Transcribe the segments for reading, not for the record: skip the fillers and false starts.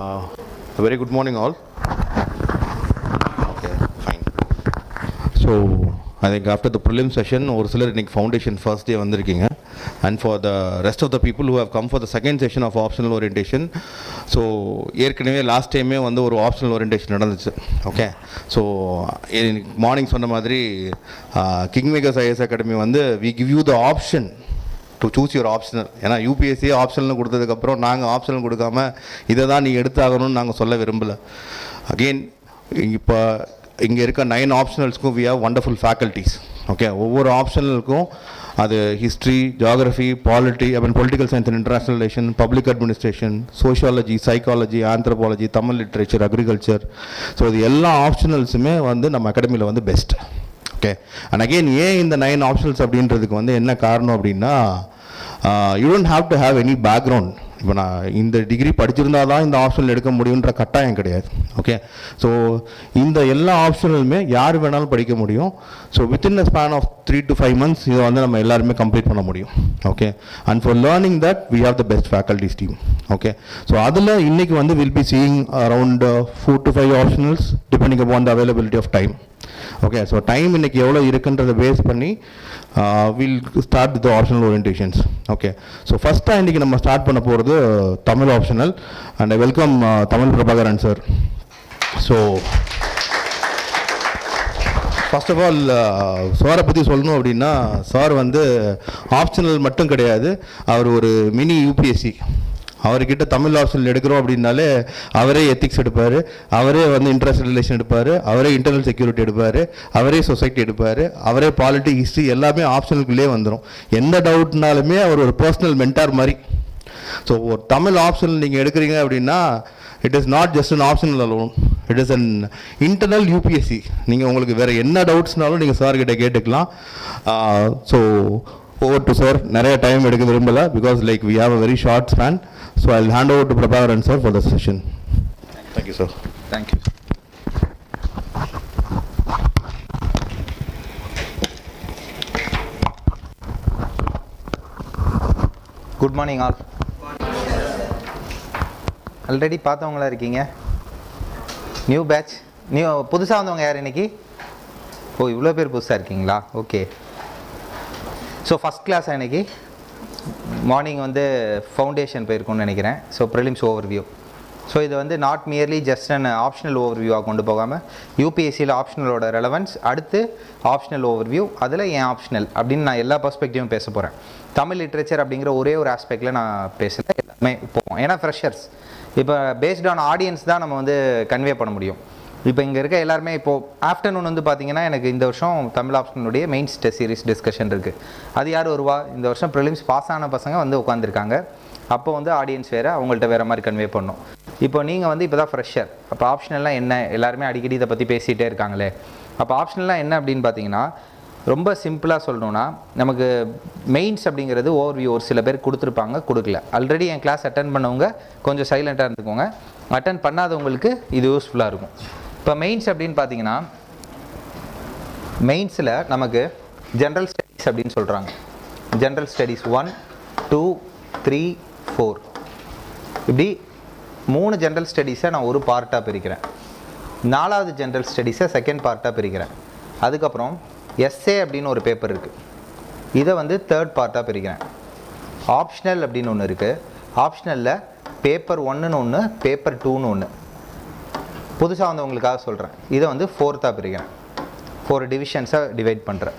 Very good morning all. Okay, fine. So, I think after the prelim session, ஒரு சிலர் இன்னைக்கு foundation first day வந்திருக்கீங்க. And for the rest of the people who have come for the second session of optional orientation, so ஏற்கனவே last டைமே வந்து ஒரு optional orientation நடந்துச்சு. Okay, so morning சொன்ன மாதிரி KingMakers IAS அகாடமி வந்து we give you the option to choose your optional. ஏன்னா UPSC optional கொடுத்ததுக்கப்புறம் நாங்கள் ஆப்ஷனல் கொடுக்காம இதை தான் நீங்கள் எடுத்தாகணும்னு நாங்கள் சொல்ல விரும்பலை. அகெயின் இப்போ இங்கே இருக்க 9 ஆப்ஷனல்ஸ்க்கும் we have wonderful faculties. Okay, ஒவ்வொரு ஆப்ஷனலுக்கும் அது ஹிஸ்ட்ரி, ஜியாகிரஃபி, பாலிட்டி, அப்புறம் political science and international relation, public administration, sociology, psychology, anthropology, Tamil literature, agriculture, so இது எல்லா ஆப்ஷனல்ஸுமே வந்து நம்ம அகாடமியில் வந்து பெஸ்ட். ஓகே, அண்ட் அகெயின் ஏன் இந்த 9 ஆப்ஷனல்ஸ் அப்படின்றதுக்கு வந்து என்ன காரணம் அப்படின்னா, you don't have to have any background. இப்போ நான் இந்த டிகிரி படிச்சிருந்தால் தான் இந்த ஆப்ஷனில் எடுக்க முடியுன்ற கட்டாயம் கிடையாது. ஓகே, ஸோ இந்த எல்லா ஆப்ஷனலுமே யார் வேணாலும் படிக்க முடியும். So within a span of 3 to 5 months இதை வந்து நம்ம எல்லாருமே கம்ப்ளீட் பண்ண முடியும். Okay, and for learning that we have the best faculties team. Okay, so அதில் இன்றைக்கி வந்து will be seeing around 4 to 5 optionals depending upon the availability of time. Okay, so time இன்றைக்கி எவ்வளோ இருக்குன்றதை பேஸ் பண்ணி will start with optional orientations. Okay, so ஃபஸ்ட்டாக இன்றைக்கி நம்ம ஸ்டார்ட் பண்ண போகிறது Tamil optional. And I welcome Tamil Prabhakaran sir. So first of all சாரை பற்றி சொல்லணும் அப்படின்னா, சார் வந்து ஆப்ஷனல் மட்டும் கிடையாது, அவர் ஒரு மினி UPSC. அவர்கிட்ட தமிழ் ஆப்ஷனல் எடுக்கிறோம் அப்படின்னாலே அவரே எத்திக்ஸ் எடுப்பார், அவரே வந்து இன்டர்நேஷனல் ரிலேஷன் எடுப்பார், அவரே இன்டர்னல் செக்யூரிட்டி எடுப்பார், அவரே சொசைட்டி எடுப்பார், அவரே பாலிட்டி, ஹிஸ்ட்ரி எல்லாமே ஆப்ஷனலுக்குள்ளே வந்துடும். எந்த டவுட்னாலுமே அவர் ஒரு பர்சனல் மென்டார் மாதிரி. ஸோ ஒரு தமிழ் ஆப்ஷனல் நீங்கள் எடுக்கிறீங்க அப்படின்னா it is not just an optional alone, it is an internal UPSC. நீங்கள் உங்களுக்கு வேறு என்ன டவுட்ஸ்னாலும் நீங்கள் சார்கிட்ட கேட்டுக்கலாம். So over to sir. நிறைய டைம் எடுக்க விரும்பலை because like we have a very short span. So I'll hand over to Prabhakaran sir for the session. Thank you sir. Thank you. Good morning all. Already பார்த்தவங்களா இருக்கீங்க? New batch, புதுசாக வந்தவங்க யார் இன்னைக்கு? ஓ, இவ்வளோ பேர் புதுசாக இருக்கீங்களா? ஓகே. ஸோ ஃபஸ்ட் கிளாஸ் இன்னைக்கு மார்னிங் வந்து ஃபவுண்டேஷன் போயிருக்கும்னு நினைக்கிறேன். So prelims overview. ஸோ இது வந்து not merely just an optional ஓவர்வியூவாக கொண்டு போகாமல் UPSCயில் ஆப்ஷனலோட ரெலவன்ஸ், அடுத்து ஆப்ஷனல் ஓவர்வியூ, அதில் ஏன் ஆப்ஷனல் அப்படின்னு நான் எல்லா பர்ஸ்பெக்டிவும் பேச போகிறேன். தமிழ் லிட்ரேச்சர் அப்படிங்கிற ஒரே ஒரு ஆஸ்பெக்டில் நான் பேசல, எல்லாமே போவோம். ஏன்னா ஃப்ரெஷர்ஸ் இப்போ பேஸ்ட் ஆன் ஆடியன்ஸ் தான் நம்ம வந்து கன்வே பண்ண முடியும். இப்போ இங்கே இருக்க எல்லாருமே இப்போது ஆஃப்டர்நூன் வந்து பார்த்தீங்கன்னா எனக்கு இந்த வருஷம் தமிழ் ஆப்ஷனுடைய மெயின்ஸ் டெஸ்ட் சீரிஸ் டிஸ்கஷன் இருக்குது. அது யார் வருவா? இந்த வருஷம் ப்ரிலிம்ஸ் பாஸ் ஆன பசங்க வந்து உட்காந்துருக்காங்க. அப்போ வந்து ஆடியன்ஸ் வேறு, அவங்கள்ட்ட வேறு மாதிரி கன்வே பண்ணணும். இப்போ நீங்கள் வந்து இப்போ தான் ஃப்ரெஷர். அப்போ ஆப்ஷனல்லாம் என்ன? எல்லாருமே அடிக்கடி இதை பற்றி பேசிகிட்டே இருக்காங்களே. அப்போ ஆப்ஷனல்லாம் என்ன அப்படின்னு பார்த்தீங்கன்னா, ரொம்ப சிம்பிளாக சொல்லணுன்னா, நமக்கு மெயின்ஸ் அப்படிங்கிறது ஓவர்வியூ ஒரு சில பேர் கொடுத்துருப்பாங்க, கொடுக்கல. ஆல்ரெடி என் கிளாஸ் அட்டன் பண்ணவங்க கொஞ்சம் சைலண்ட்டாக இருந்துக்கோங்க, அட்டன் பண்ணாதவங்களுக்கு இது யூஸ்ஃபுல்லாக இருக்கும். இப்போ மெயின்ஸ் அப்படின்னு பார்த்தீங்கன்னா, மெயின்ஸில் நமக்கு ஜென்ரல் ஸ்டடீஸ் அப்படின்னு சொல்கிறாங்க. ஜென்ரல் ஸ்டடீஸ் 1, 2, 3, 4 இப்படி 3 ஜென்ரல் ஸ்டடீஸை நான் ஒரு பார்ட்டாக பிரிக்கிறேன். 4வது ஜென்ரல் ஸ்டடீஸை செகண்ட் பார்ட்டாக பிரிக்கிறேன். அதுக்கப்புறம் எஸ்ஏ அப்படின்னு ஒரு பேப்பர் இருக்குது, இதை வந்து தேர்ட் பார்ட்டாக பிரிக்கிறேன். ஆப்ஷனல் அப்படின்னு ஒன்று இருக்குது. ஆப்ஷனலில் பேப்பர் 1ன்னு ஒன்று, பேப்பர் 2ன்னு ஒன்று. புதுசாக வந்தவங்களுக்காக சொல்கிறேன். இதை வந்து 4th பிரிக்கிறேன். 4 டிவிஷன்ஸாக டிவைட் பண்ணுறேன்.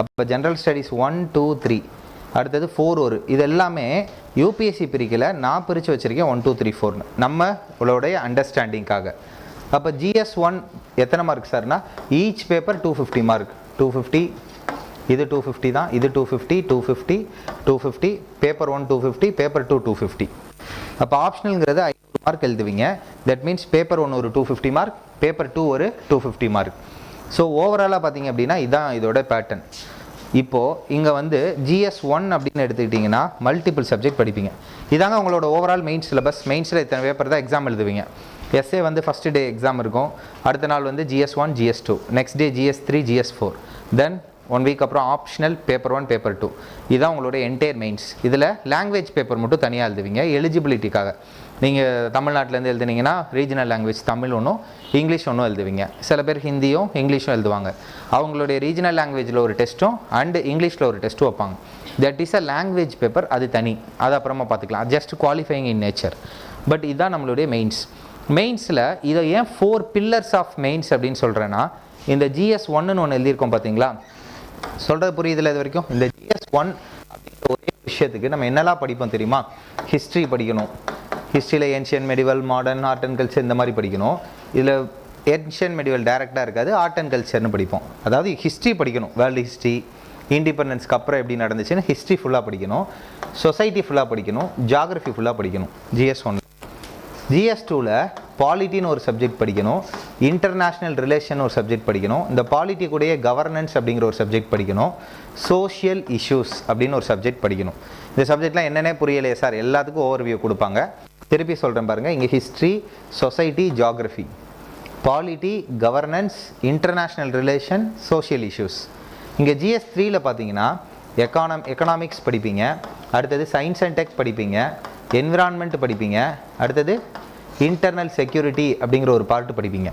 அப்போ ஜென்ரல் ஸ்டடீஸ் 1, 2, 3, அடுத்தது 4 ஒரு. இது எல்லாமே UPSC பிரிக்கல, நான் பிரித்து வச்சுருக்கேன் 1, 2, 3, 4ன்னு நம்மளுடைய அண்டர்ஸ்டாண்டிங்காக. அப்போ GS1 எத்தனை மார்க் சார்னா, ஈச் பேப்பர் 250 மார்க். 250, இது 250 தான், இது 250, 250, 250, பேப்பர் 1 250, பேப்பர் 2 250. அப்போ ஆப்ஷனல்ங்கிறது 500 மார்க் எழுதுவீங்க. தட் மீன்ஸ் பேப்பர் 1 ஒரு 250 மார்க், பேப்பர் 2 ஒரு 250 மார்க். ஸோ ஓவராலாக பார்த்தீங்க அப்படின்னா இதுதான் இதோட பேட்டர்ன். இப்போது இங்கே வந்து GS1 அப்படின்னு எடுத்துக்கிட்டிங்கன்னா மல்டிபிள் சப்ஜெக்ட் படிப்பீங்க. இதாங்க உங்களோட ஓவரால் மெயின் சிலபஸ். மெயின்ஸில் இத்தனை பேப்பர் தான் எக்ஸாம் எழுதுவீங்க. எஸ்ஏ வந்து ஃபஸ்ட்டு டே எக்ஸாம் இருக்கும், அடுத்த நாள் வந்து GS1, GS2, next day GS3, GS4, தென் 1 வீக் அப்புறம் ஆப்ஷனல் பேப்பர் 1 பேப்பர் 2. இதுதான் உங்களுடைய என்டையர் மெயின்ஸ். இதில் லாங்குவேஜ் பேப்பர் மட்டும் தனியாக எழுதுவீங்க எலிஜிபிலிட்டிக்காக. நீங்கள் தமிழ்நாட்டிலேருந்து எழுதுனீங்கன்னா ரீஜனல் லாங்குவேஜ் தமிழ் ஒன்றும் இங்கிலீஷ் ஒன்றும் எழுதுவீங்க. சில பேர் ஹிந்தியும் இங்கிலீஷும் எழுதுவாங்க. அவங்களுடைய ரீஜனல் லாங்குவேஜில் ஒரு டெஸ்ட்டும் அண்டு இங்கிலீஷில் ஒரு டெஸ்ட்டும் வைப்பாங்க. That is a language paper, அது தனி, அது அப்புறமா பார்த்துக்கலாம். Just qualifying in nature. But இதுதான் நம்மளுடைய மெயின்ஸ். மெயின்ஸில் இதை ஏன் 4 பில்லர்ஸ் ஆஃப் மெயின்ஸ் அப்படின்னு சொல்கிறேன்னா, இந்த GS1ன்னு ஒன்று எழுதியிருக்கோம் பார்த்தீங்களா, சொல்கிறது புரியுதில்ல இது வரைக்கும்? இந்த GS1 அப்படின்ற ஒரே விஷயத்துக்கு நம்ம என்னெல்லாம் படிப்போம் தெரியுமா? ஹிஸ்ட்ரி படிக்கணும். ஹிஸ்ட்ரியில் ancient medieval, modern, art and culture இந்த மாதிரி படிக்கணும். இதில் ஏன்ஷியன் மெடிவல் டைரெக்டாக இருக்காது, ஆர்ட் அண்ட் கல்ச்சர்னு படிப்போம். அதாவது ஹிஸ்ட்ரி படிக்கணும், வேர்ல்டு ஹிஸ்ட்ரி, இண்டிபெண்டன்ஸ்க்கு அப்புறம் எப்படி நடந்துச்சுன்னு ஹிஸ்ட்ரி ஃபுல்லாக படிக்கணும், சொசைட்டி ஃபுல்லாக படிக்கணும், ஜியாகிரஃபி ஃபுல்லாக படிக்கணும் GS1. GS2ல் பாலிட்டின்னு ஒரு சப்ஜெக்ட் படிக்கணும், இன்டர்நேஷ்னல் ரிலேஷன் ஒரு சப்ஜெக்ட் படிக்கணும், இந்த பாலிட்டிக்குடைய கவர்னன்ஸ் அப்படிங்கிற ஒரு சப்ஜெக்ட் படிக்கணும், சோஷியல் இஷ்யூஸ் அப்படின்னு ஒரு சப்ஜெக்ட் படிக்கணும். இந்த சப்ஜெக்ட்லாம் என்னென்னே புரியலையே சார், எல்லாத்துக்கும் ஓவர்வியூ கொடுப்பாங்க. திருப்பி சொல்கிறேன் பாருங்கள். இங்கே history, society, geography, polity, governance, international relation, social issues. இங்கே GS3ல் பார்த்தீங்கன்னா எக்கனாமிக்ஸ் படிப்பீங்க, அடுத்தது சயின்ஸ் அண்ட் டெக் படிப்பீங்க, என்விரான்மெண்ட் படிப்பீங்க, அடுத்தது இன்டர்னல் செக்யூரிட்டி அப்படிங்கிற ஒரு பார்ட்டு படிப்பீங்க.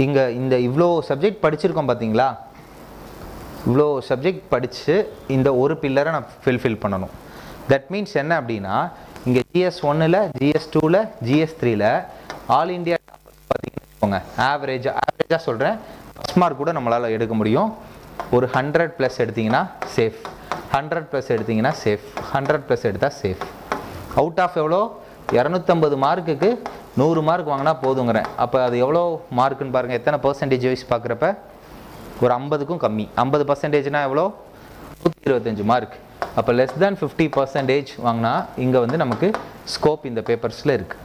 இங்கே இந்த இவ்வளோ சப்ஜெக்ட் படிச்சிருக்கோம் பார்த்தீங்களா, இவ்வளோ சப்ஜெக்ட் படித்து இந்த ஒரு பில்லரை நான் ஃபில் பண்ணணும். தட் மீன்ஸ் என்ன அப்படின்னா, இங்கே GS1ல், GS2ல், GS3ல் ஆல் இண்டியா பார்த்தீங்கன்னு வச்சுக்கோங்க, ஆவரேஜாக சொல்கிறேன், ஃபஸ்ட் மார்க் கூட நம்மளால் எடுக்க முடியும். ஒரு 100+ எடுத்திங்கன்னா சேஃப், 100+ எடுத்திங்கன்னா சேஃப், 100+ எடுத்தால் சேஃப். அவுட் ஆஃப் எவ்வளோ? 250 மார்க்குக்கு 100 மார்க் வாங்கினா போதுங்கிறேன். அப்போ அது எவ்வளோ மார்க்குன்னு பாருங்கள். எத்தனை பர்சன்டேஜ் வைஸ் பார்க்குறப்ப ஒரு 50க்கும் கம்மி. 50%னா எவ்வளோ? 125 மார்க். அப்போ லெஸ் தேன் 50% வாங்கினா இங்கே வந்து நமக்கு ஸ்கோப் இந்த பேப்பர்ஸில் இருக்குது.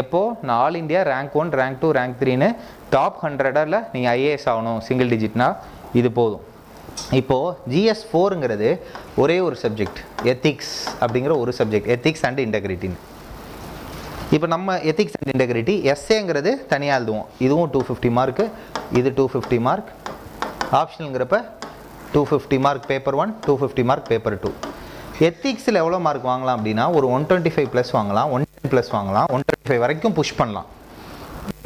எப்போது? நான் all India rank 1, rank 2, rank 3ன்னு டாப் 100ல் நீங்கள் IAS ஆகணும் சிங்கிள் டிஜிட்னா இது போதும். இப்போது GS4ங்கிறது ஒரே ஒரு சப்ஜெக்ட், எத்திக்ஸ் அப்படிங்கிற ஒரு சப்ஜெக்ட், எத்திக்ஸ் அண்ட் இன்டெகிரிட்டின்னு. இப்போ நம்ம எத்திக்ஸ் அண்ட் இன்டெகிரிட்டி எஸ்ஏங்கிறது தனியாக எழுதுவோம். இதுவும் 250 மார்க்கு, இது 250 மார்க். ஆப்ஷனல்ங்கிறப்ப 250 மார்க் பேப்பர் 1, 250 மார்க் பேப்பர் 2. எத்திக்ஸில் எவ்வளோ மார்க் வாங்கலாம் அப்படின்னா ஒரு 125+ வாங்கலாம், 110+ வாங்கலாம், 125 வரைக்கும் புஷ் பண்ணலாம்.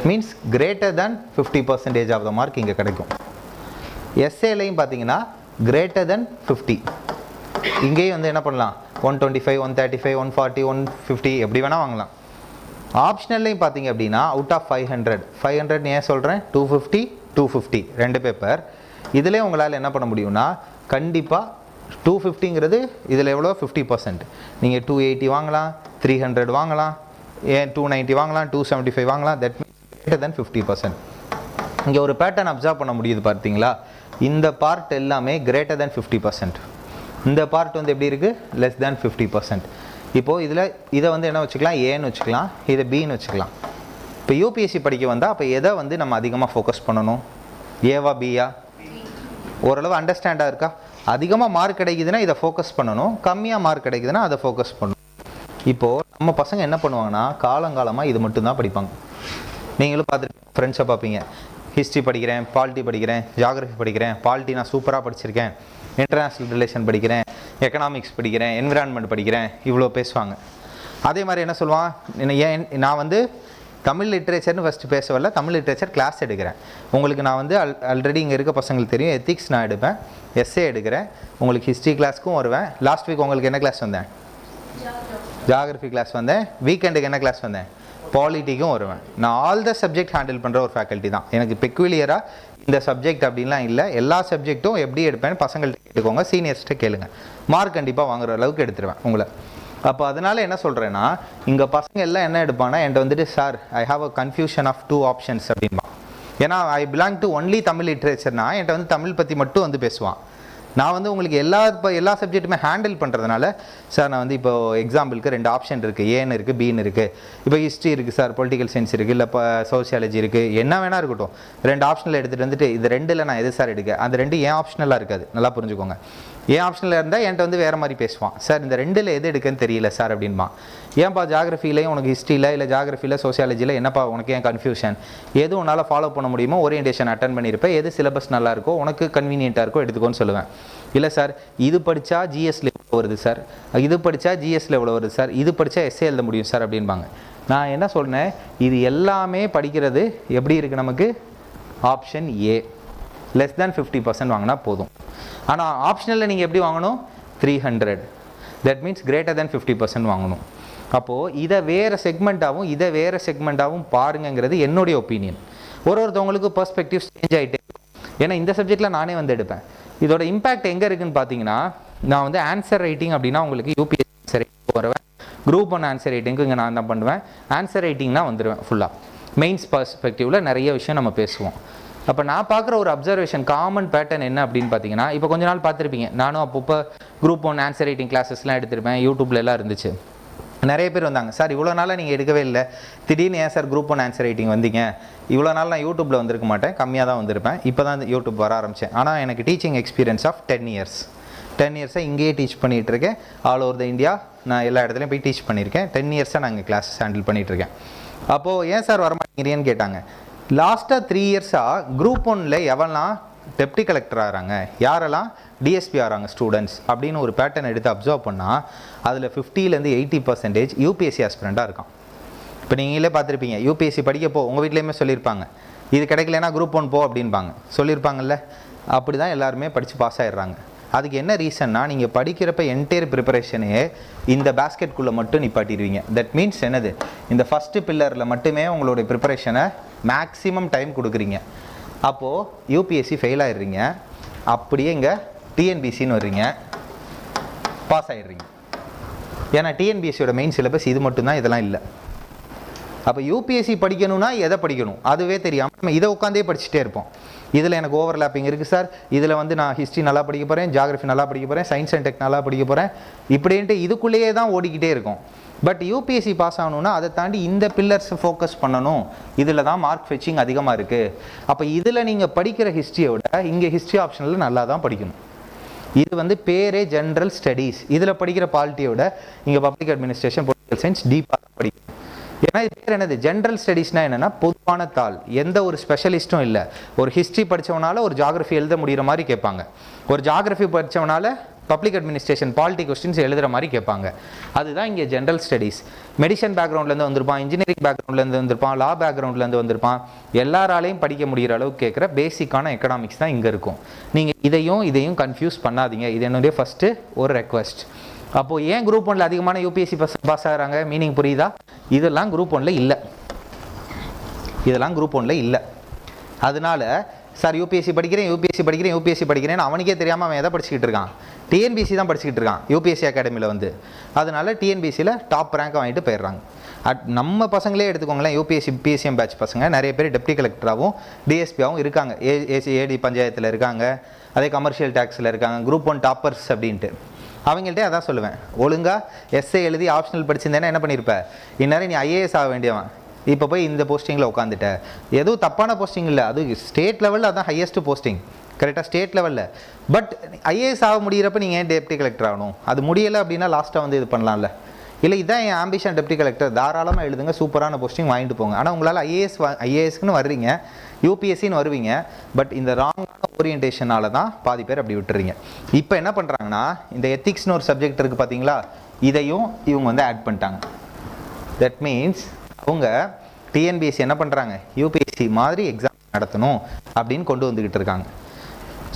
Means greater than 50% of the mark இங்கே கிடைக்கும். எஸ்ஏலையும் பார்த்தீங்கன்னா கிரேட்டர் தென் 50. இங்கேயும் வந்து என்ன பண்ணலாம், 125, 135, 140, 150 எப்படி வேணால் வாங்கலாம். ஆப்ஷனல்லையும் பார்த்தீங்க அப்படின்னா அவுட் ஆஃப் 500 ஏன் சொல்கிறேன், 250, 250 2 பேப்பர். இதிலே உங்களால் என்ன பண்ண முடியும்னா கண்டிப்பாக 250ங்கிறது இதில் எவ்வளோ 50%. நீங்கள் 280 வாங்கலாம், 300 வாங்கலாம், ஏன் 290 வாங்கலாம், 275 வாங்கலாம். That means greater than 50%. இங்கே ஒரு பேட்டர்ன் அப்சர்வ் பண்ண முடியுது பார்த்தீங்களா, இந்த பார்ட் எல்லாமே கிரேட்டர் தேன் 50%. இந்த பார்ட் வந்து எப்படி இருக்குது, லெஸ் தேன் 50%. இப்போது இதை வந்து என்ன வச்சுக்கலாம், ஏன்னு வச்சுக்கலாம், இதை பின்னு வச்சுக்கலாம். இப்போ UPSC படிக்க வந்தால் அப்போ எதை வந்து நம்ம அதிகமாக ஃபோக்கஸ் பண்ணணும், ஏவா பியா? ஓரளவு அண்டர்ஸ்டாண்டாக இருக்கா? அதிகமாக மார்க் கிடைக்குதுன்னா இதை ஃபோக்கஸ் பண்ணணும், கம்மியாக மார்க் கிடைக்குதுன்னா அதை ஃபோக்கஸ் பண்ணணும். இப்போது நம்ம பசங்க என்ன பண்ணுவாங்கன்னா காலங்காலமாக இது மட்டும்தான் படிப்பாங்க. நீங்களும் பார்த்துட்டு ஃப்ரெண்ட்ஸை பார்ப்பீங்க, ஹிஸ்ட்ரி படிக்கிறேன், பாலிட்டி படிக்கிறேன், ஜியாகிரஃபி படிக்கிறேன், பாலிட்டி நான் சூப்பராக படிச்சிருக்கேன், இன்டர்நேஷ்னல் ரிலேஷன் படிக்கிறேன், எக்கனாமிக்ஸ் படிக்கிறேன், என்விரான்மெண்ட் படிக்கிறேன், இவ்வளோ பேசுவாங்க. அதே மாதிரி என்ன சொல்லுவான், ஏன் நான் வந்து தமிழ் லிட்ரேச்சர்னு ஃபஸ்ட்டு பேச வரல, தமிழ் லிட்ரேச்சர் கிளாஸ் எடுக்கிறேன். உங்களுக்கு நான் வந்து ஆல்ரெடி இங்கே இருக்க பசங்களுக்கு தெரியும், எத்திக்ஸ் நான் எடுப்பேன், எஸ்ஏ எடுக்கிறேன், உங்களுக்கு ஹிஸ்ட்ரி கிளாஸ்க்கும் வருவேன். லாஸ்ட் வீக் உங்களுக்கு என்ன கிளாஸ் வந்தேன், ஜியாகிரஃபி கிளாஸ் வந்தேன். வீக்கெண்டுக்கு என்ன கிளாஸ் வந்தேன், பாலிட்டிக்கும் வருவேன். நான் ஆல் த சப்ஜெக்ட் ஹேண்டில் பண்ணுற ஒரு ஃபேக்கல்ட்டி தான். எனக்கு பெக்யூலியராக இந்த சப்ஜெக்ட் அப்படின்லாம் இல்லை, எல்லா சப்ஜெக்ட்டும் எப்படி எடுப்பேன்னு பசங்கள்கிட்ட கேட்டுக்கோங்க, சீனியர்ஸ்கிட்ட கேளுங்க. மார்க் கண்டிப்பாக வாங்குற அளவுக்கு எடுத்துருவேன் உங்களை. அப்போ அதனால் என்ன சொல்கிறேன்னா, இங்கே பசங்க எல்லாம் என்ன எடுப்பானா என்கிட்ட வந்துட்டு, sir I have a confusion of 2 options அப்படின்பா. ஏன்னா I belong to only Tamil லிட்ரேச்சர்னா என்கிட்ட வந்து தமிழ் பற்றி மட்டும் வந்து பேசுவான். நான் வந்து உங்களுக்கு எல்லா சப்ஜெக்ட்டுமே ஹேண்டில் பண்ணுறதுனால, சார் நான் வந்து இப்போ எக்ஸாம்பிளுக்கு 2 ஆப்ஷன் இருக்குது, ஏன்னு இருக்குது, பின்னு இருக்குது. இப்போ ஹிஸ்ட்ரி இருக்குது சார், பொலிட்டிக்கல் சயின்ஸ் இருக்குது, இல்லை இப்போ சோசியாலஜி இருக்குது, என்ன வேணா இருக்கட்டும், 2 ஆப்ஷனில் எடுத்துகிட்டு வந்துட்டு இது 2ல் நான் எது சார் எடுக்க, அந்த 2 ஏன் ஆப்ஷனலாக இருக்காது, நல்லா புரிஞ்சுக்கோங்க. ஏன் ஆப்ஷனில் இருந்தால் என்கிட்ட வந்து வேறு மாதிரி பேசுவான், சார் இந்த ரெண்டில் எது எடுக்குன்னு தெரியல சார் அப்படின்பா. ஏன்ப்பா ஜாகிரஃபிலையும் உனக்கு ஹிஸ்ட்ரியில் இல்லை ஜாகிரஃபியில் சோசியாலஜியில் என்னப்பா உனக்கு ஏன் கன்ஃபியூஷன், எது உன்னால் ஃபாலோ பண்ண முடியுமோ ஓரியன்டேஷன் அட்டன் பண்ணியிருப்பேன், எது சிலபஸ் நல்லா இருக்கோ உனக்கு கன்வீனியண்ட்டாக இருக்கோ எடுத்துக்கோன்னு சொல்லுவேன். இல்லை சார் இது படித்தா ஜிஎஸ்ல எவ்வளோ வருது சார், இது படித்தா ஜிஎஸ்ல எவ்வளோ வருது சார், இது படித்தா எஸ்ஏ எழுத முடியும் சார் அப்படின்பாங்க. நான் என்ன சொன்னேன், இது எல்லாமே படிக்கிறது எப்படி இருக்குது நமக்கு, ஆப்ஷன் ஏ less than 50% வாங்கினா போதும். ஆனால் ஆப்ஷனலில் நீங்கள் எப்படி வாங்கணும், 300, தட் மீன்ஸ் greater than 50% வாங்கணும். அப்போது இதை வேறு செக்மெண்ட்டாகவும் இதை வேறு செக்மெண்ட்டாகவும் பாருங்கிறது என்னுடைய ஒப்பீனியன். ஒருத்தவங்களுக்கு பெர்ஸ்பெக்டிவ் சேஞ்ச் ஆகிட்டே இருக்கும். ஏன்னா இந்த சப்ஜெக்டில் நானே வந்து எடுப்பேன். இதோட இம்பேக்ட் எங்கே இருக்குதுன்னு பார்த்தீங்கன்னா, நான் வந்து ஆன்சர் ரைட்டிங் அப்படின்னா உங்களுக்கு யூபிஎஸ்சி ஆன்சர் ரைட்டிங் வருவேன், குரூப் 1 ஆன்சர் ரைட்டிங்க்கு இங்கே நான் என்ன பண்ணுவேன், ஆன்சர் ரைட்டிங்னா வந்துடுவேன் ஃபுல்லாக. மெயின்ஸ் பர்ஸ்பெக்டிவில் நிறைய விஷயம் நம்ம பேசுவோம். அப்போ நான் பார்க்குற ஒரு அப்சர்வேஷன் காமன் பேட்டர்ன் என்ன அப்படின்னு பார்த்தீங்கன்னா, இப்போ கொஞ்ச நாள் பார்த்துருப்பீங்க, நானும் அப்பப்போ குரூப் 1 ஆன்சர் ரைட்டிங் கிளாஸஸ்லாம் எடுத்திருப்பேன், யூடியூப்ல எல்லாம் இருந்துச்சு. நிறைய பேர் வந்தாங்க, சார் இவ்வளோ நாளாக நீங்கள் எடுக்கவே இல்லை, திடீர்னு ஏன் சார் குரூப் 1 ஆன்சர் ரைட்டிங் வந்தீங்க, இவ்வளோ நாள் நான் யூடியூப்பில் வந்திருக்க மாட்டேன், கம்மியாக தான் வந்திருப்பேன், இப்போ தான் யூடியூப் வர ஆரம்பித்தேன். ஆனால் எனக்கு டீச்சிங் எக்ஸ்பீரியன்ஸ் ஆஃப் 10 இயர்ஸாக இங்கேயே டீச் பண்ணிகிட்ருக்கேன். ஆல் ஓவர் த இந்தியா நான் எல்லா இடத்துலையும் போய் டீச் பண்ணியிருக்கேன். 10 இயர்ஸாக நான் இங்கே கிளாஸஸ் ஹேண்டில் பண்ணிகிட்ருக்கேன். அப்போது ஏன் சார் வரமாட்டேங்கிறீன்னு கேட்டாங்க. லாஸ்ட்டாக 3 இயர்ஸாக குரூப் 1ல் எவெல்லாம் டெப்டி கலெக்டர் ஆகிறாங்க, யாரெல்லாம் டிஎஸ்பி ஆகிறாங்க ஸ்டூடெண்ட்ஸ் அப்படின்னு ஒரு பேட்டர்ன் எடுத்து அப்சர்வ் பண்ணால் அதில் 50% 80% யூபிஎஸ்சி ஆஸ்பிரண்ட்டாக இருக்கான். இப்போ நீங்களே பார்த்துருப்பீங்க, யூபிஎஸ்சி படிக்கப்போ உங்கள் வீட்லேயுமே சொல்லியிருப்பாங்க, இது கிடைக்கலன்னா குரூப் 1 போ அப்படின்பாங்க, சொல்லியிருப்பாங்கல்ல. அப்படி தான் எல்லாருமே படித்து பாஸ் ஆகிடுறாங்க. அதுக்கு என்ன ரீசன்னா, நீங்கள் படிக்கிறப்ப என்டையர் ப்ரிப்பரேஷனே இந்த பேஸ்கெட்குள்ளே மட்டும் நிப்பாட்டிடுவீங்க. தட் மீன்ஸ் என்னது, இந்த ஃபஸ்ட்டு பில்லரில் மட்டுமே உங்களுடைய ப்ரிப்பரேஷனை மேக்ஸிமம் டைம் கொடுக்குறீங்க. அப்போது யூபிஎஸ்சி ஃபெயில் ஆகிடுறீங்க, அப்படியே இங்கே டிஎன்பிசின்னு வர்றீங்க, பாஸ் ஆகிடுறீங்க. ஏன்னா டிஎன்பிஎஸ்சியோட மெயின் சிலபஸ் இது மட்டும்தான், இதெல்லாம் இல்லை. அப்போ யூபிஎஸ்சி படிக்கணும்னா எதை படிக்கணும் அதுவே தெரியாமல் நம்ம இதை உட்காந்தே படிச்சுட்டே இருப்போம். இதில் எனக்கு ஓவர்லாப்பிங் இருக்குது சார், இதில் வந்து நான் ஹிஸ்ட்ரி நல்லா படிக்க போகிறேன், ஜாகிரஃபி நல்லா படிக்க போகிறேன், சயின்ஸ் அண்ட் டெக் நல்லா படிக்க போகிறேன், இப்படின்ட்டு இதுக்குள்ளேயே தான் ஓடிக்கிட்டே இருக்கும். பட் யூபிஎஸ்சி பாஸ் ஆகணும்னா அதை தாண்டி இந்த பில்லர்ஸை ஃபோக்கஸ் பண்ணணும், இதில் தான் மார்க் ஃபெச்சிங் அதிகமாக இருக்குது. அப்போ இதில் நீங்கள் படிக்கிற ஹிஸ்ட்ரியை விட இங்கே ஹிஸ்ட்ரி ஆப்ஷனில் நல்லா தான் படிக்கணும். இது வந்து பேரே ஜென்ரல் ஸ்டடீஸ். இதில் படிக்கிற பாலிட்டியை விட இங்கே பப்ளிக் அட்மினிஸ்ட்ரேஷன், பொலிட்டிக்கல் சயின்ஸ் டீப்பாக படிக்கணும். ஏன்னா இது பேர் என்னது, ஜென்ரல் ஸ்டடீஸ்னால் என்னென்னா பொதுவான தாள், எந்த ஒரு ஸ்பெஷலிஸ்ட்டும் இல்லை. ஒரு ஹிஸ்ட்ரி படித்தவனால ஒரு ஜாகிரஃபி எழுத முடிகிற மாதிரி கேட்பாங்க, ஒரு ஜாகிரஃபி படித்தவனால பப்ளிக் அட்மினிஸ்ட்ரேஷன் பாலிட்டி கொஸ்டின்ஸ் எழுதுகிற மாதிரி கேட்பாங்க. அதுதான் இங்கே ஜென்ரல் ஸ்டடீஸ். மெடிசன் பேக்ரவுண்ட்லேருந்து வந்திருப்பான், இன்ஜினியரிங் பேக்ரவுண்ட்லேருந்து வந்திருப்பான், லா பேக்ரவுண்ட்லேருந்து வந்திருப்பான், எல்லாராலையும் படிக்க முடிகிற அளவுக்கு கேட்குற பேசிக்கான எக்கனாமிக்ஸ் தான் இங்கே இருக்கும். நீங்கள் இதையும் கன்ஃபியூஸ் பண்ணாதீங்க, இது என்னுடைய ஃபஸ்ட்டு ஒரு ரெக்வஸ்ட். அப்போது ஏன் குரூப் 1ல் அதிகமான யூபிஎஸ்சி பாஸ் ஆகிறாங்க, மீனிங் புரியுதா? இதெல்லாம் குரூப் 1ல் இல்லை, இதெல்லாம் குரூப் 1ல் இல்லை. அதனால சார் யூபிஎஸ்சி படிக்கிறேன் அவனுக்கே தெரியாமல் அவன் எதை படிச்சுக்கிட்டு இருக்கான், டிஎன்பிசி தான் படிச்சுக்கிட்டு இருக்கான் யூபிஎஸ்சி அகாடமியில் வந்து. அதனால டிஎன்பிசியில் டாப் ரேங்க் வாங்கிட்டு போயிடுறாங்க. நம்ம பசங்களே எடுத்துக்கோங்களேன், யூபிஎஸ்சி பிஎஸ்சிஎம் பேட்ச் பசங்க நிறைய பேர் டெப்டி கலெக்டராகவும் டிஎஸ்பியாகவும் இருக்காங்க, ஏடி பஞ்சாயத்தில் இருக்காங்க, அதே கமர்ஷியல் டேக்ஸில் இருக்காங்க, குரூப் 1 டாப்பர்ஸ் அப்படின்ட்டு. அவங்கள்ட்டே அதான் சொல்லுவேன், ஒழுங்காக எஸ்ஏ எழுதி ஆப்ஷனல் படிச்சிருந்தேன்னா என்ன பண்ணியிருப்பேன், இந்நேரம் நீ ஐஏஎஸ் ஆக வேண்டியவன், இப்போ போய் இந்த போஸ்டிங்கில் உட்காந்துட்ட. எதுவும் தப்பான போஸ்டிங் இல்லை, அது ஸ்டேட் லெவலில் அதான் ஹையஸ்ட் போஸ்டிங், கரெக்டாக ஸ்டேட் லெவலில். பட் ஐஏஎஸ் ஆக முடிகிறப்ப நீங்கள் ஏன் டெப்டி கலெக்டர் ஆகணும், அது முடியலை அப்படின்னா லாஸ்ட்டாக வந்து இது பண்ணலாம்ல. இல்லை இதான் என் ஆம்பிஷன் டெப்டி கலெக்டர், தாராளமாக எழுதுங்க, சூப்பரான போஸ்டிங் வாங்கிட்டு போங்க. ஆனால் உங்களால் ஐஏஎஸ்க்குன்னு வர்றீங்க, யூபிஎஸ்சின்னு வருவீங்க, பட் இந்த ராங்கான ஓரியன்டேஷனால தான் பாதி பேர் அப்படி விட்டுறீங்க. இப்போ என்ன பண்ணுறாங்கன்னா, இந்த எத்திக்ஸ்னு ஒரு சப்ஜெக்ட் இருக்குது பார்த்தீங்களா, இதையும் இவங்க வந்து ஆட் பண்ணிட்டாங்க. தட் மீன்ஸ் அவங்க டிஎன்பிஎஸ்சி என்ன பண்ணுறாங்க, யூபிஎஸ்சி மாதிரி எக்ஸாம் நடத்தணும் அப்படின்னு கொண்டு வந்துக்கிட்டு இருக்காங்க.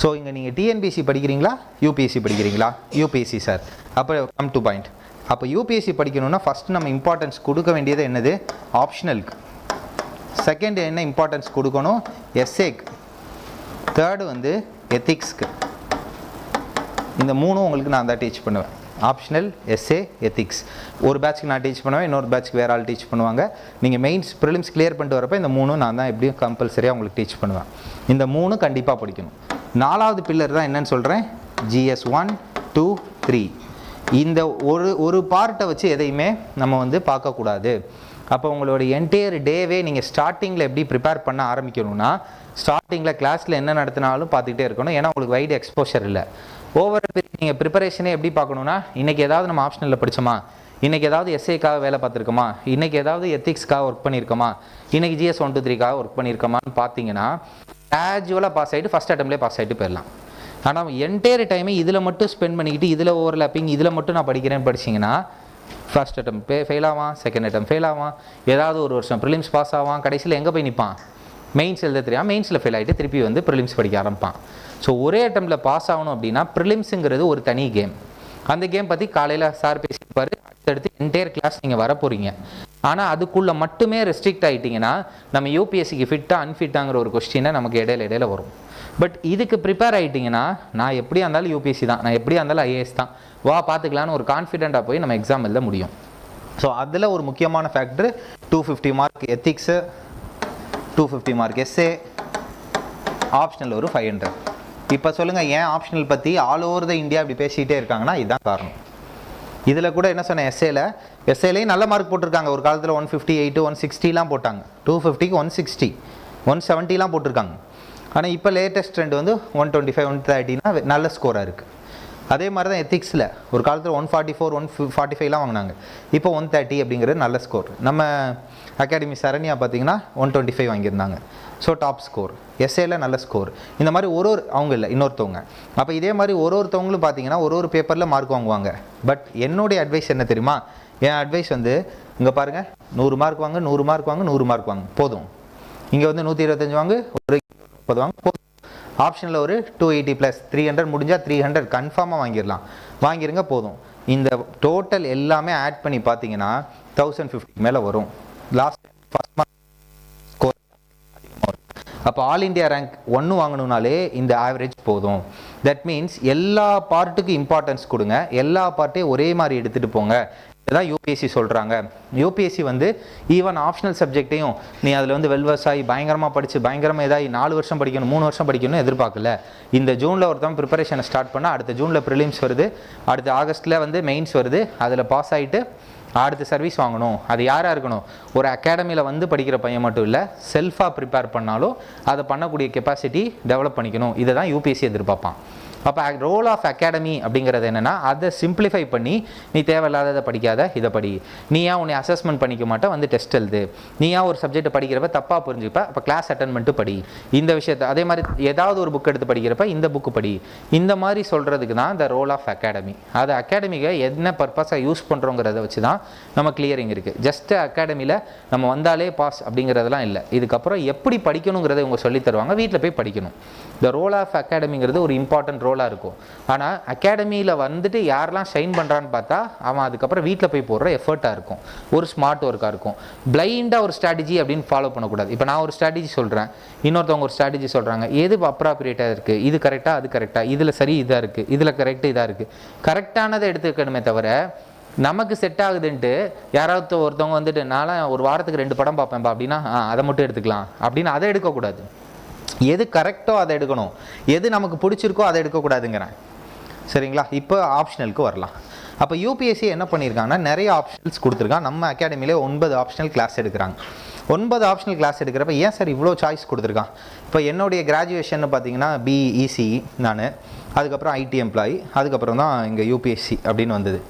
ஸோ இங்கே நீங்கள் டிஎன்பிஎஸ்சி படிக்கிறீங்களா, யூபிஎஸ்சி படிக்கிறீங்களா, யூபிஎஸ்சி சார். அப்போ கம் டு பாயிண்ட். அப்போ யூபிஎஸ்சி படிக்கணும்னா ஃபஸ்ட்டு நம்ம இம்பார்ட்டன்ஸ் கொடுக்க வேண்டியது என்னது, ஆப்ஷனலுக்கு. செகண்ட் என்ன இம்பார்ட்டன்ஸ் கொடுக்கணும், எஸ்ஏக்கு. தேர்டு வந்து எத்திக்ஸ்க்கு. இந்த மூணும் உங்களுக்கு நான் தான் டீச் பண்ணுவேன், ஆப்ஷனல், எஸ்ஏ, எத்திக்ஸ். ஒரு பேட்ச்க்கு நான் டீச் பண்ணுவேன், இன்னொரு பேட்ச்க்கு வேறு ஆள் டீச் பண்ணுவாங்க. நீங்கள் மெயின்ஸ் ப்ரிலிம்ஸ் கிளியர் பண்ணிட்டு வரப்போ இந்த மூணும் நான் தான் எப்படியும் கம்பல்சரியாக உங்களுக்கு டீச் பண்ணுவேன். இந்த மூணு கண்டிப்பாக படிக்கணும். 4வது பில்லர் தான் என்னன்னு சொல்கிறேன், ஜிஎஸ் 1, 2, 3. இந்த ஒரு பார்ட்டை வச்சு எதையுமே நம்ம வந்து பார்க்கக்கூடாது. அப்போ உங்களோட என்டையர் டேவே நீங்கள் ஸ்டார்டிங்கில் எப்படி ப்ரிப்பேர் பண்ண ஆரம்பிக்கணும்னா, ஸ்டார்டிங்கில் கிளாஸில் என்ன நடத்தினாலும் பார்த்துக்கிட்டே இருக்கணும். ஏன்னா உங்களுக்கு வைடு எக்ஸ்போஷர் இல்லை. ஓவர் நீங்கள் ப்ரிப்பரேஷனே எப்படி பார்க்கணுன்னா, இன்றைக்கி ஏதாவது நம்ம ஆப்ஷனலில் படித்தோமா, இன்றைக்கி ஏதாவது எஸ்ஏக்காக வேலை பார்த்துருக்கோமா, இன்றைக்கி ஏதாவது எத்திக்ஸ்க்காக ஒர்க் பண்ணியிருக்கோமா, இன்றைக்கி GS 1 2 3க்காக ஒர்க் பண்ணியிருக்கோமான்னு பார்த்தீங்கன்னா கேஜுவலாக பாஸ் ஆகிட்டு ஃபஸ்ட் அட்டம்ப்ட்லேயே பாஸ் ஆகிட்டு போயிடலாம். ஆனால் என்டையர் டைமே இதில் மட்டும் ஸ்பெண்ட் பண்ணிக்கிட்டு இதில் ஓவர்லாப்பிங் இதில் மட்டும் நான் படிக்கிறேன்னு படிச்சிங்கன்னா ஃபர்ஸ்ட் அட்டம் ஃபெயில் ஆவான், செகண்ட் அட்டம் ஃபெயில் ஆவான், ஏதாவது ஒரு வருஷம் ப்ரிலிம்ஸ் பாஸ் ஆவான், கடைசியில் எங்கே போய் நிற்பான், மெயின்ஸ் எழுத தெரியாமல் மெயின்ஸில் ஃபெயில் ஆகிட்டு திருப்பி வந்து ப்ரிலிம்ஸ் படிக்க ஆரம்பிப்பான். ஸோ ஒரே அட்டம்ப்டில் பாஸ் ஆகணும் அப்படின்னா ப்ரிலிம்ஸுங்கிறது ஒரு தனி கேம். அந்த கேம் பற்றி காலையில் சார் பேசியிருப்பார், அடுத்தடுத்து என்டையர் கிளாஸ் நீங்கள் வரப்போகிறீங்க. ஆனால் அதுக்குள்ளே மட்டுமே ரெஸ்ட்ரிக்ட் ஆகிட்டிங்கன்னா நம்ம யூபிஎஸ்சிக்கு ஃபிட்டாக அன்ஃபிட்டாங்கிற ஒரு கொஸ்டினை நமக்கு இடையில வரும். பட் இதுக்கு ப்ரிப்பேர் ஆகிட்டிங்கன்னா நான் எப்படியா இருந்தாலும் யூபிஎஸ்சி தான், நான் எப்படியா இருந்தாலும் ஐஏஎஸ் தான், வா பார்த்துக்கலான்னு ஒரு கான்ஃபிடென்ட்டாக போய் நம்ம எக்ஸாம் எழுத முடியும். ஸோ அதில் ஒரு முக்கியமான factor 250 mark ethics, 250 mark essay, optional ஒரு 500. இப்போ சொல்லுங்கள், ஏன் ஆப்ஷனல் பற்றி ஆல் ஓவர் த இந்தியா அப்படி பேசிகிட்டே இருக்காங்கன்னா இதுதான் காரணம். இதில் கூட என்ன சொன்னேன், எஸ்ஏலையும் நல்ல மார்க் போட்டிருக்காங்க. ஒரு காலத்தில் 158 160லாம் போட்டாங்க, 250க்கு 160 170லாம் போட்டிருக்காங்க. ஆனால் இப்போ லேட்டஸ்ட் ட்ரெண்ட் வந்து 125 130னா நல்ல ஸ்கோராக இருக்குது. அதே மாதிரி தான் எத்திக்ஸில் ஒரு காலத்தில் 144 145லாம் வாங்கினாங்க, இப்போ 130 அப்படிங்கிறது நல்ல ஸ்கோர். நம்ம அகாடமி சரண்யா பார்த்தீங்கன்னா 125 வாங்கியிருந்தாங்க, ஸோ டாப் ஸ்கோர். எஸ்ஏல நல்ல ஸ்கோர். இந்த மாதிரி ஒரு அவங்க இல்லை இன்னொருத்தவங்க. அப்போ இதே மாதிரி ஒருத்தவங்களும் பார்த்தீங்கன்னா ஒரு பேப்பரில் மார்க் வாங்குவாங்க. பட் என்னுடைய அட்வைஸ் என்ன தெரியுமா, என் அட்வைஸ் வந்து இங்கே பாருங்கள், 100 மார்க் வாங்க, 100 மார்க் வாங்க, 100 மார்க் வாங்க போதும். இங்கே வந்து 125 வாங்க, ஒரு 30 வாங்க போதும். ஆப்ஷனில் ஒரு 280 + 300 முடிஞ்சால் 300 கன்ஃபார்மாக வாங்கிருங்க போதும். இந்த டோட்டல் எல்லாமே ஆட் பண்ணி பார்த்தீங்கன்னா 1050 மேலே வரும். லாஸ்ட் ஃபர்ஸ்ட் மார்க் ஸ்கோர் அதிகமாக வரும். அப்போ ஆல் இண்டியா ரேங்க் 1 வாங்கணுனாலே இந்த ஆவரேஜ் போதும். தட் மீன்ஸ் எல்லா பார்ட்டுக்கும் இம்பார்ட்டன்ஸ் கொடுங்க, எல்லா பார்ட்டையும் ஒரே மாதிரி எடுத்துகிட்டு போங்க. இதுதான் யூபிஎஸ்சி சொல்கிறாங்க. யூபிஎஸ்சி வந்து ஈவன் ஆப்ஷனல் சப்ஜெக்டையும் நீ அதில் வந்து வெல்வர்ஸ் ஆகி பயங்கரமாக படித்து பயங்கரமாக ஏதாவது 4 வருஷம் படிக்கணும் 3 வருஷம் படிக்கணும்னு எதிர்பார்க்கல. இந்த ஜூனில் ஒருத்தவங்க ப்ரிப்பரேஷனை ஸ்டார்ட் பண்ணால் அடுத்த ஜூனில் ப்ரிலிம்ஸ் வருது, அடுத்த ஆகஸ்ட்டில் வந்து மெயின்ஸ் வருது, அதில் பாஸ் ஆகிட்டு அடுத்த சர்வீஸ் வாங்கணும். அது யாராக இருக்கணும், ஒரு அகாடமியில் வந்து படிக்கிற பையன் மட்டும் இல்லை, செல்ஃபாக ப்ரிப்பேர் பண்ணாலும் அதை பண்ணக்கூடிய கெப்பாசிட்டி டெவலப் பண்ணிக்கணும். இதை தான் யூபிஎஸ்சி எதிர்பார்ப்பான். அப்போ ரோல் ஆஃப் அகாடமி அப்படிங்கிறது என்னென்னா, அதை சிம்பிளிஃபை பண்ணி நீ தேவையில்லாததை படிக்காத, இதை படி. நீயா உன்னை அசஸ்மெண்ட் பண்ணிக்க மாட்டேன், வந்து டெஸ்ட் எழுது. நீயா ஒரு சப்ஜெக்ட் படிக்கிறப்ப தப்பாக புரிஞ்சுப்ப, அப்போ கிளாஸ் அட்டன் பண்ணிட்டு படி இந்த விஷயத்தை. அதே மாதிரி ஏதாவது ஒரு புக் எடுத்து படிக்கிறப்ப இந்த புக்கு படி. இந்த மாதிரி சொல்கிறதுக்கு தான் இந்த ரோல் ஆஃப் அகாடமி. அது அகாடமியை என்ன பர்பஸாக யூஸ் பண்ணுறோங்கிறத வச்சு தான் நம்ம கிளியரிங் இருக்குது. ஜஸ்ட்டு அகாடமியில் நம்ம வந்தாலே பாஸ் அப்படிங்கிறதெல்லாம் இல்லை. இதுக்கப்புறம் எப்படி படிக்கணுங்கிறத இவங்க சொல்லித் தருவாங்க, வீட்டில் போய் படிக்கணும். இந்த ரோல் ஆஃப் அகாடமிங்கிறது ஒரு இம்பார்ட்டன்ட் ரோலாக இருக்கும். ஆனால் அகாடமியில் வந்துட்டு யாரெல்லாம் ஷைன் பண்ணுறான்னு பார்த்தா அவன் அதுக்கப்புறம் வீட்டில் போய் போடுற எஃபர்ட்டாக இருக்கும், ஒரு ஸ்மார்ட் ஒர்க்காக இருக்கும். பிளைண்டாக ஒரு ஸ்ட்ராட்டஜி அப்படின்னு ஃபாலோ பண்ணக்கூடாது. இப்போ நான் ஒரு ஸ்ட்ராட்டஜி சொல்கிறேன், இன்னொருத்தவங்க ஒரு ஸ்ட்ராட்டஜி சொல்கிறாங்க, எது அப்ராப்ரியேட்டாக இருக்குது, இது கரெக்டாக அது கரெக்டாக, இதில் சரி இதாக இருக்குது, இதில் கரெக்டு இதாக இருக்குது, கரெக்டானதை எடுத்துக்கணுமே தவிர நமக்கு செட் ஆகுதுன்ட்டு யாராவது ஒருத்தவங்க வந்துட்டு நான்லாம் ஒரு வாரத்துக்கு 2 படம் பார்ப்பேன்ப்பா அப்படின்னா அதை மட்டும் எடுத்துக்கலாம் அப்படின்னு அதை எடுக்கக்கூடாது. எது கரெக்டோ அதை எடுக்கணும், எது நமக்கு பிடிச்சிருக்கோ அதை எடுக்கக்கூடாதுங்கிறேன். சரிங்களா? இப்போ ஆப்ஷனலுக்கு வரலாம். அப்போ யூபிஎஸ்சி என்ன பண்ணியிருக்காங்கன்னா நிறைய ஆப்ஷனல்ஸ் கொடுத்துருக்காங்க. நம்ம அகாடமியிலே 9 ஆப்ஷனல் கிளாஸ் எடுக்கிறாங்க. 9 ஆப்ஷனல் கிளாஸ் எடுக்கிறப்ப ஏன் சார் இவ்வளோ சாய்ஸ் கொடுத்துருக்கான்? இப்போ என்னுடைய கிராஜுவேஷன் பார்த்தீங்கன்னா பிஇசி நான், அதுக்கப்புறம் ஐடி எம்ப்ளாயி, அதுக்கப்புறம் தான் இங்கே யூபிஎஸ்சி அப்படின்னு வந்தது.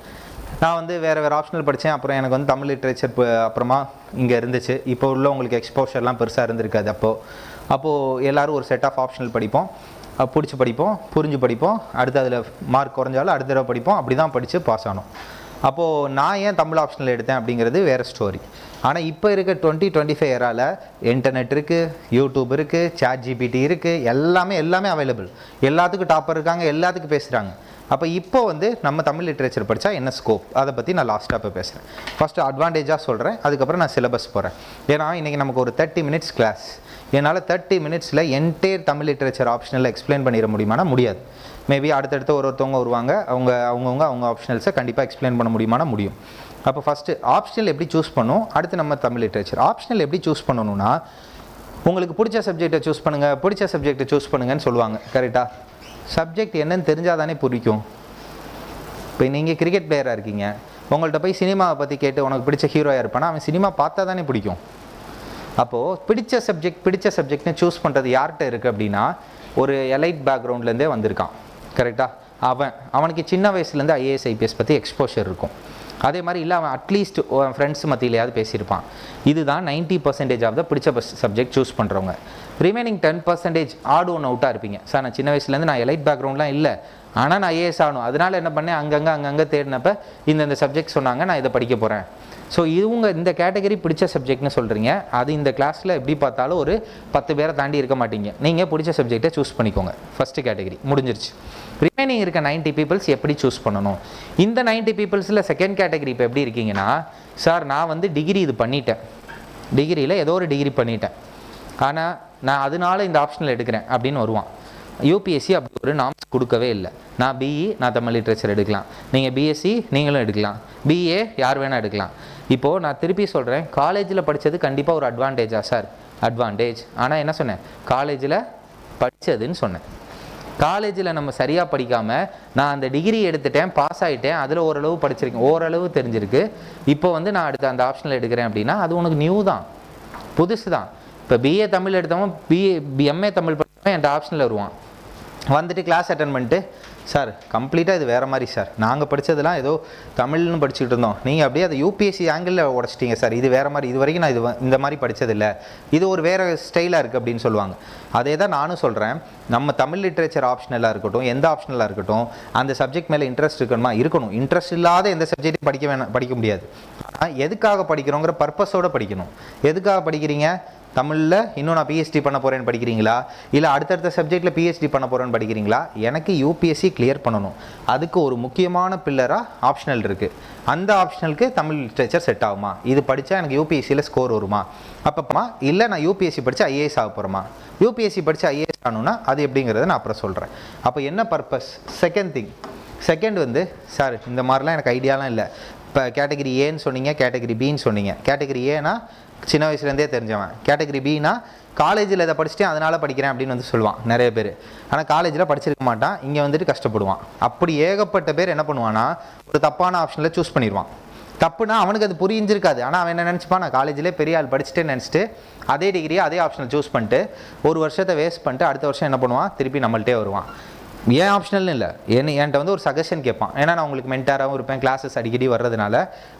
நான் வந்து வேறு ஆப்ஷனல் படித்தேன். அப்புறம் எனக்கு வந்து தமிழ் லிட்ரேச்சர் அப்புறமா இங்கே இருந்துச்சு. இப்போ உள்ள உங்களுக்கு எக்ஸ்போஷர்லாம் பெருசாக இருந்திருக்காது. அப்போது எல்லோரும் ஒரு செட் ஆஃப் ஆப்ஷனல் படிப்போம், பிடிச்சி படிப்போம், புரிஞ்சு படிப்போம், அடுத்து அதில் மார்க் குறைஞ்சாலும் அடுத்த தடவை படிப்போம். அப்படி தான் படித்து பாஸ் ஆனோம். அப்போது நான் ஏன் தமிழ் ஆப்ஷனல் எடுத்தேன் அப்படிங்கிறது வேறு ஸ்டோரி. ஆனால் இப்போ இருக்க 2025 ஏரால இன்டர்நெட் இருக்குது, யூடியூப் இருக்குது, ChatGPT இருக்குது, எல்லாமே அவைலபிள். எல்லாத்துக்கும் டாப்பர் இருக்காங்க, எல்லாத்துக்கும் பேசுகிறாங்க. அப்போ இப்போ வந்து நம்ம தமிழ் லிட்ரேச்சர் படித்தா என்ன ஸ்கோப், அதை பற்றி நான் லாஸ்ட்டாக இப்போ பேசுகிறேன். ஃபஸ்ட்டு அட்வான்டேஜாக சொல்கிறேன், அதுக்கப்புறம் நான் சிலபஸ் போகிறேன். ஏன்னா இன்றைக்கி நமக்கு ஒரு 30 மினிட்ஸ் கிளாஸ். என்னால் 30 மினிட்ஸில் என்டையர் தமிழ் லிட்ரேச்சர் ஆப்ஷனில் எக்ஸ்பிளைன் பண்ணிட முடியுமானா முடியாது. மேபி அடுத்தடுத்து ஒருத்தவங்க வருவாங்க, அவங்க ஆப்ஷனல்ஸை கண்டிப்பாக எக்ஸ்பிளைன் பண்ண முடியுமானா முடியும். அப்போ ஃபஸ்ட்டு ஆப்ஷனல் எப்படி சூஸ் பண்ணும், அடுத்து நம்ம தமிழ் லிட்ரேச்சர். ஆப்ஷனல் எப்படி சூஸ் பண்ணணும்னா, உங்களுக்கு பிடிச்ச சப்ஜெக்டை சூஸ் பண்ணுங்கன்னு சொல்லுவாங்க. கரெக்டாக? சப்ஜெக்ட் என்னன்னு தெரிஞ்சால் தானே பிடிக்கும். இப்போ நீங்கள் கிரிக்கெட் பிளேயராக இருக்கீங்க, உங்கள்கிட்ட போய் சினிமாவை பற்றி கேட்டு உனக்கு பிடிச்ச ஹீரோயாக இருப்பானா, அவன் சினிமா பார்த்தா தானே பிடிக்கும். அப்போது பிடிச்ச சப்ஜெக்ட்னு சூஸ் பண்ணுறது யார்கிட்ட இருக்குது அப்படின்னா, ஒரு எலைட் பேக்ரவுண்ட்லேருந்தே வந்திருக்கான். கரெக்டாக? அவனுக்கு சின்ன வயசுலேருந்து ஐஏஎஸ் ஐபிஎஸ் பற்றி எக்ஸ்போஷர் இருக்கும். அதே மாதிரி இல்லை அவன் அட்லீஸ்ட் ஃப்ரெண்ட்ஸ் மத்தியிலையாவது பேசியிருப்பான். இதுதான் 90% ஆஃப் த பிடிச்ச சப்ஜெக்ட் சூஸ் பண்ணுறவங்க. ரிமைனிங் 10% ஆடு ஒன்று அவுட்டாக இருப்பீங்க. சார் நான் சின்ன வயசுலேருந்து நான் எலைட் பேக்ரவுண்ட்லாம் இல்லை, ஆனால் நான் ஐஏஎஸ் ஆகணும், அதனால் என்ன பண்ணேன், அங்கங்கே தேடினப்ப இந்த சப்ஜெக்ட் சொன்னாங்க, நான் இதை படிக்க போகிறேன். ஸோ இவங்க இந்த கேட்டகரி பிடிச்ச சப்ஜெக்ட்னு சொல்கிறீங்க. அது இந்த கிளாஸில் எப்படி பார்த்தாலும் ஒரு 10 பேரை தாண்டி இருக்க மாட்டீங்க. நீங்கள் பிடிச்ச சப்ஜெக்டை சூஸ் பண்ணிக்கோங்க. ஃபஸ்ட்டு கேட்டகரி முடிஞ்சிருச்சு. ரிமைனிங் இருக்க 90 பீப்புள்ஸ் எப்படி சூஸ் பண்ணணும்? இந்த 90 பீப்புள்ஸில் செகண்ட் கேட்டகரி இப்போ எப்படி இருக்கீங்கன்னா, சார் நான் வந்து டிகிரி இது பண்ணிட்டேன், டிகிரியில் ஏதோ ஒரு டிகிரி பண்ணிட்டேன், ஆனால் நான் அதனால இந்த ஆப்ஷனில் எடுக்கிறேன் அப்படின்னு வருவான். யூபிஎஸ்சி அப்படி ஒரு நாம்ஸ் கொடுக்கவே இல்லை. நான் பிஇ, நான் தமிழ் லிட்ரேச்சர் எடுக்கலாம், நீங்கள் பிஎஸ்சி நீங்களும் எடுக்கலாம், பிஏ யார் வேணால் எடுக்கலாம். இப்போது நான் திருப்பி சொல்கிறேன், காலேஜில் படித்தது கண்டிப்பாக ஒரு அட்வான்டேஜா சார்? அட்வான்டேஜ். ஆனால் என்ன சொன்னேன், காலேஜில் படித்ததுன்னு சொன்னேன். காலேஜில் நம்ம சரியாக படிக்காமல் நான் அந்த டிகிரி எடுத்துட்டேன், பாஸ் ஆகிட்டேன், அதில் ஓரளவு படிச்சிருக்கேன், ஓரளவு தெரிஞ்சிருக்கு, இப்போ வந்து நான் அடுத்த அந்த ஆப்ஷனில் எடுக்கிறேன் அப்படின்னா அது உனக்கு நியூ தான், புதுசு தான். இப்போ பிஏ தமிழ் எடுத்தவன் எம்ஏ தமிழ் படித்தவன் என் ஆப்ஷனில் வருவான். வந்துட்டு கிளாஸ் அட்டன் பண்ணிட்டு, சார் கம்ப்ளீட்டாக இது வேறு மாதிரி சார், நாங்கள் படித்ததெல்லாம் ஏதோ தமிழ்னு படிச்சுக்கிட்டு இருந்தோம், நீங்கள் அப்படியே அதை யூபிஎஸ்சி ஆங்கிளில் உடச்சிட்டிங்க சார், இது வேறு மாதிரி, இது வரைக்கும் நான் இந்த மாதிரி படித்ததில்லை, இது ஒரு வேறு ஸ்டைலாக இருக்குது அப்படின்னு சொல்லுவாங்க. அதே தான் நானும் சொல்கிறேன். நம்ம தமிழ் லிட்ரேச்சர் ஆப்ஷனலாக இருக்கட்டும், எந்த ஆப்ஷனலாக இருக்கட்டும், அந்த சப்ஜெக்ட் மேலே இன்ட்ரெஸ்ட் இருக்கணும். இன்ட்ரெஸ்ட் இல்லாத எந்த சப்ஜெக்ட்டையும் படிக்க முடியாது. ஆனால் எதுக்காக படிக்கிறோங்கிற பர்பஸோடு படிக்கணும். எதுக்காக படிக்கிறீங்க? தமிழில் இன்னும் நான் பிஹெச்டி பண்ண போகிறேன்னு படிக்கிறீங்களா, இல்லை அடுத்தடுத்த சப்ஜெக்டில் பிஹெச்டி பண்ண போகிறேன்னு படிக்கிறீங்களா? எனக்கு யூபிஎஸ்சி கிளியர் பண்ணணும். அதுக்கு ஒரு முக்கியமான பில்லராக ஆப்ஷனல் இருக்குது. அந்த ஆப்ஷனலுக்கு தமிழ் லிட்ரேச்சர் செட் ஆகுமா? இது படித்தா எனக்கு யூபிஎஸ்சியில் ஸ்கோர் வருமா? அப்பப்பமா இல்லை நான் யூபிஎஸ்சி படித்து ஐஏஎஸ் ஆக போகிறோமா? யூபிஎஸ்சி படித்து ஐஏஎஸ் ஆகணுன்னா அது எப்படிங்கிறத நான் அப்புறம் சொல்கிறேன். அப்போ என்ன பர்பஸ்? செகண்ட் வந்து, சார் இந்த மாதிரிலாம் எனக்கு ஐடியாலாம் இல்லை. இப்போ கேட்டகிரி ஏன்னு சொன்னீங்க, கேட்டகிரி பின்னு சொன்னீங்க. கேட்டகிரி ஏன்னா சின்ன வயசுலேருந்தே தெரிஞ்சவன், கேட்டகிரி பின்னா காலேஜில் இதை படிச்சுட்டேன் அதனால் படிக்கிறேன் அப்படின்னு வந்து சொல்லுவான் நிறைய பேர். ஆனால் காலேஜில் படிச்சிருக்க மாட்டான், இங்கே வந்துட்டு கஷ்டப்படுவான். அப்படி ஏகப்பட்ட பேர் என்ன பண்ணுவான்னா, ஒரு தப்பான ஆப்ஷனில் சூஸ் பண்ணிடுவான். தப்புனா அவனுக்கு அது புரிஞ்சிருக்காது, ஆனால் அவன் என்ன நினச்சிப்பான், நான் காலேஜிலே பெரிய ஆள் படிச்சுட்டேன்னு நினச்சிட்டு அதே டிகிரியை அதே ஆப்ஷனில் சூஸ் பண்ணிட்டு ஒரு வருஷத்தை வேஸ்ட் பண்ணிட்டு அடுத்த வருஷம் என்ன பண்ணுவான், திருப்பி நம்மள்கிட்டே வருவான். ஏன் ஆப்ஷனல்னு இல்லை, என்கிட்ட வந்து ஒரு சஜஷன் கேட்பான். ஏன்னா நான் உங்களுக்கு மென்டாராகவும் இருப்பேன், கிளாஸஸ் அடிக்கடி வர்றதுனால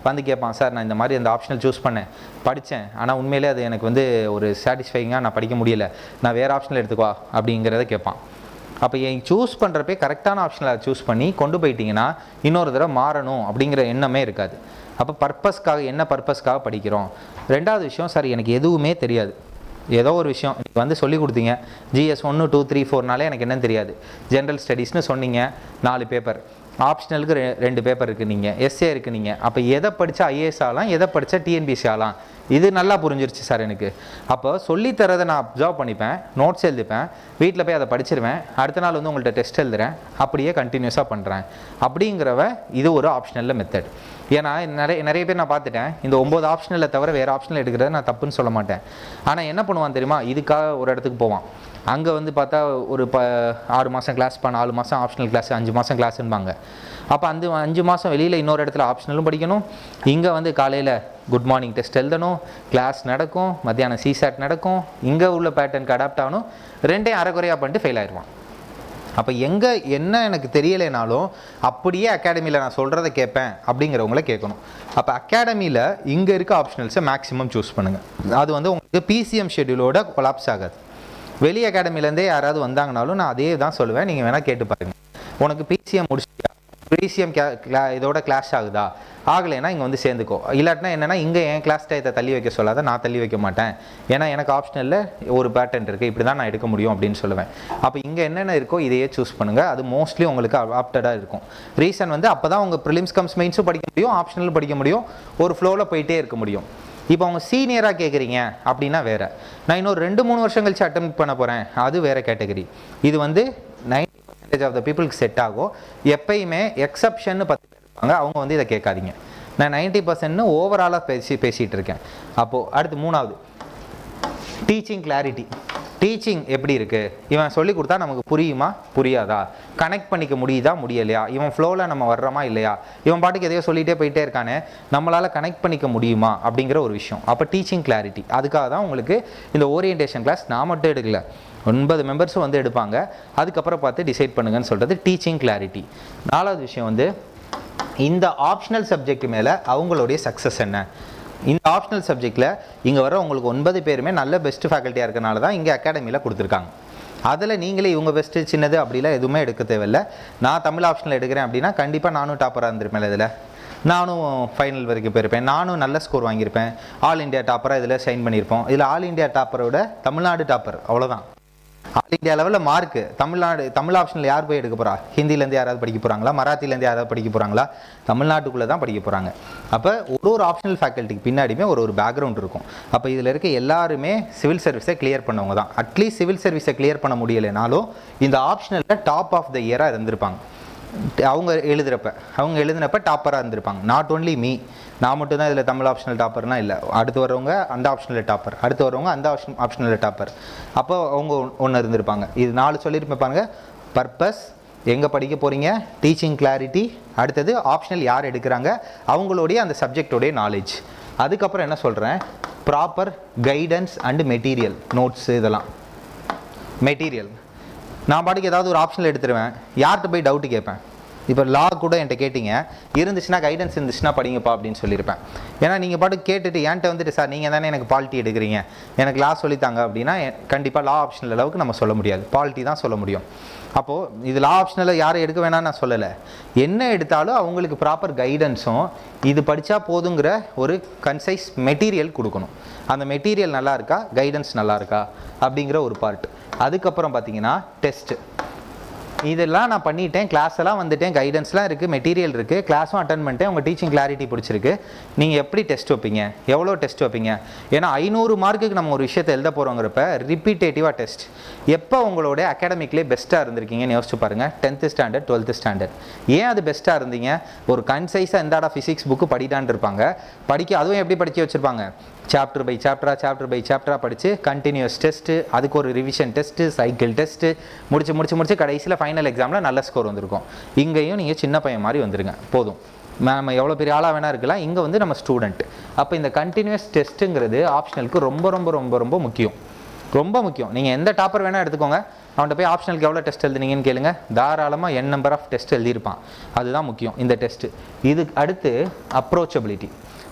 வந்து கேட்பான், சார் நான் இந்த மாதிரி அந்த ஆப்ஷனல் சூஸ் பண்ணேன், படித்தேன், ஆனால் உண்மையிலே அது எனக்கு வந்து ஒரு சாட்டிஸ்ஃபைங்காக நான் படிக்க முடியலை, நான் வேறு ஆப்ஷனில் எடுத்துக்குவா அப்படிங்கிறத கேட்பான். அப்போ சூஸ் பண்ணுறப்பே கரெக்டான ஆப்ஷனில் சூஸ் பண்ணி கொண்டு போயிட்டீங்கன்னா இன்னொரு தடவை மாறணும் அப்படிங்கிற எண்ணமே இருக்காது. அப்போ என்ன பர்பஸ்க்காக படிக்கிறோம்? ரெண்டாவது விஷயம், சார் எனக்கு எதுவுமே தெரியாது, ஏதோ ஒரு விஷயம் நீங்கள் வந்து சொல்லி கொடுத்தீங்க, ஜிஎஸ் 1 2 3 4நாலே எனக்கு என்னன்னு தெரியாது, ஜென்ரல் ஸ்டடீஸ்னு சொன்னீங்க 4 பேப்பர், ஆப்ஷனலுக்கு 2 பேப்பர் இருக்குது, நீங்கள் எஸ்ஏ இருக்குது, நீங்கள் அப்போ எதை படித்தா ஐஏஎஸ் ஆகலாம், எதை படித்தா டிஎன்பிசி ஆகலாம், இது நல்லா புரிஞ்சிருச்சு சார் எனக்கு. அப்போ சொல்லித்தரதை நான் அப்சர்வ் பண்ணிப்பேன், நோட்ஸ் எழுதிப்பேன், வீட்டில் போய் அதை படிச்சிருவேன், அடுத்த நாள் வந்து உங்கள்கிட்ட டெஸ்ட் எழுதுறேன், அப்படியே கண்டினியூஸாக பண்ணுறேன். அப்படிங்கிறவ இது ஒரு ஆப்ஷனலில் மெத்தட். ஏன்னா நிறைய பேர் நான் பார்த்துட்டேன், இந்த 9 ஆப்ஷனில் தவிர வேறு ஆப்ஷனில் எடுக்கிறத நான் தப்புன்னு சொல்ல மாட்டேன். ஆனால் என்ன பண்ணுவான் தெரியுமா, இதுக்காக ஒரு இடத்துக்கு போவான், அங்கே வந்து பார்த்தா ஒரு 6 மாதம் கிளாஸ் 4 மாதம் ஆப்ஷனல் கிளாஸ், 5 மாதம் கிளாஸ்ன்பாங்க. அப்போ அந்த 5 மாதம் வெளியில் இன்னொரு இடத்துல ஆப்ஷனலும் படிக்கணும், இங்கே வந்து காலையில் குட் மார்னிங் டெஸ்ட் எழுதணும், கிளாஸ் நடக்கும், மத்தியானம் சிசாட் நடக்கும், இங்கே உள்ள பேட்டர்னுக்கு அடாப்ட் ஆகணும், ரெண்டையும் அரைக்குறையாக பண்ணிட்டு ஃபெயில் ஆயிடுவான். அப்போ எங்கே என்ன எனக்கு தெரியலைனாலும் அப்படியே அகாடமியில் நான் சொல்கிறத கேட்பேன் அப்படிங்கிறவங்கள கேட்கணும். அப்போ அகாடமியில் இங்கே இருக்க ஆப்ஷனல்ஸை மேக்ஸிமம் சூஸ் பண்ணுங்கள். அது வந்து உங்களுக்கு பிசிஎம் ஷெட்யூலோட கொலாப்ஸ் ஆகாது. வெளி அகாடமிலேருந்தே யாராவது வந்தாங்கனாலும் நான் அதே தான் சொல்லுவேன், நீங்கள் வேணால் கேட்டு பாருங்கள், உனக்கு பிசிஎம் முடிச்சிட்டியா, பிசிஎம் இதோட கிளாஸ் ஆகுதா, ஆகலைன்னா இங்கே வந்து சேர்ந்துக்கோ, இல்லாட்டினா என்னென்னா இங்கே என் கிளாஸ் டயத்தை தள்ளி வைக்க சொல்லாத, நான் தள்ளி வைக்க மாட்டேன், ஏன்னா எனக்கு ஆப்ஷனில் ஒரு பேட்டர்ன் இருக்குது, இப்படி தான் நான் எடுக்க முடியும் அப்படின்னு சொல்லுவேன். அப்போ இங்கே என்னென்ன இருக்கோ இதையே சூஸ் பண்ணுங்கள், அது மோஸ்ட்லி உங்களுக்கு ஆப்டடாக இருக்கும். ரீசன் வந்து அப்போ தான் உங்கள் ப்ரிலிம்ஸ் கம்ஸ் மெயின்ஸும் படிக்க முடியும், ஆப்ஷனலும் படிக்க முடியும், ஒரு ஃப்ளோவில் போயிட்டே இருக்க முடியும். இப்போ அவங்க சீனியராக கேட்குறீங்க அப்படின்னா வேறு, நான் இன்னொரு 2-3 வருஷம் கழிச்சு அட்டெம்ப்ட் பண்ண போகிறேன், அது வேறு கேட்டகரி. இது வந்து 90% ஆஃப் த பீப்புளுக்கு செட் ஆகும். எப்பயுமே எக்ஸப்ஷன்னு 10 பேர் இருப்பாங்க, அவங்க வந்து இதை கேட்காதீங்க. நான் 90% ஓவராலாக பேசிகிட்டு இருக்கேன். அப்போது அடுத்து 3வது டீச்சிங் கிளாரிட்டி. டீச்சிங் எப்படி இருக்குது, இவன் சொல்லி கொடுத்தா நமக்கு புரியுமா புரியாதா, கனெக்ட் பண்ணிக்க முடியுதா முடியலையா, இவன் ஃப்ளோவில் நம்ம வர்றோமா இல்லையா, இவன் பாட்டுக்கு எதையோ சொல்லிகிட்டே போயிட்டே இருக்கானே நம்மளால் கனெக்ட் பண்ணிக்க முடியுமா அப்படிங்கிற ஒரு விஷயம். அப்போ டீச்சிங் கிளாரிட்டி. அதுக்காக தான் உங்களுக்கு இந்த ஓரியன்டேஷன் கிளாஸ் நான் மட்டும் எடுக்கல, 9 மெம்பர்ஸும் வந்து எடுப்பாங்க. அதுக்கப்புறம் பார்த்து டிசைட் பண்ணுங்கன்னு சொல்கிறது டீச்சிங் கிளாரிட்டி. 4வது விஷயம் வந்து இந்த ஆப்ஷனல் சப்ஜெக்ட் மேலே அவங்களுடைய சக்ஸஸ் என்ன. இந்த ஆப்ஷனல் சப்ஜெக்டில் இங்கே வர உங்களுக்கு 9 பேருமே நல்ல பெஸ்ட் ஃபேக்கல்ட்டியாக இருக்கனால தான் இங்கே அகாடமியில் கொடுத்துருக்காங்க. அதில் நீங்களே இவங்க பெஸ்ட்டு சின்னது அப்படிலாம் எதுவுமே எடுக்க தேவையில்லை. நான் தமிழ் ஆப்ஷனில் எடுக்கிறேன் அப்படின்னா கண்டிப்பாக நானும் டாப்பராக இருந்திருப்பேன், இதில் நானும் ஃபைனல் வரைக்கும் போயிருப்பேன், நானும் நல்ல ஸ்கோர் வாங்கியிருப்பேன், ஆல் இண்டியா டாப்பராக இதில் சைன் பண்ணியிருப்போம். இதில் ஆல் இண்டியா டாப்பரோட தமிழ்நாடு டாப்பர், அவ்வளோதான். ஆல் இண்டியா லெவலில் மார்க்கு தமிழ் ஆப்ஷனில் யார் போய் எடுக்க போகிறா, ஹிந்திலேருந்து யாராவது படிக்க போகிறாங்களா, மராத்திலேருந்து யாராவது படிக்க போகிறாங்களா, தமிழ்நாட்டுக்குள்ளே தான் படிக்க போகிறாங்க. அப்போ ஒரு ஆப்ஷனல் ஃபேக்கல்ட்டிக்கு பின்னாடியுமே ஒரு பேக்ரவுண்ட் இருக்கும். அப்போ இதில் இருக்க எல்லாருமே சிவில் சர்வீஸை கிளியர் பண்ணவங்க தான். அட்லீஸ்ட் சிவில் சர்வீஸை கிளியர் பண்ண முடியலைனாலும் இந்த ஆப்ஷனலில் டாப் ஆஃப் த இயராக இருந்திருப்பாங்க. அவங்க எழுதினப்ப டாப்பராக இருந்திருப்பாங்க. நாட் ஓன்லி மீ, நான் மட்டும் தான் இதில் தமிழ் ஆப்ஷனல் டாப்பர்லாம் இல்லை. அடுத்து வரவங்க அந்த ஆப்ஷனில் டாப்பர், அடுத்து வரவங்க அந்த ஆப்ஷனில் டாப்பர். அப்போ அவங்க ஒன்று இருந்திருப்பாங்க. இது 4 சொல்லியிருப்பேன் பாருங்க. பர்பஸ், எங்கே படிக்க போகிறீங்க, டீச்சிங் கிளாரிட்டி, அடுத்தது ஆப்ஷனல் யார் எடுக்கிறாங்க, அவங்களுடைய அந்த சப்ஜெக்டோடைய நாலேஜ். அதுக்கப்புறம் என்ன சொல்கிறேன், proper guidance and material, notes, இதெல்லாம் மெட்டீரியல். நான் பாட்டுக்கு ஏதாவது ஒரு ஆப்ஷனில் எடுத்துருவேன், யார்கிட்ட போய் டவுட்டு கேட்பேன். இப்போ லா கூட என்கிட்ட கேட்டிங்க, இருந்துச்சுன்னா கைடன்ஸ் இருந்துச்சுன்னா படிங்கப்பா அப்படின்னு சொல்லியிருப்பேன். ஏன்னா நீங்கள் பாட்டுக்கு கேட்டுட்டு என்கிட்ட வந்துட்டு சார் நீங்கள் தானே எனக்கு பாலிட்டி எடுக்கிறீங்க, எனக்கு லா சொல்லித்தாங்க அப்படின்னா கண்டிப்பாக லா ஆப்ஷனல் அளவுக்கு நம்ம சொல்ல முடியாது, பாலிட்டி தான் சொல்ல முடியும். அப்போது இது லா ஆப்ஷனில் யாரும் எடுக்க வேணாம்னு நான் சொல்லலை. என்ன எடுத்தாலும் அவங்களுக்கு ப்ராப்பர் கைடன்ஸும் இது படித்தா போதுங்கிற ஒரு கன்சைஸ் மெட்டீரியல் கொடுக்கணும். அந்த மெட்டீரியல் நல்லா இருக்கா, கைடன்ஸ் நல்லா இருக்கா அப்படிங்கிற ஒரு பார்ட். அதுக்கப்புறம் பார்த்தீங்கன்னா டெஸ்ட்டு. இதெல்லாம் நான் பண்ணிட்டேன், கிளாஸ் எல்லாம் வந்துட்டேன், கைடன்ஸ்லாம் இருக்குது, மெட்டீரியல் இருக்குது, கிளாஸும் அட்டன் பண்ணிட்டேன், உங்கள் டீச்சிங் கிளாரிட்டி பிடிச்சிருக்கு. நீங்கள் எப்படி டெஸ்ட் வைப்பீங்க, எவ்வளோ டெஸ்ட் வைப்பீங்க? ஏன்னா 500 மார்க்குக்கு நம்ம ஒரு விஷயத்தை எழுத போகிறோங்கிறப்ப ரிப்பீட்டேட்டிவாக டெஸ்ட். எப்போ உங்களோட அகாடமிக்லேயே பெஸ்ட்டாக இருந்திருக்கீங்கன்னு யோசிச்சு பாருங்கள். 10th standard 12th standard. ஏன் அது பெஸ்ட்டாக இருந்தீங்க? ஒரு கன்சைஸாக எந்தாடா ஃபிசிக்ஸ் புக்கு படிட்டான் இருப்பாங்க. அதுவும் எப்படி படிக்க வச்சுருப்பாங்க, சாப்டர் பை சாப்டராக படித்து கண்டினியூஸ் டெஸ்ட்டு, அதுக்கு ஒரு ரிவிஷன் டெஸ்ட்டு, சைக்கிள் டெஸ்ட்டு முடிச்சு கடைசியில் ஃபைனல் எக்ஸாமில் நல்ல ஸ்கோர் வந்திருக்கும். இங்கேயும் நீங்கள் சின்ன பையன் மாதிரி வந்துருங்க போதும். நம்ம எவ்வளோ பெரிய ஆளாக வேணா இருக்கலாம், இங்கே வந்து நம்ம ஸ்டூடெண்ட். அப்போ இந்த கண்டினியூஸ் டெஸ்ட்டுங்கிறது ஆப்ஷனலுக்கு ரொம்ப ரொம்ப ரொம்ப ரொம்ப முக்கியம், ரொம்ப முக்கியம். நீங்கள் எந்த டாப்பர் வேணால் எடுத்துக்கோங்க, அவன்கிட்ட போய் ஆப்ஷனலுக்கு எவ்வளோ டெஸ்ட் எழுதுனீங்கன்னு கேளுங்க, தாராளமாக n நம்பர் ஆஃப் டெஸ்ட் எழுதியிருப்பான். அதுதான் முக்கியம் இந்த டெஸ்ட்டு. இதுக்கு அடுத்து அப்ரோச்சபிலிட்டி.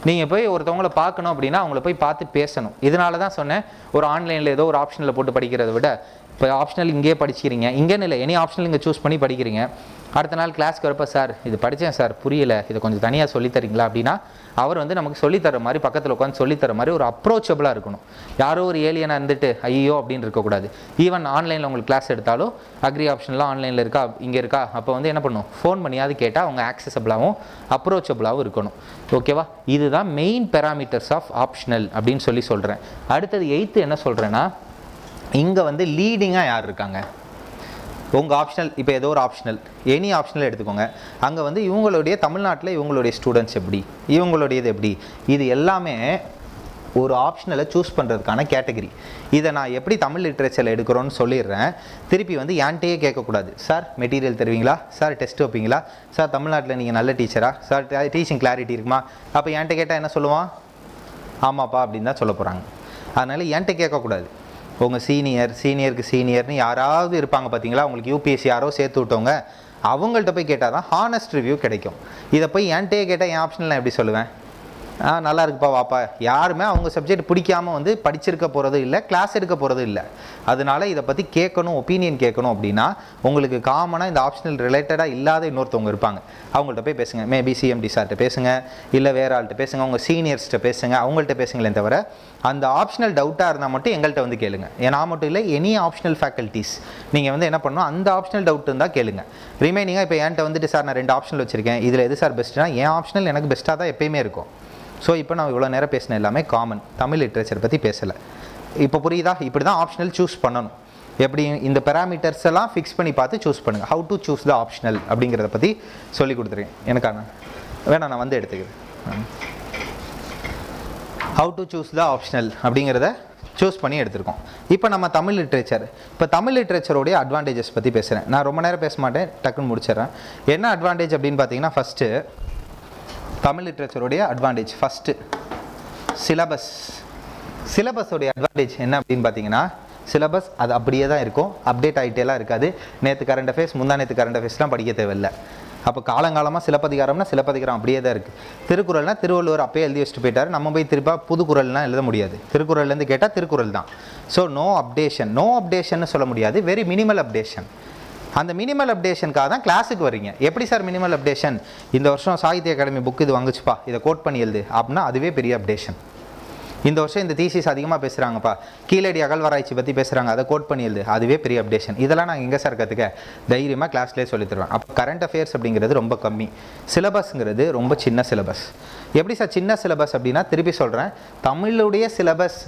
நீங்கள் போய் ஒருத்தவங்களை பார்க்கணும் அப்படின்னா அவங்கள போய் பார்த்து பேசணும். இதனால தான் சொன்னேன், ஒரு ஆன்லைனில் ஏதோ ஒரு ஆப்ஷனில் போட்டு படிக்கிறத விட இப்போ ஆப்ஷனல் இங்கேயே படிச்சிக்கிறீங்க, இங்கேன்னு இல்லை எனி ஆப்ஷனல் இங்கே சூஸ் பண்ணி படிக்கிறீங்க. அடுத்த நாள் கிளாஸ்க்கு வரப்போ சார் இது படித்தேன் சார் புரியலை, இதை கொஞ்சம் தனியாக சொல்லித்தரீங்களா அப்படின்னா அவர் வந்து நமக்கு சொல்லித்தர மாதிரி பக்கத்தில் உட்காந்து சொல்லித்தர மாதிரி ஒரு அப்ரோச்சபிளாக இருக்கணும். யாரோ ஒரு ஏலியனாக இருந்துட்டு ஐயோ அப்படின்னு இருக்கக்கூடாது. ஈவன் ஆன்லைனில் உங்களுக்கு கிளாஸ் எடுத்தாலும் அக்ரி ஆப்ஷன்லாம் ஆன்லைனில் இருக்கா இங்கே இருக்கா, அப்போ வந்து என்ன பண்ணும், ஃபோன் பண்ணியாவது கேட்டால் அவங்க ஆக்சசபிளாகவும் அப்ரோச்சபிளாகவும் இருக்கணும். ஓகேவா? இதுதான் மெயின் பேராமீட்டர்ஸ் ஆஃப் ஆப்ஷனல் அப்படின்னு சொல்கிறேன். அடுத்தது 8th என்ன சொல்கிறேன்னா, இங்கே வந்து லீடிங்காக யார் இருக்காங்க, உங்கள் ஆப்ஷனல் இப்போ ஏதோ ஒரு ஆப்ஷனல் எனி ஆப்ஷனல் எடுத்துக்கோங்க, அங்கே வந்து இவங்களுடைய தமிழ்நாட்டில் இவங்களுடைய ஸ்டூடெண்ட்ஸ் எப்படி, இவங்களுடையது எப்படி, இது எல்லாமே ஒரு ஆப்ஷனலை சூஸ் பண்ணுறதுக்கான கேட்டகரி. இதை நான் எப்படி தமிழ் லிட்ரேச்சரில் எடுக்கிறோன்னு சொல்லிடுறேன். திருப்பி வந்து என்கிட்டயே கேட்கக்கூடாது, சார் மெட்டீரியல் தருவீங்களா, சார் டெஸ்ட் வைப்பீங்களா, சார் தமிழ்நாட்டில் நீங்கள் நல்ல டீச்சரா, சார் டீச்சிங் கிளாரிட்டி இருக்குமா. அப்போ என்கிட்ட கேட்டால் என்ன சொல்லுவான், ஆமாப்பா அப்படின்னு தான் சொல்ல போகிறாங்க. அதனால் என்கிட்ட கேட்கக்கூடாது. உங்கள் சீனியருக்கு சீனியர்னு யாராவது இருப்பாங்க பார்த்தீங்களா, உங்களுக்கு UPSC யாரோ சேர்த்து விட்டவங்க, அவங்கள்ட்ட போய் கேட்டால் தான் ஹானஸ்ட் ரிவ்யூ கிடைக்கும். இதை போய் என்கிட்டயே கேட்டால் என் ஆப்ஷனில் நான் எப்படி சொல்லுவேன், நல்லா இருக்குப்பா வாப்பா. யாருமே அவங்க சப்ஜெக்ட் பிடிக்காமல் வந்து படிச்சிருக்க போகிறது இல்லை, கிளாஸ் எடுக்க போகிறது இல்லை. அதனால இதை பற்றி கேட்கணும், ஒப்பீனியன் கேட்கணும் அப்படின்னா உங்களுக்கு காமனாக இந்த ஆப்ஷனல் ரிலேட்டடாக இல்லாத இன்னொருத்தவங்க இருப்பாங்க, அவங்கள்ட்ட போய் பேசுங்க. மேபி CMD சார்கிட்ட பேசுங்க, இல்லை வேறு ஆள்கிட்ட பேசுங்க, உங்கள் சீனியர்ஸ்கிட்ட பேசுங்க, அவங்கள்ட்ட பேசுங்களே தவிர அந்த ஆப்ஷனல் டவுட்டாக இருந்தால் மட்டும் எங்கள்கிட்ட வந்து கேளுங்க. ஏன்னா மட்டும் இல்லை, எனி ஆப்ஷனல் ஃபேக்கல்ட்டிஸ் நீங்கள் வந்து என்ன பண்ணணும், அந்த ஆப்ஷனல் டவுட் இருந்தால் கேளுங்க. ரிமைனிங்காக இப்போ என்கிட்ட வந்துட்டு சார் நான் 2 ஆப்ஷனல் வச்சுருக்கேன், இதில் எது சார் பெஸ்ட்டுனா என் ஆப்ஷனல் எனக்கு பெஸ்ட்டாக தான் எப்பயுமே இருக்கும். ஸோ இப்போ நான் இவ்வளோ நேரம் பேசின எல்லாமே காமன், தமிழ் லிட்ரேச்சர் பற்றி பேசலை. இப்போ புரியுதா? இப்படி தான் ஆப்ஷனல் சூஸ் பண்ணணும். எப்படி இந்த பேராமீட்டர்ஸ் எல்லாம் ஃபிக்ஸ் பண்ணி பார்த்து சூஸ் பண்ணுங்கள். How to choose the optional அப்படிங்கிறத பற்றி சொல்லி கொடுத்துருக்கேன். எனக்கான வேணாம் நான் வந்து எடுத்துக்கிறேன். How to choose the optional அப்படிங்கிறத சூஸ் பண்ணி எடுத்திருக்கோம். இப்போ நம்ம தமிழ் லிட்ரேச்சர், இப்போ தமிழ் லிட்ரேச்சரோடைய அட்வான்டேஜஸ் பற்றி பேசுகிறேன். நான் ரொம்ப நேரம் பேச மாட்டேன், டக்குன்னு முடிச்சிடறேன். என்ன அட்வான்டேஜ் அப்படின்னு பார்த்தீங்கன்னா, ஃபஸ்ட்டு தமிழ் லிட்ரேச்சரோடைய அட்வான்டேஜ், ஃபஸ்ட்டு சிலபஸோடைய அட்வான்டேஜ் என்ன அப்படின்னு பார்த்தீங்கன்னா, சிலபஸ் அது அப்படியே தான் இருக்கும், அப்டேட் ஆகிட்டேலாம் இருக்காது. நேற்று கரண்ட் அஃபேர்ஸ், முந்தா நேற்று கரண்ட் அஃபேர்ஸ்லாம் படிக்க தேவையில்லை. அப்போ காலங்காலமாக சிலப்பதிகாரம்னா சிலப்பதிகாரம் அப்படியே தான் இருக்குது. திருக்குறள்னா திருவள்ளுவர் அப்பயே எழுதி வச்சுட்டு போயிட்டார், நம்ம போய் திருப்பா புது குறள்லாம் எழுத முடியாது. திருக்குறள்லேருந்து கேட்டால் திருக்குறள் தான். ஸோ நோ அப்டேஷன் சொல்ல முடியாது, வெரி மினிமல் அப்டேஷன். அந்த மினிமல் அப்டேஷனுக்காக தான் கிளாஸுக்கு வரீங்க. எப்படி சார் மினிமல் அப்டேஷன்? இந்த வருஷம் சாகித்ய அகாடமி புக் இது வாங்குச்சுப்பா, இதை கோட் பண்ணி எழுது அப்படின்னா அதுவே பெரிய அப்டேஷன். இந்த வருஷம் இந்த தீசிஸ் அதிகமாக பேசுகிறாங்கப்பா, கீழடி அகழ்வாராய்ச்சி பற்றி பேசுகிறாங்க, அதை கோட் பண்ணி எழுது, அதுவே பெரிய அப்டேஷன். இதெல்லாம் நான் எங்கே சார் கற்றுக்க? தைரியமாக கிளாஸ்லேயே சொல்லித் தருவேன். அப்போ கரண்ட் அஃபேர்ஸ் அப்படிங்கிறது ரொம்ப கம்மி, சிலபஸ்ங்கிறது ரொம்ப சின்ன சிலபஸ். எப்படி சார் சின்ன சிலபஸ் அப்படின்னா, திருப்பி சொல்கிறேன், தமிழுடைய சிலபஸ்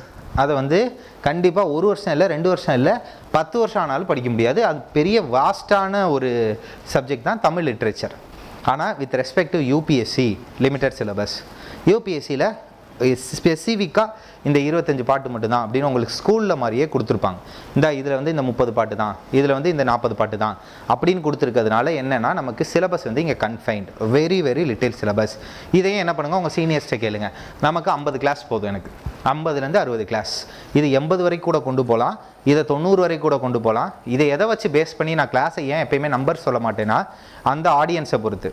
அதை வந்து கண்டிப்பாக 1 வருஷம் இல்லை, 2 வருஷம் இல்லை, 10 வருஷம் ஆனாலும் படிக்க முடியாது. அது பெரிய வாஸ்டான ஒரு சப்ஜெக்ட் தான் தமிழ் லிட்ரேச்சர். ஆனால் with respect to UPSC limited syllabus, யூபிஎஸ்சியில் ஸ்பெசிஃபிக்காக இந்த 25 பாட்டு மட்டும்தான் அப்படின்னு உங்களுக்கு ஸ்கூலில் மாதிரியே கொடுத்துருப்பாங்க. இதில் வந்து இந்த 30 பாட்டு தான், இதில் வந்து இந்த 40 பாட்டு தான் அப்படின்னு கொடுத்துருக்கிறதுனால என்னென்னா, நமக்கு சிலபஸ் வந்து இங்கே confined, very very little syllabus. இதையும் என்ன பண்ணுங்கள், உங்கள் சீனியர்ஸ்ட்டை கேளுங்க. நமக்கு 50 கிளாஸ் போதும், எனக்கு 50லேருந்து 60 கிளாஸ். இது 80 வரைக்கும் கூட கொண்டு போகலாம், இதை 90 வரைக்கும் கூட கொண்டு போகலாம். இதை எதை வச்சு பேஸ் பண்ணி நான் கிளாஸை ஏன் எப்பயுமே நம்பர் சொல்ல மாட்டேன்னா, அந்த ஆடியன்ஸை பொறுத்து.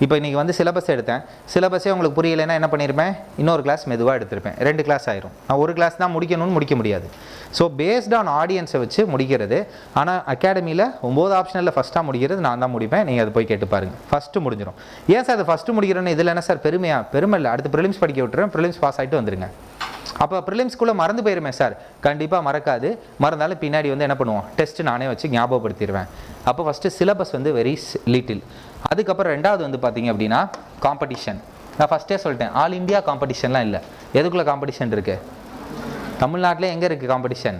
இப்போ இன்றைக்கி வந்து சிலபஸ் எடுத்தேன், சிலபஸே உங்களுக்கு புரியலைன்னா என்ன பண்ணியிருப்பேன், இன்னொரு கிளாஸ் மெதுவாக எடுத்திருப்பேன், 2 கிளாஸ் ஆயிரும். நான் ஒரு கிளாஸ் தான் முடிக்கணும்னு முடிக்க முடியாது. ஸோ பேஸ்ட் ஆன் ஆடியன்ஸை வச்சு முடிக்கிறது. ஆனால் அகாடமியில் 9 ஆப்ஷனில் ஃபஸ்ட்டாக முடிக்கிறது நான் தான் முடிப்பேன். நீங்கள் அதை போய் கேட்டு பாருங்கள், ஃபஸ்ட்டு முடிஞ்சிடும். ஏன் சார் அது ஃபஸ்ட்டு முடிக்கிறேன்னு இதில் என்ன சார் பெருமை இல்லை, அடுத்து ப்ரிலிம்ஸ் படிக்க விட்டுறேன், ப்ரிலிம்ஸ் பாஸ் ஆகிட்டு வந்துருங்க. அப்போ ப்ரிலிம்ஸ்குள்ளே மறந்து போயிருமே சார், கண்டிப்பாக மறக்காது. மறந்தாலும் பின்னாடி வந்து என்ன பண்ணுவோம், டெஸ்ட்டு நானே வச்சு ஞாபகப்படுத்திடுவேன். அப்போ ஃபஸ்ட்டு சிலபஸ் வந்து வெரி லிட்டில். அதுக்கப்புறம் ரெண்டாவது வந்து பார்த்தீங்க அப்படின்னா காம்படிஷன். நான் ஃபஸ்ட்டே சொல்லிட்டேன், ஆல் இண்டியா காம்படிஷன்லாம் இல்லை. எதுக்குள்ளே காம்படிஷன் இருக்குது? தமிழ்நாட்டில் எங்கே இருக்குது காம்படிஷன்?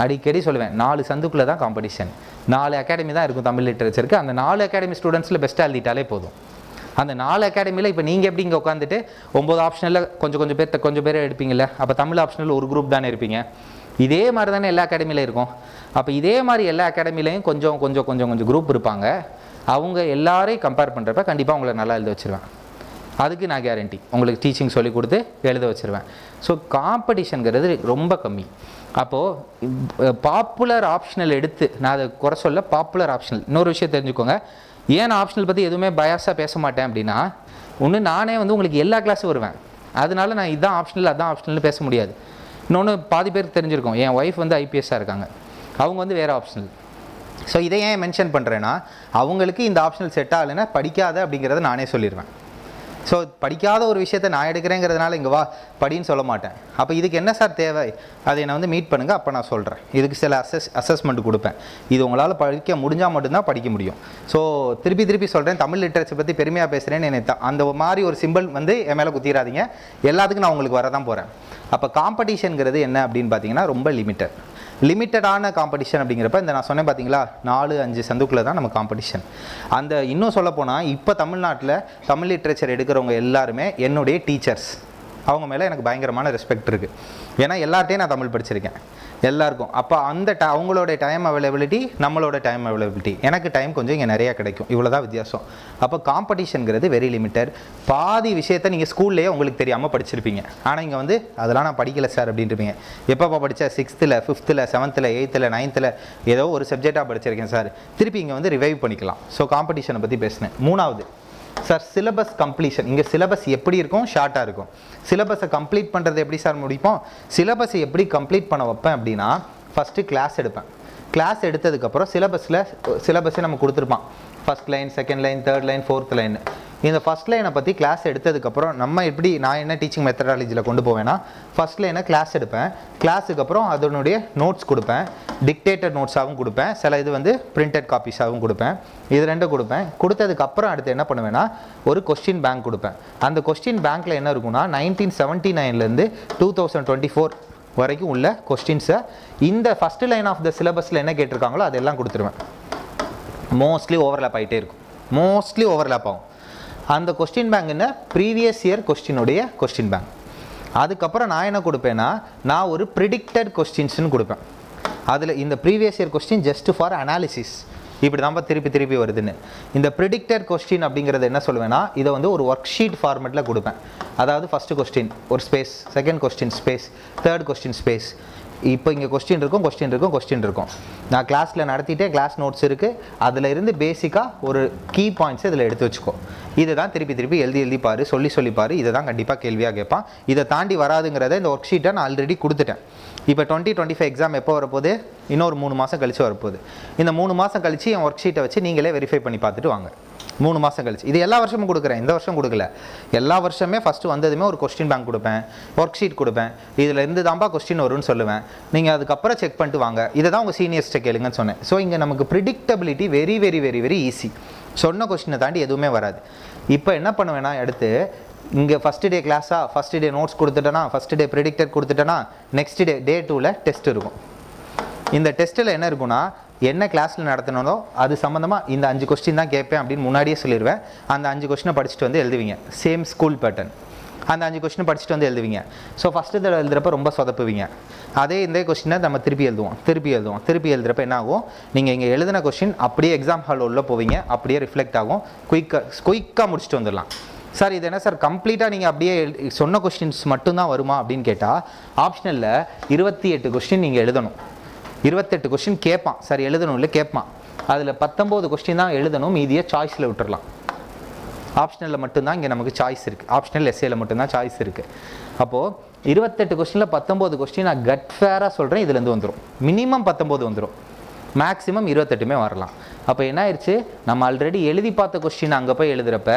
அடிக்கடி சொல்லுவேன், 4 சந்துக்குள்ளே தான் காம்படிஷன். 4 அகாடமி தான் இருக்கும் தமிழ் லிட்ரேச்சருக்கு. அந்த 4 அகாடமி ஸ்டூடெண்ட்ஸில் பெஸ்ட்டாக எழுதிட்டாலே போதும். அந்த 4 அகாடமியில் இப்போ நீங்கள் எப்படி இங்கே உட்காந்துட்டு 9 ஆப்ஷனில் கொஞ்சம் பேர் எடுப்பீங்கள்ல, அப்போ தமிழ் ஆப்ஷனில் ஒரு குரூப் தானே இருப்பீங்க. இதே மாதிரி தானே எல்லா அகாடமியிலும் இருக்கும். அப்போ இதே மாதிரி எல்லா அகாடமிலையும் கொஞ்சம் குரூப் இருப்பாங்க. அவங்க எல்லாரையும் கம்பேர் பண்ணுறப்ப கண்டிப்பாக உங்களை நல்லா எழுத வச்சுருவேன். அதுக்கு நான் கேரண்டி, உங்களுக்கு டீச்சிங் சொல்லி கொடுத்து எழுத வச்சுருவேன். ஸோ காம்படிஷனுங்கிறது ரொம்ப கம்மி. அப்போது பாப்புலர் ஆப்ஷனல் எடுத்து, நான் அதை குறை சொல்ல, பாப்புலர் ஆப்ஷனல். இன்னொரு விஷயம் தெரிஞ்சுக்கோங்க, ஏன் ஆப்ஷனல் பற்றி எதுவுமே பயாஸாக பேச மாட்டேன் அப்படின்னா, ஒன்று நானே வந்து உங்களுக்கு எல்லா கிளாஸும் வருவேன், அதனால நான் இதுதான் ஆப்ஷனல் அதான் ஆப்ஷனல்னு பேச முடியாது. இன்னொன்று பாதி பேருக்கு தெரிஞ்சிருக்கும், என் ஒய்ஃப் வந்து ஐபிஎஸ்ஸாக இருக்காங்க, அவங்க வந்து வேறு ஆப்ஷனல். ஸோ இதை ஏன் மென்ஷன் பண்ணுறேன்னா, அவங்களுக்கு இந்த ஆப்ஷனல் செட் ஆகலைன்னா படிக்காத அப்படிங்கிறத நானே சொல்லிடுவேன். ஸோ படிக்காத ஒரு விஷயத்தை நான் எடுக்கிறேங்கிறதுனால இங்கே வா படின்னு சொல்ல மாட்டேன். அப்போ இதுக்கு என்ன சார் தேவை, அதை என்னை வந்து மீட் பண்ணுங்கள், அப்போ நான் சொல்கிறேன். இதுக்கு சில அசஸ்மெண்ட் கொடுப்பேன். இது உங்களால் படிக்க முடிஞ்சால் மட்டும்தான் படிக்க முடியும். ஸோ திருப்பி சொல்கிறேன், தமிழ் லிட்ரேச்சர் பற்றி பெருமையாக பேசுகிறேன்னு என்னை அந்த மாதிரி ஒரு சிம்பிள் வந்து என் மேலே குத்திராதீங்க. எல்லாத்துக்கும் நான் உங்களுக்கு வரதான் போகிறேன். அப்போ காம்படிஷனுங்கிறது என்ன அப்படின்னு பார்த்தீங்கன்னா ரொம்ப லிமிட்டடான காம்படிஷன். அப்படிங்கிறப்ப இந்த நான் சொன்னேன் பார்த்தீங்களா, 4-5 சந்துக்குள்ளே தான் நம்ம காம்படிஷன். அந்த இன்னும் சொல்ல போனால் இப்போ தமிழ்நாட்டில் தமிழ் லிட்ரேச்சர் எடுக்கிறவங்க எல்லாருமே என்னுடைய டீச்சர்ஸ். அவங்க மேலே எனக்கு பயங்கரமான ரெஸ்பெக்ட் இருக்குது. ஏன்னா எல்லார்ட்டையும் நான் தமிழ் படிச்சிருக்கேன், எல்லாருக்கும். அப்போ அந்த அவங்களோட டைம் அவைலபிலிட்டி, நம்மளோட டைம் அவைலபிலிட்டி, எனக்கு டைம் கொஞ்சம் இங்கே நிறையா கிடைக்கும். இவ்வளோதான் வித்தியாசம். அப்போ காம்படிஷனுங்கிறது வெரி லிமிட்டட். பாதி விஷயத்தை நீங்கள் ஸ்கூல்லேயே உங்களுக்கு தெரியாமல் படிச்சிருப்பீங்க. ஆனால் இங்கே வந்து அதெல்லாம் நான் படிக்கலை சார் அப்படின்ட்டுருப்பீங்க. எப்போப்பா படித்தா 6th, 5th, 7th, 8th, 9th ஏதோ ஒரு சப்ஜெக்டாக படிச்சிருக்கேன் சார், திருப்பி இங்கே வந்து ரிவைவ் பண்ணிக்கலாம். ஸோ காம்படிஷனை பற்றி பேசினேன். மூணாவது சார் சிலபஸ் கம்ப்ளீஷன். இங்கே சிலபஸ் எப்படி இருக்கும், ஷார்ட்டாக இருக்கும். சிலபஸை கம்ப்ளீட் பண்ணுறது எப்படி சார் முடிப்போம்? சிலபஸை எப்படி கம்ப்ளீட் பண்ண வைப்பேன் அப்படின்னா, ஃபஸ்ட்டு கிளாஸ் எடுப்பேன். கிளாஸ் எடுத்ததுக்கப்புறம் சிலபஸை நம்ம கொடுத்துருப்பான். First line, second line, third line, fourth line. இந்த ஃபஸ்ட் லைனை பற்றி கிளாஸ் எடுத்ததுக்கப்புறம் நம்ம எப்படி, நான் என்ன டீச்சிங் மெத்தடாலஜியில் கொண்டு போவேன்னா, ஃபஸ்ட் லைனை கிளாஸ் எடுப்பேன். கிளாஸுக்கு அப்புறம் அதனுடைய நோட்ஸ் கொடுப்பேன். டிக்டேட்டட் நோட்ஸாகவும் கொடுப்பேன், சில இது வந்து பிரிண்டட் காப்பீஸாகவும் கொடுப்பேன். இது ரெண்டும் கொடுப்பேன். கொடுத்ததுக்கப்புறம் அடுத்து என்ன பண்ணுவேன்னா, ஒரு கொஸ்டின் பேங்க் கொடுப்பேன். அந்த கொஸ்டின் பேங்க்கில் என்ன இருக்குன்னா, 1979 2024 வரைக்கும் உள்ள கொஸ்டின்ஸை இந்த ஃபஸ்ட் லைன் ஆஃப் த சிலபஸில் என்ன கேட்டிருக்காங்களோ அதெல்லாம் கொடுத்துருவேன். மோஸ்ட்லி ஓவர்லேப் ஆகிட்டே இருக்கும், மோஸ்ட்லி ஓவர்லேப் ஆகும். அந்த கொஸ்டின் பேங்க் என்ன, ப்ரீவியஸ் இயர் கொஸ்டினுடைய கொஸ்டின் பேங்க். அதுக்கப்புறம் நான் என்ன கொடுப்பேன்னா, நான் ஒரு ப்ரிடிக்டட் கொஸ்டின்ஸ்னு கொடுப்பேன். அதில் இந்த previous year question just for analysis, இப்படி தான்ப்பா திருப்பி வருதுன்னு. இந்த ப்ரிடிக்டட் கொஸ்டின் அப்படிங்கிறது என்ன சொல்லுவேன்னா, இதை வந்து ஒரு ஒர்க் ஷீட் ஃபார்மெட்டில் கொடுப்பேன். அதாவது ஃபஸ்ட்டு கொஸ்டின் ஒரு space, second question space, third question space. இப்போ இங்கே கொஸ்டின் இருக்கும். நான் கிளாஸில் நடத்திட்டே கிளாஸ் நோட்ஸ் இருக்குது, அதில் இருந்து பேசிக்காக ஒரு கீ பாயிண்ட்ஸ் இதில் எடுத்து வச்சுக்கோ. இதை தான் திருப்பி எழுதி பாரு, சொல்லி பாரு. இதை தான் கண்டிப்பாக கேள்வியாக கேட்பான். இதை தாண்டி வராதுங்கிறத இந்த ஒர்க் ஷீட்டை நான் ஆல்ரெடி கொடுத்துட்டேன். இப்போ 2025 எக்ஸாம் எப்போ வரப்போகுது? இன்னொரு 3 மாதம் கழிச்சு வரப்போகுது. இந்த 3 மாதம் கழிச்சு என் ஒர்க் ஷீட்டை வச்சு நீங்களே வெரிஃபை பண்ணி பார்த்துட்டு வாங்க. 3 மாதம் கழிச்சு. இது எல்லா வருஷமும் கொடுக்குறேன், இந்த வருஷம் கொடுக்கல. எல்லா வருஷமே ஃபஸ்ட்டு வந்ததுமே ஒரு கொஸ்டின் பேங்க் கொடுப்பேன், ஒர்க் ஷீட் கொடுப்பேன். இதில் இருந்து தான்ப்பா கொஸ்டின் வரும்னு சொல்லுவேன். நீங்கள் அதுக்கப்புறம் செக் பண்ணிட்டு வாங்க. இதை தான் உங்கள் சீனியர்ஸ்ட்டை கேளுங்கன்னு சொன்னேன். ஸோ இங்கே நமக்கு predictability very very very very easy. சொன்ன கொஸ்டினை தாண்டி எதுவுமே வராது. இப்போ என்ன பண்ணுவேன்னா, அடுத்து இங்கே ஃபஸ்ட்டு டே கிளாஸாக ஃபஸ்ட்டு டே நோட்ஸ் கொடுத்துட்டேன்னா, ஃபஸ்ட்டு டே ப்ரிடிக்டர் கொடுத்துட்டேன்னா, நெக்ஸ்ட் டே 2ல் டெஸ்ட் இருக்கும். இந்த டெஸ்ட்டில் என்ன இருக்குன்னா, என்ன கிளாஸில் நடத்தினதோ அது சம்மந்தமாக இந்த 5 கொஸ்டின் தான் கேட்பேன் அப்படின்னு முன்னாடியே சொல்லிடுவேன். அந்த 5 கொஸ்டினை படிச்சுட்டு வந்து எழுதுவீங்க. Same school pattern. அந்த 5 கொஸ்டினை படிச்சுட்டு வந்து எழுதுவீங்க. ஸோ ஃபஸ்ட்டு தடவை எழுதுறப்ப ரொம்ப சொதப்புவீங்க. அதே இந்த கொஸ்டினை நம்ம திருப்பி எழுதுறப்ப என்ன ஆகும், நீங்கள் இங்கே எழுதின கொஸ்டின் அப்படியே எக்ஸாம் ஹால் உள்ள போவீங்க, அப்படியே ரிஃப்ளெக்ட் ஆகும். குயிக்காக முடிச்சுட்டு வந்துடலாம். சார் இது என்ன சார் கம்ப்ளீட்டாக நீங்கள் அப்படியே சொன்ன கொஸ்டின்ஸ் மட்டும்தான் வருமா அப்படின்னு கேட்டால், ஆப்ஷனலில் 28 கொஸ்டின் நீங்கள் எழுதணும். 28 கொஸ்டின் கேட்பான். சார் எழுதணும் இல்லை கேட்பான். அதில் 19 கொஸ்டின் தான் எழுதணும், மீதியை சாய்ஸில் விட்டுறலாம். ஆப்ஷனலில் மட்டும்தான் இங்கே நமக்கு சாய்ஸ் இருக்குது. ஆப்ஷனல் எஸ்ஏல மட்டும்தான் சாய்ஸ் இருக்குது. அப்போது 28 கொஸ்டினில் 19 கொஸ்டின் நான் கட் ஃபேராக சொல்கிறேன், இதுலேருந்து வந்துடும். மினிமம் 19 வந்துடும், மேக்ஸிமம் 28மே வரலாம். அப்போ என்ன ஆயிடுச்சு, நம்ம ஆல்ரெடி எழுதி பார்த்த கொஸ்டின் அங்கே போய் எழுதுகிறப்ப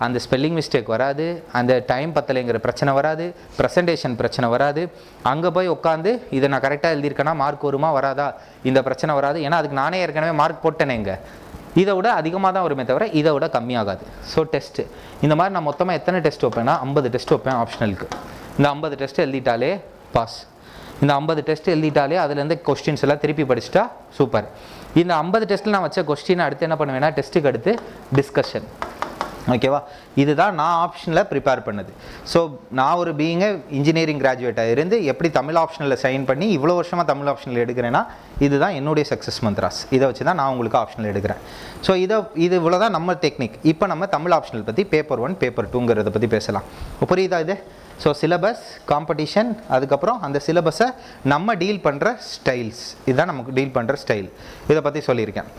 அந்த ஸ்பெல்லிங் மிஸ்டேக் வராது, அந்த டைம் பத்தலைங்கிற பிரச்சனை வராது, ப்ரெசன்டேஷன் பிரச்சனை வராது. அங்கே போய் உட்காந்து இதை நான் கரெக்டாக எழுதியிருக்கேன்னா மார்க் வருமா வராதா, இந்த பிரச்சனை வராது. ஏன்னா அதுக்கு நானே ஏற்கனவே மார்க் போட்டேனே. இங்கே இதை விட அதிகமாக தான் வருமே தவிர இதை விட கம்மியாகாது. ஸோ டெஸ்ட்டு இந்த மாதிரி நான் மொத்தமாக எத்தனை டெஸ்ட் வைப்பேன்னா, 50 டெஸ்ட் வைப்பேன் ஆப்ஷனலுக்கு. இந்த 50 டெஸ்ட் எழுதிட்டாலே பாஸ். இந்த 50 டெஸ்ட் எழுதிட்டாலே அதுலேருந்து கொஸ்டின்ஸ் எல்லாம் திருப்பி படிச்சுட்டா சூப்பர். இந்த 50 டெஸ்ட்டில் நான் வச்ச கொஸ்டினை அடுத்து என்ன பண்ணுவேன்னா, டெஸ்ட்டுக்கு அடுத்து டிஸ்கஷன். ஓகேவா? இதுதான் நான் ஆப்ஷனில் ப்ரிப்பேர் பண்ணது. ஸோ நான் ஒரு பீயிங்க இன்ஜினியரிங் கிராஜுவேட்டாக இருந்து எப்படி தமிழ் ஆப்ஷனில் சைன் பண்ணி இவ்வளோ வருஷமாக தமிழ் ஆப்ஷனில் எடுக்கிறேன்னா, இதுதான் என்னுடைய சக்ஸஸ் மந்த்ராஸ். இதை வச்சு தான் நான் உங்களுக்கு ஆப்ஷனில் எடுக்கிறேன். ஸோ இது இவ்வளோ தான் நம்ம டெக்னிக். இப்போ நம்ம தமிழ் ஆப்ஷனல் பற்றி பேப்பர் 1 பேப்பர் 2ங்கிறத பற்றி பேசலாம். புரியுதா இது? ஸோ சிலபஸ், காம்படிஷன், அதுக்கப்புறம் அந்த சிலபஸை நம்ம டீல் பண்ணுற ஸ்டைல்ஸ், இதுதான் நமக்கு டீல் பண்ணுற ஸ்டைல். இதை பற்றி சொல்லியிருக்கேன்.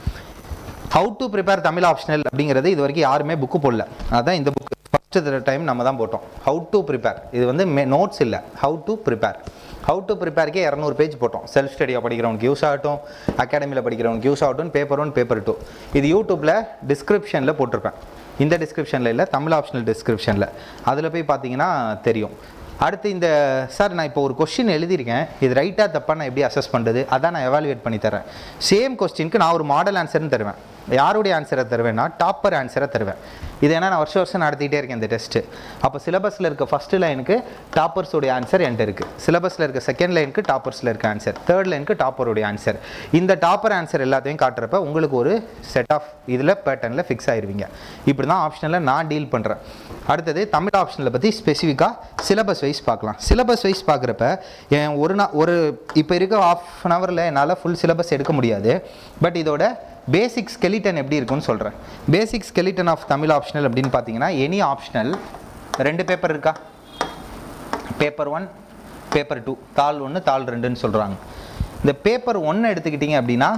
How to prepare Tamil optional அப்படிங்கிறது இது வரைக்கும் யாருமே புக்கு போடல. அதுதான் இந்த புக்கு ஃபஸ்ட்டு டைம் நம்ம தான் போட்டோம். ஹவு டு ப்ரிப்பேர், இது வந்து நோட்ஸ் இல்லை, how to prepare. How to ப்ரிப்பேர்க்கே 200 பேஜ் போட்டோம். செல்ஃப் ஸ்டடியாக படிக்கிறவனுக்கு யூஸ் ஆகட்டும், அகாடமியில் படிக்கிறவனுக்கு யூஸ் ஆகட்டும். பேப்பர் 1 பேப்பர் 2 இது யூடியூப்பில் டிஸ்கிரிப்ஷனில் போட்டிருப்பேன். இந்த டிஸ்கிரிப்ஷனில் இல்லை, தமிழ் ஆப்ஷனல் டிஸ்கிரிப்ஷனில், அதில் போய் பார்த்தீங்கன்னா தெரியும். அடுத்து இந்த சார் நான் இப்போ ஒரு கொஸ்டின் எழுதியிருக்கேன், இது ரைட்டாக தப்பாக நான் எப்படி அசஸ் பண்ணுறது, அதான் நான் எவாலுவேட் பண்ணி தரேன். சேம் கொஸ்டினுக்கு நான் ஒரு மாடல் ஆன்சர்னு தருவேன். யாருடைய ஆன்சரை தருவேன்னா, டாப்பர் ஆன்சரை தருவேன். இது ஏன்னா நான் வருஷம் நடத்திக்கிட்டே இருக்கேன் இந்த டெஸ்ட்டு. அப்போ சிலபஸில் இருக்க ஃபஸ்ட்டு லைனுக்கு டாப்பர்ஸோடைய ஆன்சர் என்கிட்ட இருக்குது. சிலபஸில் இருக்க செகண்ட் லைனுக்கு டாப்பர்ஸில் இருக்க ஆன்சர், தேர்ட் லைனுக்கு டாப்பருடைய ஆன்சர். இந்த டாப்பர் ஆன்சர் எல்லாத்தையும் காட்டுறப்ப உங்களுக்கு ஒரு செட் ஆஃப் இதில் பேட்டர்னில் ஃபிக்ஸ் ஆயிடுவீங்க. இப்படி தான் ஆப்ஷனில் நான் டீல் பண்ணுறேன். அடுத்தது தமிழ் ஆப்ஷனில் பற்றி ஸ்பெசிஃபிக்காக சிலபஸ் வைஸ் பார்க்கலாம். சிலபஸ் வைஸ் பார்க்குறப்ப ஒரு இப்போ இருக்க ½ என்னால் ஃபுல் சிலபஸ் எடுக்க முடியாது. பட் இதோட பேசிக் ஸ்கெலிட்டன் எப்படி இருக்குன்னு சொல்கிறேன். பேசிக் ஸ்கெலிட்டன் ஆஃப் தமிழ் ஆப்ஷனல் அப்படின்னு பார்த்தீங்கன்னா, எனி ஆப்ஷனல் 2 பேப்பர் இருக்கா, பேப்பர் 1 பேப்பர் 2, தாள் 1 தாள் 2ன்னு சொல்கிறாங்க. இந்த பேப்பர் 1 எடுத்துக்கிட்டிங்க அப்படின்னா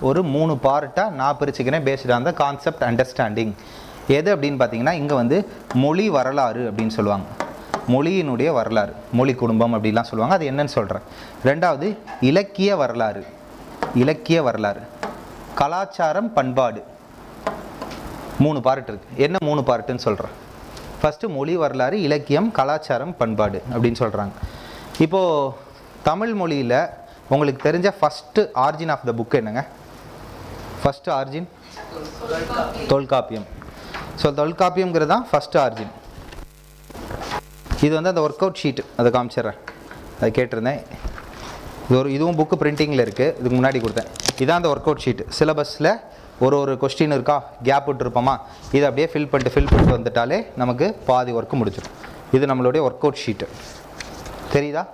ஒரு 3 பார்ட்டாக நான் பிரிச்சுக்கிறேன் based on the concept understanding. எது அப்படின்னு பார்த்தீங்கன்னா, இங்கே வந்து மொழி வரலாறு அப்படின்னு சொல்லுவாங்க. மொழியினுடைய வரலாறு, மொழி குடும்பம் அப்படிலாம் சொல்லுவாங்க. அது என்னன்னு சொல்கிறேன். 2வது இலக்கிய வரலாறு, இலக்கிய வரலாறு, கலாச்சாரம் பண்பாடு. 3 பார்ட் இருக்குது. என்ன 3 பார்ட்டுன்னு சொல்கிறேன். ஃபஸ்ட்டு மொழி வரலாறு, இலக்கியம், கலாச்சாரம், பண்பாடு அப்படின்னு சொல்கிறாங்க. இப்போது தமிழ் மொழியில் உங்களுக்கு தெரிஞ்ச first origin of the book என்னங்க? First origin Tolkappiyam. ஸோ தொல்காப்பியங்கிறது தான் ஃபஸ்ட்டு ஆர்ஜின். இது வந்து அந்த ஒர்க் அவுட் ஷீட்டு, அதை காமிச்சிட்றேன். அதை கேட்டிருந்தேன். இதுவும் புக்கு பிரிண்டிங்கில் இருக்குது, இதுக்கு முன்னாடி கொடுத்தேன். இதான் அந்த ஒர்க் அவுட் ஷீட்டு. சிலபஸில் ஒரு கொஸ்டின் இருக்கா, கேப் விட்டுருப்போமா, இதை அப்படியே ஃபில் பண்ணிட்டு வந்துட்டாலே நமக்கு பாதி ஒர்க்கு முடிச்சிடும். இது நம்மளுடைய ஒர்க் அவுட் ஷீட்டு. தெரியுதா?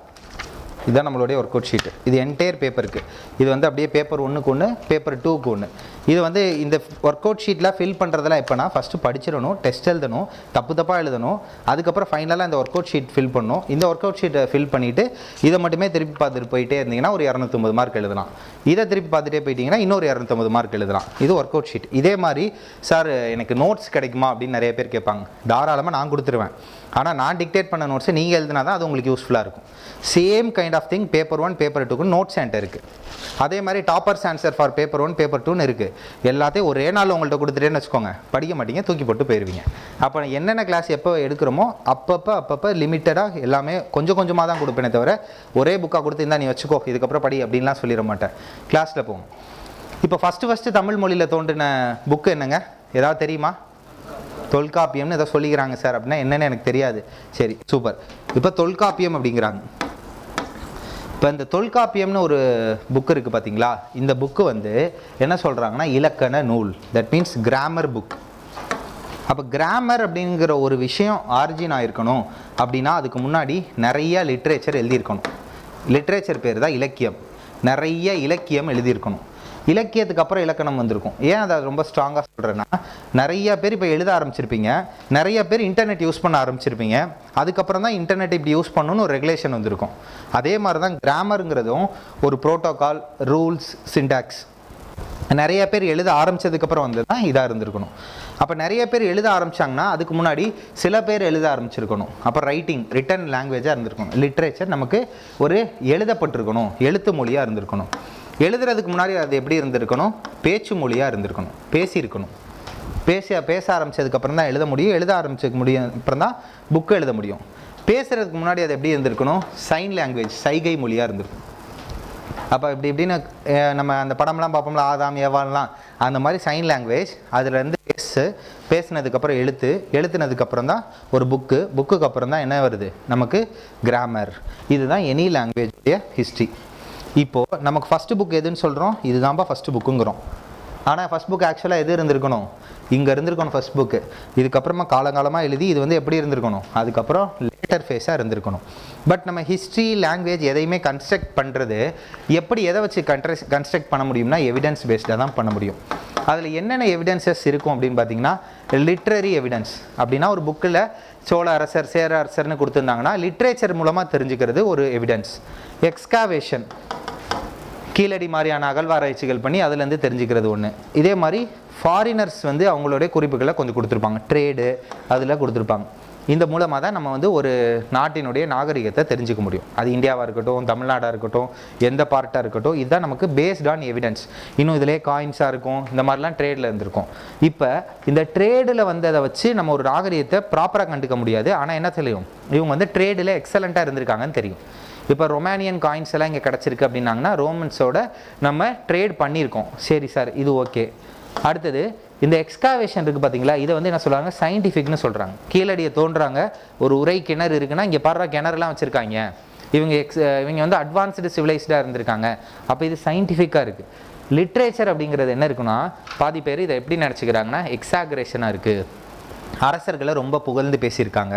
இதுதான் நம்மளுடைய ஒர்க் அவுட் ஷீட். இது என்டையர் பேப்பருக்கு. இது வந்து அப்படியே பேப்பர் 1க்கு 1, பேப்பர் 2க்கு 1. இது வந்து இந்த ஒர்க் அவுட் ஷீட்டில் ஃபில் பண்ணுறதெல்லாம் எப்போனா ஃபஸ்ட்டு படிச்சிடணும், டெஸ்ட் எழுதணும், தப்பாக எழுதணும், அதுக்கப்புறம் ஃபைனலாக இந்த ஒர்க் அவுட் ஷீட் ஃபில் பண்ணணும். இந்த ஒர்க் அவுட் ஷீட்டை ஃபில் பண்ணிவிட்டு இதை மட்டுமே திருப்பி பார்த்துட்டு போயிட்டே இருந்தீங்கன்னா ஒரு 250 மார்க் எழுதலாம். இதை திருப்பி பார்த்துட்டே போயிட்டீங்கன்னா இன்னொரு 250 மார்க் எழுதலாம். இது ஒர்க் அவுட் ஷீட். இதே மாதிரி சார் எனக்கு நோட்ஸ் கிடைக்குமா அப்படின்னு நிறைய பேர் கேட்பாங்க. தாராளமாக நான் கொடுத்துருவேன். ஆனால் நான் டிக்டேட் பண்ண நோட்ஸை நீங்கள் எழுதினா தான் அது உங்களுக்கு யூஸ்ஃபுல்லாக இருக்கும். Same kind of thing paper 1 paper 2க்கு நோட்ஸ் என்கிட்ட இருக்குது. அதே மாதிரி toppers answer for paper 1 paper 2ன்னு இருக்குது. எல்லாத்தையும் ஒரே நாள் உங்கள்கிட்ட கொடுத்துட்டேன்னு வச்சுக்கோங்க, படிக்க மாட்டீங்க, தூக்கி போட்டு போயிடுவீங்க. அப்போ என்னென்ன கிளாஸ் எப்போ எடுக்கிறோமோ அப்பப்போ லிமிட்டடாக எல்லாமே கொஞ்சம் கொஞ்சமாக தான் கொடுப்பேனே தவிர ஒரே புக்காக கொடுத்து இருந்தால் நீ வச்சுக்கோ இதுக்கப்புறம் படி அப்படின்லாம் சொல்லிட மாட்டேன். கிளாஸில் போகும். இப்போ ஃபஸ்ட்டு தமிழ் மொழியில் தோன்றின புக்கு என்னங்க, ஏதாவது தெரியுமா? தொல்காப்பியம்னு ஏதோ சொல்லிக்கிறாங்க சார் அப்படின்னா என்னென்னு எனக்கு தெரியாது. சரி, சூப்பர். இப்போ தொல்காப்பியம் அப்படிங்கிறாங்க. இப்போ இந்த தொல்காப்பியம்னு ஒரு புக்கு இருக்குது பார்த்தீங்களா? இந்த புக்கு வந்து என்ன சொல்கிறாங்கன்னா இலக்கண நூல். That means grammar book. அப்போ கிராமர் அப்படிங்கிற ஒரு விஷயம் ஆரிஜின் ஆகிருக்கணும் அப்படின்னா அதுக்கு முன்னாடி நிறைய லிட்ரேச்சர் எழுதியிருக்கணும். லிட்ரேச்சர் பேர் தான் இலக்கியம். நிறைய இலக்கியம் எழுதியிருக்கணும். இலக்கியத்துக்கு அப்புறம் இலக்கணம் வந்திருக்கும். ஏன் அதை ரொம்ப ஸ்ட்ராங்காக சொல்கிறேன்னா, நிறைய பேர் இப்போ எழுத ஆரம்பிச்சிருப்பீங்க, நிறைய பேர் இன்டர்நெட் யூஸ் பண்ண ஆரம்பிச்சிருப்பீங்க. அதுக்கப்புறம் தான் இன்டர்நெட் இப்படி யூஸ் பண்ணணும்னு ஒரு ரெகுலேஷன் வந்திருக்கும். அதே மாதிரி தான் கிராமருங்கிறதும் ஒரு ப்ரோட்டோகால், ரூல்ஸ், சிண்டாக்ஸ் நிறைய பேர் எழுத ஆரம்பித்ததுக்கப்புறம் வந்து தான் இதாக இருந்திருக்கணும். அப்போ நிறைய பேர் எழுத ஆரம்பித்தாங்கன்னா அதுக்கு முன்னாடி சில பேர் எழுத ஆரம்பிச்சிருக்கணும். அப்போ ரிட்டன் லாங்குவேஜாக இருந்திருக்கணும். லிட்ரேச்சர் நமக்கு ஒரு எழுதப்பட்டிருக்கணும், எழுத்து மொழியாக இருந்திருக்கணும். எழுதுறதுக்கு முன்னாடி அது எப்படி இருந்திருக்கணும்? பேச்சு மொழியாக இருந்திருக்கணும், பேசியிருக்கணும். பேச ஆரம்பித்ததுக்கப்புறம் தான் எழுத முடியும், எழுத ஆரம்பிச்சதுக்கு முடியும் அப்புறம் தான் புக்கு எழுத முடியும். பேசுகிறதுக்கு முன்னாடி அது எப்படி இருந்திருக்கணும்? சைன் லாங்குவேஜ், சைகை மொழியாக இருந்திருக்கும். அப்போ இப்படின்னு நம்ம அந்த படம்லாம் பார்ப்போம்ல, ஆதாம் ஏவாள்லாம், அந்த மாதிரி சைன் லாங்குவேஜ். அதுலேருந்து பேசினதுக்கப்புறம் எழுத்துனதுக்கப்புறம் தான் ஒரு புக்குக்கு அப்புறம் தான் என்ன வருது? நமக்கு கிராமர். இதுதான் எனி லாங்குவேஜுடைய ஹிஸ்ட்ரி. இப்போது நமக்கு ஃபஸ்ட்டு புக் எதுன்னு சொல்கிறோம்? இதுதான்ப்பா ஃபஸ்ட்டு புக்குங்கிறோம். ஆனால் ஃபஸ்ட் புக் ஆக்சுவலாக எது இருந்திருக்கணும்? இங்கே இருந்திருக்கணும் ஃபஸ்ட் புக்கு. இதுக்கப்புறமா காலங்காலமாக எழுதி இது வந்து எப்படி இருந்திருக்கணும்? அதுக்கப்புறம் லேட்டர் ஃபேஸாக இருந்திருக்கணும். பட் நம்ம ஹிஸ்ட்ரி, லாங்குவேஜ் எதையுமே கன்ஸ்ட்ரக்ட் பண்ணுறது எப்படி, எதை வச்சு கன்ஸ்ட்ரக்ட் பண்ண முடியும்னா எவிடன்ஸ் பேஸ்டாக தான் பண்ண முடியும். அதில் என்னென்ன எவிடன்சஸ் இருக்கும் அப்படின்னு பார்த்தீங்கன்னா, லிட்ரரி எவிடன்ஸ். அப்படின்னா ஒரு புக்கில் சோழ அரசர், சேர அரசர்னு கொடுத்துருந்தாங்கன்னா லிட்ரேச்சர் மூலமாக தெரிஞ்சுக்கிறது ஒரு எவிடன்ஸ். எக்ஸ்காவேஷன், கீழடி மாதிரியான அகழ்வாராய்ச்சிகள் பண்ணி அதுலேருந்து தெரிஞ்சுக்கிறது ஒன்று. இதே மாதிரி ஃபாரினர்ஸ் வந்து அவங்களுடைய குறிப்புகளை கொஞ்சம் கொடுத்துருப்பாங்க, ட்ரேடு அதில் கொடுத்துருப்பாங்க. இந்த மூலமாக தான் நம்ம வந்து ஒரு நாட்டினுடைய நாகரிகத்தை தெரிஞ்சுக்க முடியும். அது இந்தியாவாக இருக்கட்டும், தமிழ்நாடாக இருக்கட்டும், எந்த பார்ட்டாக இருக்கட்டும், இதுதான் நமக்கு பேஸ்ட் ஆன் எவிடன்ஸ். இன்னும் இதிலே காயின்ஸாக இருக்கும், இந்த மாதிரிலாம் ட்ரேடில் இருந்திருக்கும். இப்போ இந்த ட்ரேடில் வந்து அதை வச்சு நம்ம ஒரு நாகரிகத்தை ப்ராப்பராக கண்டுக்க முடியாது. ஆனால் என்ன தெரியும்? இவங்க வந்து ட்ரேடில் எக்ஸலண்ட்டாக இருந்திருக்காங்கன்னு தெரியும். இப்போ ரொமானியன் காயின்ஸ் எல்லாம் இங்கே கிடச்சிருக்கு அப்படின்னாங்கன்னா ரோமன்ஸோட நம்ம ட்ரேட் பண்ணியிருக்கோம். சரி சார், இது ஓகே. அடுத்தது இந்த எக்ஸ்காவேஷன் இருக்குது பார்த்தீங்களா, இதை வந்து என்ன சொல்கிறாங்க? சயின்டிஃபிக்னு சொல்கிறாங்க. கீழடியை தோன்றாங்க, ஒரு உரை கிணறு இருக்குன்னா இங்கே பாடுற கிணறுலாம் வச்சுருக்காங்க. இவங்க வந்து அட்வான்ஸ்டு சிவிலைஸ்டாக இருந்திருக்காங்க. அப்போ இது சயின்டிஃபிக்காக இருக்குது. லிட்ரேச்சர் அப்படிங்கிறது என்ன இருக்குன்னா, பாதி பேர் இதை எப்படி நினச்சிக்கிறாங்கன்னா எக்ஸாகரேஷனாக இருக்குது, அரசர்களை ரொம்ப புகழ்ந்து பேசியிருக்காங்க.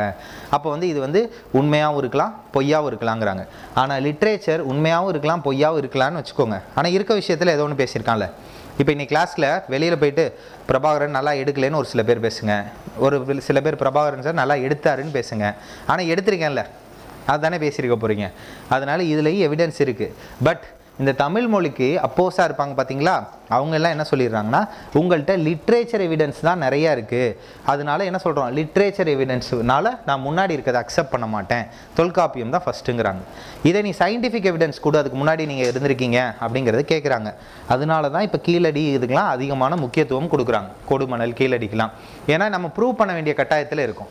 அப்போ வந்து இது வந்து உண்மையாகவும் இருக்கலாம், பொய்யாகவும் இருக்கலாங்கிறாங்க. ஆனால் லிட்ரேச்சர் உண்மையாகவும் இருக்கலாம், பொய்யாகவும் இருக்கலாம்னு வச்சுக்கோங்க. ஆனால் இருக்க விஷயத்தில் ஏதோ ஒன்று பேசியிருக்கான்ல. இப்போ இன்னைக்கு கிளாஸில் வெளியில் போயிட்டு பிரபாகரன் நல்லா எடுக்கலைன்னு ஒரு சில பேர் பேசுங்க, ஒரு சில பேர் பிரபாகரன் சார் நல்லா எடுத்தாருன்னு பேசுங்க. ஆனால் எடுத்திருக்கேன்ல, அதுதானே பேசியிருக்க போகிறீங்க. அதனால் இதுலேயும் எவிடன்ஸ் இருக்குது. பட் இந்த தமிழ் மொழிக்கு அப்போஸாக இருப்பாங்க பார்த்தீங்களா, அவங்க எல்லாம் என்ன சொல்லிடுறாங்கன்னா, உங்கள்கிட்ட லிட்ரேச்சர் எவிடன்ஸ் தான் நிறையா இருக்குது, அதனால என்ன சொல்கிறோம்? லிட்ரேச்சர் எவிடன்ஸ்னால நான் முன்னாடி இருக்கிறத அக்செப்ட் பண்ண மாட்டேன், தொல்காப்பியம் தான் ஃபஸ்ட்டுங்கிறாங்க. இதை நீ சயின்டிஃபிக் எவிடன்ஸ் கூட அதுக்கு முன்னாடி நீங்கள் இருந்திருக்கீங்க அப்படிங்கிறது கேட்குறாங்க. அதனால தான் இப்போ கீழடி இதுக்கெலாம் அதிகமான முக்கியத்துவம் கொடுக்குறாங்க, கொடுமணல் கீழடிக்கெலாம். ஏன்னா நம்ம ப்ரூவ் பண்ண வேண்டிய கட்டாயத்தில் இருக்கும்.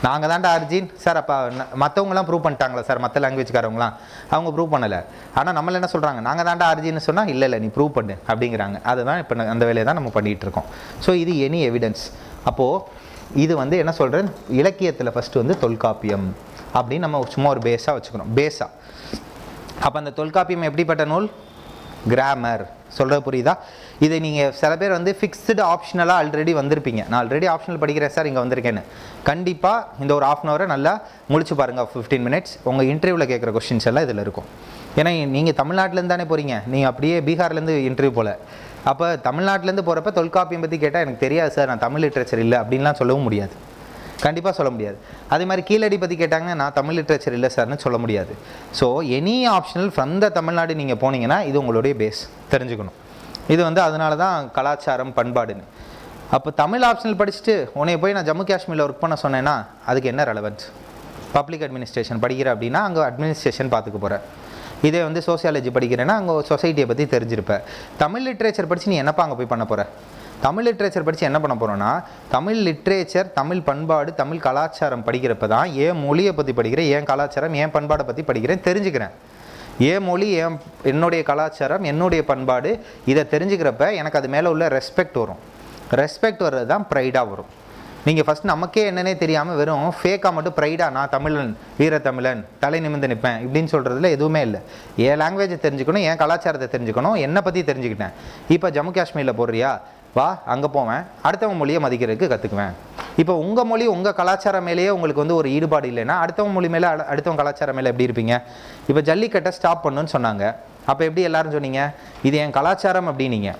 நாங்கள் தான்டா அர்ஜின் சார். அப்போ மற்றவங்களாம் ப்ரூவ் பண்ணிட்டாங்களா சார்? மற்ற லாங்குவேஜ்காரவங்களாம் அவங்க ப்ரூவ் பண்ணலை. ஆனால் நம்மள என்ன சொல்கிறாங்க? நாங்கள் தான்டா அர்ஜின்னு சொன்னால் இல்லை நீ ப்ரூவ் பண்ணு அப்படிங்கிறாங்க. அதுதான் இப்போ அந்த வேலையை தான் நம்ம பண்ணிகிட்டு இருக்கோம். ஸோ இது எனி எவிடன்ஸ். அப்போது இது வந்து என்ன சொல்கிறேன், இலக்கியத்தில் ஃபஸ்ட்டு வந்து தொல்காப்பியம் அப்படின்னு நம்ம சும்மா ஒரு பேஸாக வச்சுக்கணும். அப்போ அந்த தொல்காப்பியம் எப்படிப்பட்ட நூல்? கிராமர். சொல்கிறது புரியுதா? இதை நீங்கள் சில பேர் வந்து ஃபிக்ஸ்டு ஆப்ஷனலாக ஆல்ரெடி வந்திருப்பீங்க. நான் ஆல்ரெடி ஆப்ஷனல் படிக்கிறேன் சார், இங்கே வந்திருக்கேன்னு. கண்டிப்பாக இந்த ஒரு 1/2 hour நல்லா முழிச்சு பாருங்கள். 15 minutes உங்கள் இன்டர்வியூவில் கேட்குற கொஸ்டின்ஸ் எல்லாம் இதில் இருக்கும். ஏன்னா நீங்கள் தமிழ்நாட்டிலேருந்து தானே போகிறீங்க, நீங்கள் அப்படியே பீகார்லேருந்து இன்டர்வியூ போல். அப்போ தமிழ்நாட்டிலேருந்து போகிறப்ப தொல்காப்பியம் பற்றி கேட்டால் எனக்கு தெரியாது சார், நான் தமிழ் லிட்ரேச்சர் இல்லை அப்படின்லாம் சொல்லவும் முடியாது. கண்டிப்பாக சொல்ல முடியாது. அதே மாதிரி கீழடி பற்றி கேட்டாங்கன்னா நான் தமிழ் லிட்ரேச்சர் இல்லை சார்னு சொல்ல முடியாது. So any optional from the Tamil Nadu நீங்கள் போனீங்கன்னா இது உங்களுடைய பேஸ் தெரிஞ்சுக்கணும். இது வந்து அதனால தான் கலாச்சாரம் பண்பாடுன்னு. அப்போ தமிழ் ஆப்ஷனல் படிச்சுட்டு உன்னை போய் நான் ஜம்மு காஷ்மீரில் ஒர்க் பண்ண சொன்னேன்னா அதுக்கு என்ன ரெலவன்ஸ்? பப்ளிக் அட்மினிஸ்ட்ரேஷன் படிக்கிற அப்படின்னா அங்கே அட்மினிஸ்ட்ரேஷன் பார்த்துக்க போகிறேன். இதே வந்து சோசியாலஜி படிக்கிறேன்னா அங்கே சொசைட்டியை பற்றி தெரிஞ்சிருப்பேன். தமிழ் லிட்ரேச்சர் படித்து நீ என்னப்பா அங்கே போய் பண்ண போகிற? தமிழ் லிட்ரேச்சர் படித்து என்ன பண்ண போகிறோன்னா தமிழ் லிட்ரேச்சர், தமிழ் பண்பாடு, தமிழ் கலாச்சாரம் படிக்கிறப்ப தான் ஏன் மொழியை பற்றி படிக்கிறேன், ஏன் கலாச்சாரம், ஏன் பண்பாடை பற்றி படிக்கிறேன் தெரிஞ்சுக்கிறேன். ஏன் மொழி, என்னுடைய கலாச்சாரம், என்னுடைய பண்பாடு, இதை தெரிஞ்சுக்கிறப்ப எனக்கு அது மேலே உள்ள ரெஸ்பெக்ட் வரும். ரெஸ்பெக்ட் வர்றது தான் ப்ரைடாக வரும். நீங்கள் ஃபஸ்ட் நமக்கே என்னன்னே தெரியாமல் வெறும் ஃபேக்காக மட்டும் ப்ரைடாக நான் தமிழன், வீரத்தமிழன், தலை நிமிர்ந்து நிற்பேன் இப்படின்னு சொல்கிறதுல எதுவுமே இல்லை. என் லாங்குவேஜை தெரிஞ்சுக்கணும், என் கலாச்சாரத்தை தெரிஞ்சுக்கணும், என்னை பற்றி தெரிஞ்சுக்கிட்டேன். இப்போ ஜம்மு காஷ்மீரில் போடுறியா, வா அங்கே போவேன், அடுத்தவங்க மொழியை மதிக்கிறதுக்கு கற்றுக்குவேன். இப்போ உங்கள் மொழி, உங்கள் கலாச்சாரம் மேலேயே உங்களுக்கு வந்து ஒரு ஈடுபாடு இல்லைன்னா அடுத்தவங்க மொழி மேலே, அடுத்தவங்க கலாச்சாரம் மேலே எப்படி இருப்பீங்க? இப்போ ஜல்லிக்கட்டை ஸ்டாப் பண்ணுன்னு சொன்னாங்க. அப்போ எப்படி எல்லாரும் சொன்னீங்க, இது என் கலாச்சாரம் அப்படின்னீங்க.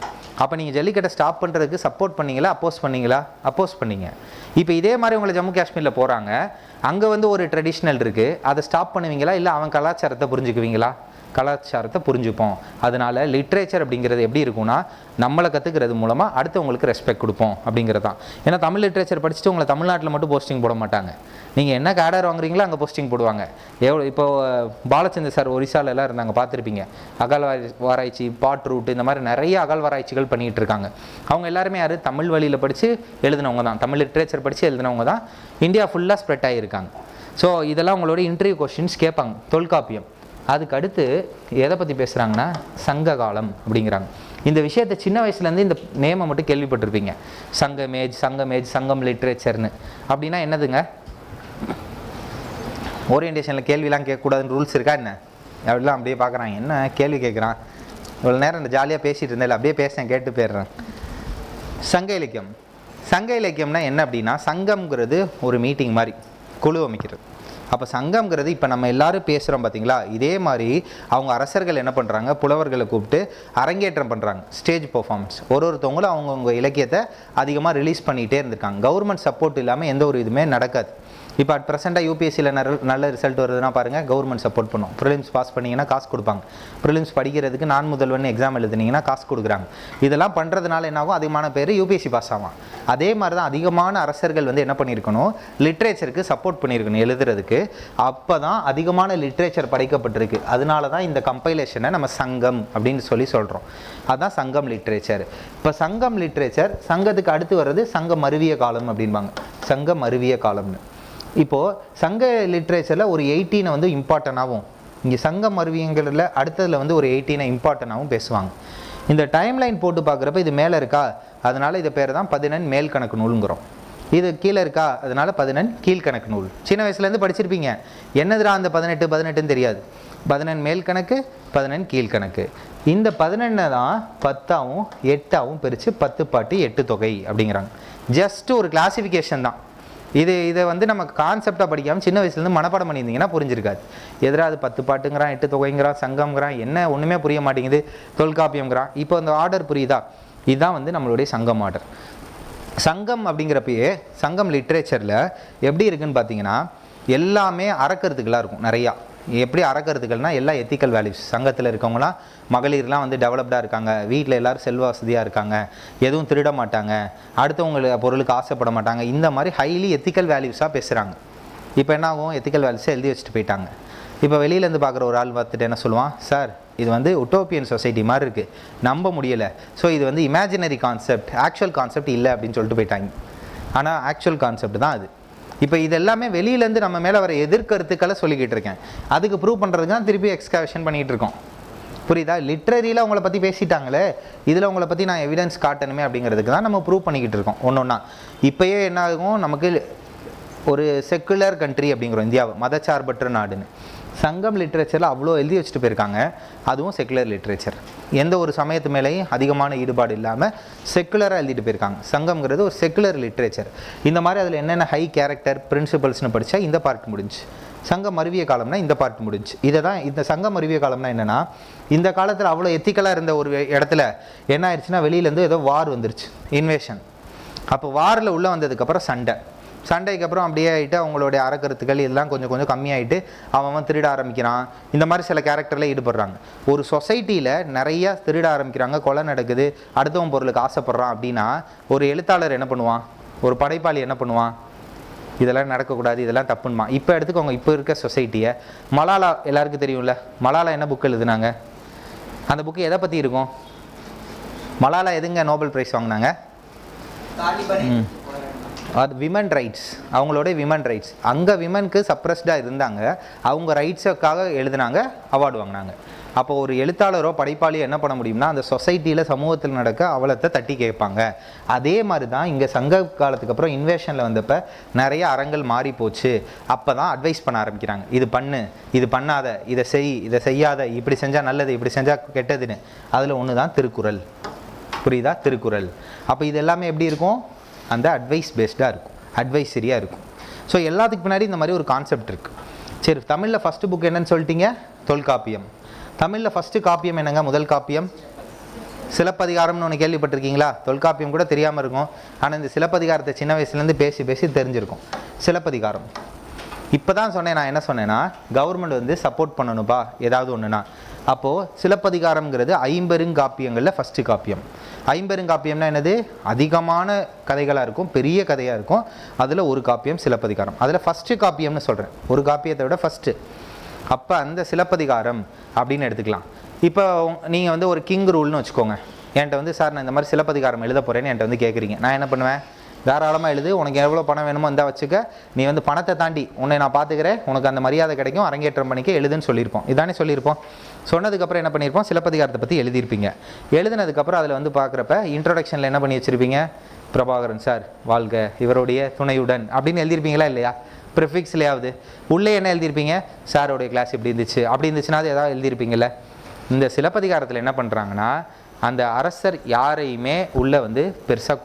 அப்போ நீங்கள் ஜல்லிக்கட்டை ஸ்டாப் பண்ணுறதுக்கு சப்போர்ட் பண்ணீங்களா, அப்போஸ் பண்ணீங்களா? அப்போஸ் பண்ணீங்க. இப்போ இதே மாதிரி உங்களை ஜம்மு காஷ்மீரில் போகிறாங்க, அங்கே வந்து ஒரு ட்ரெடிஷ்னல் இருக்குது, அதை ஸ்டாப் பண்ணுவீங்களா, இல்லை அவன் கலாச்சாரத்தை புரிஞ்சுக்குவீங்களா? கலாச்சாரத்தை புரிஞ்சுப்போம். அதனால் லிட்ரேச்சர் அப்படிங்கிறது எப்படி இருக்கும்னா நம்மளை கற்றுக்கிறது மூலமாக அடுத்தவங்களுக்கு ரெஸ்பெக்ட் கொடுப்போம் அப்படிங்கிறது தான். ஏன்னா தமிழ் லிட்ரேச்சர் படிச்சுட்டு உங்களை தமிழ்நாட்டில் மட்டும் போஸ்டிங் போட மாட்டாங்க. நீங்கள் என்ன கேடர் வாங்குறீங்களோ அங்கே போஸ்டிங் போடுவாங்க. இப்போ பாலச்சந்தர் சார் ஒரிசால எல்லாம் இருந்தாங்க, பார்த்துருப்பீங்க. அகழ்வாராய்ச்சி, பாட் ரூட், இந்த மாதிரி நிறைய அகழ்வாராய்ச்சிகள் பண்ணிகிட்டு இருக்காங்க. அவங்க எல்லாருமே யார்? தமிழ் வழியில் படித்து எழுதினவங்க தான், தமிழ் லிட்ரேச்சர் படித்து எழுதினவங்க தான். இந்தியா ஃபுல்லாக ஸ்ப்ரெட் ஆகியிருக்காங்க. ஸோ இதெல்லாம் உங்களோட இன்டர்வியூ கொஸ்டின்ஸ் கேட்பாங்க. தொல்காப்பியம், அதுக்கு அடுத்து எதை பற்றி பேசுகிறாங்கன்னா சங்க காலம் அப்படிங்கிறாங்க. இந்த விஷயத்தை சின்ன வயசுலேருந்து இந்த நேமை மட்டும் கேள்விப்பட்டிருப்பீங்க, சங்கமேஜ், சங்கம் லிட்ரேச்சர்னு. அப்படின்னா என்னதுங்க? ஓரியன்டேஷனில் கேள்விலாம் கேட்கக்கூடாதுன்னு ரூல்ஸ் இருக்கா என்ன? அப்படிலாம் அப்படியே பார்க்குறாங்க, என்ன கேள்வி கேட்குறான், இவ்வளோ நேரம் இந்த ஜாலியாக பேசிகிட்டு இருந்தேன், அப்படியே பேசுகிறேன், கேட்டு போயிடுறேன். சங்க இலக்கியம். சங்க இலக்கியம்னா என்ன அப்படின்னா, சங்கம்ங்கிறது ஒரு மீட்டிங் மாதிரி, குழு அமைக்கிறது. அப்போ சங்கம்ங்கிறது இப்போ நம்ம எல்லோரும் பேசுகிறோம் பார்த்தீங்களா, இதே மாதிரி அவங்க அரசர்கள் என்ன பண்ணுறாங்க, புலவர்களை கூப்பிட்டு அரங்கேற்றம் பண்ணுறாங்க, ஸ்டேஜ் பெர்ஃபார்மன்ஸ். ஒருத்தவங்களும் அவங்கவுங்க இலக்கியத்தை அதிகமாக ரிலீஸ் பண்ணிகிட்டே இருந்திருக்காங்க. கவர்மெண்ட் சப்போர்ட் இல்லாமல் எந்த ஒரு இதுவுமே நடக்காது. இப்போ அட் ப்ரெசென்ட்டாக யூபிஎஸ்சியில் நல்ல ரிசல்ட் வருதுன்னா பாருங்கள், கவர்மெண்ட் சப்போர்ட் பண்ணும். ப்ரிலிம்ஸ் பாஸ் பண்ணிங்கன்னா காசு கொடுப்பாங்க. ப்ரிலிம்ஸ் படிக்கிறதுக்கு நான் முதல்வன் எக்ஸாம் எழுதுனீங்கன்னா காசு கொடுக்குறாங்க. இதெல்லாம் பண்ணுறதுனால என்னாகும், அதிகமான பேர் யூபிஎஸ்சி பாஸ் ஆகும். அதே மாதிரி தான் அதிகமான அரசர்கள் வந்து என்ன பண்ணியிருக்கணும், லிட்ரேச்சருக்கு சப்போர்ட் பண்ணியிருக்கணும் எழுதுறதுக்கு. அப்போ தான் அதிகமான லிட்ரேச்சர் படைக்கப்பட்டிருக்கு. அதனால தான் இந்த கம்பைலேஷனை நம்ம சங்கம் அப்படின்னு சொல்கிறோம். அதுதான் சங்கம் லிட்ரேச்சர். இப்போ சங்கம் லிட்ரேச்சர், சங்கத்துக்கு அடுத்து வர்றது சங்கம் அருவிய காலம் அப்படின்பாங்க. சங்கம் அருவிய காலம்னு. இப்போது சங்க லிட்ரேச்சரில் ஒரு 18 வந்து இம்பார்ட்டண்ட்டாகவும், இங்கே சங்கம் அருவியங்கிறதுல அடுத்ததில் வந்து ஒரு 18 இம்பார்ட்டண்ட்டாகவும் பேசுவாங்க. இந்த டைம்லைன் போட்டு பார்க்குறப்ப இது மேலே இருக்கா, அதனால் இது பேர் தான் 18 மேல் கணக்கு நூலுங்கிறோம். இது கீழே இருக்கா, அதனால் 18 கீழ்கணக்கு நூல். சின்ன வயசுலேருந்து படிச்சிருப்பீங்க. என்னதுடா அந்த 18ன்னு தெரியாது. 18 மேல் கணக்கு, 18 கீழ்கணக்கு. இந்த 18 தான் 10ஆகவும் 8ஆகவும் பிரித்து 10 பாட்டு 8 தொகை அப்படிங்கிறாங்க. ஜஸ்ட் ஒரு கிளாசிஃபிகேஷன் தான். இதை வந்து நம்ம கான்செப்டாக படிக்காமல் சின்ன வயசுலேருந்து மனப்பாடம் பண்ணியிருந்தீங்கன்னா புரிஞ்சிருக்காது. எதிராக அது 10 பாட்டுங்கிறான், 8 தொகைங்கிறான், சங்கம்ங்கிறான், என்ன ஒன்றுமே புரிய மாட்டேங்குது, தொல்காப்பியம்ங்கிறான். இப்போ அந்த ஆர்டர் புரியுதா? இதுதான் வந்து நம்மளுடைய சங்கம் ஆர்டர். சங்கம் அப்படிங்கிறப்பயே சங்கம் லிட்ரேச்சரில் எப்படி இருக்குதுன்னு பார்த்தீங்கன்னா, எல்லாமே அறக்கருத்துக்களாக இருக்கும் நிறையா. எப்படி அறக்கருத்துக்கள்னால் எல்லாம் எத்திக்கல் வேல்யூஸ். சங்கத்தில் இருக்கவங்களாம் மகளிர்லாம் வந்து டெவலப்டாக இருக்காங்க, வீட்டில் எல்லோரும் செல்வ வசதியாக இருக்காங்க, எதுவும் திருட மாட்டாங்க, அடுத்தவங்க பொருளுக்கு ஆசைப்பட மாட்டாங்க, இந்த மாதிரி ஹைலி எத்திக்கல் வேல்யூஸாக பேசுகிறாங்க. இப்போ என்ன ஆகும், எத்திக்கல் வேல்யூஸை எழுதி வச்சுட்டு போயிட்டாங்க. இப்போ வெளியிலேருந்து பார்க்குற ஒரு ஆள் பார்த்துட்டு என்ன சொல்லுவான், சார் இது வந்து உட்டோப்பியன் சொசைட்டி மாதிரி இருக்குது, நம்ப முடியலை, ஸோ இது வந்து இமேஜினரி கான்செப்ட், ஆக்சுவல் கான்செப்ட் இல்லை அப்படின்னு சொல்லிட்டு போயிட்டாங்க. ஆனால் ஆக்சுவல் கான்செப்ட் தான் அது. இப்போ இது எல்லாமே வெளியிலேருந்து நம்ம மேலே வர எதிர்கருத்துக்களை சொல்லிக்கிட்டு இருக்கேன். அதுக்கு ப்ரூவ் பண்ணுறதுக்கு தான் திருப்பி எக்ஸ்கவேஷன் பண்ணிகிட்டு இருக்கோம். புரியுதா? லிட்ரரியில் உங்களை பற்றி பேசிட்டாங்களே, இதில் உங்களை பற்றி நான் எவிடன்ஸ் காட்டணுமே அப்படிங்கிறதுக்கு தான் நம்ம ப்ரூவ் பண்ணிக்கிட்டு இருக்கோம் ஒன்று ஒன்றா. இப்போயே என்ன ஆகும், நமக்கு ஒரு செக்குலர் கண்ட்ரி அப்படிங்கிறோம் இந்தியாவை, மதச்சார்பற்ற நாடுன்னு. சங்கம் லிட்ரேச்சரில் அவ்வளோ எழுதி வச்சுட்டு போயிருக்காங்க. அதுவும் செக்குலர் லிட்ரேச்சர். எந்த ஒரு சமயத்து மேலேயும் அதிகமான ஈடுபாடு இல்லாமல் செக்குலராக எழுதிட்டு போயிருக்காங்க. சங்கம்ங்கிறது ஒரு செக்குலர் லிட்ரேச்சர். இந்த மாதிரி அதில் என்னென்ன ஹை கேரக்டர் பிரின்சிபல்ஸ்னு படித்தா இந்த பார்ட் முடிஞ்சு. சங்கம் மருவிய காலம்னா இந்த பார்ட் முடிஞ்சு. இதை தான் இந்த சங்கம் மருவிய காலம்னா என்னென்னா, இந்த காலத்தில் அவ்வளோ எத்திக்கலாக இருந்த ஒரு இடத்துல என்ன ஆயிடுச்சுன்னா, வெளியிலேருந்து ஏதோ வார் வந்துருச்சு, இன்வேஷன். அப்போ வாரில் உள்ளே வந்ததுக்கப்புறம் சண்டைக்கு அப்புறம் அப்படியே ஆகிட்டு அவங்களுடைய அறக்கருத்துக்கள் இதெல்லாம் கொஞ்சம் கொஞ்சம் கம்மியாகிட்டு அவன் திருட ஆரம்பிக்கிறான். இந்த மாதிரி சில கேரக்டரில் ஈடுபடுறாங்க. ஒரு சொசைட்டியில் நிறையா திருட ஆரம்பிக்கிறாங்க, கொலை நடக்குது, அடுத்தவன் பொருளுக்கு ஆசைப்படுறான் அப்படின்னா ஒரு எழுத்தாளர் என்ன பண்ணுவான், ஒரு படைப்பாளி என்ன பண்ணுவான், இதெல்லாம் நடக்கக்கூடாது, இதெல்லாம் தப்புன்மா. இப்போ எடுத்துக்கோங்க, இப்போ இருக்க சொசைட்டியை. மலாலா எல்லாருக்கும் தெரியும்ல, மலாலா என்ன புக் எழுதுனாங்க, அந்த புக்கு எதை பற்றி இருக்கும்? மலாலா எதுங்க நோபல் ப்ரைஸ் வாங்கினாங்க? அது விமன் ரைட்ஸ், அவங்களோட விமன் ரைட்ஸ். அங்கே விமனுக்கு சப்ரஸ்டாக இருந்தாங்க, அவங்க ரைட்ஸுக்காக எழுதினாங்க, அவார்டு வாங்கினாங்க. அப்போ ஒரு எழுத்தாளரோ படைப்பாளியோ என்ன பண்ண முடியும்னா, அந்த சொசைட்டியில் சமூகத்தில் நடக்க அவலத்தை தட்டி கேட்பாங்க. அதே மாதிரி தான் இங்கே சங்க காலத்துக்கு அப்புறம் இன்வேஷனில் வந்தப்போ நிறைய அறங்கள் மாறி போச்சு. அப்போ தான் அட்வைஸ் பண்ண ஆரம்பிக்கிறாங்க, இது பண்ணு, இது பண்ணாத, இதை செய், இதை செய்யாத, இப்படி செஞ்சால் நல்லது, இப்படி செஞ்சால் கெட்டதுன்னு. அதில் ஒன்று தான் திருக்குறள். புரியுதா? திருக்குறள். அப்போ இது எல்லாமே எப்படி இருக்கும்? அந்த அட்வைஸ் பேஸ்டாக இருக்கும், அட்வைஸரியாக இருக்கும். ஸோ எல்லாத்துக்கு பின்னாடி இந்த மாதிரி ஒரு கான்செப்ட் இருக்குது. சரி, தமிழில் ஃபஸ்ட்டு புக் என்னன்னு சொல்லிட்டீங்க? தொல்காப்பியம். தமிழில் ஃபஸ்ட்டு காப்பியம் என்னங்க? முதல் காப்பியம் சிலப்பதிகாரம்னு ஒன்று கேள்விப்பட்டிருக்கீங்களா? தொல்காப்பியம் கூட தெரியாமல் இருக்கும், ஆனால் இந்த சிலப்பதிகாரத்தை சின்ன வயசுலேருந்து பேசி பேசி தெரிஞ்சிருக்கும். சிலப்பதிகாரம் இப்போ தான் சொன்னேன். நான் என்ன சொன்னேன்னா, கவர்மெண்ட் வந்து சப்போர்ட் பண்ணணுப்பா ஏதாவது ஒன்றுனா. அப்போது சிலப்பதிகாரம்ங்கிறது ஐம்பெருங்காப்பியங்களில் ஃபஸ்ட்டு காப்பியம். ஐம்பெருங்காப்பியம்னா என்னது? அதிகமான கதைகளாக இருக்கும், பெரிய கதையாக இருக்கும். அதில் ஒரு காப்பியம் சிலப்பதிகாரம். அதில் ஃபஸ்ட்டு காப்பியம்னு சொல்கிறேன், ஒரு காப்பியத்தை விட ஃபஸ்ட்டு. அப்போ அந்த சிலப்பதிகாரம் அப்படின்னு எடுத்துக்கலாம். இப்போ நீங்கள் வந்து ஒரு கிங் ரூல்னு வச்சுக்கோங்க. என்கிட்ட வந்து, சார் நான் இந்த மாதிரி சிலப்பதிகாரம் எழுத போகிறேன்னு என்கிட்ட வந்து கேட்குறீங்க. நான் என்ன பண்ணுவேன்? தாராளமாக எழுது, உனக்கு எவ்வளோ பணம் வேணுமோ இருந்தால் வச்சுக்க, நீ வந்து பணத்தை தாண்டி உன்னை நான் பார்த்துக்கிறேன், உனக்கு அந்த மரியாதை கிடைக்கும், அரங்கேற்றம் பண்ணிக்க, எழுதுன்னு சொல்லியிருப்போம். இதானே சொல்லியிருப்போம். சொன்னதுக்கப்புறம் என்ன பண்ணியிருப்போம்? சிலப்பதிகாரத்தை பற்றி எழுதியிருப்பீங்க. எழுதினதுக்கப்புறம் அதில் வந்து பார்க்குறப்ப இன்ட்ரோடக்ஷனில் என்ன பண்ணி வச்சுருப்பீங்க? பிரபாகரன் சார் வாழ்க, இவருடைய துணையுடன் அப்படின்னு எழுதியிருப்பீங்களா இல்லையா? ப்ரிஃபிக்ஸ்லையாவது உள்ளே என்ன எழுதியிருப்பீங்க? சாரோடைய கிளாஸ் எப்படி இருந்துச்சு, அப்படி இருந்துச்சுன்னா அது ஏதாவது எழுதியிருப்பீங்கள்ல. இந்த சிலப்பதிகாரத்தில் என்ன பண்ணுறாங்கன்னா, அந்த அரசர் யாரையுமே உள்ளே வந்து பெருசாக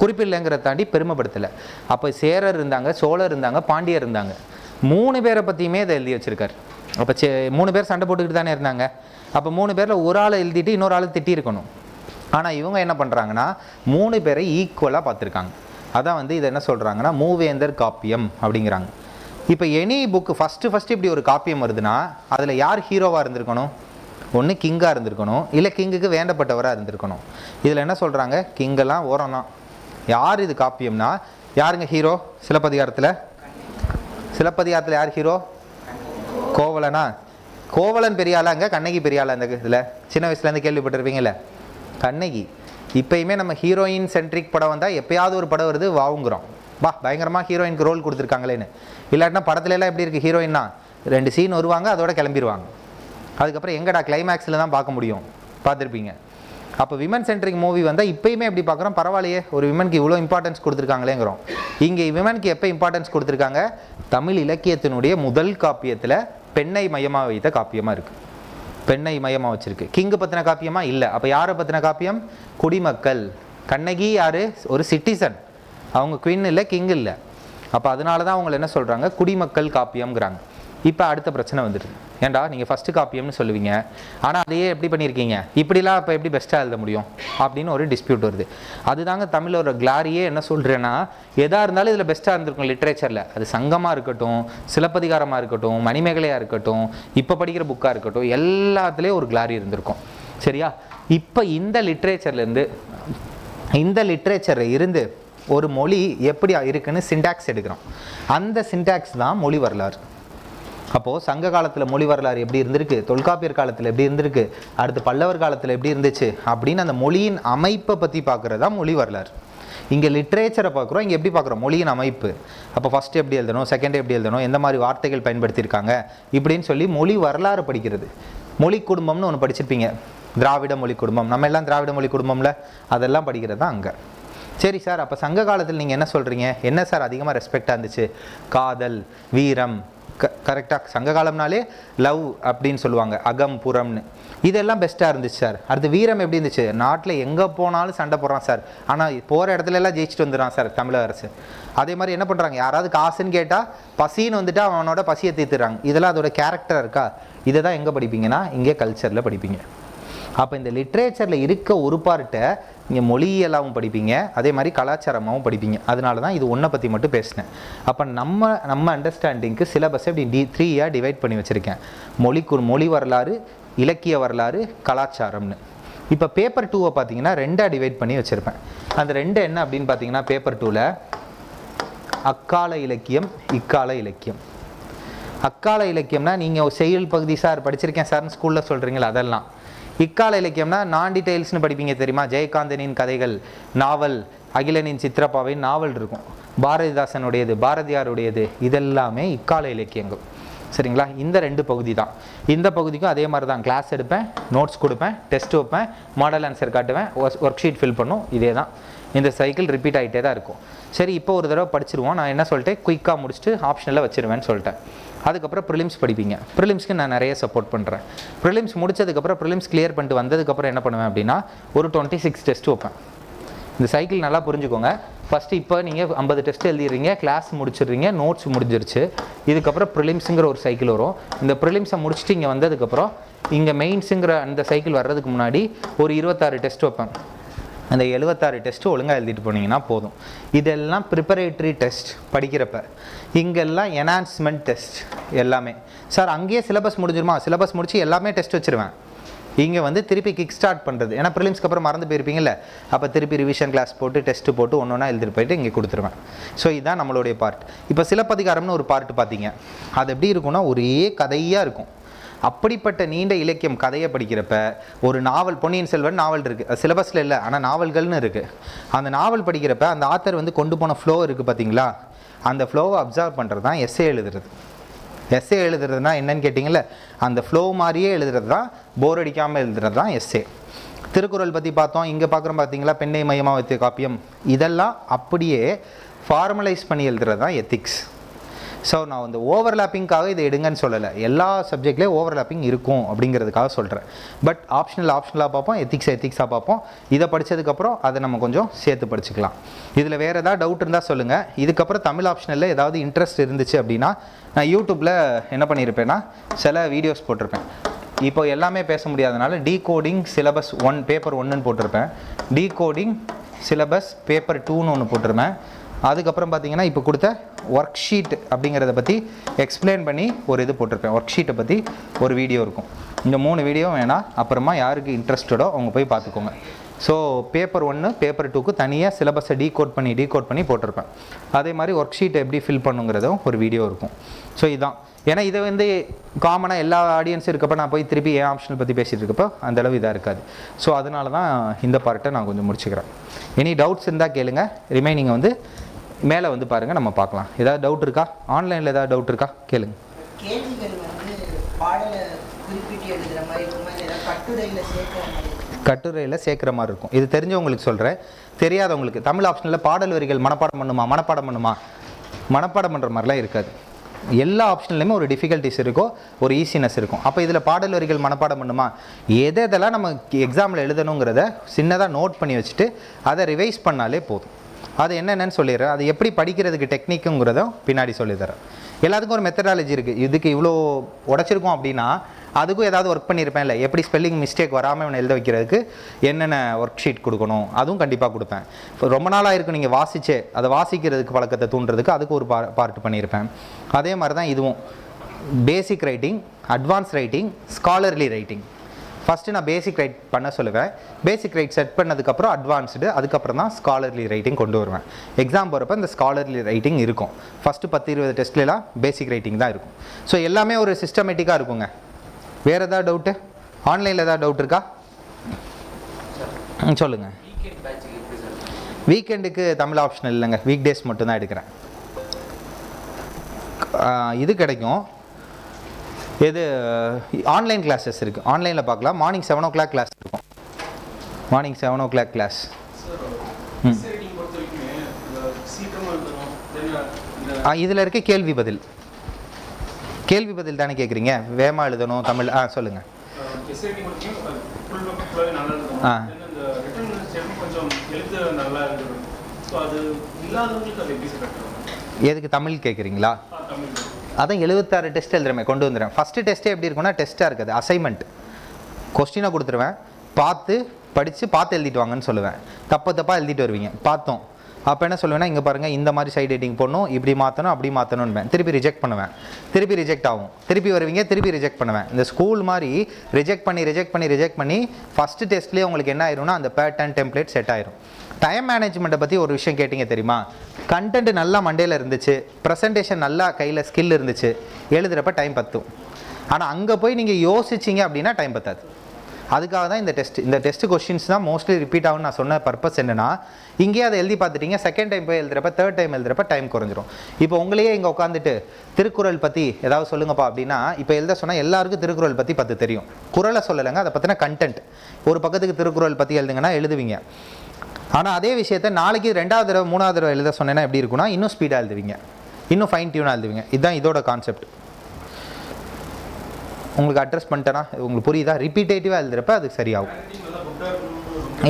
குறிப்பிடலைங்கிறத தாண்டி பெருமைப்படுத்தலை. அப்போ சேரர் இருந்தாங்க, சோழர் இருந்தாங்க, பாண்டியர் இருந்தாங்க. 3 பேரை பற்றியுமே இதை எழுதி வச்சுருக்காரு. அப்போ 3 பேர் சண்டை போட்டுக்கிட்டு தானே இருந்தாங்க. அப்போ 3 பேரில் ஒரு ஆளை எழுதிட்டு இன்னொரு ஆளை திட்டியிருக்கணும். ஆனால் இவங்க என்ன பண்ணுறாங்கன்னா, 3 பேரை ஈக்குவலாக பார்த்துருக்காங்க. அதான் வந்து இதை என்ன சொல்கிறாங்கன்னா, மூவேந்தர் காப்பியம் அப்படிங்கிறாங்க. இப்போ எனி புக்கு ஃபஸ்ட்டு இப்படி ஒரு காப்பியம் வருதுன்னா அதில் யார் ஹீரோவாக இருந்திருக்கணும்? ஒன்று கிங்காக இருந்திருக்கணும், இல்லை கிங்குக்கு வேண்டப்பட்டவராக இருந்திருக்கணும். இதில் என்ன சொல்கிறாங்க? கிங்கெல்லாம் ஓரம் தான். யார் இது காப்பியம்னா யாருங்க ஹீரோ? சிலப்பதிகாரத்தில் யார் ஹீரோ? கோவலனா? கோவலன் பெரியாளாங்க, கண்ணகி பெரியாளா? இந்த இதில் சின்ன வயசுலேருந்து கேள்விப்பட்டிருப்பீங்கள்ல, கண்ணகி. இப்போயுமே நம்ம ஹீரோயின் சென்ட்ரிக் படம் வந்தால் எப்போயாவது ஒரு படம் வருது வாங்குகிறோம், வா பயங்கரமாக ஹீரோயினுக்கு ரோல் கொடுத்துருக்காங்களேன்னு. இல்லாட்டினா படத்துலலாம் எப்படி இருக்குது? ஹீரோயின்னா 2 சீன் வருவாங்க, அதோட கிளம்பிடுவாங்க. அதுக்கப்புறம் எங்கடா கிளைமேக்ஸில் தான் பார்க்க முடியும், பார்த்துருப்பீங்க. அப்போ விமன் சென்ட்ரிக் மூவி வந்தால் இப்போயுமே எப்படி பார்க்குறோம்? பரவாயில்லையே, ஒரு விமனுக்கு இவ்வளோ இம்பார்ட்டன்ஸ் கொடுத்துருக்காங்களேங்கிறோம். இங்கே விமனுக்கு எப்போ இம்பார்ட்டன்ஸ் கொடுத்துருக்காங்க? தமிழ் இலக்கியத்தினுடைய முதல் காப்பியத்தில் பெண்ணை மையமாக வைத்த காப்பியமாக இருக்குது. பெண்ணை மையமாக வச்சுருக்கு. கிங்கு பற்றின காப்பியமா? இல்லை. அப்போ யாரை பற்றின காப்பியம்? குடிமக்கள். கண்ணகி யார்? ஒரு சிட்டிசன். அவங்க குவீன் இல்லை, கிங் இல்லை. அப்போ அதனால தான் அவங்களை என்ன சொல்கிறாங்க? குடிமக்கள் காப்பியம்ங்கிறாங்க. இப்போ அடுத்த பிரச்சனை வந்துடுது. ஏன்டா நீங்கள் ஃபஸ்ட்டு காப்பியம்னு சொல்லுவீங்க, ஆனால் அதையே எப்படி பண்ணியிருக்கீங்க, இப்படிலாம் இப்போ எப்படி பெஸ்ட்டாக எழுத முடியும் அப்படின்னு ஒரு டிஸ்பியூட் வருது. அதுதாங்க தமிழோட கிளாரியே. என்ன சொல்கிறேன்னா, எதாக இருந்தாலும் இதில் பெஸ்ட்டாக இருந்திருக்கும் லிட்ரேச்சரில். அது சங்கமாக இருக்கட்டும், சிலப்பதிகாரமாக இருக்கட்டும், மணிமேகலையாக இருக்கட்டும், இப்போ படிக்கிற புக்காக இருக்கட்டும், எல்லாத்துலேயும் ஒரு கிளாரி இருந்திருக்கும். சரியா? இப்போ இந்த லிட்ரேச்சரில் இருந்து ஒரு மொழி எப்படி இருக்குன்னு சின்டாக்ஸ் எடுக்கிறோம். அந்த சின்டாக்ஸ் தான் மொழி வரலாறு. அப்போது சங்க காலத்தில் மொழி வரலாறு எப்படி இருந்திருக்கு, தொல்காப்பியர் காலத்தில் எப்படி இருந்திருக்கு, அடுத்து பல்லவர் காலத்தில் எப்படி இருந்துச்சு அப்படின்னு அந்த மொழியின் அமைப்பை பற்றி பார்க்குறது தான் மொழி வரலாறு. இங்கே லிட்ரேச்சரை பார்க்குறோம், இங்கே எப்படி பார்க்குறோம்? மொழியின் அமைப்பு. அப்போ ஃபஸ்ட்டு எப்படி எழுதணும், செகண்ட் எப்படி எழுதணும், எந்த மாதிரி வார்த்தைகள் பயன்படுத்தியிருக்காங்க இப்படின்னு சொல்லி மொழி வரலாறு படிக்கிறது. மொழி குடும்பம்னு ஒன்று படிச்சிருப்பீங்க, திராவிட மொழி குடும்பம். நம்ம எல்லாம் திராவிட மொழி குடும்பம்ல, அதெல்லாம் படிக்கிறது தான் அங்கே. சரி சார், அப்போ சங்க காலத்தில் நீங்கள் என்ன சொல்கிறீங்க? என்ன சார் அதிகமாக ரெஸ்பெக்டாக இருந்துச்சு? காதல், வீரம், கரெக்டாக சங்க காலம்னாலே லவ் அப்படின்னு சொல்லுவாங்க, அகம் புறம்னு. இதெல்லாம் பெஸ்ட்டாக இருந்துச்சு சார். அடுத்து வீரம் எப்படி இருந்துச்சு, நாட்டில் எங்கே போனாலும் சண்டை போடுறான் சார், ஆனால் போகிற இடத்துல எல்லாம் ஜெயிச்சுட்டு வந்துடுறான் சார் தமிழக அரசு. அதே மாதிரி என்ன பண்ணுறாங்க, யாராவது காசுன்னு கேட்டால் பசின்னு வந்துட்டு அவனோட பசியை தீர்த்துறாங்க. இதெல்லாம் அதோட கேரக்டர் இருக்கா? இதை தான் எங்கே படிப்பீங்கன்னா இங்கே கல்ச்சரில் படிப்பீங்க. அப்போ இந்த லிட்ரேச்சரில் இருக்க ஒரு பார்ட்டை இங்கே மொழியியலாகவும் படிப்பீங்க, அதே மாதிரி கலாச்சாரமாகவும் படிப்பீங்க. அதனால தான் இது ஒன்றை பற்றி மட்டும் பேசினேன். அப்போ நம்ம அண்டர்ஸ்டாண்டிங்க்கு சிலபஸை இப்படி 3 டிவைட் பண்ணி வச்சுருக்கேன். மொழி வரலாறு, இலக்கிய வரலாறு, கலாச்சாரம்னு. இப்போ பேப்பர் 2 பார்த்தீங்கன்னா 2 டிவைட் பண்ணி வச்சுருப்பேன். அந்த 2 என்ன அப்படின்னு பார்த்தீங்கன்னா, பேப்பர் 2ல் அக்கால இலக்கியம், இக்கால இலக்கியம். அக்கால இலக்கியம்னா நீங்கள் செயல் பகுதி சார் படிச்சிருக்கேன் சார்னு ஸ்கூலில் சொல்கிறீங்களா, அதெல்லாம். இக்கால இலக்கியம்னா நான் டீட்டெயில்ஸ்னு படிப்பீங்க தெரியுமா, ஜெயகாந்தனின் கதைகள், நாவல், அகிலனின் சித்திரப்பாவின் நாவல் இருக்கும், பாரதிதாசனுடையது, பாரதியாருடையது, இதெல்லாமே இக்கால இலக்கியங்கள். சரிங்களா? இந்த 2 பகுதி தான். இந்த பகுதிக்கும் அதே மாதிரி தான், கிளாஸ் எடுப்பேன், நோட்ஸ் கொடுப்பேன், டெஸ்ட் வைப்பேன், மாடல் ஆன்சர் காட்டுவேன், ஒர்க் ஷீட் ஃபில் பண்ணும். இதே தான், இந்த சைக்கிள் ரிப்பீட் ஆகிட்டே தான் இருக்கும். சரி, இப்போ ஒரு தடவை படிச்சிருவோம். நான் என்ன சொல்லிட்டேன், குயிக்காக முடிச்சுட்டு ஆப்ஷனில் வச்சிருவேன்னு சொல்லிட்டேன். அதுக்கப்புறம் ப்ரிலிம்ஸ் படிப்பீங்க. ப்ரிலிம்ஸ்க்கு நான் நிறைய சப்போர்ட் பண்ணுறேன். ப்ரிலிம்ஸ் முடிச்சதுக்கப்புறம், ப்ரிலிம்ஸ் கிளியர் பண்ணிட்டு வந்ததுக்கப்புறம் என்ன பண்ணுவேன் அப்படின்னா, ஒரு 26 டெஸ்ட் வைப்பேன். இந்த சைக்கிள் நல்லா புரிஞ்சுக்கோங்க. ஃபஸ்ட்டு இப்போ நீங்கள் 50 டெஸ்ட் எழுதிடுறீங்க, கிளாஸ் முடிச்சிடுறீங்க, நோட்ஸ் முடிஞ்சிருச்சு. இதுக்கப்புறம் ப்ரிலிம்ஸுங்கிற ஒரு சைக்கிள் வரும். இந்த ப்ரிலிம்ஸை முடிச்சுட்டு இங்கே வந்ததுக்கப்புறம் இங்கே மெயின்ஸுங்கிற அந்த சைக்கிள் வர்றதுக்கு முன்னாடி ஒரு 26 டெஸ்ட் வைப்பேன். அந்த 76 டெஸ்ட்டு ஒழுங்காக எழுதிட்டு போனீங்கன்னா போதும். இதெல்லாம் ப்ரிப்பரேட்டரி டெஸ்ட் படிக்கிறப்ப. இங்கெல்லாம் என்ஹான்ஸ்மெண்ட் டெஸ்ட் எல்லாமே. சார் அங்கேயே சிலபஸ் முடிஞ்சிருமா, சிலபஸ் முடிச்சு எல்லாமே டெஸ்ட் வச்சுருவேன். இங்கே வந்து திருப்பி கிக் ஸ்டார்ட் பண்ணுறது, ஏன்னா ப்ரிலிம்ஸ்க்கு அப்புறம் மறந்து போயிருப்பீங்கல்ல, அப்போ திருப்பி ரிவிஷன் கிளாஸ் போட்டு டெஸ்ட்டு போட்டு ஒன்றா எழுதிட்டு போயிட்டு இங்கே கொடுத்துருவேன். ஸோ இதுதான் நம்மளுடைய பார்ட். இப்போ சிலப்பதிகாரம்னு ஒரு பார்ட் பார்த்தீங்க, அது எப்படி இருக்குன்னா ஒரே கதையாக இருக்கும். அப்படிப்பட்ட நீண்ட இலக்கியம் கதையை படிக்கிறப்ப ஒரு நாவல், பொன்னியின் செல்வன் நாவல் இருக்குது, சிலபஸில் இல்லை ஆனால் நாவல்கள்னு இருக்குது. அந்த நாவல் படிக்கிறப்ப அந்த ஆத்தர் வந்து கொண்டு போன ஃப்ளோ இருக்குது பார்த்தீங்களா, அந்த ஃப்ளோவை அப்சர்வ் பண்ணுறது தான் எஸ்ஏ எழுதுறது. எஸ்ஏ எழுதுறதுனா என்னன்னு கேட்டிங்கள, அந்த ஃப்ளோ மாதிரியே எழுதுறது தான், போர் அடிக்காமல் எழுதுறது தான் எஸ்ஏ. திருக்குறள் பற்றி பார்த்தோம், இங்கே பார்க்குறோம் பார்த்தீங்களா, பெண்ணை மையமாக வைத்த காப்பியம், இதெல்லாம் அப்படியே ஃபார்மலைஸ் பண்ணி எழுதுறது தான் எத்திக்ஸ். ஸோ நான் வந்து ஓவர்லாப்பிங்காக இதை எடுங்கன்னு சொல்லலை, எல்லா சப்ஜெக்ட்லேயும் ஓவர்லாப்பிங் இருக்கும் அப்படிங்கிறதுக்காக சொல்கிறேன். பட் ஆப்ஷனலாக பார்ப்போம், எத்திக்ஸாக பார்ப்போம். இதை படித்ததுக்கப்புறம் அதை நம்ம கொஞ்சம் சேர்த்து படிச்சுக்கலாம். இதில் வேறு ஏதாவது டவுட் இருந்தால் சொல்லுங்கள். இதுக்கப்புறம் தமிழ் ஆப்ஷனில் ஏதாவது இன்ட்ரெஸ்ட் இருந்துச்சு அப்படின்னா நான் யூடியூப்பில் என்ன பண்ணியிருப்பேன்னா சில வீடியோஸ் போட்டிருப்பேன். இப்போ எல்லாமே பேச முடியாதனால டீகோடிங் சிலபஸ் 1 பேப்பர் 1ன்னு போட்டிருப்பேன், டீகோடிங் சிலபஸ் பேப்பர் 2ன்னு ஒன்று போட்டிருப்பேன். அதுக்கப்புறம் பார்த்தீங்கன்னா இப்போ கொடுத்த ஒர்க் ஷீட் அப்படிங்கிறத பற்றி எக்ஸ்பிளைன் பண்ணி ஒரு இது போட்டிருப்பேன். ஒர்க் ஷீட்டை பற்றி ஒரு வீடியோ இருக்கும். இந்த 3 வீடியோ வேணால் அப்புறமா யாருக்கு இன்ட்ரெஸ்டடோ அவங்க போய் பார்த்துக்கோங்க. ஸோ பேப்பர் 1 பேப்பர் 2க்கு தனியாக சிலபஸை டீகோட் பண்ணி போட்டிருப்பேன். அதே மாதிரி ஒர்க் ஷீட்டை எப்படி ஃபில் பண்ணுங்கிறதும் ஒரு வீடியோ இருக்கும். ஸோ இதுதான், ஏன்னா இதை வந்து காமனாக எல்லா ஆடியன்ஸும் இருக்கப்போ நான் போய் திருப்பி ஏன் ஆப்ஷனல் பற்றி பேசிகிட்டு இருக்கப்போ அந்தளவு இதாக இருக்காது. ஸோ அதனால தான் இந்த பார்ட்டை நான் கொஞ்சம் முடிச்சுக்கிறேன். எனி டவுட்ஸ் இருந்தால் கேளுங்க, ரிமைனிங்கை வந்து மேலே வந்து பாருங்கள், நம்ம பார்க்கலாம். ஏதாவது டவுட் இருக்கா, ஆன்லைனில் ஏதாவது டவுட் இருக்கா கேளுங்க. கட்டுரையில் சேர்க்குற மாதிரி இருக்கும். இது தெரிஞ்சவங்களுக்கு சொல்கிறேன், தெரியாதவங்களுக்கு தமிழ் ஆப்ஷனில் பாடல் வரிகள் மனப்பாடம் பண்ணுற மாதிரிலாம் இருக்காது. எல்லா ஆப்ஷன்லையுமே ஒரு டிஃபிகல்ட்டிஸ் இருக்கும், ஒரு ஈஸினஸ் இருக்கும். அப்போ இதில் பாடல் வரிகள் மனப்பாடம் பண்ணுமா, எதெல்லாம் நம்ம எக்ஸாமில் எழுதணுங்கிறத சின்னதாக நோட் பண்ணி வச்சுட்டு அதை ரிவைஸ் பண்ணாலே போதும். அது என்னென்னு சொல்லிடுறேன், அது எப்படி படிக்கிறதுக்கு டெக்னிக்குங்கிறதும் பின்னாடி சொல்லித்தரேன். எல்லாத்துக்கும் ஒரு மெத்தடாலஜி இருக்குது. இதுக்கு இவ்வளோ உடச்சிருக்கோம் அப்படின்னா அதுக்கும் ஏதாவது ஒர்க் பண்ணியிருப்பேன் இல்லை, எப்படி ஸ்பெல்லிங் மிஸ்டேக் வராமல் இவனை எழுத வைக்கிறதுக்கு என்னென்ன ஒர்க் ஷீட் கொடுக்கணும் அதுவும் கண்டிப்பாக கொடுப்பேன். இப்போ ரொம்ப நாளாக இருக்கும் நீங்கள் வாசிச்சே, அதை வாசிக்கிறதுக்கு பழக்கத்தை தூண்டுறதுக்கு அதுக்கு ஒரு பார்ட் பண்ணியிருப்பேன். அதே மாதிரி தான் இதுவும் basic writing, advance writing, scholarly writing. First நான் பேசிக் ரைட் பண்ண சொல்லுவேன், பேசிக் ரைட் செட் பண்ணதுக்கப்புறம் அட்வான்ஸ்டு, அதுக்கப்புறம் தான் ஸ்காலர்லி ரைட்டிங் கொண்டு வருவேன். எக்ஸாம் போகிறப்ப இந்த ஸ்காலர்லி ரைட்டிங் இருக்கும். ஃபஸ்ட்டு 10-20 டெஸ்ட்லாம் பேசிக் ரைட்டிங் தான் இருக்கும். ஸோ எல்லாமே ஒரு சிஸ்டமேட்டிக்காக இருக்குங்க. வேறு ஏதாவது டவுட்டு, ஆன்லைனில் ஏதாவது டவுட் இருக்கா சொல்லுங்கள். வீக்கெண்டுக்கு தமிழ் ஆப்ஷன் இல்லைங்க, வீக் டேஸ் மட்டும்தான் எடுக்கிறேன். இது கிடைக்கும். இது ஆன்லைன் கிளாஸஸ் இருக்குது, ஆன்லைனில் பார்க்கலாம். மார்னிங் 7 o'clock கிளாஸ் இருக்கும், மார்னிங் 7 o'clock கிளாஸ். இதில் இருக்க கேள்வி பதில் கேள்வி பதில் தானே கேட்குறீங்க, வேகமாக எழுதணும் தமிழ். சொல்லுங்கள். எதுக்கு தமிழ் கேட்குறீங்களா? அதான் 76 டெஸ்ட் எழுதுறமே கொண்டு வந்துடுறேன். ஃபஸ்ட்டு டெஸ்ட்டே எப்படி இருக்குன்னா டெஸ்ட்டாக இருக்காது, அசைன்மெண்ட். கொஸ்டினாக கொடுத்துருவேன், பார்த்து எழுதிட்டு வாங்கன்னு சொல்லுவேன். தப்பாக எழுதிட்டு வருவீங்க, பார்த்தோம். அப்போ என்ன சொல்லுவேன்னா, இங்கே பாருங்கள், இந்த மாதிரி சைட் எடிட்டிங் போடணும், இப்படி மாற்றணும், அப்படி மாற்றணும்னு திருப்பி ரிஜெக்ட் பண்ணுவேன். திருப்பி ரிஜெக்ட் ஆகும், திருப்பி வருவீங்க, திருப்பி ரிஜெக்ட் பண்ணுவேன். இந்த ஸ்கூல் மாதிரி ரிஜெக்ட் பண்ணி ஃபஸ்ட்டு டெஸ்ட்லேயே உங்களுக்கு என்ன ஆயிரும்னா அந்த பேட்டர்ன் டெம்ப்ளேட் செட் ஆயிரும். டைம் மேனேஜ்மெண்ட்டை பற்றி ஒரு விஷயம் கேட்டிங்க தெரியுமா? கண்டென்ட் நல்லா மண்டேல இருந்துச்சு, ப்ரெசன்டேஷன் நல்லா கையில் ஸ்கில் இருந்துச்சு, எழுதுகிறப்ப டைம் பத்தும். ஆனால் அங்கே போய் நீங்கள் யோசிச்சிங்க அப்படின்னா டைம் பத்தாது. அதுக்காக தான் இந்த டெஸ்ட் கொஸ்டின்ஸ் தான் மோஸ்ட்லி ரிப்பீட் ஆகும்னு நான் சொன்ன பர்பஸ் என்னென்னா, இங்கேயே அதை எழுதி பார்த்துட்டீங்க, செகண்ட் டைம் போய் எழுதுறப்ப, தேர்ட் டைம் எழுதுறப்ப டைம் குறைஞ்சிரும். இப்போ உங்களையே இங்கே உட்காந்துட்டு திருக்குறள் பற்றி ஏதாவது சொல்லுங்கப்பா அப்படின்னா, இப்போ எழுத சொன்னால் எல்லாருக்கும் திருக்குறள் பற்றி 10 தெரியும், குறளை சொல்லலைங்க, அதை பற்றின கண்டென்ட் ஒரு பக்கத்துக்கு திருக்குறள் பற்றி எழுதுங்கன்னா எழுதுவீங்க. ஆனால் அதே விஷயத்தை நாளைக்கு 2வது தடவை 3வது தடவை எழுத சொன்னேன்னா எப்படி இருக்குன்னா, இன்னும் ஸ்பீடாக எழுதுவீங்க, இன்னும் ஃபைன் டியூனாக எழுதுவீங்க. இதுதான் இதோட கான்செப்ட். உங்களுக்கு அட்ரஸ் பண்ணிட்டேன்னா உங்களுக்கு புரியுதா? ரிப்பீட்டேட்டிவாக எழுதுறப்ப அதுக்கு சரியாகும்.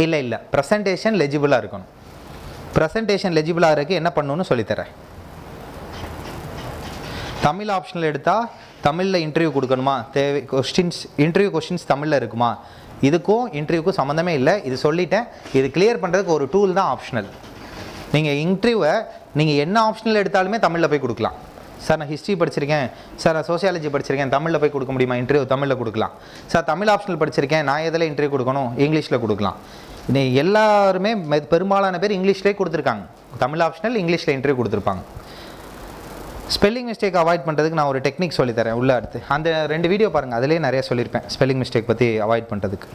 இல்லை ப்ரெசன்டேஷன் லெஜிபிளாக இருக்கணும். ப்ரெசன்டேஷன் லெஜிபிளாக இருக்குது என்ன பண்ணணும்னு சொல்லித்தரேன். தமிழ் ஆப்ஷனில் எடுத்தால் தமிழில் இன்டர்வியூ கொடுக்கணுமா, இன்டர்வியூ கொஸ்டின்ஸ் தமிழில் இருக்குமா? இதுக்கும் இன்டர்வியூக்கும் சம்மந்தமே இல்லை, இது சொல்லிட்டேன். இது கிளியர் பண்ணுறதுக்கு ஒரு டூல் தான் ஆப்ஷனல். நீங்கள் இன்டர்வியூவை நீங்கள் என்ன ஆப்ஷனில் எடுத்தாலுமே தமிழில் போய் கொடுக்கலாம். சார் நான் ஹிஸ்ட்ரி படிச்சிருக்கேன், சார் நான் சோசியாலஜி படிச்சிருக்கேன், தமிழில் போய் கொடுக்க முடியுமா இன்டர்வியூ? தமிழில் கொடுக்கலாம். சார் தமிழ் ஆப்ஷனல் படிச்சிருக்கேன், நான் எதில் இன்டர்வியூ கொடுக்கணும்? இங்கிலீஷில் கொடுக்கலாம். எல்லாருமே பெரும்பாலான பேர் இங்கிலீஷ்லேயே கொடுத்துருக்காங்க. தமிழ் ஆப்ஷனல், இங்கிலீஷில் இன்டர்வியூ கொடுத்துருப்பாங்க. ஸ்பெல்லிங் மிஸ்டேக் அவாய்ட் பண்ணுறதுக்கு நான் ஒரு டெக்னிக் சொல்லித்தரேன் உள்ளே அடுத்து. அந்த 2 வீடியோ பாருங்கள், அதிலே நிறைய சொல்லியிருப்பேன் ஸ்பெல்லிங் மிஸ்டேக் பற்றி அவாய்ட் பண்ணுறதுக்கு.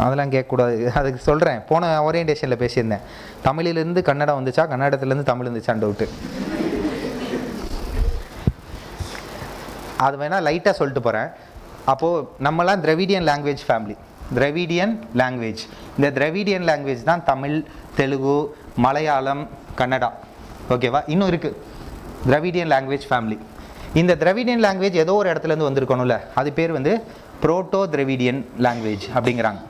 அதெல்லாம் கேட்கக்கூடாது, அதுக்கு சொல்கிறேன். போன ஓரியன்டேஷனில் பேசியிருந்தேன், தமிழிலேருந்து கன்னடம் வந்துச்சா, கன்னடத்துலேருந்து தமிழ் வந்துச்சான்னு டவுட்டு. அது வேணால் லைட்டாக சொல்லிட்டு போகிறேன். அப்போது நம்மலாம் Dravidian language family, Dravidian language. இந்த திராவிடியன் லாங்குவேஜ் தான் தமிழ், தெலுங்கு, மலையாளம், கன்னடா, ஓகேவா? இன்னும் இருக்குது திராவிடியன் லாங்குவேஜ் ஃபேமிலி. இந்த திராவிடியன் லாங்குவேஜ் ஏதோ ஒரு இடத்துலேருந்து வந்திருக்கணும்ல, அது பேர் புரோட்டோ திராவிடியன் லாங்குவேஜ் அப்படிங்கிறாங்க.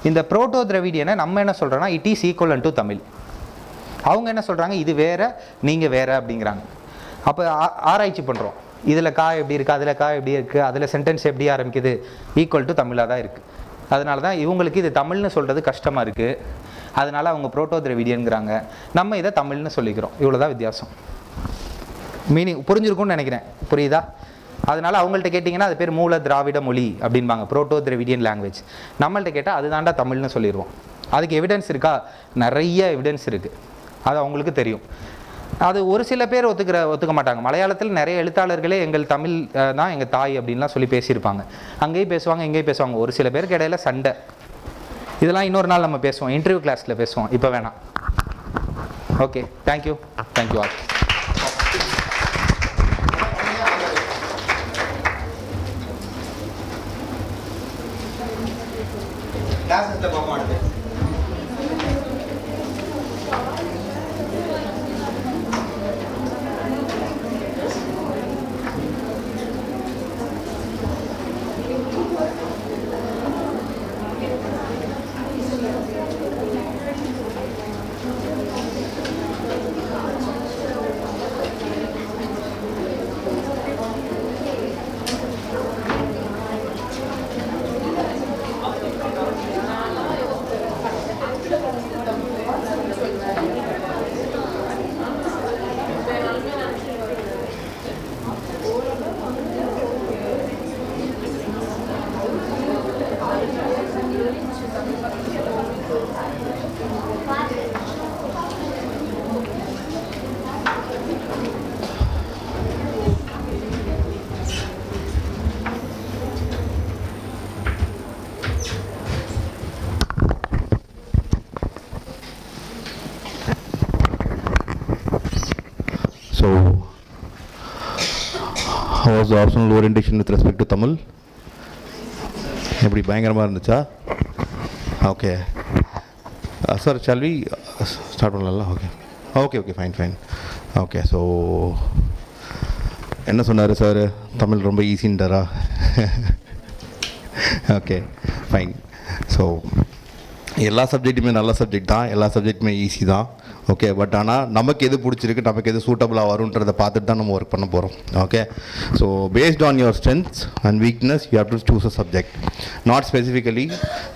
இந்த புரோட்டோ திராவிடியனை நம்ம என்ன சொல்கிறோன்னா, it is equal to Tamil. அவங்க என்ன சொல்கிறாங்க, இது வேறு, நீங்கள் வேறு அப்படிங்கிறாங்க. அப்போ ஆராய்ச்சி பண்ணுறோம், இதில் கா எப்படி இருக்குது, அதில் கா எப்படி இருக்குது, அதில் சென்டென்ஸ் எப்படி ஆரம்பிக்குது, ஈக்குவல் டு தமிழாக தான் இருக்குது. அதனால தான் இவங்களுக்கு இது தமிழ்னு சொல்கிறது கஷ்டமாக இருக்குது. அதனால் அவங்க புரோட்டோ திராவிடியன்கிறாங்க, நம்ம இதை தமிழ்னு சொல்லிக்கிறோம். இவ்வளோ தான் வித்தியாசம். மீனிங் புரிஞ்சிருக்கும்னு நினைக்கிறேன், புரியுதா? அதனால் அவங்கள்ட்ட கேட்டிங்கன்னா அது பேர் மூல திராவிட மொழி அப்படின்பாங்க, புரோட்டோ திராவிடியன் லாங்குவேஜ். நம்மள்ட்ட கேட்டால் அதுதாண்டா தமிழ்னு சொல்லிடுவோம். அதுக்கு எவிடன்ஸ் இருக்கா? நிறைய எவிடன்ஸ் இருக்குது, அது அவங்களுக்கு தெரியும். அது ஒரு சில பேர் ஒத்துக்க மாட்டாங்க. மலையாளத்தில் நிறைய எழுத்தாளர்களே எங்கள் தமிழ் தான் எங்கள் தாய் அப்படின்லாம் சொல்லி பேசியிருப்பாங்க. அங்கேயும் பேசுவாங்க, இங்கேயும் பேசுவாங்க. ஒரு சில பேருக்கு இடையில சண்டை. இதெல்லாம் இன்னொரு நாள் நம்ம பேசுவோம், இன்டர்வியூ கிளாஸில் பேசுவோம், இப்போ வேணாம். Okay, thank you all. கிளாஸஸில் பார்ப்போம் அடுத்து. So, how was the optional orientation with respect to Tamil? எப்படி பயங்கரமாக இருந்துச்சா? Okay sir, shall we start பண்ணலாம்? Okay, fine. ஓகே. ஸோ என்ன சொன்னார் சார்? தமிழ் ரொம்ப ஈஸின்றாரா? Okay, fine. ஸோ எல்லா சப்ஜெக்ட்டுமே நல்ல சப்ஜெக்ட் தான், எல்லா சப்ஜெக்ட்டுமே ஈஸி தான். ஓகே, பட் ஆனால் நமக்கு எது பிடிச்சிருக்கு, நமக்கு எது சூட்டபுளாக வரும்ன்றதை பார்த்துட்டு தான் நம்ம ஒர்க் பண்ண போகிறோம். Okay, so based on your strengths and weakness you have to choose a subject, not specifically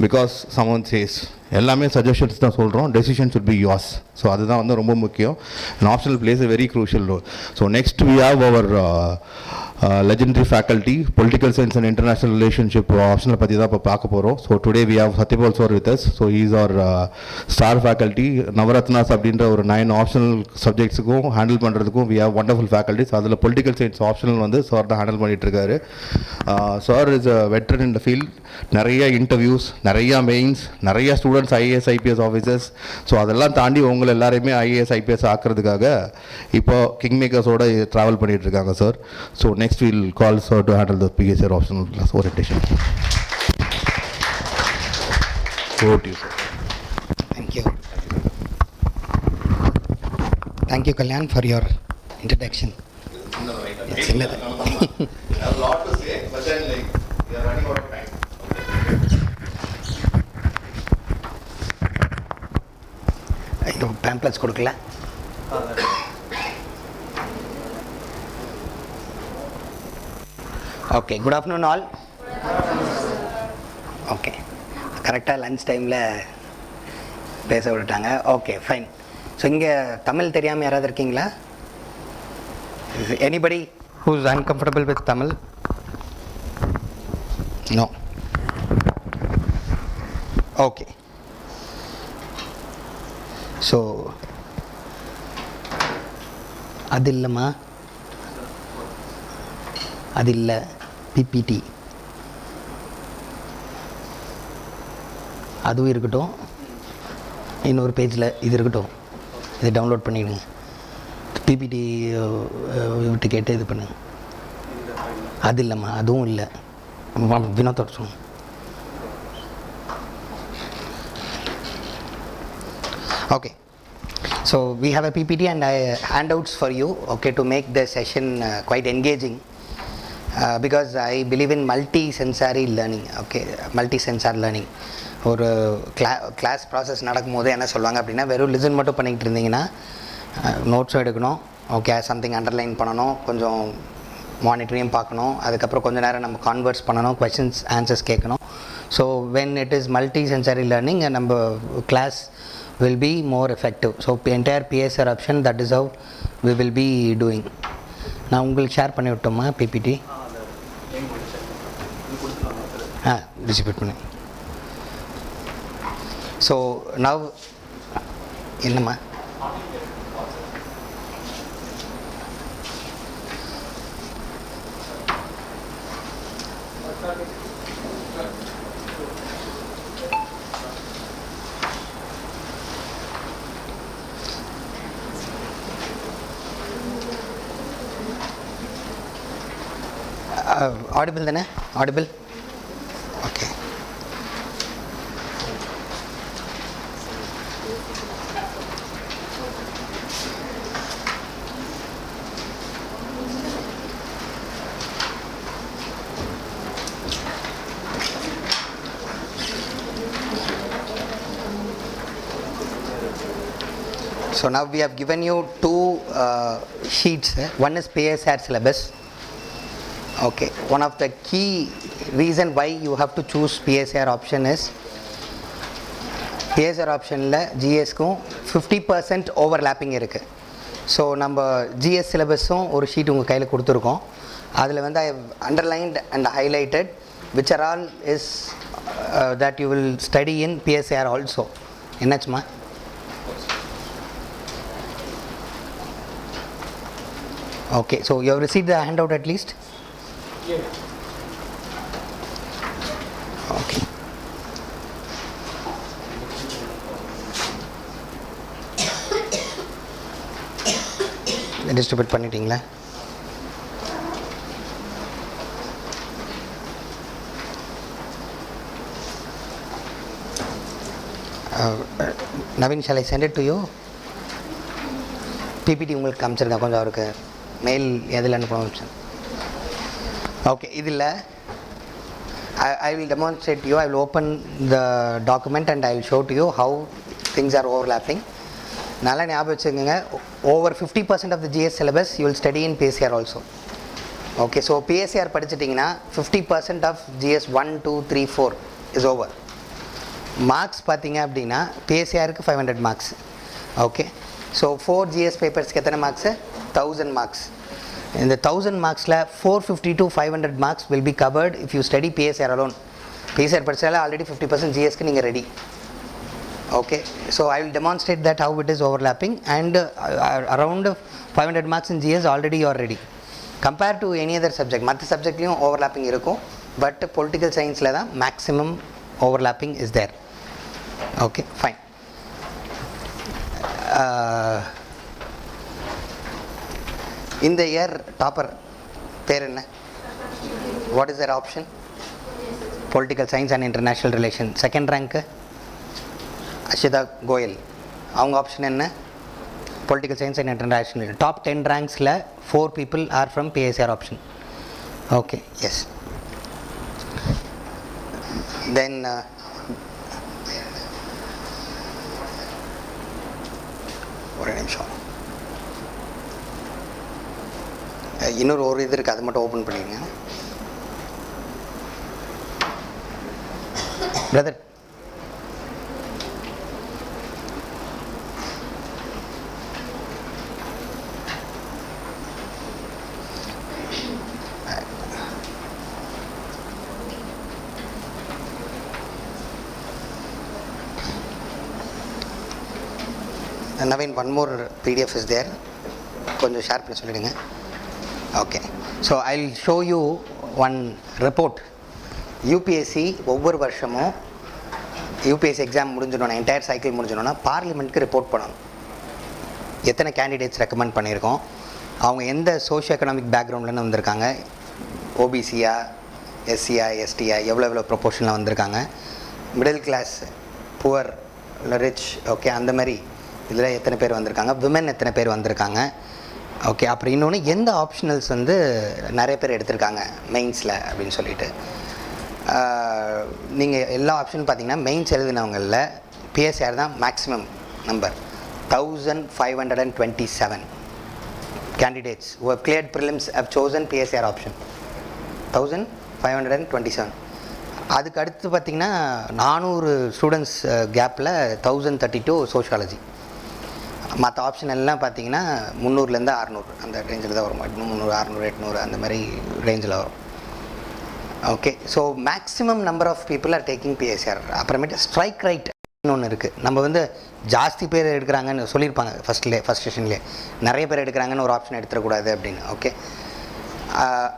because someone says. எல்லாமே சஜஷன்ஸ் தான் சொல்கிறோம், decisions would be yours. So அதுதான் வந்து ரொம்ப முக்கியம். an optional plays a very crucial role. So next we have our legendary faculty, political science and international relationship optional பற்றி தான் இப்போ பார்க்க போகிறோம். So today we have Satyapal sir with us. So he is our star faculty. Navaratnas அப்படின்ற ஒரு 9 optional சப்ஜெக்ட்ஸுக்கும் handle பண்ணுறதுக்கும் we have wonderful faculties. அதில் பொலிட்டிக்கல் சயின்ஸ் ஆப்ஷனல் வந்து சார் தான் ஹேண்டில் பண்ணிகிட்ருக்காரு. Sir is a veteran in the field. நிறைய interviews, நிறையா மெயின்ஸ், நிறைய students IAS IPS officers. So அதெல்லாம் தாண்டி உங்களை எல்லாரையுமே ஐஏஎஸ் ஐபிஎஸ் ஆக்கிறதுக்காக இப்போ கிங் மேக்கர்ஸோட ட்ராவல் பண்ணிகிட்டு இருக்காங்க sir. So next we'll call sir to handle the PSR optional class orientation. Over to you, sir. Thank you. Thank you, Kalyan, for your introduction. It's another. I have a lot to say, but then like we are running out of time. ஐயோ, pamphlets கொடுக்கல. Okay, good afternoon all. Okay, கரெக்டாக lunch டைமில் பேச விட்டுட்டாங்க. Okay, fine. So இங்கே தமிழ் தெரியாமல் யாராவது இருக்கீங்களா? Anybody who's uncomfortable with Tamil? No. Okay, so அது இல்லைம்மா, அது இல்லை. பிபிடி அதுவும் இருக்கட்டும், இன்னொரு பேஜில் இது இருக்கட்டும், இதை டவுன்லோட் பண்ணிவிடுங்க. பிபிடி விட்டு கேட்டு இது பண்ணுங்க. அது இல்லைம்மா, அதுவும் இல்லை. வினோத்தோட சொல்லுங்க. Okay, so we have a PPT and handouts for you, okay, to make the session quite engaging. Because I believe in multi-sensory learning, okay, multi-sensory learning. ஒரு கிளாஸ் ப்ராசஸ் நடக்கும்போது என்ன சொல்லுவாங்க அப்படின்னா, வெறும் லிசன் மட்டும் பண்ணிக்கிட்டு இருந்தீங்கன்னா நோட்ஸும் எடுக்கணும், ஓகே, சம்திங் அண்டர்லைன் பண்ணணும், கொஞ்சம் மானிட்டரையும் பார்க்கணும், அதுக்கப்புறம் கொஞ்சம் நேரம் நம்ம கான்வர்ஸ் பண்ணணும், கொஷின்ஸ் ஆன்சர்ஸ் கேட்கணும். So when it is multi-sensory learning, நம்ம class will be more effective. So entire PSR option, that is how we will be doing. நான் உங்களுக்கு ஷேர் பண்ணி விட்டோமா பிபிடி? டிஸ்ட்ரிபியூட் பண்ணி. ஸோ நவ் என்னம்மா? ஆடிபிள் தானே? Audible? Okay. So now we have given you two sheets. One is PSR syllabus. Okay, one of the key reason why you have to choose PSR option is PSR optionல GSக்கும் 50% overlapping இருக்கு. So நம்ம GS சிலபஸும் ஒரு sheet உங்கள் கையில் கொடுத்துருக்கோம். அதில் வந்து I have underlined and highlighted which are all is that you will study in PSR also. என்னாச்சுமா? Okay, so you have received the handout at least? Okay. Distribute பண்ணிட்டீங்களா? Navin, shall I send it to you? PPT உங்களுக்கு காமிச்சிருக்கேன், கொஞ்சம் அவருக்கு mail எதில் அனுப்பணும். Okay, இதில் I will demonstrate to you, I will open the document and I will show to you how things are overlapping. நல்லா ஞாபகம் வச்சுக்கோங்க, over 50% of the GS syllabus you will study in PSR also. Okay, so PSR படிச்சிட்டிங்கன்னா 50% of GS 1, 2, 3, 4 is over. Marks பார்த்தீங்க அப்படின்னா PSRக்கு 500 marks. Okay, so 4 GS பேப்பர்ஸ்க்கு எத்தனை marks? 1000 marks. இந்த 1000 மார்க்ஸில் 450 to 500 marks will be covered if you study PSR alone. PSR படிச்சாலே already 50% GSக்கு நீங்கள் ready. Okay, so I will demonstrate that how it is overlapping, and around 500 marks in GS already you are ready. Compared to any other subject, மற்ற சப்ஜெக்ட்லையும் overlapping இருக்கும், but political scienceல தான் maximum overlapping is there. Okay, fine. இந்த year topper பேர் என்ன? What is their option? Political science and international relation. Second rank Ashita Goyal, அவங்க option என்ன? Political science and international. Top 10 ரேங்க்ஸில் 4 people are from PSR option. Okay, yes. Then ஒரு நிமிஷம், இன்னொரு இது இருக்குது, அது மட்டும் ஓப்பன் பண்ணிடுங்க brother. Naveen, one more PDF is there, கொஞ்சம் ஷேர் பண்ணி சொல்லிடுங்க. Okay, so I will show you one report. UPSC ஒவ்வொரு வருஷமும் யூபிஎஸ்சி எக்ஸாம் முடிஞ்சிடணும், என்டையர் சைக்கிள் முடிஞ்சிடணும்னா பார்லிமெண்ட்டுக்கு ரிப்போர்ட் பண்ணணும். எத்தனை கேண்டிடேட்ஸ் ரெக்கமெண்ட் பண்ணியிருக்கோம், அவங்க எந்த சோஷியோ எக்கனாமிக் பேக்ரவுண்ட்லேருந்து வந்திருக்காங்க, ஓபிசியா, எஸ்சியா, எஸ்டியா, எவ்வளோ ப்ரொபோர்ஷனில் வந்திருக்காங்க, middle class, poor, rich, okay, அந்த மாதிரி இதில் எத்தனை பேர் வந்திருக்காங்க, விமன் எத்தனை பேர் வந்திருக்காங்க, ஓகே. அப்புறம் இன்னொன்று எந்த ஆப்ஷனல்ஸ் வந்து நிறைய பேர் எடுத்திருக்காங்க மெயின்ஸில் அப்படின்னு சொல்லிட்டு. நீங்கள் எல்லா ஆப்ஷனும் பார்த்தீங்கன்னா மெயின்ஸ் எழுதினவங்களில் பிஎஸ்ஆர் தான் maximum number. 1527 candidates who have cleared prelims have chosen PSR option. 1527. அதுக்கு அடுத்து பார்த்திங்கன்னா 400 ஸ்டூடெண்ட்ஸ் கேப்பில் 1032 சோஷியாலஜி. மற்ற ஆப்ஷன் எல்லாம் பார்த்தீங்கன்னா 300லேருந்து 600 அந்த ரேஞ்சில் தான் வரும். 300, 600, 800 அந்த மாதிரி ரேஞ்சில் வரும். Okay, so maximum number of people are taking PSR. அப்புறமேட்டு ஸ்ட்ரைக் ரைட் ஒன்று இருக்குது. நம்ம வந்து ஜாஸ்தி பேர் எடுக்கிறாங்கன்னு சொல்லியிருப்பாங்க ஃபஸ்ட் செஷன்லேயே, நிறைய பேர் எடுக்கிறாங்கன்னு ஒரு ஆப்ஷன் எடுத்துடக்கூடாது அப்படின்னு. ஓகே,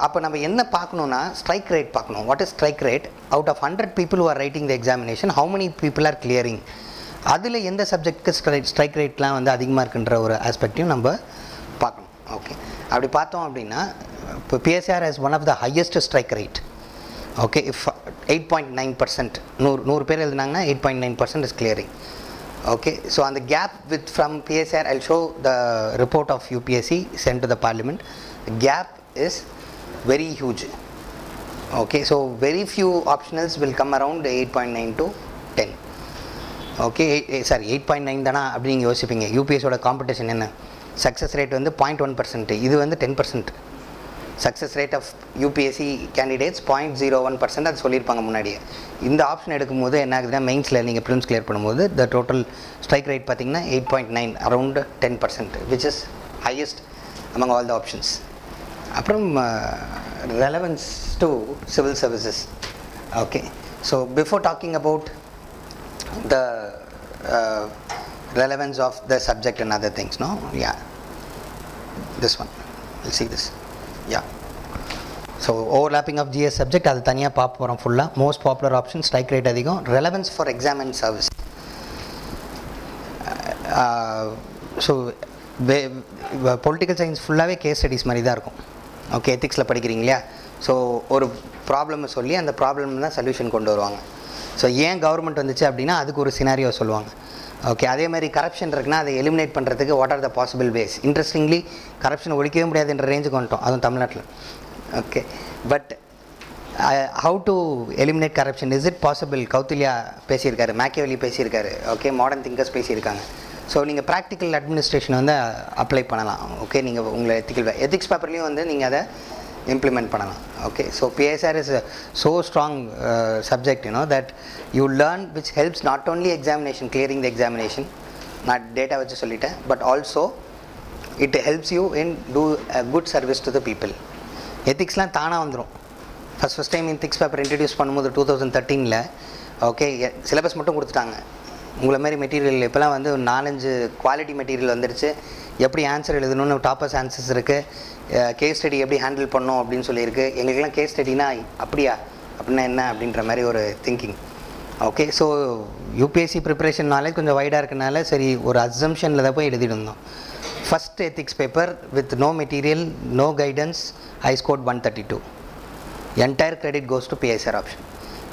அப்போ நம்ம என்ன பார்க்கணுன்னா ஸ்ட்ரைக் ரேட் பார்க்கணும். What is strike rate? Out of 100 people who are writing the examination, how many people are clearing? அதில் எந்த சப்ஜெக்ட்டுக்கு ஸ்ட்ரைக் ரேட்லாம் வந்து அதிகமாக இருக்குன்ற ஒரு ஆஸ்பெக்டையும் நம்ம பார்க்கணும். ஓகே, அப்படி பார்த்தோம் அப்படின்னா இப்போ PSR has one of the highest strike rate. Okay, if 8.9%, 100 பேர் எழுதினாங்கன்னா 8.9% is clearing. Okay, so on the gap with from PSR, I'll show the report of UPSC sent to the parliament. The gap is very huge. Okay, so very few optionals will come around 8.9 to 10. Okay, sorry 8.9 தானா அப்படி நீங்கள் யோசிப்பீங்க. யூபிஎஸ்சியோட competition என்ன? Success rate வந்து 0.1%, இது வந்து 10%. Success rate of UPSC candidates 0.01%, அது சொல்லியிருப்பாங்க முன்னாடியே. இந்த ஆப்ஷன் எடுக்கும்போது என்ன ஆகுதுன்னா மெயின்ஸில் நீங்கள் ப்ரிலிம்ஸ் கிளியர் பண்ணும்போது த டோட்டல் ஸ்ட்ரைக் ரேட் பார்த்தீங்கன்னா 8.9, around 10%, which is highest among all the options. அப்புறம் relevance to civil services. Okay, so before talking about the relevance of the subject and other things, no? Yeah, this one, we'll see this. Yeah, so overlapping of GS subject அது தனியாக பார்க்க போகிறோம் ஃபுல்லாக. Most popular option strike rate அதிகம். Relevance for exam and service. So political science ஃபுல்லாகவே case studies மாதிரி தான் இருக்கும். ஓகே, எத்திக்ஸில் படிக்கிறீங்க இல்லையா? ஸோ ஒரு ப்ராப்ளமை சொல்லி அந்த ப்ராப்ளம் தான் சொல்யூஷன் கொண்டு வருவாங்க. ஸோ ஏன் கவர்மெண்ட் வந்துச்சு அப்படின்னா அதுக்கு ஒரு சினாரியோ சொல்லுவாங்க. ஓகே, அதே மாதிரி கரப்ஷன் இருக்குன்னா அதை எலிமினேட் பண்ணுறதுக்கு what are the possible ways. Interestingly corruption ஒழிக்கவே முடியாதுன்ற ரேஞ்சுக்கு வந்துட்டோம், அதுவும் தமிழ்நாட்டில். Okay, but how to eliminate corruption, is it possible? Kautilya பேசியிருக்காரு, மேக்கியவெலி பேசியிருக்காரு, ஓகே, மாடர்ன் திங்கர்ஸ் பேசியிருக்காங்க. ஸோ நீங்கள் ப்ராக்டிக்கல் அட்மினிஸ்ட்ரேஷன் வந்து அப்ளை பண்ணலாம். ஓகே, நீங்கள் உங்களை எத்திக்ஸ் பேப்பர்லேயும் வந்து நீங்கள் அதை implement பண்ணலாம். Okay, so PSR is a so strong subject, you know, that you learn which helps not only examination, clearing the examination, not data வச்சு சொல்லிட்டேன், but also it helps you in do a good service to the people. எத்திக்ஸ்லாம் தானாக வந்துடும். First time ethics paper introduce பண்ணும்போது 2013 okay, syllabus மட்டும் கொடுத்துட்டாங்க. உங்களை மாதிரி material இப்போலாம் வந்து 4-5 குவாலிட்டி மெட்டீரியல் வந்துருச்சு. எப்படி ஆன்சர் எழுதணும்னு டாப்பர்ஸ் ஆன்சர்ஸ் இருக்குது, கேஸ் ஸ்டடி எப்படி ஹேண்டில் பண்ணோம் அப்படின்னு சொல்லியிருக்கு. எங்களுக்கெல்லாம் கேஸ் ஸ்டடினா அப்படியா அப்படின்னா என்ன அப்படின்ற மாதிரி ஒரு thinking. Okay, so UPSC preparation knowledge கொஞ்சம் வைடாக இருக்கனால சரி ஒரு அசம்ஷனில் தான் போய் எழுதிட்டு இருந்தோம். First ethics paper with no material, no guidance, I scored 132. Entire credit goes to PSR option.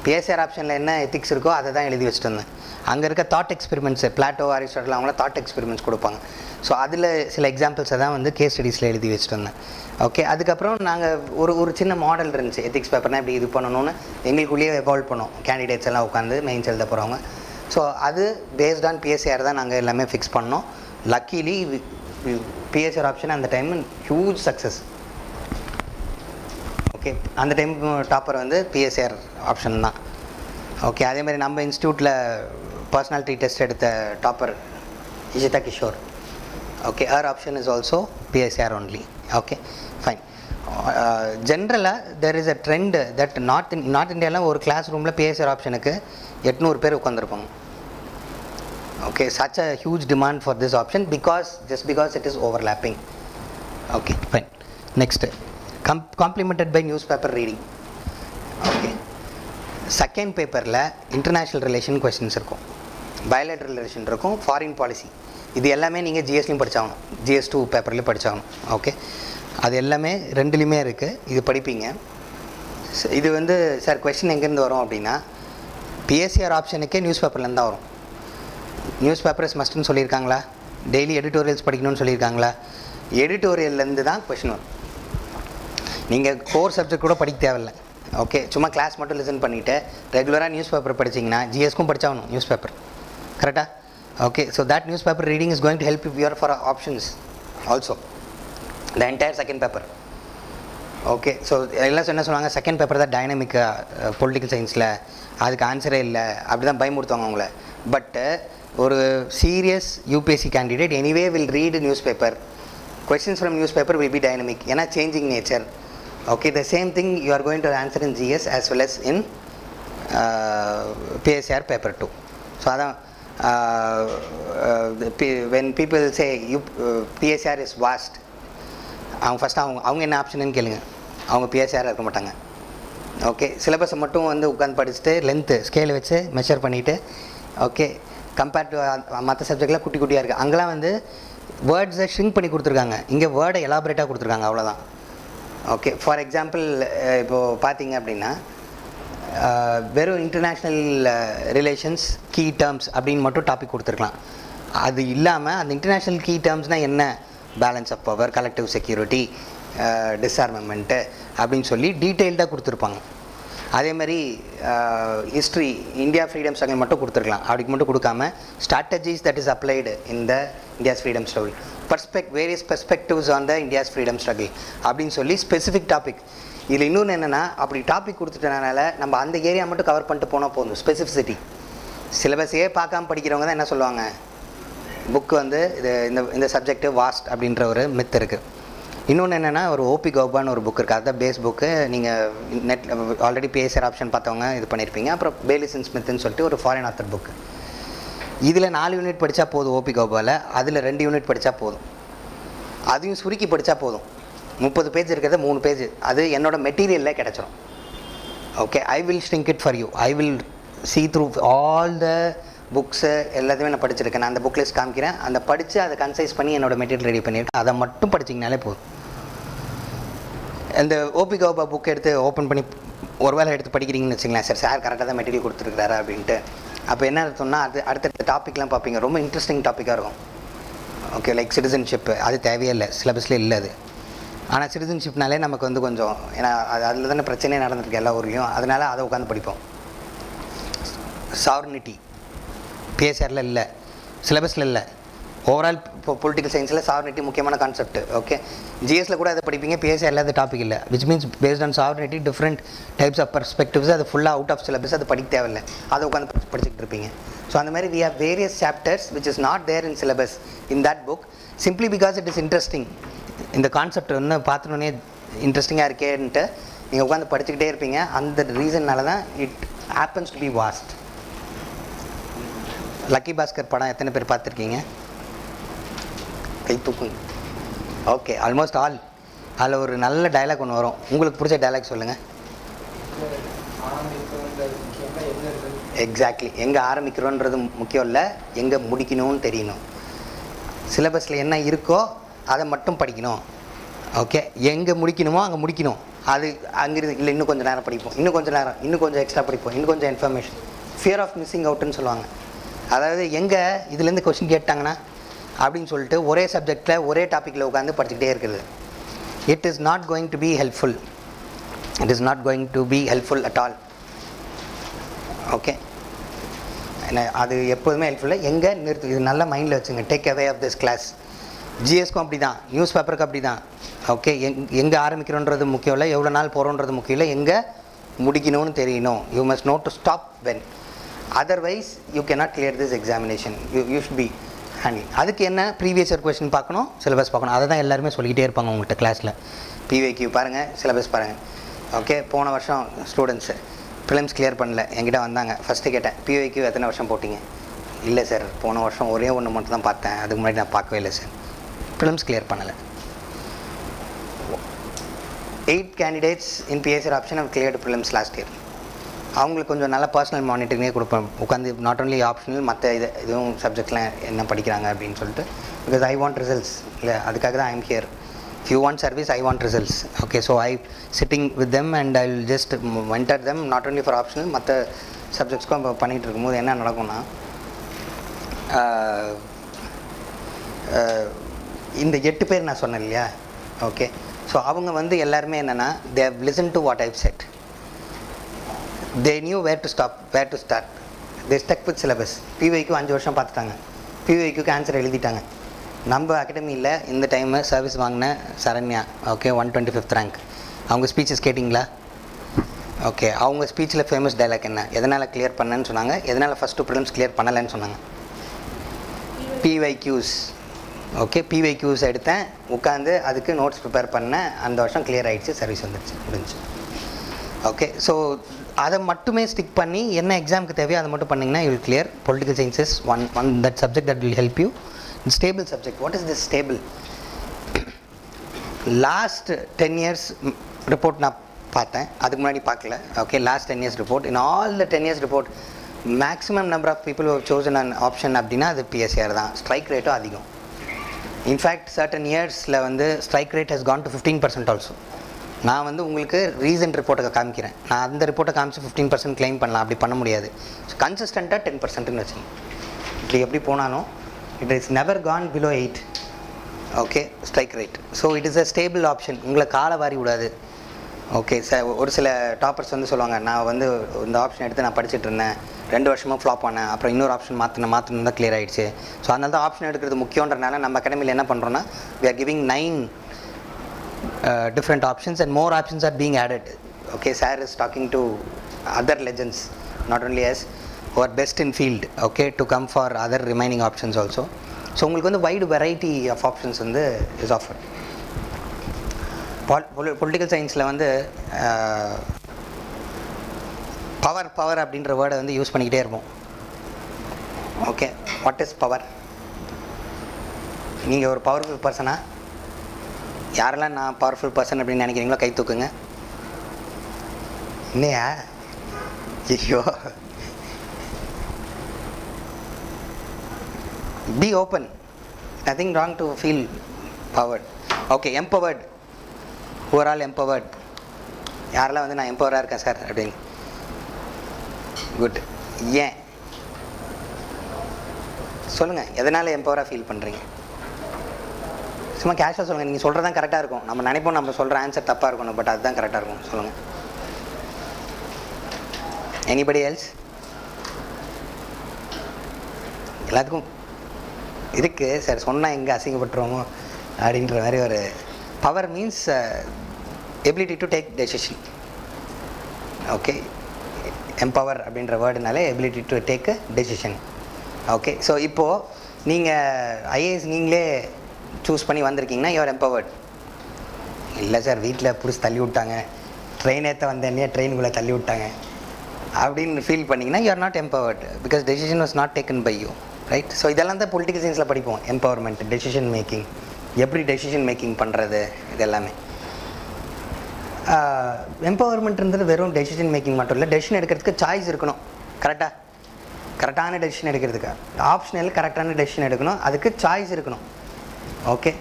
பிஎஸ்ஆர் ஆப்ஷனில் என்ன எத்திக்ஸ் இருக்கோ அதை தான் எழுதி வச்சுட்டு இருந்தேன். அங்கே இருக்க தாட் எக்ஸ்பெரிமெண்ட்ஸு, பிளாட்டோ, அரிஸ்டாட்டில் அவங்களாம் தாட் எக்ஸ்பெரிமெண்ட்ஸ் கொடுப்பாங்க. ஸோ அதில் சில எக்ஸாம்பிள்ஸை தான் வந்து கேஸ் ஸ்டடீஸில் எழுதி வச்சுட்டு வந்தேன். ஓகே, அதுக்கப்புறம் நாங்கள் ஒரு சின்ன மாடல் இருந்துச்சு, எத்திக்ஸ் பேப்பர்னால் இப்படி இது பண்ணணும்னு எங்களுக்குள்ளேயே எவால்வ் பண்ணோம். கேண்டிடேட்ஸ் எல்லாம் உட்காந்து மெயின்ஸ் எழுத போகிறவங்க. ஸோ அது பேஸ்ட் ஆன் பிஎஸ்ஆர் தான் நாங்கள் எல்லாமே ஃபிக்ஸ் பண்ணோம். லக்கிலி பிஎஸ்ஆர் ஆப்ஷன் அந்த டைம் ஹியூஜ் சக்ஸஸ். ஓகே, அந்த டைம் டாப்பர் வந்து பிஎஸ்ஆர் ஆப்ஷன் தான். ஓகே, அதேமாதிரி நம்ம இன்ஸ்டியூட்டில் பர்சனாலிட்டி டெஸ்ட் எடுத்த topper Ishita Kishore. Okay, her option is also PSR only. Okay, fine. Generally there is a trend that North India ஒரு class ரூமில் PSR ஆப்ஷனுக்கு 800 பேர் உட்காந்துருப்பாங்க. Okay, such a huge demand for this option just because it is overlapping. Okay, fine. Next, complemented by newspaper reading. Okay, second பேப்பரில் international relation questions இருக்கும், bilateral relation இருக்கும், foreign policy. இது எல்லாமே நீங்கள் ஜிஎஸ்லையும் படித்தாகணும், GS2 பேப்பர்லேயும் படித்தாகணும். ஓகே, அது எல்லாமே ரெண்டுலேயுமே இருக்குது, இது படிப்பீங்க. இது வந்து சார் கொஸ்டின் எங்கேருந்து வரும் அப்படின்னா பிஎஸ்சிஆர் ஆப்ஷனுக்கே நியூஸ் பேப்பர்லேருந்து தான் வரும். நியூஸ் பேப்பர்ஸ் மஸ்ட்னு சொல்லியிருக்காங்களா? டெய்லி எடிட்டோரியல்ஸ் படிக்கணும்னு சொல்லியிருக்காங்களா? எடிட்டோரியல்லேருந்து தான் கொஸ்டின் வரும். நீங்கள் கோர் சப்ஜெக்ட் கூட படிக்க தேவையில்லை. ஓகே, சும்மா கிளாஸ் மட்டும் லிசன் பண்ணிவிட்டு ரெகுலராக நியூஸ் பேப்பர் படிச்சிங்கன்னா ஜிஎஸ்க்கும் படித்தாகணும் நியூஸ் பேப்பர். கரெக்டாக? Okay, so that newspaper reading is going to help you for options also, the entire second paper. Okay, so எல்லாம் என்ன சொல்லுவாங்க, செகண்ட் பேப்பர் தான் டைனமிக் பொலிட்டிக்கல் சயின்ஸில், அதுக்கு ஆன்சரே இல்லை, அப்படி தான் பயமுறுத்துவாங்க அவங்கள. பட் ஒரு serious UPSC candidate anyway will read newspaper. Questions from newspaper will be dynamic, ஏன்னா changing nature. Okay, the same thing you are going to answer in GS as well as in PSR paper 2. So அதான் when people say PSR is vast, அவங்க first அவங்க என்ன ஆப்ஷன்னு கேளுங்க, அவங்க PSR இருக்க மாட்டாங்க. Okay, சிலபஸை மட்டும் வந்து உட்காந்து படிச்சுட்டு லென்த்து ஸ்கேல் வச்சு மெஷர் பண்ணிவிட்டு, ஓகே, கம்பேர்ட் டு மற்ற சப்ஜெக்ட்லாம் குட்டி குட்டியாக இருக்குது. அங்கெல்லாம் வந்து வேர்ட்ஸை ஷ்ரிங்க் பண்ணி கொடுத்துருக்காங்க, இங்கே வேர்டை எலாபரேட்டாக கொடுத்துருக்காங்க, அவ்வளோதான். ஓகே, ஃபார் எக்ஸாம்பிள் இப்போது பார்த்தீங்க அப்படின்னா வெறும் இன்டர்நேஷ்னல் ரிலேஷன்ஸ் கீ டேர்ம்ஸ் அப்படின்னு மட்டும் டாபிக் கொடுத்துருக்கலாம். அது இல்லாமல் அந்த இன்டர்நேஷ்னல் கீ டேர்ம்ஸ்னால் என்ன, balance of power, collective security, disarmament அப்படின்னு சொல்லி டீட்டெயில்டாக கொடுத்துருப்பாங்க. அதே மாதிரி ஹிஸ்ட்ரி, இந்தியா ஃப்ரீடம் ஸ்ட்ரகிள் மட்டும் கொடுத்துருக்கலாம், அப்படிக்கு மட்டும் கொடுக்காம strategies that is applied in the India's freedom struggle, various perspectives on the India's freedom struggle அப்படின்னு சொல்லி ஸ்பெசிஃபிக் டாபிக். இதில் இன்னொன்று என்னென்னா, அப்படி டாபிக் கொடுத்துட்டனால நம்ம அந்த ஏரியா மட்டும் கவர் பண்ணிட்டு போனால் போதும். ஸ்பெசிஃபிசிட்டி, சிலபஸையே பார்க்காம படிக்கிறவங்க தான் என்ன சொல்லுவாங்க, புக்கு வந்து இந்த சப்ஜெக்ட்டு வாஸ்ட் அப்படின்ற ஒரு மித் இருக்குது. இன்னொன்று என்னென்னா, ஒரு ஓபி கௌபான்னு ஒரு புக் இருக்குது, அதுதான் பேஸ் புக்கு. நீங்கள் நெட்டில் ஆல்ரெடி பிஎஸ்ஆர் ஆப்ஷன் பார்த்தவங்க இது பண்ணியிருப்பீங்க. அப்புறம் பேலிசன் ஸ்மித்னு சொல்லிட்டு ஒரு ஃபாரின் ஆத்தர் புக்கு. இதில் 4 யூனிட் படித்தா போதும் ஓபி கௌபாவில், அதில் 2 யூனிட் படித்தா போதும். அதையும் சுருக்கி படித்தா போதும். 30 பேஜ் இருக்கிறத 3 பேஜ், அது என்னோட மெட்டீரியலில் கிடச்சிரும். Okay, I will shrink it for you, I will see through all the books எல்லாத்தையுமே நான் படிச்சிருக்கேன். நான் அந்த புக் லிஸ்ட் காமிக்கிறேன், அந்த படித்து அதை கன்சைஸ் பண்ணி என்னோடய மெட்டீரியல் ரெடி பண்ணியிருக்கேன். அதை மட்டும் படிச்சிங்கனாலே போதும். இந்த ஓபி கௌபா புக் எடுத்து ஓப்பன் பண்ணி ஒரு வேளை எடுத்து படிக்கிறீங்கன்னு வச்சுங்களேன், சார் கரெக்டாக தான் மெட்டீரியல் கொடுத்துருக்காரா அப்படின்ட்டு. அப்போ என்ன அர்த்தம்னா அடுத்தடுத்த டாப்பிக்லாம் பார்ப்பீங்க, ரொம்ப இன்ட்ரெஸ்டிங் டாப்பிக்காக இருக்கும். ஓகே, லைக் சிட்டிசன்ஷிப்பு, அது தேவையே இல்லை, சிலபஸ்லேயே இல்லை அது. ஆனால் சிட்டிசன்ஷிப்னாலே நமக்கு வந்து கொஞ்சம், ஏன்னா அதில் தானே பிரச்சனையே நடந்துருக்கு எல்லா ஊர்லேயும், அதனால் அதை உட்காந்து படிப்போம். சாவர்னிட்டி பிஎஸ்ஆரில் இல்லை, சிலபஸில் இல்லை. ஓவரால் இப்போ பொலிட்டிக்கல் சயின்ஸில் சாவர்னிட்டி முக்கியமான கான்செப்ட். ஓகே, ஜிஎஸில் கூட அதை படிப்பீங்க, பிஎஸ்ஆரில் அது டாபிக் இல்லை. Which means based on sovereignty different types of perspectives, அது ஃபுல்லாக அவுட் ஆஃப் சிலபஸ், அது படிக்க தேவையில்லை, அதை உட்காந்து படிச்சுக்கிட்டு இருப்பீங்க. ஸோ அந்த மாதிரி we have various chapters which is not there in syllabus in that book, simply because it is interesting. இந்த கான்செப்ட் ஒன்று பார்த்தோன்னே இன்ட்ரெஸ்டிங்காக இருக்கேன்ட்டு நீங்கள் உட்காந்து படிச்சுக்கிட்டே இருப்பீங்க. அந்த ரீசன்னால தான் it happens to be vast. Lucky Bhaskar படம் எத்தனை பேர் பார்த்துருக்கீங்க? கை தூக்குங்க. Okay, almost all. அதில் ஒரு நல்ல டைலாக் ஒன்று வரும், உங்களுக்கு பிடிச்ச டைலாக் சொல்லுங்கள். எக்ஸாக்ட்லி, எங்கே ஆரம்பிக்கிறோன்றது முக்கியம் இல்லை, எங்கே முடிக்கணும்னு தெரியணும். சிலபஸில் என்ன இருக்கோ அதை மட்டும் படிக்கணும். ஓகே, எங்கே முடிக்கணுமோ அங்கே முடிக்கணும். அது அங்கிருந்து இல்லை, இன்னும் கொஞ்சம் நேரம் படிப்போம், இன்னும் கொஞ்சம் நேரம், இன்னும் கொஞ்சம் எக்ஸ்ட்ரா படிப்போம், இன்னும் கொஞ்சம் இன்ஃபர்மேஷன். ஃபியர் ஆஃப் மிஸ்ஸிங் அவுட்டுன்னு சொல்லுவாங்க. அதாவது எங்கே இதுலேருந்து கொஸ்டின் கேட்டாங்கன்னா அப்படின்னு சொல்லிட்டு ஒரே சப்ஜெக்டில் ஒரே டாப்பிக்கில் உட்காந்து படிச்சுக்கிட்டே இருக்கிறது. It is not going to be helpful. It is not going to be helpful at all. Okay, அது எப்போதுமே ஹெல்ப்ஃபுல்லு. எங்கே நிறுத்து, இது நல்லா மைண்டில் வச்சுங்க. Take away of this class. ஜிஎஸ்க்கும் அப்படி தான், நியூஸ் பேப்பருக்கு அப்படி தான். ஓகே, எங்கே ஆரம்பிக்கிறோன்றது முக்கியம் இல்லை, எவ்வளோ நாள் போகிறோன்றது முக்கியம் இல்லை, எங்கே முடிக்கணும்னு தெரியணும். You must know to stop when, otherwise you cannot clear this examination. You should be handle. அதுக்கு என்ன ப்ரீவியஸ் இயர் கொஸ்டின் பார்க்கணும், சிலபஸ் பார்க்கணும். அதை தான் எல்லாருமே சொல்லிக்கிட்டே இருப்பாங்க உங்கள்கிட்ட கிளாஸில். பிவைக்யூ பாருங்கள், சிலபஸ் பாருங்கள். ஓகே, போன வருஷம் ஸ்டூடெண்ட்ஸு ப்ரிலிம்ஸ் கிளியர் பண்ணல, என்கிட்ட வந்தாங்க. ஃபஸ்ட்டு கேட்டேன், பிவைக்யூ எத்தனை வருஷம் போட்டிங்க? இல்லை சார், போன வருஷம் ஒரே ஒன்று மட்டும் தான் பார்த்தேன், அதுக்கு முன்னாடி நான் பார்க்கவே இல்லை சார். ப்ரிலிம்ஸ் கிளியர் பண்ணலை. 8 candidates in PSR option have cleared prelims last year. அவங்களுக்கு கொஞ்சம் நல்ல பர்சனல் மானிட்டரிங்கே கொடுப்பேன், உட்காந்து நாட் ஒன்லி ஆப்ஷனல், மற்ற இதுவும் சப்ஜெக்ட்லாம் என்ன படிக்கிறாங்க அப்படின்னு சொல்லிட்டு. பிகாஸ் ஐ வாண்ட் ரிசல்ட்ஸ், இல்லை அதுக்காக தான் I am here. If you want service, I want results. Okay, so I sitting with them and I will just mentor them, not only for optional, மற்ற சப்ஜெக்ட்ஸ்க்கும் பண்ணிகிட்டு இருக்கும்போது என்ன நடக்கும்னா, இந்த 8 பேர் நான் சொன்னேன் இல்லையா? ஓகே, ஸோ அவங்க வந்து எல்லாருமே என்னென்னா, they have listened to what I've said. They knew where to stop, where to start. They stuck with syllabus. பிவைக்கு 5 வருஷம் பார்த்துட்டாங்க, பிவைக்கு ஆன்சர் எழுதிட்டாங்க. நம்ம அகாடமியில் இந்த டைமு சர்வீஸ் வாங்கின சரண்யா, ஓகே, 125th ரேங்க். அவங்க ஸ்பீச்சஸ் கேட்டிங்களா? ஓகே, அவங்க ஸ்பீச்சில் ஃபேமஸ் டைலாக் என்ன? எதனால் கிளியர் பண்ணேன்னு சொன்னாங்க, எதனால் ஃபஸ்ட்டு ப்ரிலிம்ஸ் கிளியர் பண்ணலைன்னு சொன்னாங்க? பிவைக்யூஸ். ஓகே, பிவைக்யூஸ் எடுத்தேன், உட்காந்து அதுக்கு நோட்ஸ் ப்ரிப்பேர் பண்ணேன், அந்த வருஷம் கிளியர் ஆகிடுச்சு, சர்வீஸ் வந்துடுச்சு, முடிஞ்சு. ஓகே, ஸோ அதை மட்டுமே ஸ்டிக் பண்ணி என்ன எக்ஸாமுக்கு தேவையோ அதை மட்டும் பண்ணிங்கன்னா you will clear. Political sciences one that subject that will help you. Stable subject. What is this stable? Last 10 years report நான் பார்த்தேன், அதுக்கு முன்னாடி பார்க்கல. Okay, last 10 years report. In all the 10 years report, maximum number of people who have chosen an option அப்படின்னா அது PSR தான். Strike ரேட்டும் அதிகம். இன்ஃபேக்ட் certain yearsல வந்து strike rate has gone to 15% also. நான் வந்து உங்களுக்கு ரீசன்ட் ரிப்போர்ட்டை காமிக்கிறேன். நான் அந்த ரிப்போர்ட்டை காமிச்சு 15% கிளைம் பண்ணலாம், அப்படி பண்ண முடியாது. ஸோ கன்சிஸ்டண்ட்டாக 10%ன்னு வச்சுங்க. இப்படி எப்படி போனாலும் it is never gone below 8. Okay, strike rate. So it is a stable option. உங்களை காலை வாரி விடாது. ஓகே, ஒரு சில டாப்பர்ஸ் வந்து சொல்லுவாங்க, நான் வந்து இந்த ஆப்ஷன் எடுத்து நான் படிச்சுட்டு இருந்தேன், 2 வருஷமாக ஃப்ளாப் பண்ணேன், அப்புறம் இன்னொரு ஆப்ஷன் மாற்றணும் தான் கிளியர் ஆகிடுச்சு. ஸோ அதனால தான் ஆப்ஷன் எடுக்கிறது முக்கியன்றனால நம்ம அகாடமியில் என்ன பண்ணுறோன்னா, we are giving 9 different options and more options are being added. Okay, sir is talking to other legends, not only us, who are best in field, okay, to come for other remaining options also. So உங்களுக்கு வந்து wide variety of options வந்து is offered. Political scienceல வந்து power அப்படின்ற வேர்டை வந்து use பண்ணிக்கிட்டே இருப்போம். Okay, what is power? நீங்கள் ஒரு பவர்ஃபுல் பர்சனா? யாரெல்லாம் நான் பவர்ஃபுல் பர்சன் அப்படின்னு நினைக்கிறீங்களோ கை தூக்குங்க. இல்லையா? ஐயோ, be open, nothing wrong to feel powered. Okay, empowered, who are all empowered? யாரெல்லாம் வந்து நான் எம்பவராக இருக்கேன் சார் அப்படின்னு? குட். ஏன் சொல்லுங்கள், எதனால் எம்பவராக ஃபீல் பண்ணுறீங்க? சும்மா கேஷாக சொல்லுங்கள். நீங்கள் சொல்கிறது தான் கரெக்டாக இருக்கும். நம்ம நினைப்போம் நம்ம சொல்கிற ஆன்சர் தப்பாக இருக்கணும், பட் அதுதான் கரெக்டாக இருக்கும். சொல்லுங்கள். Anybody else? எல்லாத்துக்கும் இருக்குது சார், சொன்னால் எங்கே அசிங்கப்பட்டுருவோமோ அப்படின்ற மாதிரி ஒரு power means ability to take decision. Okay, empower அப்படின்ற வேர்டுனாலே ability to take decision. Okay, so இப்போது நீங்கள் ஐஏஎஸ் நீங்களே சூஸ் பண்ணி வந்திருக்கீங்கன்னா யூஆர் எம்பவர்ட். இல்லை சார், வீட்டில் பிடிச்சி தள்ளி விட்டாங்க, ட்ரெயின் ஏற்ற வந்தேன்னே ட்ரெயினுக்குள்ளே தள்ளி விட்டாங்க அப்படின்னு ஃபீல் பண்ணிங்கன்னா you are not empowered, because decision was not taken by you, right? So இதெல்லாம் தான் பொலிட்டிக்கல் சயின்ஸில் படிப்போம். எம்பவர்மெண்ட், டெசிஷன் மேக்கிங், எப்படி டெசிஷன் மேக்கிங் பண்ணுறது, இது எல்லாமே. எம்பவர்மெண்ட்ன்றது வெறும் டெசிஷன் மேக்கிங் மட்டும் இல்லை, டெசிஷன் எடுக்கிறதுக்கு சாய்ஸ் இருக்கணும். கரெக்டான டெசிஷன் எடுக்கிறதுக்கு ஆப்ஷனல் கரெக்டான டெசிஷன் எடுக்கணும், அதுக்கு சாய்ஸ் இருக்கணும். ஓகே,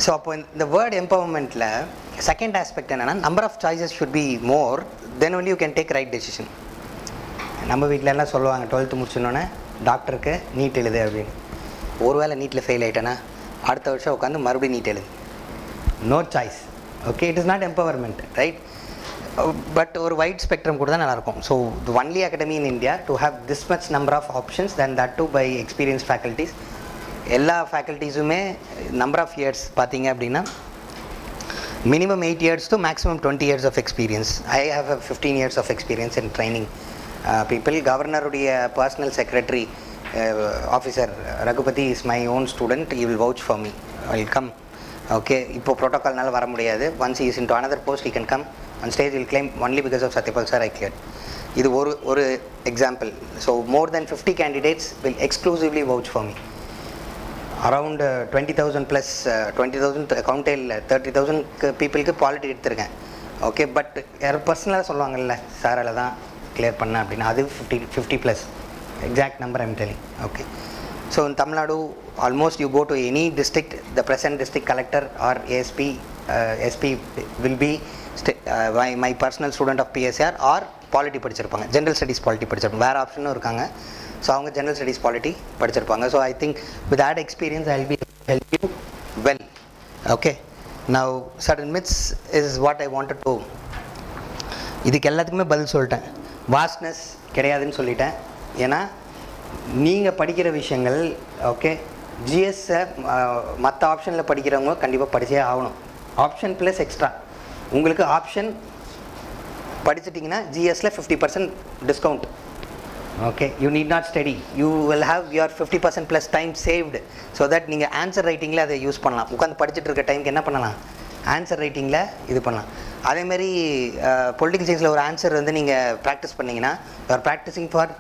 ஸோ அப்போ இந்த வேர்ட் எம்பவர்மெண்ட்டில் செகண்ட் ஆஸ்பெக்ட் என்னென்னா, number of choices should be more, then only you can take right decision. நம்ம வீட்டில் எல்லாம் சொல்லுவாங்க, 12th முடிச்சோன்னே டாக்டருக்கு நீட் எழுது அப்படின்னு. ஒரு வேளை நீட்டில் ஃபெயில் ஆகிட்டேன்னா அடுத்த வருஷம் உட்காந்து மறுபடியும் நீட் எழுது. No choice. Okay, it is not empowerment, right? But ஒரு வைட் ஸ்பெக்ட்ரம் கூட தான் நல்லாயிருக்கும். So the only academy in India to have this much number of options, then that too by experience faculties. எல்லா ஃபேக்கல்ட்டிஸுமே number of years பார்த்தீங்க அப்படின்னா minimum 8 years to maximum 20 years of experience. I have a 15 years of experience in training people. கவர்னருடைய personal secretary officer Raghupathi is my own student. he will vouch for me. I will come. Okay, இப்போ ப்ரோட்டோக்கால்னால வர முடியாது. once he is into another post he can come on stage, he will claim only because of Satyapal sir I cleared. இது ஒரு example. So more than 50 candidates will exclusively vouch for me. Around 20,000 plus 20,000 அக்கௌண்ட்டே இல்லை, 30,000 பீப்புளுக்கு polity எடுத்திருக்கேன். Okay, but யார் பர்சனலாக சொல்லுவாங்கல்ல, சாரால் தான் கிளியர் பண்ணேன் அப்படின்னு, அது 50 plus exact number I'm telling. Okay, so in Tamil Nadu almost you go to any district, the present district collector or SP will be my personal student of PSR or polity படிச்சிருப்பாங்க, general studies polity படிச்சிருப்பாங்க. வேறு ஆப்ஷனும் இருக்காங்க. So அவங்க general studies polity படிச்சிருப்பாங்க. So I think with that experience I will be help you well. Okay, now certain myths is what I wanted to. இதுக்கு எல்லாத்துக்குமே பதில் சொல்லிட்டேன். வாஸ்ட்னஸ் கிடையாதுன்னு சொல்லிட்டேன். ஏன்னா நீங்கள் படிக்கிற விஷயங்கள் ஓகே, ஜிஎஸ்ஸை மற்ற ஆப்ஷனில் படிக்கிறவங்க கண்டிப்பாக படித்தே ஆகணும். Option plus extra. உங்களுக்கு ஆப்ஷன் படிச்சிட்டிங்கன்னா ஜிஎஸ்ஸில் 50% discount. Okay, you need not study, you will have your 50% plus time saved. So that நீங்கள் ஆன்சர் ரைட்டிங்கில் அதை யூஸ் பண்ணலாம். உட்காந்து படிச்சுட்டு இருக்க டைமுக்கு என்ன பண்ணலாம், ஆன்சர் ரைட்டிங்கில் இது பண்ணலாம். அதேமாதிரி பொலிட்டிக்கல் சயின்ஸில் ஒரு ஆன்சர் வந்து நீங்கள் ப்ராக்டிஸ் பண்ணிங்கன்னா you are practising for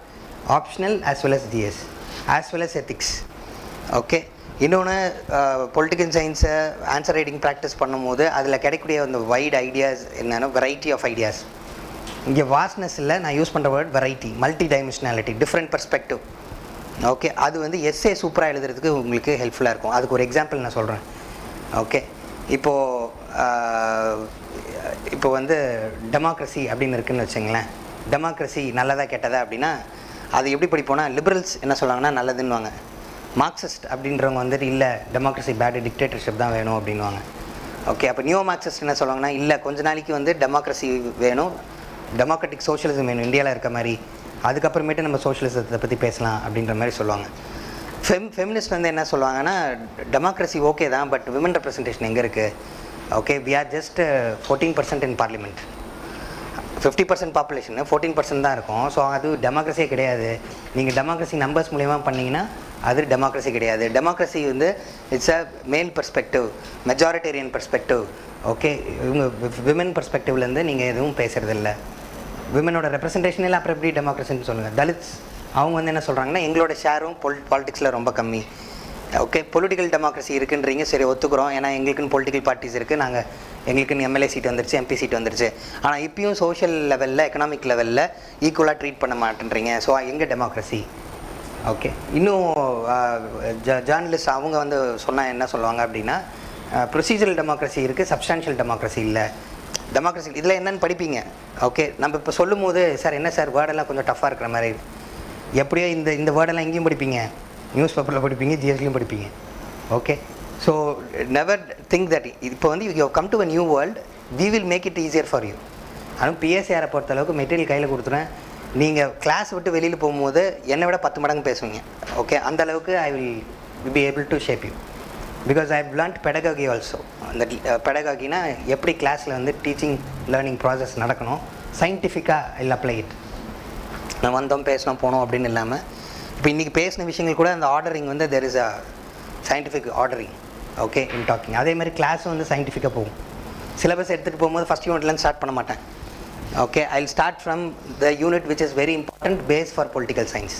optional as well as GS as well as ethics. Okay, இன்னொன்று பொலிட்டிக்கல் சயின்ஸை ஆன்சர் ரைட்டிங் ப்ராக்டிஸ் பண்ணும்போது அதில் கிடைக்கக்கூடிய அந்த வைட் ஐடியாஸ் என்னென்னா வெரைட்டி ஆஃப் ஐடியாஸ். இங்கே வாஸ்ட்னஸில் நான் யூஸ் பண்ணுற word variety, multi dimensionality, different perspective. Okay, அது வந்து எஸ்ஏ சூப்பராக எழுதுறதுக்கு உங்களுக்கு ஹெல்ப்ஃபுல்லாக இருக்கும். அதுக்கு ஒரு எக்ஸாம்பிள் நான் சொல்கிறேன். ஓகே, இப்போ வந்து டெமோக்ரஸி அப்படின்னு இருக்குதுன்னு வச்சுங்களேன். டெமோக்ரஸி நல்லதா கெட்டதா அப்படின்னா அது எப்படி படிப்போம்னா, லிபரல்ஸ் என்ன சொல்லுவாங்கன்னா நல்லதுன்னுவாங்க. மார்க்சிஸ்ட் அப்படின்றவங்க வந்துட்டு இல்லை டெமோக்ரஸி பேடு, டிக்டேட்டர்ஷிப் தான் வேணும் அப்படின்வாங்க. ஓகே, அப்போ நியோ மார்க்சிஸ்ட் என்ன சொல்லுவாங்கன்னா இல்லை கொஞ்ச நாளைக்கு வந்து டெமோக்ரஸி வேணும், டெமோக்ராட்டிக் சோஷியலிசம் வேணும் இந்தியாவில் இருக்க மாதிரி, அதுக்கப்புறமேட்டு நம்ம சோஷியலிசத்தை பற்றி பேசலாம் அப்படின்ற மாதிரி சொல்லுவாங்க. ஃபெமினிஸ்ட் வந்து என்ன சொல்லுவாங்கன்னா, டெமோக்ரஸி ஓகே தான், பட் விமன் ரெப்ரசன்டேஷன் எங்கே இருக்குது? Okay, we are just 14% in parliament. 50% population 14% தான் இருக்கும். ஸோ அது டெமோக்ரஸியே கிடையாது. நீங்கள் டெமோக்ரஸி நம்பர்ஸ் மூலயமா பண்ணிங்கன்னா அது டெமோக்ரஸி கிடையாது. டெமோக்ரஸி வந்து இட்ஸ் அ மேல் பெர்ஸ்பெக்டிவ், மெஜாரிட்டேரியன் பெர்ஸ்பெக்டிவ். ஓகே, இவங்க விமன் பெர்ஸ்பெக்டிவ்லேருந்து நீங்கள் எதுவும் பேசுகிறதில்ல. விமனோட ரெப்ரசன்டேஷன் இல்லை, அப்புறம் எப்படி டெமோக்ரஸின்னு சொல்லுங்கள். தலித்ஸ் அவங்க வந்து என்ன சொல்கிறாங்கன்னா, எங்களோட ஷேரும் பாலிட்டிக்ஸில் ரொம்ப கம்மி. ஓகே, பொலிட்டிக்கல் டெமோக்ரஸி இருக்குன்றீங்க, சரி ஒத்துக்கிறோம், ஏன்னா எங்களுக்குன்னு பொலிட்டிக்கல் பார்ட்டிஸ் இருக்குது, நாங்கள் எங்களுக்குன்னு எம்எல்ஏ சீட் வந்துருச்சு, எம்பி சீட் வந்துருச்சு. ஆனால் இப்பயும் சோஷியல் லெவலில், எக்கனாமிக் லெவலில் ஈக்குவலாக ட்ரீட் பண்ண மாட்டேன்றீங்க. ஸோ எங்கே டெமோக்ரஸி? ஓகே, இன்னும் ஜேர்னலிஸ்ட் அவங்க வந்து சொன்னால் என்ன சொல்லுவாங்க அப்படின்னா, ப்ரொசீஜரல் டெமோக்ரஸி இருக்குது, சப்ஸ்டான்ஷியல் டெமோக்ரஸி இல்லை. டெமோக்ரஸி இதில் என்னென்னு படிப்பீங்க. ஓகே, நம்ம இப்போ சொல்லும் போது சார் என்ன சார் வேர்டெல்லாம் கொஞ்சம் டஃப்பாக இருக்கிற மாதிரி, எப்படியோ இந்த வேர்டெல்லாம் எங்கேயும் படிப்பீங்க, நியூஸ் பேப்பரில் படிப்பீங்க, ஜிஎஸ்லையும் படிப்பீங்க. Okay, so never think that இப்போ வந்து you come to a new world, we will make it easier for you. ஆனால் பிஎஸ்சிஆரை பொறுத்தளவுக்கு மெட்டீரியல் கையில் கொடுத்துறேன், நீங்கள் கிளாஸ் விட்டு வெளியில் போகும்போது என்னை விட 10 மடங்கு பேசுவீங்க. ஓகே, அந்தளவுக்கு I will be able to shape you because I have learnt pedagogy also. அந்த பெடகாகினா எப்படி கிளாஸில் வந்து டீச்சிங் லேர்னிங் ப்ராசஸ் நடக்கணும், சயின்டிஃபிக்காக ஐ அப்ளை இட். நான் வந்தோம் பேசணும் போனோம் அப்படின்னு இல்லாமல், இப்போ இன்றைக்கி பேசின விஷயங்கள் கூட அந்த ஆர்டரிங் வந்து there is a scientific ordering. Okay, in docking அதே மாதிரி கிளாஸும் வந்து சயின்டிஃபிக்காக போகும். சிலபஸ் எடுத்துகிட்டு போகும்போது ஃபஸ்ட் யூனிட்லேருந்து ஸ்டார்ட் பண்ண மாட்டேன். Okay, I will start from the unit which is very important base for political science.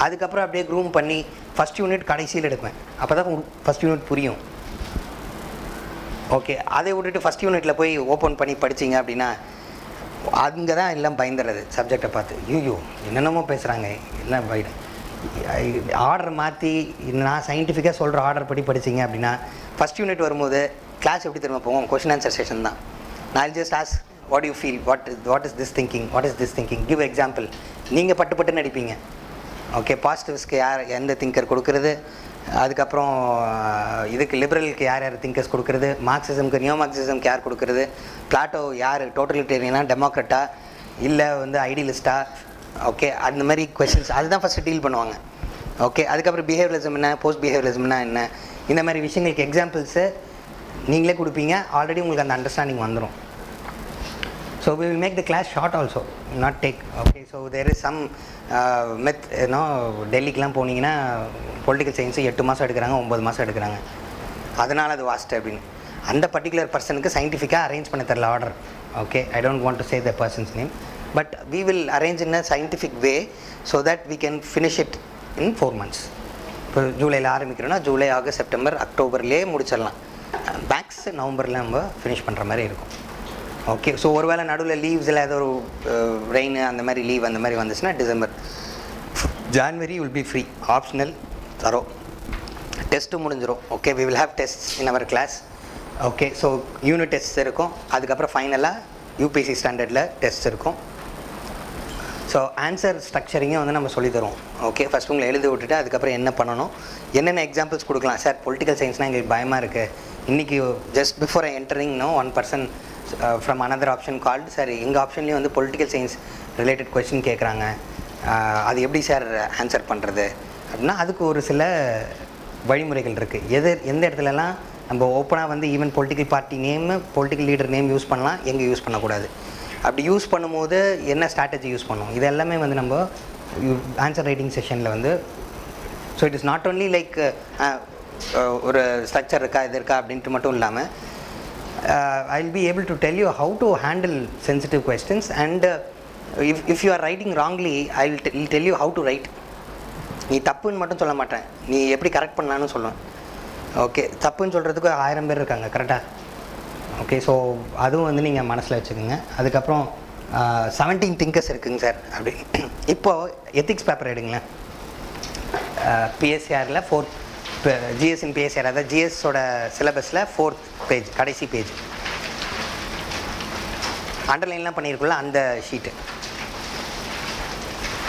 அதுக்கப்புறம் அப்படியே க்ரூம் பண்ணி ஃபஸ்ட் யூனிட் கடைசியில் எடுப்பேன். அப்போ தான் ஃபஸ்ட் யூனிட் புரியும். ஓகே, அதை விட்டுட்டு ஃபஸ்ட் யூனிட்டில் போய் ஓப்பன் பண்ணி படிச்சிங்க அப்படின்னா அங்கே தான் எல்லாம் பயந்துடுறது சப்ஜெக்டை பார்த்து. ஐயோ என்னென்னமோ பேசுகிறாங்க எல்லாம் பயிடு. ஆர்டர் மாற்றி நான் சயின்டிஃபிக்காக சொல்கிற ஆர்டர் படி படிச்சிங்க அப்படின்னா ஃபஸ்ட் யூனிட் வரும்போது கிளாஸ் எப்படி திரும்ப போவோம், கொஷின் ஆன்சர் செஷன் தான். நான் just ask what you feel, what is this thinking, what is this thinking, give example. நீங்கள் பட்டு நடிப்பீங்க. ஓகே, பாசிட்டிவ்ஸ்க்கு யார் எந்த திங்கர் கொடுக்குறது, அதுக்கப்புறம் இதுக்கு லிபரலுக்கு யார் யார் திங்கர்ஸ் கொடுக்குறது, மார்க்சிசம்க்கு நியோ மார்க்சிசம்க்கு யார் கொடுக்குறது, பிளாட்டோ யார் டோட்டலிட்டேரியனா டெமோக்ரட்டா இல்லை வந்து ஐடியலிஸ்டா. ஓகே, அந்த மாதிரி கொஷின்ஸ் அதுதான் ஃபஸ்ட்டு டீல் பண்ணுவாங்க. ஓகே, அதுக்கப்புறம் பிஹேவியரிசம் என்ன, போஸ்ட் பிஹேவியரிசம்னா என்ன, இந்த மாதிரி விஷயங்களுக்கு எக்ஸாம்பிள்ஸு நீங்களே கொடுப்பீங்க. ஆல்ரெடி உங்களுக்கு அந்த அண்டர்ஸ்டாண்டிங் வந்துடும். So we will make the class short also, not take. Okay, so there is some myth, you know, டெல்லிக்கெலாம் போனீங்கன்னா பொலிட்டிக்கல் சயின்ஸு 8 மாதம் எடுக்கிறாங்க, 9 மாதம் எடுக்கிறாங்க, அதனால் அது வாஸ்ட் அப்படின்னு. அந்த பர்டிகுலர் பர்சனுக்கு சயின்டிஃபிக்காக அரேஞ்ச் பண்ண தரல order. Okay, I don't want to say the persons name, but we will arrange in a scientific way so that we can finish it in 4 months. இப்போ ஜூலையில் ஆரம்பிக்கிறோன்னா ஜூலை, ஆகஸ்ட், செப்டம்பர், அக்டோபர்லேயே முடிச்சிடலாம். Maths நவம்பரில் நம்ம finish பண்ணுற மாதிரி இருக்கும். ஓகே, ஸோ ஒரு வேளை நடுவில் லீவ்ஸில் ஏதோ ஒரு ரெயின் அந்த மாதிரி லீவ் அந்த மாதிரி வந்துச்சுன்னா December. January will be free, optional through, test முடிஞ்சிடும். Okay, we will have test in our class. Okay, so unit test இருக்கும், அதுக்கப்புறம் ஃபைனலாக யூபிஎஸ்சி ஸ்டாண்டர்டில் டெஸ்ட் இருக்கும். ஸோ ஆன்சர் ஸ்ட்ரக்சரிங்கும் வந்து நம்ம சொல்லி தருவோம். ஓகே, ஃபஸ்ட் உங்களை எழுதி விட்டுட்டு அதுக்கப்புறம் என்ன பண்ணணும், என்னென்ன எக்ஸாம்பிள்ஸ் கொடுக்கலாம். சார் பொலிட்டிக்கல் சயின்ஸ்னால் எங்களுக்கு பயமாக இருக்குது, இன்றைக்கி just before entering one person from another option called, sir எங்கள் ஆப்ஷன்லேயும் வந்து பொலிட்டிக்கல் சயின்ஸ் ரிலேட்டட் கொஸ்டின் கேட்குறாங்க, அது எப்படி சார் ஆன்சர் பண்ணுறது அப்படின்னா அதுக்கு ஒரு சில வழிமுறைகள் இருக்குது. எந்த இடத்துலலாம் நம்ம ஓப்பனாக வந்து even political party name, political leader name use பண்ணலாம், எங்கே யூஸ் பண்ணக்கூடாது, அப்படி யூஸ் பண்ணும்போது என்ன ஸ்ட்ராட்டஜி யூஸ் பண்ணுவோம், இது எல்லாமே வந்து நம்ம ஆன்சர் ரைட்டிங் செஷனில் வந்து. So it is not only like ஒரு ஸ்ட்ரக்சர் இருக்கா இது இருக்கா அப்படின்ட்டு மட்டும் இல்லாமல் I'll be able to tell you how to handle sensitive questions, and if you are writing wrongly, I'll tell you how to write. நீ தப்புன்னு மட்டும் சொல்ல மாட்டேன், நீ எப்படி கரெக்ட் பண்ணலான்னு சொல்லுவேன். ஓகே, தப்புன்னு சொல்கிறதுக்கு 1000 பேர் இருக்காங்க, கரெக்டாக. ஓகே, ஸோ அதுவும் வந்து நீங்கள் மனசில் வச்சுக்கோங்க. அதுக்கப்புறம் 17 திங்கர்ஸ் இருக்குங்க சார் அப்படி. இப்போது எத்திக்ஸ் பேப்பர் எடுங்களேன், பிஎஸ்சிஆரில் 4th ஜிஎஸ் இன் பிஎஸ்சிஆர், அதாவது ஜிஎஸோட சிலபஸில் 4th பேஜ், கடைசி பேஜ் அண்டர்லைன்லாம் பண்ணியிருக்குள்ள அந்த ஷீட்டு,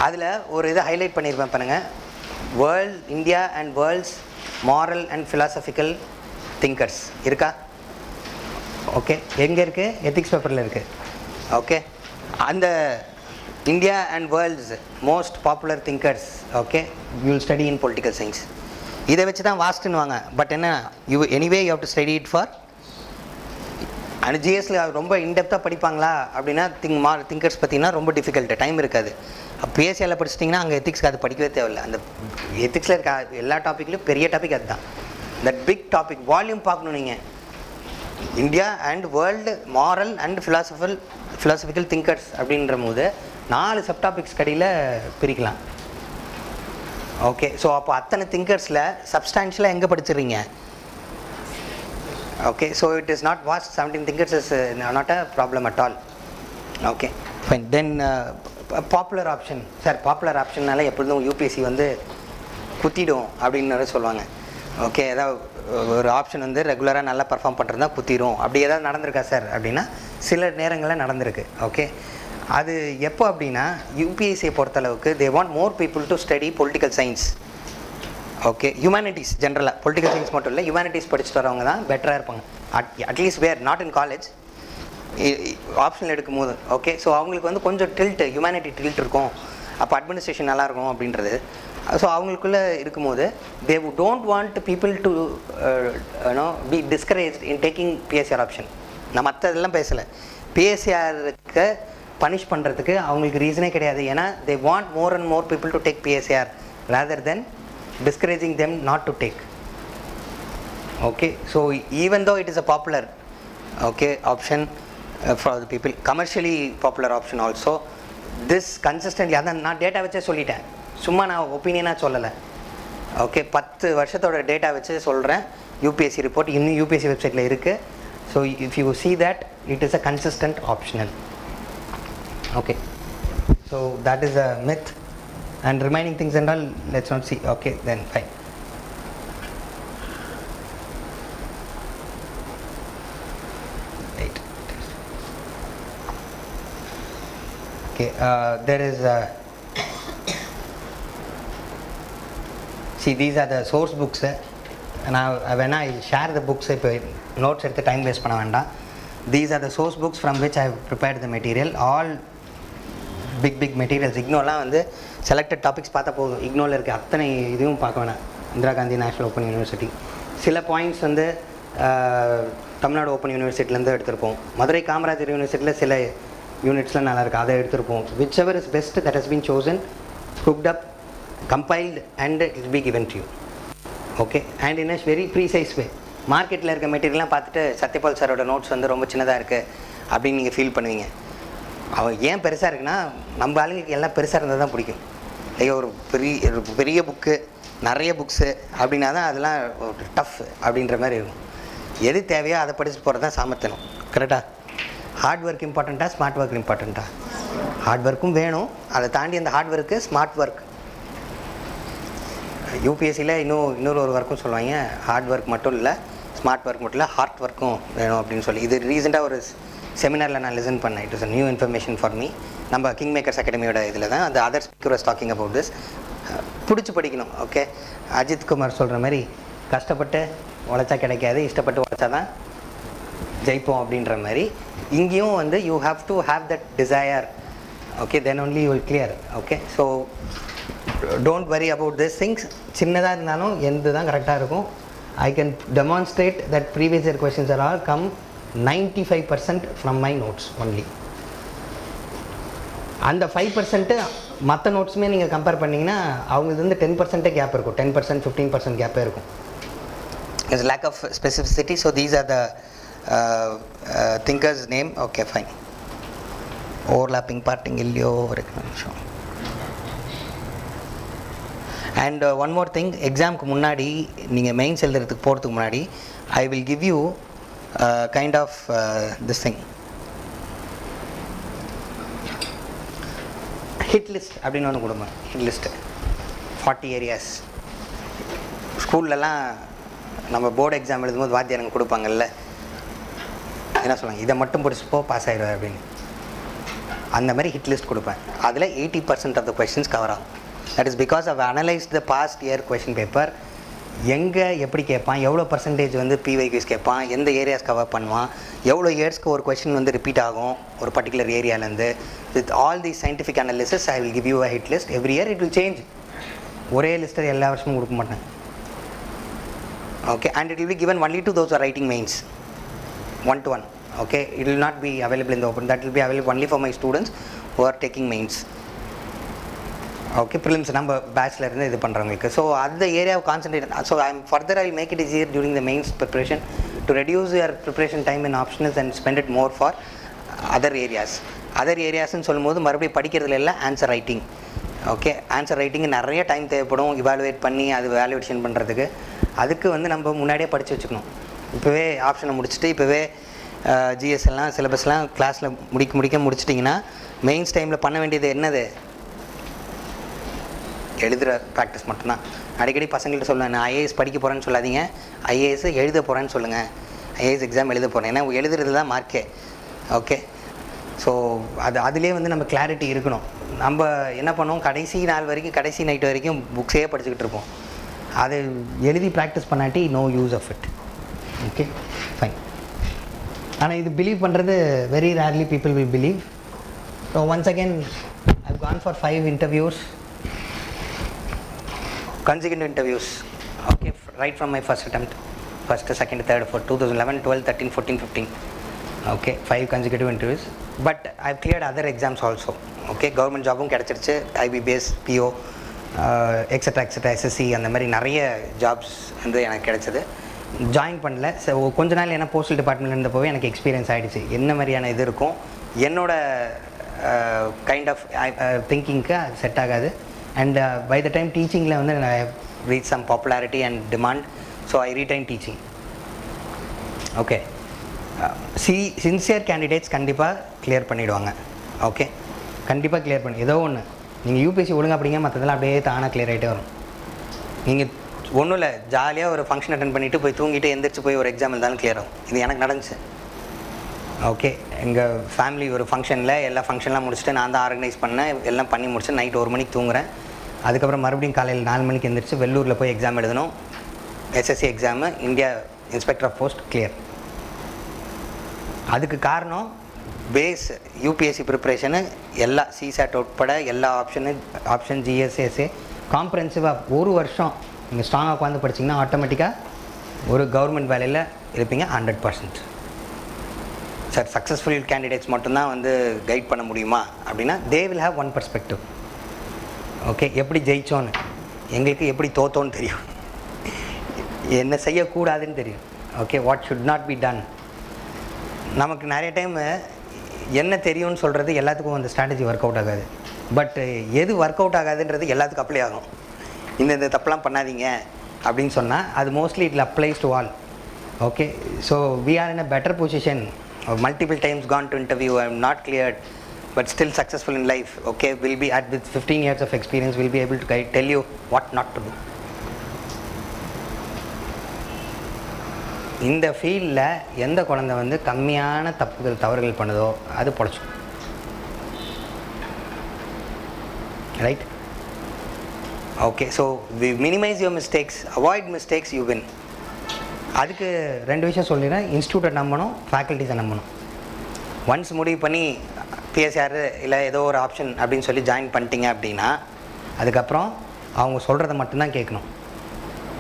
அதில் ஒரு இதை ஹைலைட் பண்ணியிருப்பேன் பாருங்கள், world India and world's moral and philosophical thinkers இருக்கா. ஓகே, எங்கே இருக்குது, எத்திக்ஸ் பேப்பரில் இருக்குது. ஓகே, அந்த India and world's most popular thinkers, okay, you will study in political science. இதை வச்சு தான் வாஸ்ட்டுன்னு வாங்க, பட் என்ன anyway you have to study it for. And ஜிஎஸ்ல ரொம்ப இன்டெப்த்தாக படிப்பாங்களா அப்படின்னா திங்கர்ஸ் பார்த்தீங்கன்னா ரொம்ப டிஃபிகல்ட்டு, டைம் இருக்காது. பிஎஸ்சியில் படிச்சிட்டிங்கன்னா அங்கே எத்திக்ஸ்க்கு அது படிக்கவே தேவையில்லை. அந்த எத்திக்ஸில் இருக்க எல்லா டாப்பிக்லையும் பெரிய டாபிக் அதுதான். தட் பிக் டாபிக் வால்யூம் பார்க்கணும் நீங்கள். India and world moral and philosophical thinkers அப்படின்ற போது 4 சப்டாபிக்ஸ் கடையில் பிரிக்கலாம். ஓகே, ஸோ அப்போ அத்தனை திங்கர்ஸில் சப்ஸ்டான்ஷியலாக எங்கே படிச்சிடுறீங்க. Okay, so it is not vast. 17 thinkers is not a problem at all. Okay, fine. Then popular option. Sir popular ஆப்ஷன்னால எப்பொழுதும் யூபிஎஸ்சி வந்து குத்திடும் அப்படின்னு சொல்லுவாங்க. ஓகே, ஏதாவது ஒரு ஆப்ஷன் வந்து ரெகுலராக நல்லா பர்ஃபார்ம் பண்ணுறதா குத்திடும், அப்படி ஏதாவது நடந்திருக்கா சார் அப்படின்னா சில நேரங்களில் நடந்திருக்கு. ஓகே, அது எப்போ அப்படின்னா யூபிஎஸ்சியை பொறுத்தளவுக்கு தே want more people to study political science. Okay humanities ஜென்ரலாக பொலிட்டிக்கல் சயின்ஸ் மட்டும் இல்லை ஹியூமனிட்டிஸ் படிச்சுட்டு வரவங்க தான் பெட்டராக இருப்பாங்க. At least where not in college ஆப்ஷனில் எடுக்கும் போது. ஓகே ஸோ அவங்களுக்கு வந்து கொஞ்சம் ஹியூமனிட்டி டில்ட் இருக்கும், அப்போ அட்மினிஸ்ட்ரேஷன் நல்லாயிருக்கும் அப்படின்றது. ஸோ அவங்களுக்குள்ளே இருக்கும்போது they don't want people to be discourage in taking PSCR option. நான் மற்ற இதெல்லாம் பேசலை, பிஎஸ்சிஆருக்கு பனிஷ் பண்ணுறதுக்கு அவங்களுக்கு ரீசனே கிடையாது. ஏன்னா they want more and more people to take PSCR rather then discouraging them not to take. Okay, so even though it is a popular option for the people, commercially popular option also, this consistently அதான் நான் data வச்சே சொல்லிட்டேன், சும்மா நான் ஒப்பீனியனாக சொல்லலை. Okay 10 வருஷத்தோட data வச்சு சொல்கிறேன். யூபிஎஸ்சி ரிப்போர்ட் இன்னும் யூபிஎஸ்சி வெப்சைட்டில் இருக்குது. So if you see that it is a consistent optional. Okay, so that is a myth. And remaining things and all, let's not see. Okay, then fine. Right. Okay, there is see, these are the source books. Now when I share the books, if notes at the time waste panna venda, these are the source books from which I have prepared the material. All big materials. இக்னோலாம் வந்து selected topics பார்த்தா போதும், இக்னோவில் இருக்க அத்தனை இதுவும் பார்க்க வேணாம். Indira Gandhi national open university சில பாயிண்ட்ஸ் வந்து தமிழ்நாடு ஓப்பன் யூனிவர்சிட்டிலேருந்து எடுத்திருப்போம். மதுரை காமராஜர் யூனிவர்சிட்டியில் சில யூனிட்ஸ்லாம் நல்லாயிருக்கு, அதை எடுத்திருப்போம். Whichever is best that has been chosen, cooked up, compiled and it be given to you. Okay, and in a very precise way. மார்க்கெட்டில் இருக்க மெட்டீரியல்லாம் பார்த்துட்டு சத்யபால் சாரோட நோட்ஸ் வந்து ரொம்ப சின்னதாக இருக்குது அப்படின்னு நீங்கள் ஃபீல் பண்ணுவீங்க. அவன் ஏன் பெருசாக இருக்குன்னா, நம்ம ஆளுங்களுக்கு எல்லாம் பெருசாக இருந்தால் தான் பிடிக்கும். லைக் ஒரு பெரிய புக்கு, நிறைய புக்ஸு அப்படின்னா தான் அதெல்லாம் டஃப் அப்படின்ற மாதிரி இருக்கும். எது தேவையோ அதை படிச்சுட்டு போகிறது தான் சாமர்த்தியம். கரெக்டாக? ஹார்ட் ஒர்க் இம்பார்ட்டண்ட்டாக, ஸ்மார்ட் ஒர்க் இம்பார்ட்டண்ட்டாக? ஹார்ட் ஒர்க்கும் வேணும், அதை தாண்டி அந்த ஹார்ட் ஒர்க்கு ஸ்மார்ட் ஒர்க். யூபிஎஸ்சியில் இன்னொரு ஒர்க்கும் சொல்லுவாங்க, ஹார்ட் ஒர்க் மட்டும் இல்லை, ஸ்மார்ட் ஒர்க் மட்டும் இல்லை, ஹார்ட் ஒர்க்கும் வேணும் அப்படின்னு சொல்லி. இது ரீசெண்டாக ஒரு செமினாரில் நான் லிசன் பண்ணேன். It is a new information for me. நம்ம கிங்மேக்கர்ஸ் அகாடமியோட இதில் தான் அந்த other speaker was talking about this. பிடிச்சி படிக்கணும். ஓகே, அஜித் குமார் சொல்கிற மாதிரி கஷ்டப்பட்டு உழைச்சா கிடைக்காது, இஷ்டப்பட்டு உழைச்சா தான் ஜெயிப்போம் அப்படின்ற மாதிரி இங்கேயும் வந்து you have to have that desire. Okay, then only you will clear. Okay, so don't worry about this things. சின்னதாக இருந்தாலும் எந்த தான் கரெக்டாக இருக்கும். I can demonstrate that previous year questions are all come 95% from my notes only. அந்த 5% மற்ற நோட்ஸுமே நீங்கள் compare பண்ணிங்கன்னா அவங்களுக்கு வந்து 10% கேப் இருக்கும், 10% 15% கேப்பே இருக்கும். There's lack of specificity. So these are the thinkers name. Okay, fine. Overlapping parting இல்லையோ ஒரு நிமிஷம். அண்ட் ஒன் மோர் திங், எக்ஸாமுக்கு முன்னாடி நீங்கள் மெயின்ஸ் எழுதுறதுக்கு போகிறதுக்கு முன்னாடி I will give you kind of this thing, hit list அப்படின்னு ஒன்று கொடுங்க. Hit list 40 areas. ஸ்கூல்லலாம் நம்ம போர்டு எக்ஸாம் எழுதும்போது வாத்தியாரங்க கொடுப்பாங்கல்ல, என்ன சொல்லுவாங்க, இதை மட்டும் படிச்சுப்போ பாஸ் ஆகிடுவேன் அப்படின்னு. அந்த மாதிரி ஹிட் லிஸ்ட் கொடுப்பேன். அதில் 80% ஆஃப் த கொஸ்டின்ஸ் கவர் ஆகும். That is because I've analyzed the past year question paper. எங்கே எப்படி கேட்பான், எவ்வளோ பர்சன்டேஜ் வந்து பிவைக்யூஸ் கேட்பான், எந்த ஏரியாஸ் கவர் பண்ணுவான், எவ்வளோ இயர்ஸ்க்கு ஒரு கொஸ்டின் வந்து ரிப்பீட் ஆகும் ஒரு பர்டிகுலர் ஏரியாலேருந்து. With all the scientific analysis I will give you a hit list. Every year it will change. ஒரே லிஸ்ட்டை எல்லா வருஷமும் கொடுக்க மாட்டேன். Okay, and it will be given only to those who are writing mains, 1-to-1. Okay, it will not be available in the open. That will be available only for my students who are taking mains. Okay, prelims நம்ம bachelor இருந்து இது பண்ணுறவங்களுக்கு. So அந்த ஏரியாவை concentrate. So I am further I make it easier during the mains preparation to reduce your preparation time in optionals and spend it more for other areas. Other ஏரியாஸ்ன்னு சொல்லும்போது மறுபடியும் படிக்கிறதுல இல்லை, ஆன்சர் ரைட்டிங். ஓகே, ஆன்சர் ரைட்டிங்கு நிறைய time தேவைப்படும் evaluate பண்ணி அது வேல்யூவேஷன் பண்ணுறதுக்கு. அதுக்கு வந்து நம்ம முன்னாடியே படித்து வச்சுக்கணும். இப்போவே ஆப்ஷனை முடிச்சுட்டு இப்போவே ஜிஎஸ்எல்லாம் சிலபஸ்லாம் கிளாஸில் முடிச்சிட்டிங்கன்னா மெயின்ஸ் டைமில் பண்ண வேண்டியது என்னது, எழுதுகிற ப்ராக்டிஸ் மட்டும்தான். அடிக்கடி பசங்கள்கிட்ட சொல்லுவேன், நான் ஐஏஎஸ் படிக்க போகிறேன்னு சொல்லாதீங்க, ஐஏஎஸ் எழுத போகிறேன்னு சொல்லுங்கள். ஐஏஎஸ் எக்ஸாம் எழுத போகிறேன், ஏன்னா எழுதுறது தான் மார்க்கே. ஓகே, ஸோ அதுலேயே வந்து நம்ம கிளாரிட்டி இருக்கணும். நம்ம என்ன பண்ணுவோம், கடைசி நாள் வரைக்கும் கடைசி நைட்டு வரைக்கும் புக்ஸே படிச்சுக்கிட்டு இருப்போம். அது எழுதி ப்ராக்டிஸ் பண்ணாட்டி no use of it. Okay fine. ஆனால் இது பிலீவ் பண்ணுறது very rarely people will believe. So once again I've gone for 5 interviews, consecutive interviews, okay, right from my first attempt, first, second, third, fourth, 2011, 12, 13, 14, 15, okay, 5 consecutive interviews. But I've cleared other exams also, okay, government jobum கிடைச்சிருச்சு, IBPS, PO, etc., SSC அந்த மாதிரி நிறைய jobs வந்து எனக்கு கிடைச்சது. Join பண்ணல. So கொஞ்ச நாள் என்ன போஸ்டல் டிபார்ட்மெண்ட்டில் இருந்தப்போவே எனக்கு எக்ஸ்பீரியன்ஸ் ஆகிடுச்சு என்ன மாதிரியான இது இருக்கும், என்னோட கைண்ட் ஆஃப் திங்கிங்க்கு அது செட் ஆகாது. அண்ட் பை த டைம் டீச்சிங்கில் வந்து நான் reach some popularity and demand. So I retain teaching. Okay, sincere candidates கண்டிப்பாக கிளியர் பண்ணிவிடுவாங்க. ஓகே, கண்டிப்பாக கிளியர் பண்ணி ஏதோ ஒன்று நீங்கள் யூபிஎஸ்சி ஒழுங்காக அப்படிங்க, மற்றதெல்லாம் அப்படியே தானாக கிளியர் ஆகிட்டே வரும். நீங்கள் ஒன்றும் இல்லை, ஜாலியாக ஒரு ஃபங்க்ஷன் அட்டன் பண்ணிவிட்டு போய் தூங்கிட்டு எந்திரிச்சு போய் ஒரு எக்ஸாம் இருந்தாலும் கிளியர் ஆகும். இது எனக்கு நடந்துச்சு. ஓகே, எங்கள் ஃபேமிலி ஒரு ஃபங்க்ஷனில் எல்லா ஃபங்க்ஷன்லாம் முடிச்சுட்டு நான் தான் ஆர்கனைஸ் பண்ணேன், எல்லாம் பண்ணி முடிச்சு நைட் 1 மணிக்கு தூங்குறேன். அதுக்கப்புறம் மறுபடியும் காலையில் 4 மணிக்கு எந்திரிச்சு வெள்ளூரில் போய் எக்ஸாம் எழுதணும். SSC exam, India inspector of post clear. அதுக்கு காரணம் பேஸ் யூபிஎஸ்சி ப்ரிப்ரேஷனு எல்லா சிசாட் உட்பட எல்லா ஆப்ஷன் ஜிஎஸ்எஸ்ஏ காம்ப்ரஹென்சிவாக 1 வருஷம் நீங்கள் ஸ்ட்ராங்காக உட்காந்து படிச்சிங்கன்னா ஆட்டோமேட்டிக்காக ஒரு கவர்மெண்ட் வேலையில் இருப்பீங்க 100%. சார் சக்ஸஸ்ஃபுல் கேண்டிடேட்ஸ் மட்டும்தான் வந்து கைட் பண்ண முடியுமா அப்படின்னா they will have one perspective. Okay, எப்படி ஜெயிச்சோன்னு, எங்களுக்கு எப்படி தோத்தோன்னு தெரியும், என்ன செய்யக்கூடாதுன்னு தெரியும். Okay, what should not be done. நமக்கு நிறைய டைமு என்ன தெரியும்னு சொல்கிறது எல்லாத்துக்கும் அந்த ஸ்ட்ராட்டஜி ஒர்க் அவுட் ஆகாது. பட் எது ஒர்க் அவுட் ஆகாதுன்றது எல்லாத்துக்கும் அப்ளை ஆகும். இந்த தப்பெல்லாம் பண்ணாதீங்க அப்படின்னு சொன்னால் அது mostly it applies to all. Okay, so we are in a better position. Multiple times gone to interview, I am not cleared, but still successful in life. Okay, will be with 15 years of experience, will be able to tell you what not to do. இந்த ஃபீல்டில் எந்த குழந்தை வந்து கம்மியான தவறுகள் பண்ணுதோ அது பொழைச்சிடும். Right? Okay, so minimize your mistakes, avoid mistakes, you win. அதுக்கு 2 விஷயம் சொல்லிடுறேன். இன்ஸ்டியூட்டை நம்பணும், ஃபேக்கல்ட்டிஸை நம்பணும். ஒன்ஸ் முடிவு பண்ணி பிஎஸ்ஆர் இல்லை ஏதோ ஒரு ஆப்ஷன் அப்படின்னு சொல்லி ஜாயின் பண்ணிட்டீங்க அப்படின்னா அதுக்கப்புறம் அவங்க சொல்கிறத மட்டும்தான் கேட்கணும்.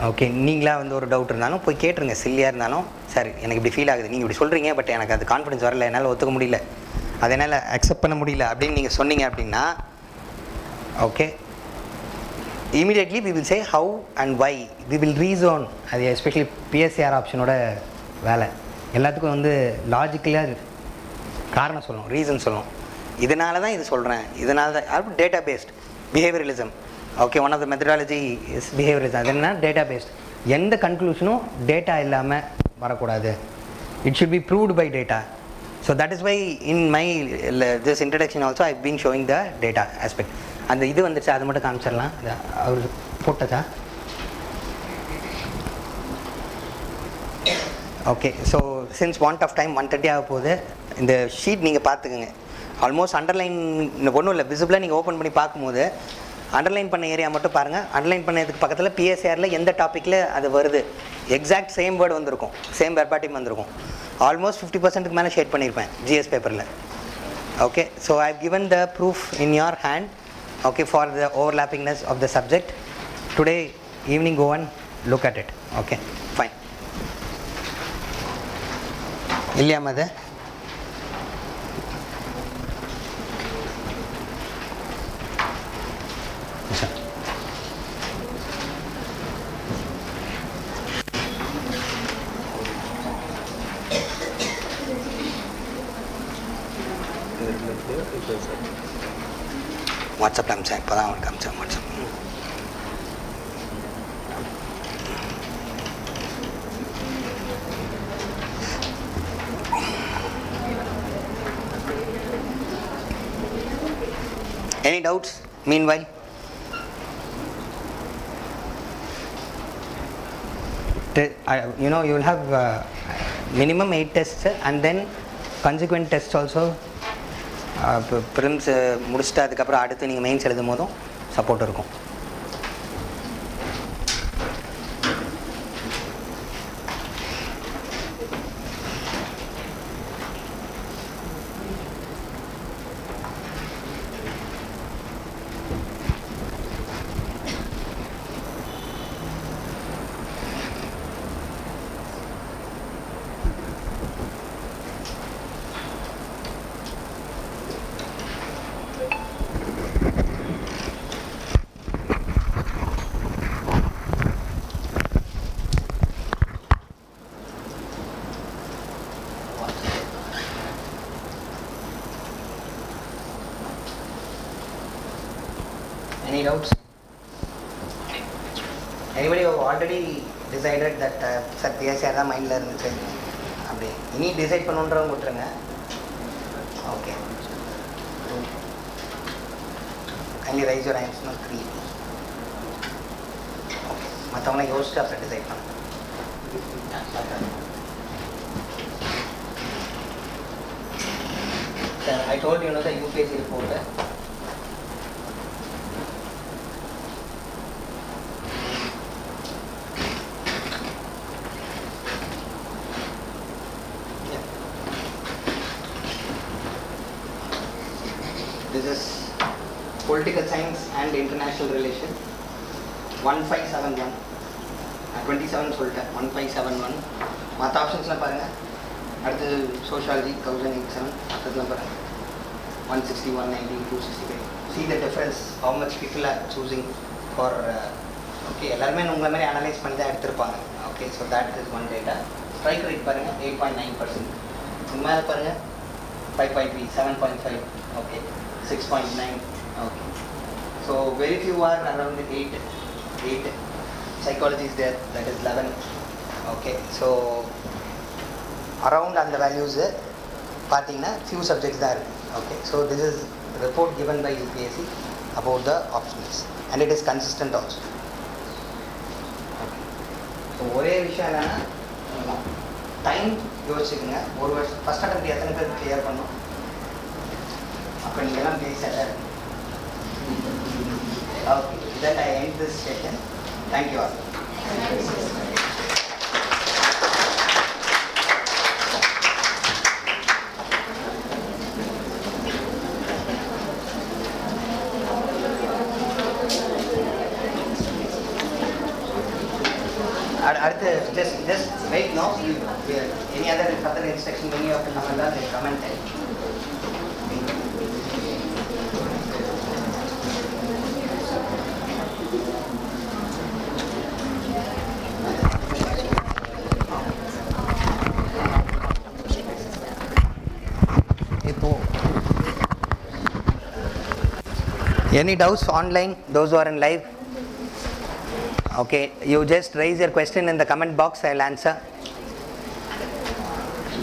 ஓகே, நீங்களாக வந்து ஒரு டவுட் இருந்தாலும் போய் கேட்டுருங்க. சில்லியாக இருந்தாலும், சார் எனக்கு இப்படி ஃபீல் ஆகுது, நீங்கள் இப்படி சொல்கிறீங்க, பட் எனக்கு அது கான்ஃபிடன்ஸ் வரல, என்னால் ஒத்துக்க முடியல, அதை என்னால் அக்செப்ட் பண்ண முடியல அப்படின்னு நீங்கள் சொன்னீங்க அப்படின்னா okay, immediately we will say how and why, we will reason. அது எஸ்பெஷலி பிஎஸ்சிஆர் ஆப்ஷனோட வேலை. எல்லாத்துக்கும் வந்து லாஜிக்கலாக காரணம் சொல்லணும், ரீசன் சொல்லணும். இதனால தான் இது சொல்கிறேன், இதனால தான். Data based behaviouralism. Okay, one of the methodology is behaviouralism. அது என்ன? Data based. எந்த கன்க்ளூஷனும் டேட்டா இல்லாமல் வரக்கூடாது. It should be proved by data. So that is why in my this introduction also I been showing the data aspect. அந்த இது வந்துச்சு, அது மட்டும் காமிச்சிடலாம். அவர் போட்டதா? Okay, so since want of time 1:30 ஆக போகுது. இந்த ஷீட் நீங்கள் பார்த்துக்குங்க. ஆல்மோஸ்ட் அண்டர்லைன் ஒன்றும் இல்லை, விசிபிளாக நீங்கள் ஓப்பன் பண்ணி பார்க்கும்போது அண்டர்லைன் பண்ண ஏரியா மட்டும் பாருங்கள். அண்டர்லைன் பண்ணதுக்கு பக்கத்தில் பிஎஸ்ஆரில் எந்த டாப்பிக்கில் அது வருது எக்ஸாக்ட் சேம் வேர்டு வந்திருக்கும், சேம் வெர்பாட்டிம் வந்திருக்கும். ஆல்மோஸ்ட் 50%க்கு மேலே ஷேட் பண்ணியிருப்பேன் ஜிஎஸ் பேப்பரில். Okay, so I have given the proof in your hand, okay, for the overlappingness of the subject. Today evening go and look at it. Okay, fine. இல்லையா மது? WhatsApp காமிச்சேன், இப்போ தான் அவனுக்கு காமிச்சேன் WhatsApp. Any doubts meanwhile? You know, you will have minimum 8 tests and then consequent tests also. Prelims முடிச்சுட்டு அதுக்கப்புறம் அடுத்து நீங்கள் மெயின்ஸ் எழுதும் போதும் சப்போர்ட் இருக்கும். Any doubts? Anybody who already decided that sir PSR தான் மைண்டில் இருந்துச்சு அப்படி இனி டிசைட் பண்ணுன்றவங்க விட்டுருங்க. Okay, kindly raise your hands. 3. Okay, மற்றவங்களாம் யோசிச்சு அப்புறம் டிசைட் பண்ணுங்க. Sir, I told you the UPSC report. This is political science and international relation. 1571. 27 சொல்லிட்டேன். 1571. மற்ற ஆப்ஷன்ஸ்லாம் பாருங்கள். அடுத்தது sociology 1087. அடுத்ததுலாம் பாருங்கள். 160, 190, 265. See the difference, how much people are choosing for okay, எல்லாருமே உங்களை மாதிரி அனலைஸ் பண்ணி தான் எடுத்திருப்பாங்க. Okay, so that is one data. Strike rate பாருங்கள் 8.9%. மேலே பாருங்கள் 5.3, 7.5, okay, 6.9, okay. So very few are around 8. Psychology is there, that is 11. Okay, so around அந்த values பார்த்தீங்கன்னா few subjects தான் இருக்கு. Okay, so this is report given by UPSC about the options and it is consistent also. Okay. So ஒரே விஷயம் என்னன்னா time யோசிச்சுக்கோங்க. ஒரு வருஷம் first attempt எத்தனை பேர் கிளியர் பண்ணோம்? அப்போ நீங்கள்லாம் பேசல. Okay, that I end this session. Thank you all. அடுத்து just wait now. Any other further instruction when you have to comment on the comment. Any doubts online, those who are in live? Okay, you just raise your question in the comment box, I'll answer.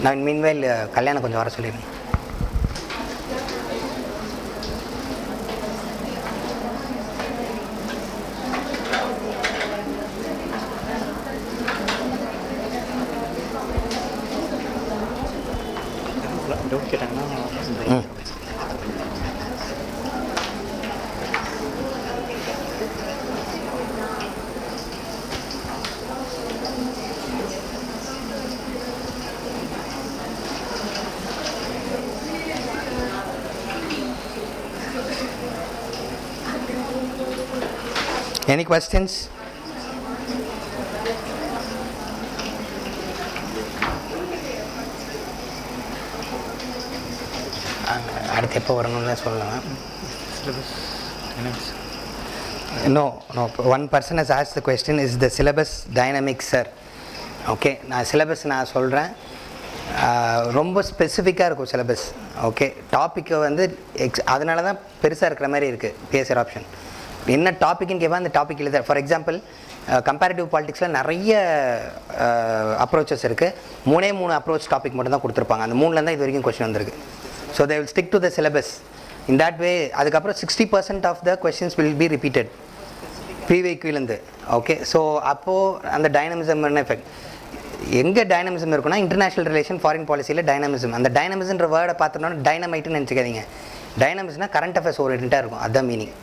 Now meanwhile Kalyana konjam vara sollirunga. Don't get another. Any questions? அடுத்து எப்போ வரணும்னு சொல்லலாம். No, one person has asked the question, is the syllabus dynamic, sir? Okay, நான் syllabus நான் சொல்கிறேன். ரொம்ப ஸ்பெசிஃபிக்காக இருக்கும் சிலபஸ். ஓகே, டாப்பிக்கை வந்து அதனால தான் பெருசாக இருக்கிற மாதிரி இருக்குது பிஎஸ்ஆர் ஆப்ஷன். என்ன டாப்பிக்னு கேட்பா அந்த டாபிக் எழுத. ஃபார் எக்ஸாம்பிள் கம்பேரிட்டிவ் பாலிட்டிக்ஸில் நிறைய அப்ரோச்சஸ் இருக்குது. 3 அப்ரோச் டாபிக் மட்டும் தான் கொடுத்துருப்பாங்க. அந்த 3ல தான் இது வரைக்கும் கொஸ்டின் வந்திருக்கு. So they will stick to the syllabus in that way. அதுக்கப்புறம் 60% of the questions will be repeated ப்ரீவியக்விலேருந்து. ஓகே, ஸோ அப்போது அந்த டைனமிசம் எஃபெக்ட் எங்கே டைனமிசம் இருக்குன்னா இன்டர்நேஷ்னல் ரிலேஷன், ஃபாரின் பாலிசியில் டைனமிசம். அந்த டைனமிசம்ன்ற வேர்டை பார்த்தோன்னா டைனமைட்டுன்னு நினச்சிக்காதீங்க. டைனமிஸ்னா கரண்ட் அஃபேர்ஸ் ஓரியன்டாக இருக்கும், அதுதான் மீனிங்.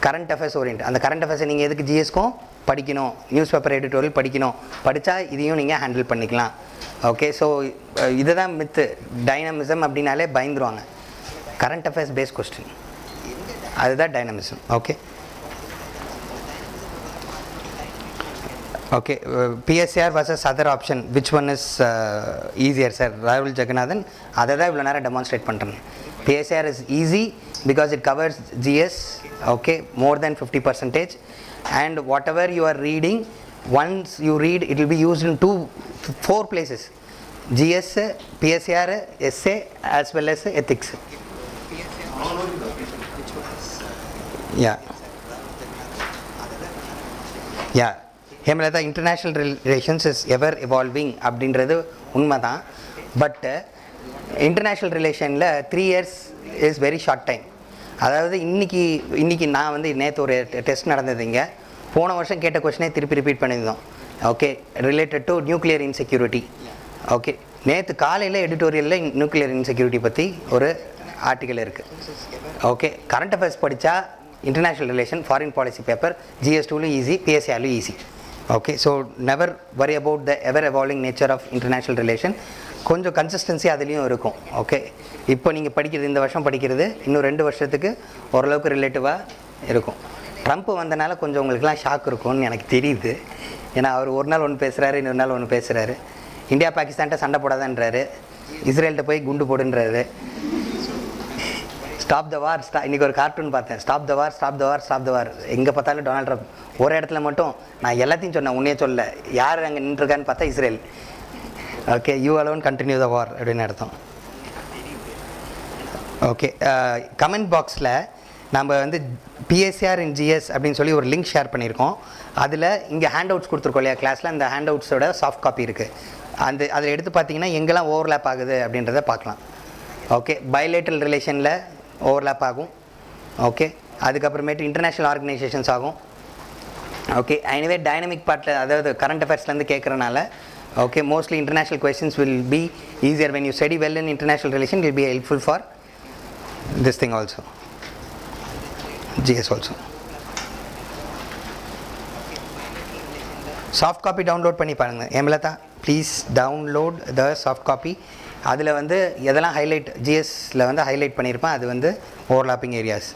Current affairs orient. அந்த கரண்ட் அஃபேர்ஸை நீங்கள் எதுக்கு ஜிஎஸ்க்கும் படிக்கணும், நியூஸ் பேப்பர் எடிட்டோரியல் படிக்கணும், படித்தா இதையும் நீங்கள் ஹேண்டில் பண்ணிக்கலாம். ஓகே, ஸோ இதை தான் மித்து. டைனமிசம் அப்படின்னாலே பயந்துருவாங்க. கரண்ட் அஃபேர்ஸ் பேஸ் கொஸ்டின், அதுதான் dynamism. Okay okay PSR versus other option, which one is easier sir? ராகுல் ஜெகநாதன் அதை தான் இவ்வளோ நேரம் டெமான்ஸ்ட்ரேட் பண்ணுறேன். PSR is easy because it covers GS, okay, more than 50%, and whatever you are reading, once you read, it will be used in 4 places: GS, PSR, essay, as well as ethics. Yeah, yeah Hemalatha, international relations is ever evolving அப்படின்றது உண்மை தான். But international ரிலேஷனில் 3 years is very short time. அதாவது இன்றைக்கி நான் வந்து நேற்று ஒரு டெஸ்ட் நடந்தது இங்கே. போன வருஷம் கேட்ட கொஸ்டினே திருப்பி ரிப்பீட் பண்ணியிருந்தோம். Okay, related to nuclear insecurity. Okay, நேற்று காலையில் எடிட்டோரியலில் நியூக்ளியர் இன்செக்யூரிட்டி பற்றி ஒரு ஆர்டிக்கல் இருக்குது. ஓகே, கரண்ட் அஃபேர்ஸ் படித்தா international relation, foreign policy paper, GS2லும் ஈஸி, PSCRலும் easy. Okay, so never worry about the ever evolving nature of international relation. கொஞ்சம் கன்சிஸ்டன்சி அதுலேயும் இருக்கும். ஓகே, இப்போ நீங்கள் படிக்கிறது, இந்த வருஷம் படிக்கிறது இன்னும் 2 வருஷத்துக்கு ஓரளவுக்கு ரிலேட்டிவாக இருக்கும். ட்ரம்ப் வந்தனால கொஞ்சம் உங்களுக்குலாம் ஷாக் இருக்கும்னு எனக்கு தெரியுது. ஏன்னா அவர் ஒரு நாள் ஒன்று பேசுகிறாரு, இன்னொரு நாள் ஒன்று பேசுகிறாரு. இந்தியா பாகிஸ்தான்கிட்ட சண்டை போடாதான்றாரு, இஸ்ரேல்கிட்ட போய் குண்டு போடுன்றாரு. ஸ்டாப் த வார், இன்றைக்கி ஒரு கார்ட்டூன் பார்த்தேன், stop the war, stop the war, stop the war. எங்கே பார்த்தாலும் டொனால்ட் ட்ரம்ப். ஒரு இடத்துல மட்டும் நான் எல்லாத்தையும் சொன்னேன், உன்னே சொல்ல, யார் அங்கே நின்றுருக்கான்னு பார்த்தா Israel. Okay, you alone continue the war அப்படின்னு அர்த்தம். ஓகே, கமெண்ட் பாக்ஸில் நம்ம வந்து PSCR in GS அப்படின்னு சொல்லி ஒரு லிங்க் ஷேர் பண்ணியிருக்கோம். அதில் இங்கே ஹேண்ட் அவுட்ஸ் கொடுத்துருக்கோம் இல்லையா கிளாஸில், அந்த ஹேண்ட் அவுட்ஸோட சாஃப்ட் காப்பி இருக்குது. அதில் எடுத்து பார்த்தீங்கன்னா எங்கெல்லாம் ஓவர்லேப் ஆகுது அப்படின்றத பார்க்கலாம். ஓகே, பைலேட்ரல் ரிலேஷனில் ஓவர்லேப் ஆகும். ஓகே, அதுக்கப்புறமேட்டு இன்டர்நேஷ்னல் ஆர்கனைசேஷன்ஸ் ஆகும். ஓகே, எனிவே டைனமிக் பார்ட்டில், அதாவது கரண்ட் அஃபேர்ஸ்லேருந்து கேட்குறனால, okay, mostly international questions will be easier when you study well in international relation, will be helpful for this thing also, GS also. Soft copy download பண்ணி பாருங்கள். Hemalatha, please download the soft copy. அதில் வந்து எதெல்லாம் highlight, GSல வந்து highlight பண்ணியிருப்பேன், அது வந்து overlapping areas.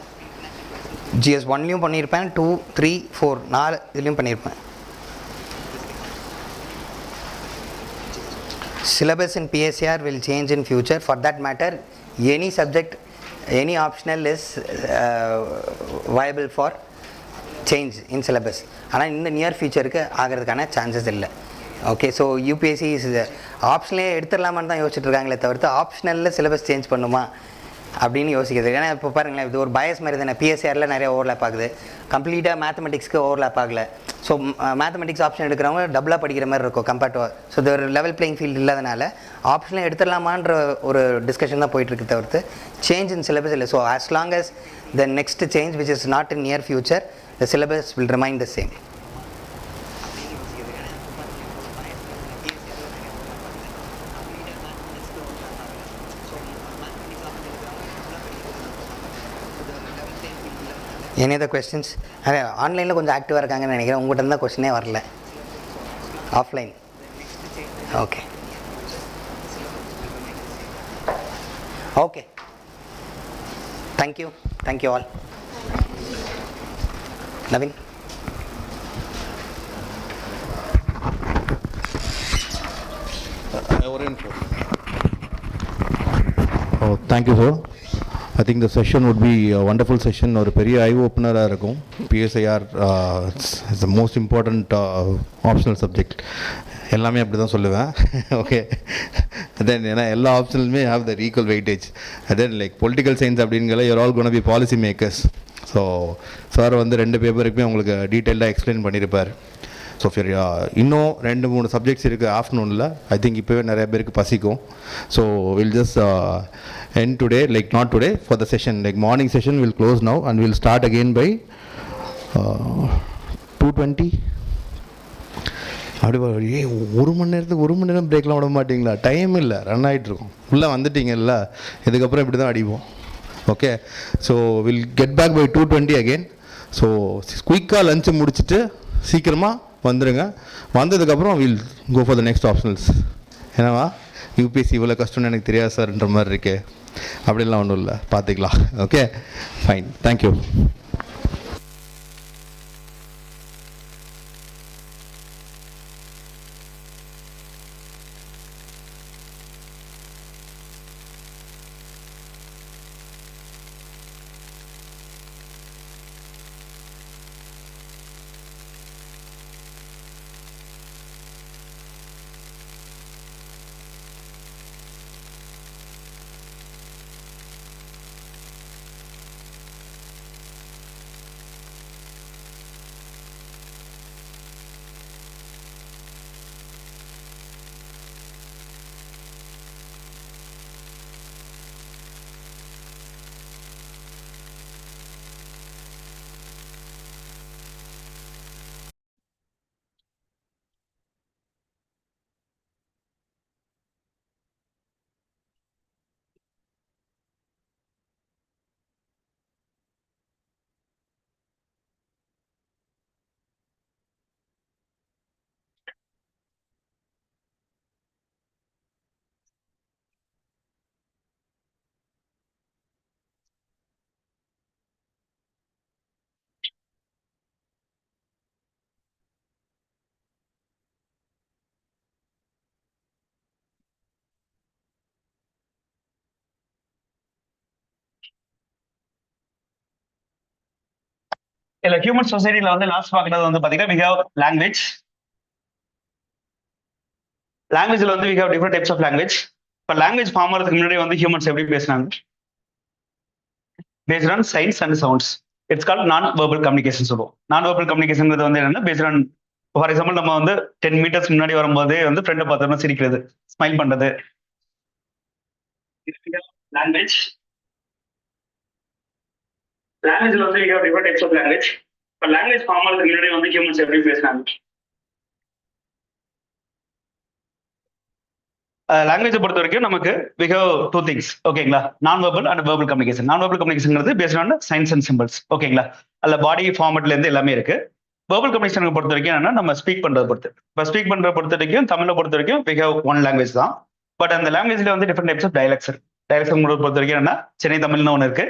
GS 1லையும் பண்ணியிருப்பேன், 2, 3, 4 4 இதுலேயும் பண்ணியிருப்பேன். Syllabus in PSCR will change in future. For that matter, any subject, any optional is viable for change in syllabus. ஆனால் இந்த நியர் ஃபியூச்சருக்கு ஆகிறதுக்கான சான்சஸ் இல்லை. ஓகே, ஸோ UPSC ஆப்ஷனலே எடுத்துடலாமான்னு தான் யோசிச்சுட்டு இருக்காங்களே தவிர்த்து ஆப்ஷனலில் சிலபஸ் சேஞ்ச் பண்ணுமா அப்படின்னு யோசிக்கிறது. ஏன்னா இப்போ பாருங்களேன், இது ஒரு பயஸ் மாதிரி தானே. PSCRல நிறைய ஓவர்லேப் ஆகுது, கம்ப்ளீட்டாக மேத்தமெட்டிக்ஸ்க்கு ஓவர்லேப் ஆகலை. ஸோ மேத்தமெட்டிக்ஸ் ஆப்ஷன் எடுக்கிறவங்க டபுளாக படிக்கிற மாதிரி இருக்கும் கம்பேர்ட் டு. ஸோ இது ஒரு லெவல் பிளேயிங் ஃபீல்டு இல்லாதனால ஆப்ஷனே எடுத்துடலாமான்ற ஒரு டிஸ்கஷன் தான் போயிட்டுருக்கு தவிர்த்து சேஞ்ச் இன் சிலபஸ் இல்லை. So as long as the next change which is not in near future, the syllabus will remain the same. Any other questions? ஆன்லைனில் கொஞ்சம் ஆக்டிவாக இருக்காங்கன்னு நினைக்கிறேன். உங்கள்கிட்ட தான் கொஸ்டினே வரல. Offline. Okay okay, thank you, thank you all. Naveen. Thank you, sir. I think the session would be a wonderful session. ஒரு பெரிய ஐ ஓப்பனராக இருக்கும். PSIR is the most important optional subject. எல்லாமே அப்படி தான் சொல்லுவேன். ஓகே, தென் ஏன்னா எல்லா ஆப்ஷனலுமே have the equal weightage. Then like political science அப்படிங்கிற you are all gonna be policy makers. So sir வந்து 2 பேப்பருக்குமே உங்களுக்கு டீட்டெயில்டாக எக்ஸ்பிளைன் பண்ணியிருப்பார். ஸோ சரி, இன்னும் 2-3 சப்ஜெக்ட்ஸ் இருக்குது ஆஃப்டர்நூனில். ஐ திங்க் இப்போவே நிறைய பேருக்கு பசிக்கும். So will just end today, like not today, for the session, like morning session will close now and we'll start again by 2:20. அப்படி ஒரு மணி நேரம் பிரேக்லாம் விட மாட்டிங்களா? டைம் இல்லை, ரன் ஆகிட்டு இருக்கும். உள்ளே வந்துட்டீங்கல்ல, இதுக்கப்புறம் இப்படி தான் அடிப்போம். Okay, so will get back by 2:20 again. So குயிக்காக லஞ்சு முடிச்சுட்டு சீக்கிரமாக வந்துடுங்க. வந்ததுக்கப்புறம் will go for the next optionals. ஏன்னாவா UPSC இவ்வளோ கஷ்டம்னு எனக்கு தெரியாது சார்ன்ற மாதிரி இருக்கே. அப்படிலாம் ஒன்றும் இல்லை, பார்த்துக்கலாம். Okay, fine, thank you. இல்ல ஹியூமன் சொசைட்டில வந்து லாஸ்ட் பார்க்கறது வந்து பாத்தீங்கன்னா we have language. லாங்குவேஜ்ல வந்து we have different types of language. இப்போ லாங்குவேஜ் ஃபார்ம் ஆகிறதுக்கு முன்னாடி வந்து ஹியூமன்ஸ் எப்படி பேசினாங்க? Paste on signs and sounds. It's called நான் வெர்பல் கம்யூனிகேஷன் சொல்லுவோம். நான் வெர்பல் கம்யூனிகேஷன் வந்து என்னன்னா பேஸ்ட் ஆன், ஃபார் எக்ஸாம்பிள் நம்ம வந்து 10 மீட்டர்ஸ் முன்னாடி வரும்போதே வந்து ஃப்ரெண்டை பார்த்தோம்னா சிரிக்கிறது, ஸ்மைல் பண்றது. லாங்குவேஜ். லாங்குவேஜ்ல வந்து we have different types of language. இப்போ லாங்குவேஜ் ஃபார்ம் ஆகிறதுக்கு முன்னாடி வந்து ஹியூமன்ஸ் எப்படி பேசினாங்க? லாங்குவேஜை பொறுத்த வரைக்கும் நமக்கு we have two things, ஓகேங்களா? Non verbal and verbal communication. Non verbal கம்யூனிகேஷன்ங்கிறது based on signs and symbols, ஓகேங்களா? அதில் பாடி ஃபார்மட்ல இருந்து எல்லாமே இருக்கு. வெர்பல் கம்யூனிகேஷனை பொறுத்த வரைக்கும் என்னன்னா நம்ம ஸ்பீக் பண்றதை பொறுத்து. இப்போ ஸ்பீக் பண்றதை பொறுத்த வரைக்கும் தமிழை பொறுத்த வரைக்கும் we have one language தான். பட் அந்த லாங்குவேஜ்ல வந்து டிஃப்ரெண்ட் டைப்ஸ் ஆஃப் டைலக்ட்ஸ் இருக்கு. டைலக்ட்ஸ் பொறுத்த வரைக்கும் என்னன்னா சென்னை தமிழ்னு ஒன்று இருக்கு,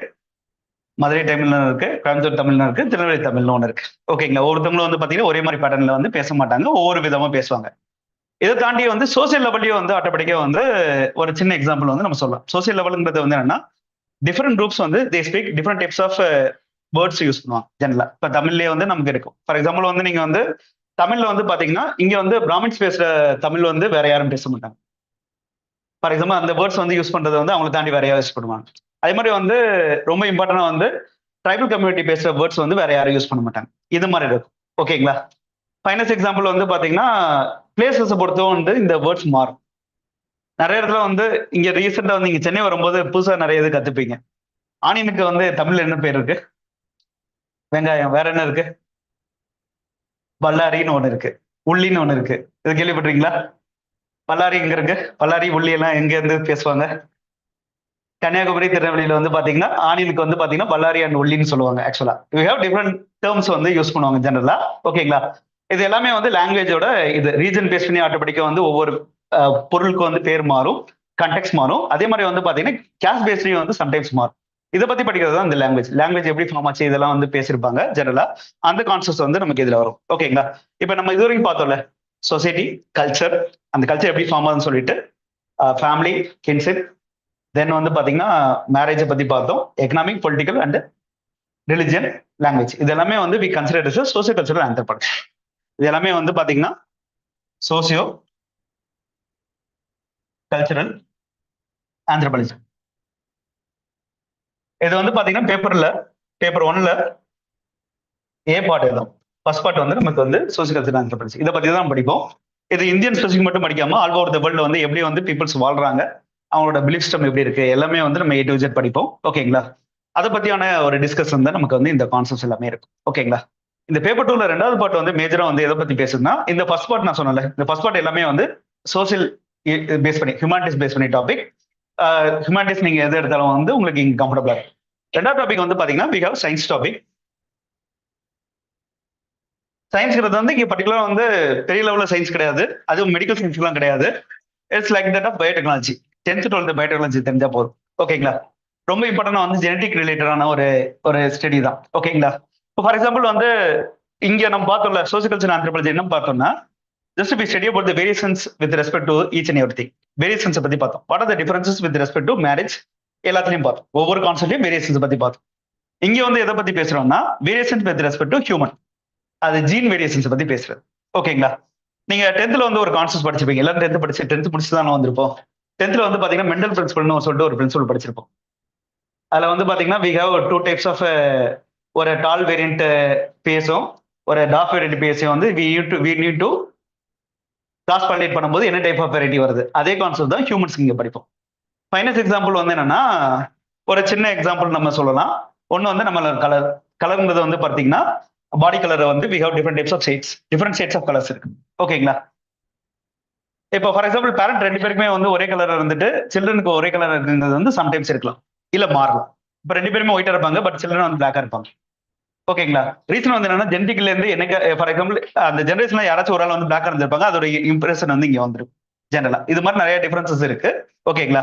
மதுரை தமிழ்னு இருக்கு, கோயம்புத்தூர் தமிழ்னு இருக்கு, திருநெல்வேலி தமிழ்னு ஒன்று இருக்கு, ஓகேங்களா? ஒவ்வொருத்தவங்களும் வந்து பாத்தீங்கன்னா ஒரே மாதிரி பேட்டர்ன்ல வந்து பேச மாட்டாங்க, ஒவ்வொரு விதமா பேசுவாங்க. இதை தாண்டி வந்து சோசியல் லெவல்லையும் வந்து ஆட்டோமேட்டிக்கா வந்து ஒரு சின்ன எக்ஸாம்பிள் வந்து நம்ம சொல்லலாம். சோசியல் லெவலுங்கிறது வந்து என்னன்னா டிஃப்ரெண்ட் குரூப்ஸ் வந்து they speak different types of words use பண்ணுவாங்க ஜெனரலா. இப்போ தமிழ்லேயே வந்து நமக்கு இருக்கும். ஃபார் எக்ஸாம்பிள் வந்து நீங்க வந்து தமிழ்ல வந்து பாத்தீங்கன்னா இங்க வந்து பிராமின்ஸ் பேசுற தமிழ் வந்து வேற யாரும் பேச மாட்டாங்க. ஃபார் எக்ஸாம்பிள் அந்த வேர்ட்ஸ் வந்து யூஸ் பண்றது வந்து அவங்களை தாண்டி வேற யாரும் யூஸ் பண்ணுவாங்க. அதே மாதிரி வந்து ரொம்ப இம்பார்ட்டன்டா வந்து ட்ரைபல் கம்யூனிட்டி பேசுற வேர்ட்ஸ் வந்து வேற யாரும் யூஸ் பண்ண மாட்டாங்க. இது மாதிரி இருக்கும், ஓகேங்களா? ஃபைனஸ் எக்ஸாம்பிள் வந்து பாத்தீங்கன்னா பிளேசஸை பொறுத்தும் வந்து இந்த வேர்ட்ஸ் மாறும். நிறைய இடத்துல வந்து இங்க ரீசெண்டா வந்து இங்க சென்னை வரும்போது புதுசா நிறைய இது கத்துப்பீங்க. ஆனியனுக்கு வந்து தமிழ்ல என்ன பேர் இருக்கு? வெங்காயம். வேற என்ன இருக்கு? பல்லாரின்னு ஒண்ணு இருக்கு, உள்ளின்னு ஒண்ணு இருக்கு. இது கேள்விப்பட்டிருக்கீங்களா? பல்லாரி எங்க இருக்கு? பல்லாரி உள்ளி எல்லாம் எங்க இருந்து பேசுவாங்க? கன்னியாகுமரி திருநெல்வேலியில வந்து பாத்தீங்கன்னா ஆனியனுக்கு வந்து பாத்தீங்கன்னா பல்லாரி அண்ட் உள்ளின்னு சொல்லுவாங்க. ஆக்சுவலா வி ஹேவ் டிஃப்ரெண்ட் டேர்ம்ஸ் வந்து யூஸ் பண்ணுவாங்க ஜெனரலா, ஓகேங்களா? இது எல்லாமே வந்து லாங்குவேஜோட இது ரீஜன் பேஸ் பண்ணி ஆட்டோமேட்டிக்கா வந்து ஒவ்வொரு பொருளுக்கு வந்து பேர் மாறும், கண்டெக்ட் மாறும். அதே மாதிரி வந்து பாத்தீங்கன்னா கேஸ் பேஸ்லயும் வந்து சம்டைம்ஸ் மாறும். இதை பத்தி படிக்கிறது தான் இந்த லாங்குவேஜ். லாங்குவேஜ் எப்படி ஃபார்ம் ஆச்சு இதெல்லாம் வந்து பேசியிருப்பாங்க ஜெனரலா. அந்த கான்செப்ட் வந்து நமக்கு இதுல வரும், ஓகேங்களா? இப்ப நம்ம இது வரைக்கும் பார்த்தோம்ல சொசைட்டி, கல்ச்சர், அந்த கல்ச்சர் எப்படி ஃபார்ம் ஆகுதுன்னு சொல்லிட்டு, ஃபேமிலி, கின்ஷிப், தென் வந்து பாத்தீங்கன்னா மேரேஜை பத்தி பார்த்தோம், economic, political and religion, language. இது எல்லாமே வந்து we consider as socio cultural anthropology. இது எல்லாமே வந்து பாத்தீங்கன்னா சோசியோ கல்ச்சரல் ஆந்த்ரோபாலஜி. இது வந்து பாத்தீங்கன்னா பேப்பர் 1ல ஏ பார்ட் எழுதும். ஃபர்ஸ்ட் பார்ட் வந்து நமக்கு வந்து சோசியோ கல்ச்சரல் ஆந்த்ரோபாலஜி. இதை பத்தி தான் படிப்போம். இது இந்தியன் ஸ்பெசிஃபிக் மட்டும் படிக்காம ஆல் ஓவர் த வேர்ல்டு வந்து எப்படி வந்து பீப்புள்ஸ் வாழ்றாங்க, அவங்களோட பிலீஃப் சிஸ்டம் எப்படி இருக்கு, எல்லாமே வந்து நம்ம A to Z படிப்போம், ஓகேங்களா? அதை பத்தியான ஒரு டிஸ்கஷன் தான் நமக்கு வந்து இந்த கான்செப்ட்ஸ் எல்லாமே இருக்கும், ஓகேங்களா? இந்த பேப்பர் 2ல ரெண்டாவது பார்ட் வந்து மேஜரா வந்து எதை பத்தி பேசுதுன்னா, இந்த ஃபர்ஸ்ட் பார்ட் நான் சொன்னல, இந்த ஃபர்ஸ்ட் பார்ட் எல்லாமே வந்து சோசியல் பேஸ் பண்ணி, ஹியூமானிட்டிஸ் பேஸ் பண்ணி டாபிக். ஹியூமானிட்டிஸ் நீங்க எது எடுத்தாலும் வந்து உங்களுக்கு இங்க கம்ஃபர்டபுளா இருக்கும். ரெண்டாவது டாபிக் வந்து பாத்தீங்கன்னா we have சயின்ஸ் டாபிக். சயின்ஸ்ங்கிறது வந்து இங்க பர்டிகுலரா வந்து பெரிய லெவல்ல சயின்ஸ் கிடையாது, அதுவும் மெடிக்கல் சயின்ஸ்லாம் கிடையாது. It's like that of biotechnology. 10th 12th biotechnology தெரிஞ்சா போதும், ஓகேங்களா? ரொம்ப இம்பார்ட்டன்டா வந்து ஜெனடிக் ரிலேட்டடான ஒரு ஸ்டடி தான், ஓகேங்களா? இப்போ ஃபார் எக்ஸாம்பிள் வந்து இங்க நம்ம பார்த்தோம்ல சோசியல் கல்ச்சர் ஆந்த்ரோபாலஜி என்ன பார்த்தோம்னா, just be study about the variations with respect to each and everything. Variations பத்தி பார்த்தோம். What are the differences with respect to marriage, எல்லாத்துலயும் பார்த்தோம். ஒவ்வொரு கான்செப்ட்லயும் வேரியேஷன்ஸ் பத்தி பார்த்தோம். இங்க வந்து எதை பத்தி பேசுறோம்னா variations with respect to human, அது ஜீன் வேரியேஷன்ஸ் பத்தி பேசுறது, ஓகேங்களா? நீங்க 10th வந்து ஒரு கான்செப்ட் படிச்சிருப்பீங்க. எல்லாரும் 10th முடிச்சு தான் வந்திருப்போம். 10th வந்து பாத்தீங்கன்னா மெண்டல் பிரின்சிபல்னு சொல்லிட்டு ஒரு பிரின்சிபல் படிச்சிருப்போம். அதுல வந்து பாத்தீங்கன்னா we have two types of ஒரு டால் வேரியன்ட் பேஸும் ஒரு டாஃப் வேரியன்ட் பேஸையும் வந்து we need to cross pollinate பண்ணும்போது என்ன டைப் ஆஃப் வெரைட்டி வருது, அதே கான்செப்ட் தான் ஹியூமன்ஸ் இங்க படிப்போம். ஃபைனஸ் எக்ஸாம்பிள் வந்து என்னன்னா ஒரு சின்ன எக்ஸாம்பிள் நம்ம சொல்லலாம். ஒன்னு வந்து நம்ம கலர்ங்கிறது வந்து பாத்தீங்கன்னா பாடி கலர் வந்து we have different types of shades, different shades of colors இருக்கு, ஓகேங்களா? இப்போ ஃபார் எக்ஸாம்பிள் பேரண்ட் ரெண்டு பேருக்குமே வந்து ஒரே கலர் இருந்துட்டு சில்ட்ரனுக்கு ஒரே கலர் இருக்குங்கிறது வந்து சம்டைம்ஸ் இருக்கலாம், இல்ல மாறலாம். இப்போ ரெண்டு பேருமே ஒயிட்டா இருப்பாங்க, பட் சில்ட்ரன் வந்து பிளாக்கா இருப்பாங்க, ஓகேங்களா? ரீசன் வந்து என்னன்னா ஜெனடிக்ல இருந்து எனக்கு ஃபார் எக்ஸாம்பிள் அந்த ஜெனரேஷன்ல யாராச்சும் ஒரு ஆள் வந்து பிளாக்கா இருந்திருப்பாங்க, அதோட இம்ப்ரெஷன் வந்து இங்க வந்துடும் ஜெனரலா. இது மாதிரி நிறைய டிஃபரன்சஸ் இருக்கு, ஓகேங்களா?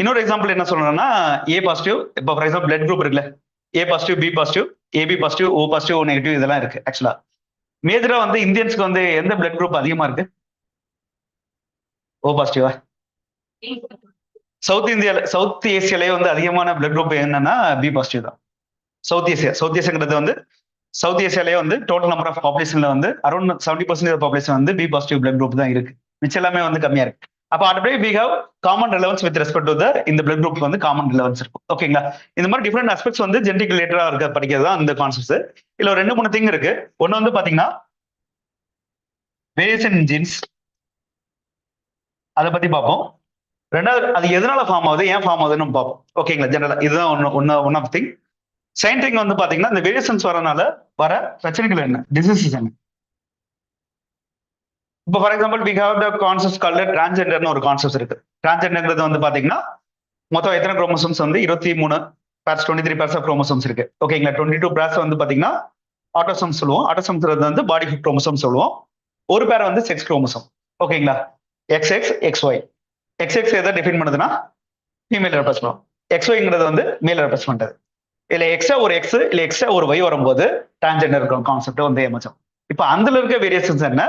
இன்னொரு எக்ஸாம்பிள் என்ன சொல்லணும்னா ஏ பாசிட்டிவ். இப்போ ஃபார் எக்ஸாம்பிள் பிளட் குரூப் இருக்குல்ல, A positive, B positive, AB positive, O positive, O negative, இதெல்லாம் இருக்கு. ஆக்சுவலா மேஜரா வந்து இந்தியன்ஸ்க்கு வந்து எந்த பிளட் குரூப் அதிகமா இருக்கு? ஓ பாசிட்டிவா? சவுத் ஏசியாலே வந்து அதிகமான பிளட் குரூப் என்னன்னா பி பாசிட்டிவ் தான். சவுத் ஏசியாங்கிறது வந்து சவுத் ஏசியாலே வந்து டோட்டல் நம்பர் ஆஃப் பாப்புலேஷன்ல வந்து அரௌண்ட் 70% பாப்புலேஷன் வந்து பி பாசிட்டிவ் பிளட் குரூப் தான் இருக்கு. மிச்சம் எல்லாமே வந்து கம்மியா இருக்கு. அப்போ automatic we have common relevance with respect to இந்த பிளட் குரூப் வந்து காமன் ரிலவன்ஸ் இருக்கும். ஓகேங்களா? இந்த மாதிரி டிஃப்ரெண்ட் அஸ்பெக்ட்ஸ் வந்து ஜெனடிக் ரிலேட்டடா இருக்க படிக்கிறது தான் இந்த கான்செப்ட்ஸ். இதுல ஒரு 2-3 திங் இருக்கு. ஒன்னு வந்து பாத்தீங்கன்னா வேரியேஷன் இன் ஜீன்ஸ், அதை பத்தி பார்ப்போம். ரெண்டாவது அது எதனால ஃபார்ம் ஆகுது, ஏன் ஃபார்ம் ஆகுதுன்னு நம்ம பார்ப்போம். ஓகேங்களா? ஜெனரலா இதுதான் one of thing. Second thing வந்து பாத்தீங்கன்னா இந்த வேரியேஷன்ஸ் வரனால வர பிரச்சனைகள் என்ன, டிசீசஸ் என்ன. இப்போ for example we have the concept called டிரான்ஸ்ஜெண்டர்னு ஒரு கான்செப்ட் இருக்கு. டிரான்ஸ்ஜெண்டர்ங்கிறது வந்து பாத்தீங்கன்னா மொத்தம் எத்தனை குரோமோசோம்ஸ் வந்து 23 பேர்ஸ், 23 பேர்ஸ் ஆஃப் குரோமோசோம்ஸ் இருக்கு. ஓகேங்களா? 22 பேர்ஸ் வந்து பாத்தீங்கன்னா ஆட்டோசோம்ஸ் சொல்லுவோம். ஆட்டோசோம்ஸ் வந்து பாடி குரோமோசோம் சொல்லுவோம். ஒரு பேர் வந்து செக்ஸ் குரோமோசோம். ஓகேங்களா? XX, XY. XX எதை டிஃபைன் பண்ணுதுன்னா ஃபீமேல் ரெப்ரசன்ட், XYங்கிறது வந்து மேல் ரெப்ரசன்ட். இல்ல எக்ஸ்ட்ரா ஒரு எக்ஸ் இல்ல எக்ஸ்ட்ரா ஒரு ஒய் வரும்போது டிரான்ஸ்ஜெண்டர் கான்செப்ட் வந்து ஏமாச்சோம். இப்போ அதுல இருக்க வேரியேஷன்ஸ் என்ன,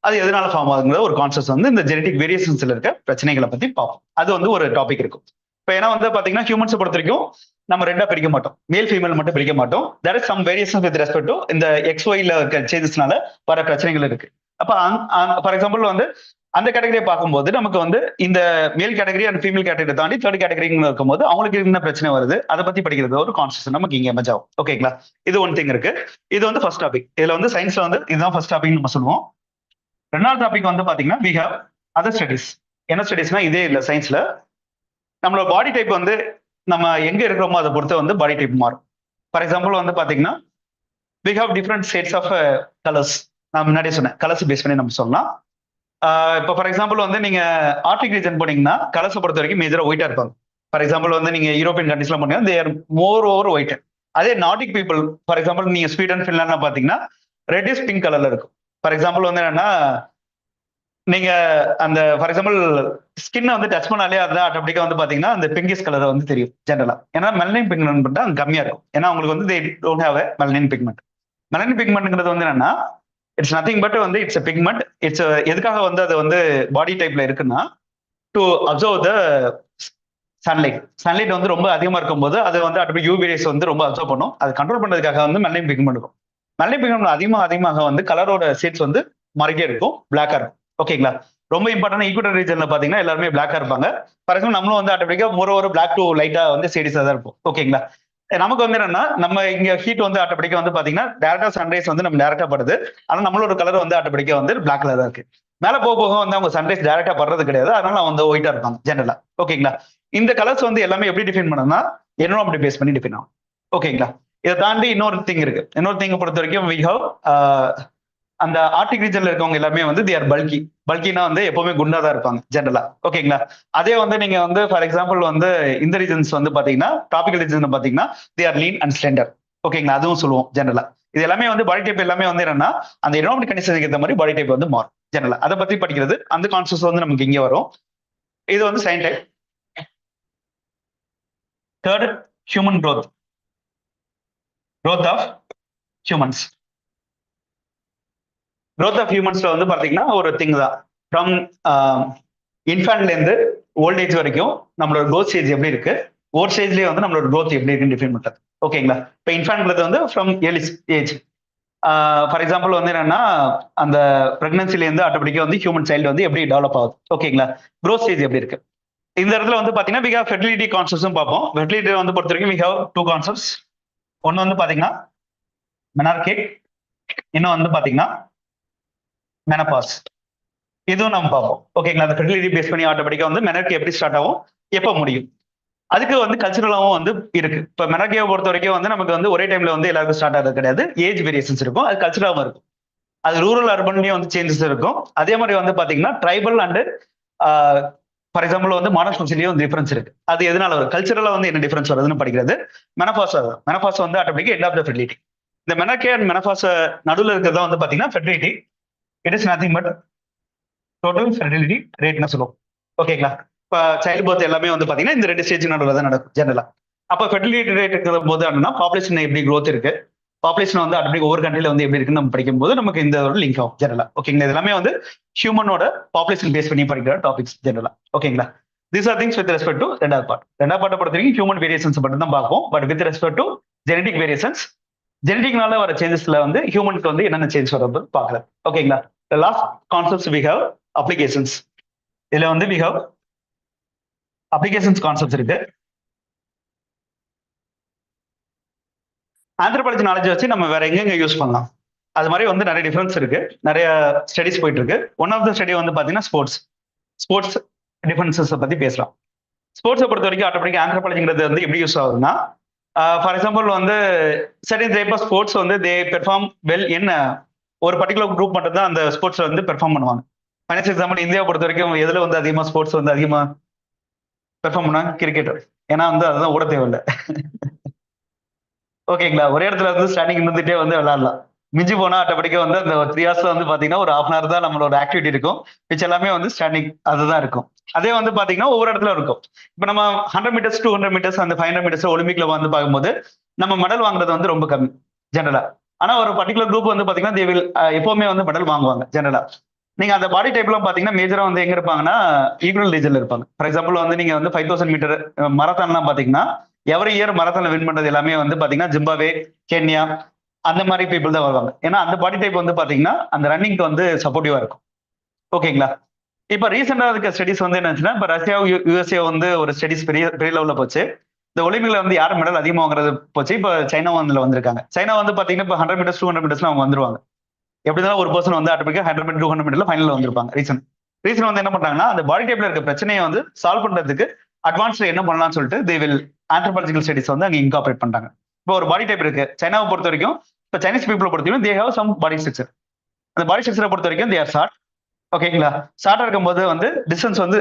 அது எதனால ஃபார்ம் ஆகுங்கிற ஒரு கான்செப்ட் வந்து இந்த ஜெனடிக் வேரியேஷன்ஸ்ல இருக்க பிரச்சனைகளை பத்தி பார்ப்போம். அது வந்து ஒரு டாபிக் இருக்கும். இப்போ ஏன்னா வந்து பாத்தீங்கன்னா ஹியூமன்ஸ் பொறுத்த வரைக்கும் நம்ம ரெண்டா பிரிக்க மாட்டோம், மேல் ஃபீமேல் மட்டும் பிரிக்க மாட்டோம். There is some variation with respect to இந்த XYல இருக்க சேஞ்சஸ்னால வர பிரச்சனைகள் இருக்கு. அப்ப ஃபார் எக்ஸாம்பிள் வந்து அந்த கேட்டகரியை பார்க்கும்போது நமக்கு வந்து இந்த மேல் கேட்டகரி அண்ட் ஃபீமேல் கேட்டகரி தாண்டி தேர்ட் கேட்டகரின்னு இருக்கும்போது அவங்களுக்கு என்ன பிரச்சனை வருது அதை பத்தி படிக்கிறது ஒரு கான்செப்ட் நமக்கு இங்க எமர்ஜ் ஆகும். ஓகேங்களா? இது ஒன் திங் இருக்கு. இது வந்து ஃபர்ஸ்ட் டாபிக். இதுல வந்து சயின்ஸ்ல வந்து இதுதான் ஃபர்ஸ்ட் டாபிக் நம்ம சொல்லுவோம். ரெண்டாவது டாபிக் வந்து பாத்தீங்கன்னா வி ஹேவ் அதர் ஸ்டடிஸ். என்ன ஸ்டடிஸ்னா இதே இல்லை சயின்ஸ்ல நம்மளோட பாடி டைப் வந்து நம்ம எங்க இருக்கிறோமோ அதை பொறுத்து வந்து பாடி டைப் மாறும். ஃபார் எக்ஸாம்பிள் வந்து பாத்தீங்கன்னா we have different shades of colours. நான் முன்னாடியே சொன்னேன், கலர்ஸ் பேஸ் பண்ணி நம்ம சொல்லலாம். இப்போ ஃபார் எக்ஸாம்பிள் வந்து நீங்க ஆர்டிக் ரீஜன் போனீங்கன்னா கலர்ஸை பொறுத்த வரைக்கும் மேஜரா ஒயிட்டா இருப்பாங்க. ஃபார் எக்ஸாம்பிள் வந்து நீங்க யூரோப்பியன் கண்ட்ரீஸ்லாம் போனீங்கன்னா தேர் மோர் ஓவர் ஒயிட். அதே நார்டிக் பீப்புள் ஃபார் எக்ஸாம்பிள் நீங்க ஸ்வீடன் ஃபின்லாண்ட்லாம் பாத்தீங்கன்னா ரெட்டிஷ் பிங்க் கலர்ல இருக்கும். ஃபார் எக்ஸாம்பிள் வந்து என்னன்னா நீங்க அந்த ஃபார் எக்ஸாம்பிள் ஸ்கின்னை வந்து டச் பண்ணாலே அது ஆட்டோமேட்டிக்கா வந்து பாத்தீங்கன்னா அந்த பிங்கிஷ் கலர் வந்து தெரியும் ஜென்ரலா. ஏன்னா மெலனின் பிக்மெண்ட் அங்க கம்மியா இருக்கும். ஏன்னா உங்களுக்கு வந்து they don't have melanin pigment. Melanin பிக்மெண்ட்ங்கிறது வந்து என்னன்னா இட்ஸ் நத்திங் பட் வந்து இட்ஸ் பிக்மெண்ட். இட்ஸ் எதுக்காக வந்து அது வந்து பாடி டைப்ல இருக்குன்னா to observe the sunlight. Sunlight வந்து ரொம்ப அதிகமா இருக்கும்போது அது வந்து ஆட்டோமேட்டிக் யூவி ரேஸ் வந்து ரொம்ப அப்சர்வ் பண்ணும். அது கண்ட்ரோல் பண்றதுக்காக வந்து மெலனின் பிக்மெண்ட் இருக்கும். மெலனின் பிக்மெண்ட் அதிகமாக வந்து கலரோட ஷேட்ஸ் வந்து மாறிட்டே இருக்கும், பிளாக்கா இருக்கும். ஓகேங்களா? ரொம்ப இம்பார்ட்டன்ட் ஈக்குவட்டர் ரீஜன்ல பாத்தீங்கன்னா எல்லாருமே பிளாக்கா இருப்பாங்க. ஃபார் எக்ஸாம்பிள் நம்மளும் வந்து ஆட்டோமேட்டிக்கா ஒரு பிளாக் டு லைட்டா வந்து ஷேடிஸா தான் இருக்கும். ஓகேங்களா? நமக்கு வந்து என்னன்னா நம்ம இங்க ஹீட் வந்து ஆட்டோமேட்டிக்கா வந்து பாத்தீங்கன்னா டேரக்டா சன்ரைஸ் வந்து நம்ம டேரக்டா படுது. ஆனா நம்மளோட கலர் வந்து ஆட்டோமேட்டிக்கா வந்து பிளாக் கலர் தான் இருக்கு. மேல போக வந்து அவங்க சன்ரைஸ் டேரக்டா படுறது கிடையாது. அதனால அவங்க வந்து ஒயிட்டா இருப்பாங்க ஜெனரலா. ஓகேங்களா? இந்த கலர்ஸ் வந்து எல்லாமே எப்படி டிஃபைன் பண்ணணும்னா என்விரான்மெண்ட் பேஸ் பண்ணி டிஃபைன் ஆகும். ஓகேங்களா? இதை தாண்டி இன்னொரு திங் இருக்கு. இன்னொரு திங் பொறுத்த வரைக்கும் வி ஹவ் அந்த ஆர்டிக் ரீஜன்ல இருக்கவங்க எல்லாமே வந்து தி ஆர் பல்கி. பல்கினா வந்து எப்பவுமே குண்டா தான் இருப்பாங்க ஜென்ரலா. ஓகேங்களா? அதே வந்து நீங்க வந்து ஃபார் எக்ஸாம்பிள் வந்து இந்த ரீஜன்ஸ் வந்து பாத்தீங்கன்னா டாபிக்கல் ரீஜன் பாத்தீங்கன்னா they are lean and slender. ஓகேங்களா? அதுவும் சொல்லுவோம் ஜென்ரலா. இது எல்லாமே வந்து பாடி டைப் எல்லாமே வந்து என்னன்னா அந்த என்விரான்மெண்ட் கண்டிஷனுக்கு ஏற்ற மாதிரி பாடி டைப் வந்து மாறும் ஜென்ரலா. அதை பத்தி படிக்கிறது அந்த கான்செப்ட் வந்து நமக்கு இங்கே வரும். இது வந்து sign type. Third human growth of humans. growth of ஹியூமன்ஸ்ல வந்து பாத்தீங்கன்னா ஒரு திங் தான். ஃப்ரம் இன்ஃபேன்ட்ல இருந்து ஓல்ட் ஏஜ் வரைக்கும் நம்மளோட growth ஸ்டேஜ் எப்படி இருக்கு, ஓவர் ஸ்டேஜ்லயே வந்து நம்மளோட growth எப்படி இருக்குன்னு டிஃபைன் பண்றது. ஓகேங்களா? இப்போ இன்ஃபேன்ட்ன்றது வந்து from early age. For example வந்து என்னன்னா அந்த பிரெக்னன்சில இருந்து ஆட்டோமேட்டிக்கா வந்து ஹியூமன் சைல்டு வந்து எப்படி டெவலப் ஆகுது. ஓகேங்களா? growth ஸ்டேஜ் எப்படி இருக்கு. இந்த இடத்துல வந்து பாத்தீங்கன்னா வி ஹேவ் ஃபெர்டிலிட்டி கான்செப்ட்ஸும் பார்ப்போம். ஃபெர்டிலிட்டி வந்து பொறுத்த வரைக்கும் வி ஹேவ் 2 கான்செப்ட்ஸ். ஒன்னு வந்து பாத்தீங்கன்னா மெனார்கே, இன்னும் வந்து பாத்தீங்கன்னா மெனபாஸ். இதுவும் நம்ம பார்ப்போம். ஓகேங்களா? அந்த ஃபெர்டிலிட்டி பேஸ் பண்ணி ஆட்டோமேட்டிக்கா வந்து மெனார்கே எப்படி ஸ்டார்ட் ஆகும், எப்போ முடியும். அதுக்கு வந்து கல்ச்சரலாவும் வந்து இருக்கு. இப்போ மெனார்கேவை பொறுத்த வரைக்கும் வந்து நமக்கு வந்து ஒரே டைம்ல வந்து எல்லாருக்கும் ஸ்டார்ட் ஆகிறது கிடையாது. ஏஜ் வேரியேஷன்ஸ் இருக்கும், அது கல்ச்சராகவும் இருக்கும். அது ரூரல் அர்பன்லயும் வந்து சேஞ்சஸ் இருக்கும். அதே மாதிரி வந்து பாத்தீங்கன்னா ட்ரைபல் அண்ட் ஃபார் எக்ஸாம்பிள் வந்து மாடர்ன் சொசைட்டியும் டிஃபரன்ஸ் இருக்கு. அது எதனால வரும், கல்ச்சரலா வந்து என்ன டிஃபரன்ஸ் வருதுன்னு படிக்கிறது. மெனபாஸ் வரும். மெனபாஸ் வந்து automatic end of the fertility. இந்த மெனார்கே அண்ட் மெனபாஸ் நடுவில் இருக்கிறதா வந்து பாத்தீங்கன்னா fertility. It is nothing but total fertility ரேட்னு சொல்லுவோம். ஓகேங்களா? இப்போ சைல்டு பர்த் எல்லாமே வந்து பாத்தீங்கன்னா இந்த 2 ஸ்டேஜ் நடுவில் தான் நடக்கும் ஜெனரலா. அப்போ ஃபெர்டிலிட்டி ரேட் இருக்கிற போது என்னன்னா பாப்புலேஷன் எப்படி growth இருக்கு, பாப்புலேஷன் வந்து ஆட்டோமேட்டிக் ஒவ்வொரு கண்ட்ரில வந்து எப்படி இருக்குன்னு நம்ம படிக்கும்போது நமக்கு இந்த ஒரு லிங்க் ஆகும் ஜெனரலா. ஓகேங்களா? எல்லாமே வந்து ஹியூமனோட பாப்புலேஷன் பேஸ் பண்ணி படிக்கிற டாபிக்ஸ் ஜெனரலா. ஓகேங்களா? These are things with respect to ரெண்டாவது பார்ட். ரெண்டாவது பார்ட்டை பொறுத்த வரைக்கும் ஹியூமன் வேரியேஷன்ஸ் மட்டும் தான் பார்ப்போம். But with respect to genetic variations ஜெனடிக்னால வர சேஞ்சஸ்ல வந்து ஹியூமனுக்கு வந்து என்னென்ன சேஞ்ச் வருது பார்க்கலாம். ஓகேங்களா? Last concepts we have applications. இதுல வந்து வி ஹவ் அப்ளிகேஷன்ஸ் கான்செப்ட்ஸ் இருக்கு. ஆந்த்ரோபாலஜி நாலேஜ் வச்சு நம்ம வேற எங்கெங்க யூஸ் பண்ணலாம், அது மாதிரி வந்து நிறைய டிஃபரன்ஸ் இருக்கு, நிறைய ஸ்டடிஸ் போயிட்டு இருக்கு. ஒன் ஆஃப் த ஸ்டடி வந்து பாத்தீங்கன்னா ஸ்போர்ட்ஸ் டிஃபரன்சஸ் பத்தி பேசலாம். ஸ்போர்ட்ஸை பொறுத்த வரைக்கும் ஆட்டோமேட்டிக் ஆந்த்ரோபாலஜிங்கிறது வந்து எப்படி யூஸ் ஆகுதுன்னா, ஃபார் எக்ஸாம்பிள் வந்து சர்டன் டைப் ஆஃப் ஸ்போர்ட்ஸ் வந்து தே பெர்ஃபார்ம் வெல் என்ன ஒரு பர்டிகுலர் குரூப் மட்டும் தான் அந்த ஸ்போர்ட்ஸ்ல வந்து பெர்ஃபார்ம் பண்ணுவாங்க. ஃபார் எக்ஸாம்பிள் இந்தியாவை பொறுத்த வரைக்கும் எதுல வந்து அதிகமா ஸ்போர்ட்ஸ் வந்து அதிகமா பெர்ஃபார்ம் பண்ணாங்க? கிரிக்கெட். ஏன்னா வந்து அதுதான் ஓட தேவையில்லை. ஓகேங்களா? ஒரே இடத்துல வந்து ஸ்டாண்டிங் இருந்துட்டே வந்து விளையாடலாம். மிஞ்சி போனா ஆட்டோமேட்டிக்கா வந்து அந்த 3 ஹவர்ஸ்ல வந்து பாத்தீங்கன்னா ஒரு ஹாஃப் அன் ஹவர் தான் நம்மளோட ஆக்டிவிட்டி இருக்கும். மிச்சம் எல்லாமே வந்து ஸ்டாண்டிங் அதுதான் இருக்கும். அதே வந்து பாத்தீங்கன்னா ஒவ்வொரு இடத்துல இருக்கும். இப்ப நம்ம 100 மீட்டர்ஸ் 200 மீட்டர்ஸ் அந்த 500 மீட்டர்ஸ் ஒலிம்பிக்ல வந்து பார்க்கும்போது நம்ம மெடல் வாங்குறது வந்து ரொம்ப கம்மி ஜெனரலா. ஆனா ஒரு பர்டிகுலர் குரூப் வந்து பாத்தீங்கன்னா தே வில் எப்பவுமே வந்து மெடல் வாங்குவாங்க ஜெனரலா. நீங்க அந்த பாடி டைப்லாம் பாத்தீங்கன்னா மேஜரா வந்து எங்க இருப்பாங்கன்னா ஈக்குவல் ரீஜன்ல இருப்பாங்க. ஃபார் எக்ஸாம்பிள் வந்து நீங்க வந்து 5000 மீட்டர் மராத்தான்லாம் பாத்தீங்கன்னா எவரி இயர் மராத்தான்ல வின் பண்றது எல்லாமே வந்து பாத்தீங்கன்னா ஜிம்பாவே, கென்யா அந்த மாதிரி பீப்புள் தான் வருவாங்க. ஏன்னா அந்த பாடி டைப் வந்து பாத்தீங்கன்னா அந்த ரன்னிங்க்கு வந்து சப்போர்ட்டிவா இருக்கும். ஓகேங்களா? இப்ப ரீசெண்டா இருக்க ஸ்டடிஸ் வந்து என்னச்சுன்னா, இப்ப ரஷ்யா யூஎஸ்ஏ வந்து ஒரு ஸ்டடிஸ் பெரிய பெரிய லெவல்ல போச்சு. இந்த ஒலிம்பிக்ல வந்து யார் மெடல் அதிகமா வாங்குறது போச்சு. இப்ப சைனா வந்து வந்திருக்காங்க. சைனா வந்து பாத்தீங்கன்னா இப்ப 100 மீட்டர்ஸ் 200 மீட்டர்ஸ்ல அவங்க வந்துருவாங்க. எப்படி இருந்தாலும் ஒரு பர்சன் வந்து ஆட்டோமேட்டிக்கா 100 மீட்டர் 200 மீட்டர்ல ஃபைனல் வந்திருப்பாங்க. ரீசன் வந்து என்ன பண்றாங்கன்னா, அந்த பாடி டைப்ல இருக்க பிரச்சனையை வந்து சால்வ் பண்றதுக்கு அட்வான்ஸ்ல என்ன பண்ணலாம்னு சொல்லிட்டு தே வில் ஆந்த்ரோபாலஜிக்கல் ஸ்டடிஸ் வந்து அங்க இன்கார்பரேட் பண்றாங்க. இப்போ ஒரு பாடி டைப் இருக்கு சைனாவை பொறுத்த வரைக்கும். இப்போ சைனீஸ் பீப்புளை பொறுத்த வரைக்கும் they have some body structure. அந்த பாடி ஸ்ட்ரக்சரை பொறுத்த வரைக்கும் தே ஆர் ஷார்ட். ஓகேங்களா? ஷார்ட்டா இருக்கும்போது வந்து டிஸ்டன்ஸ் வந்து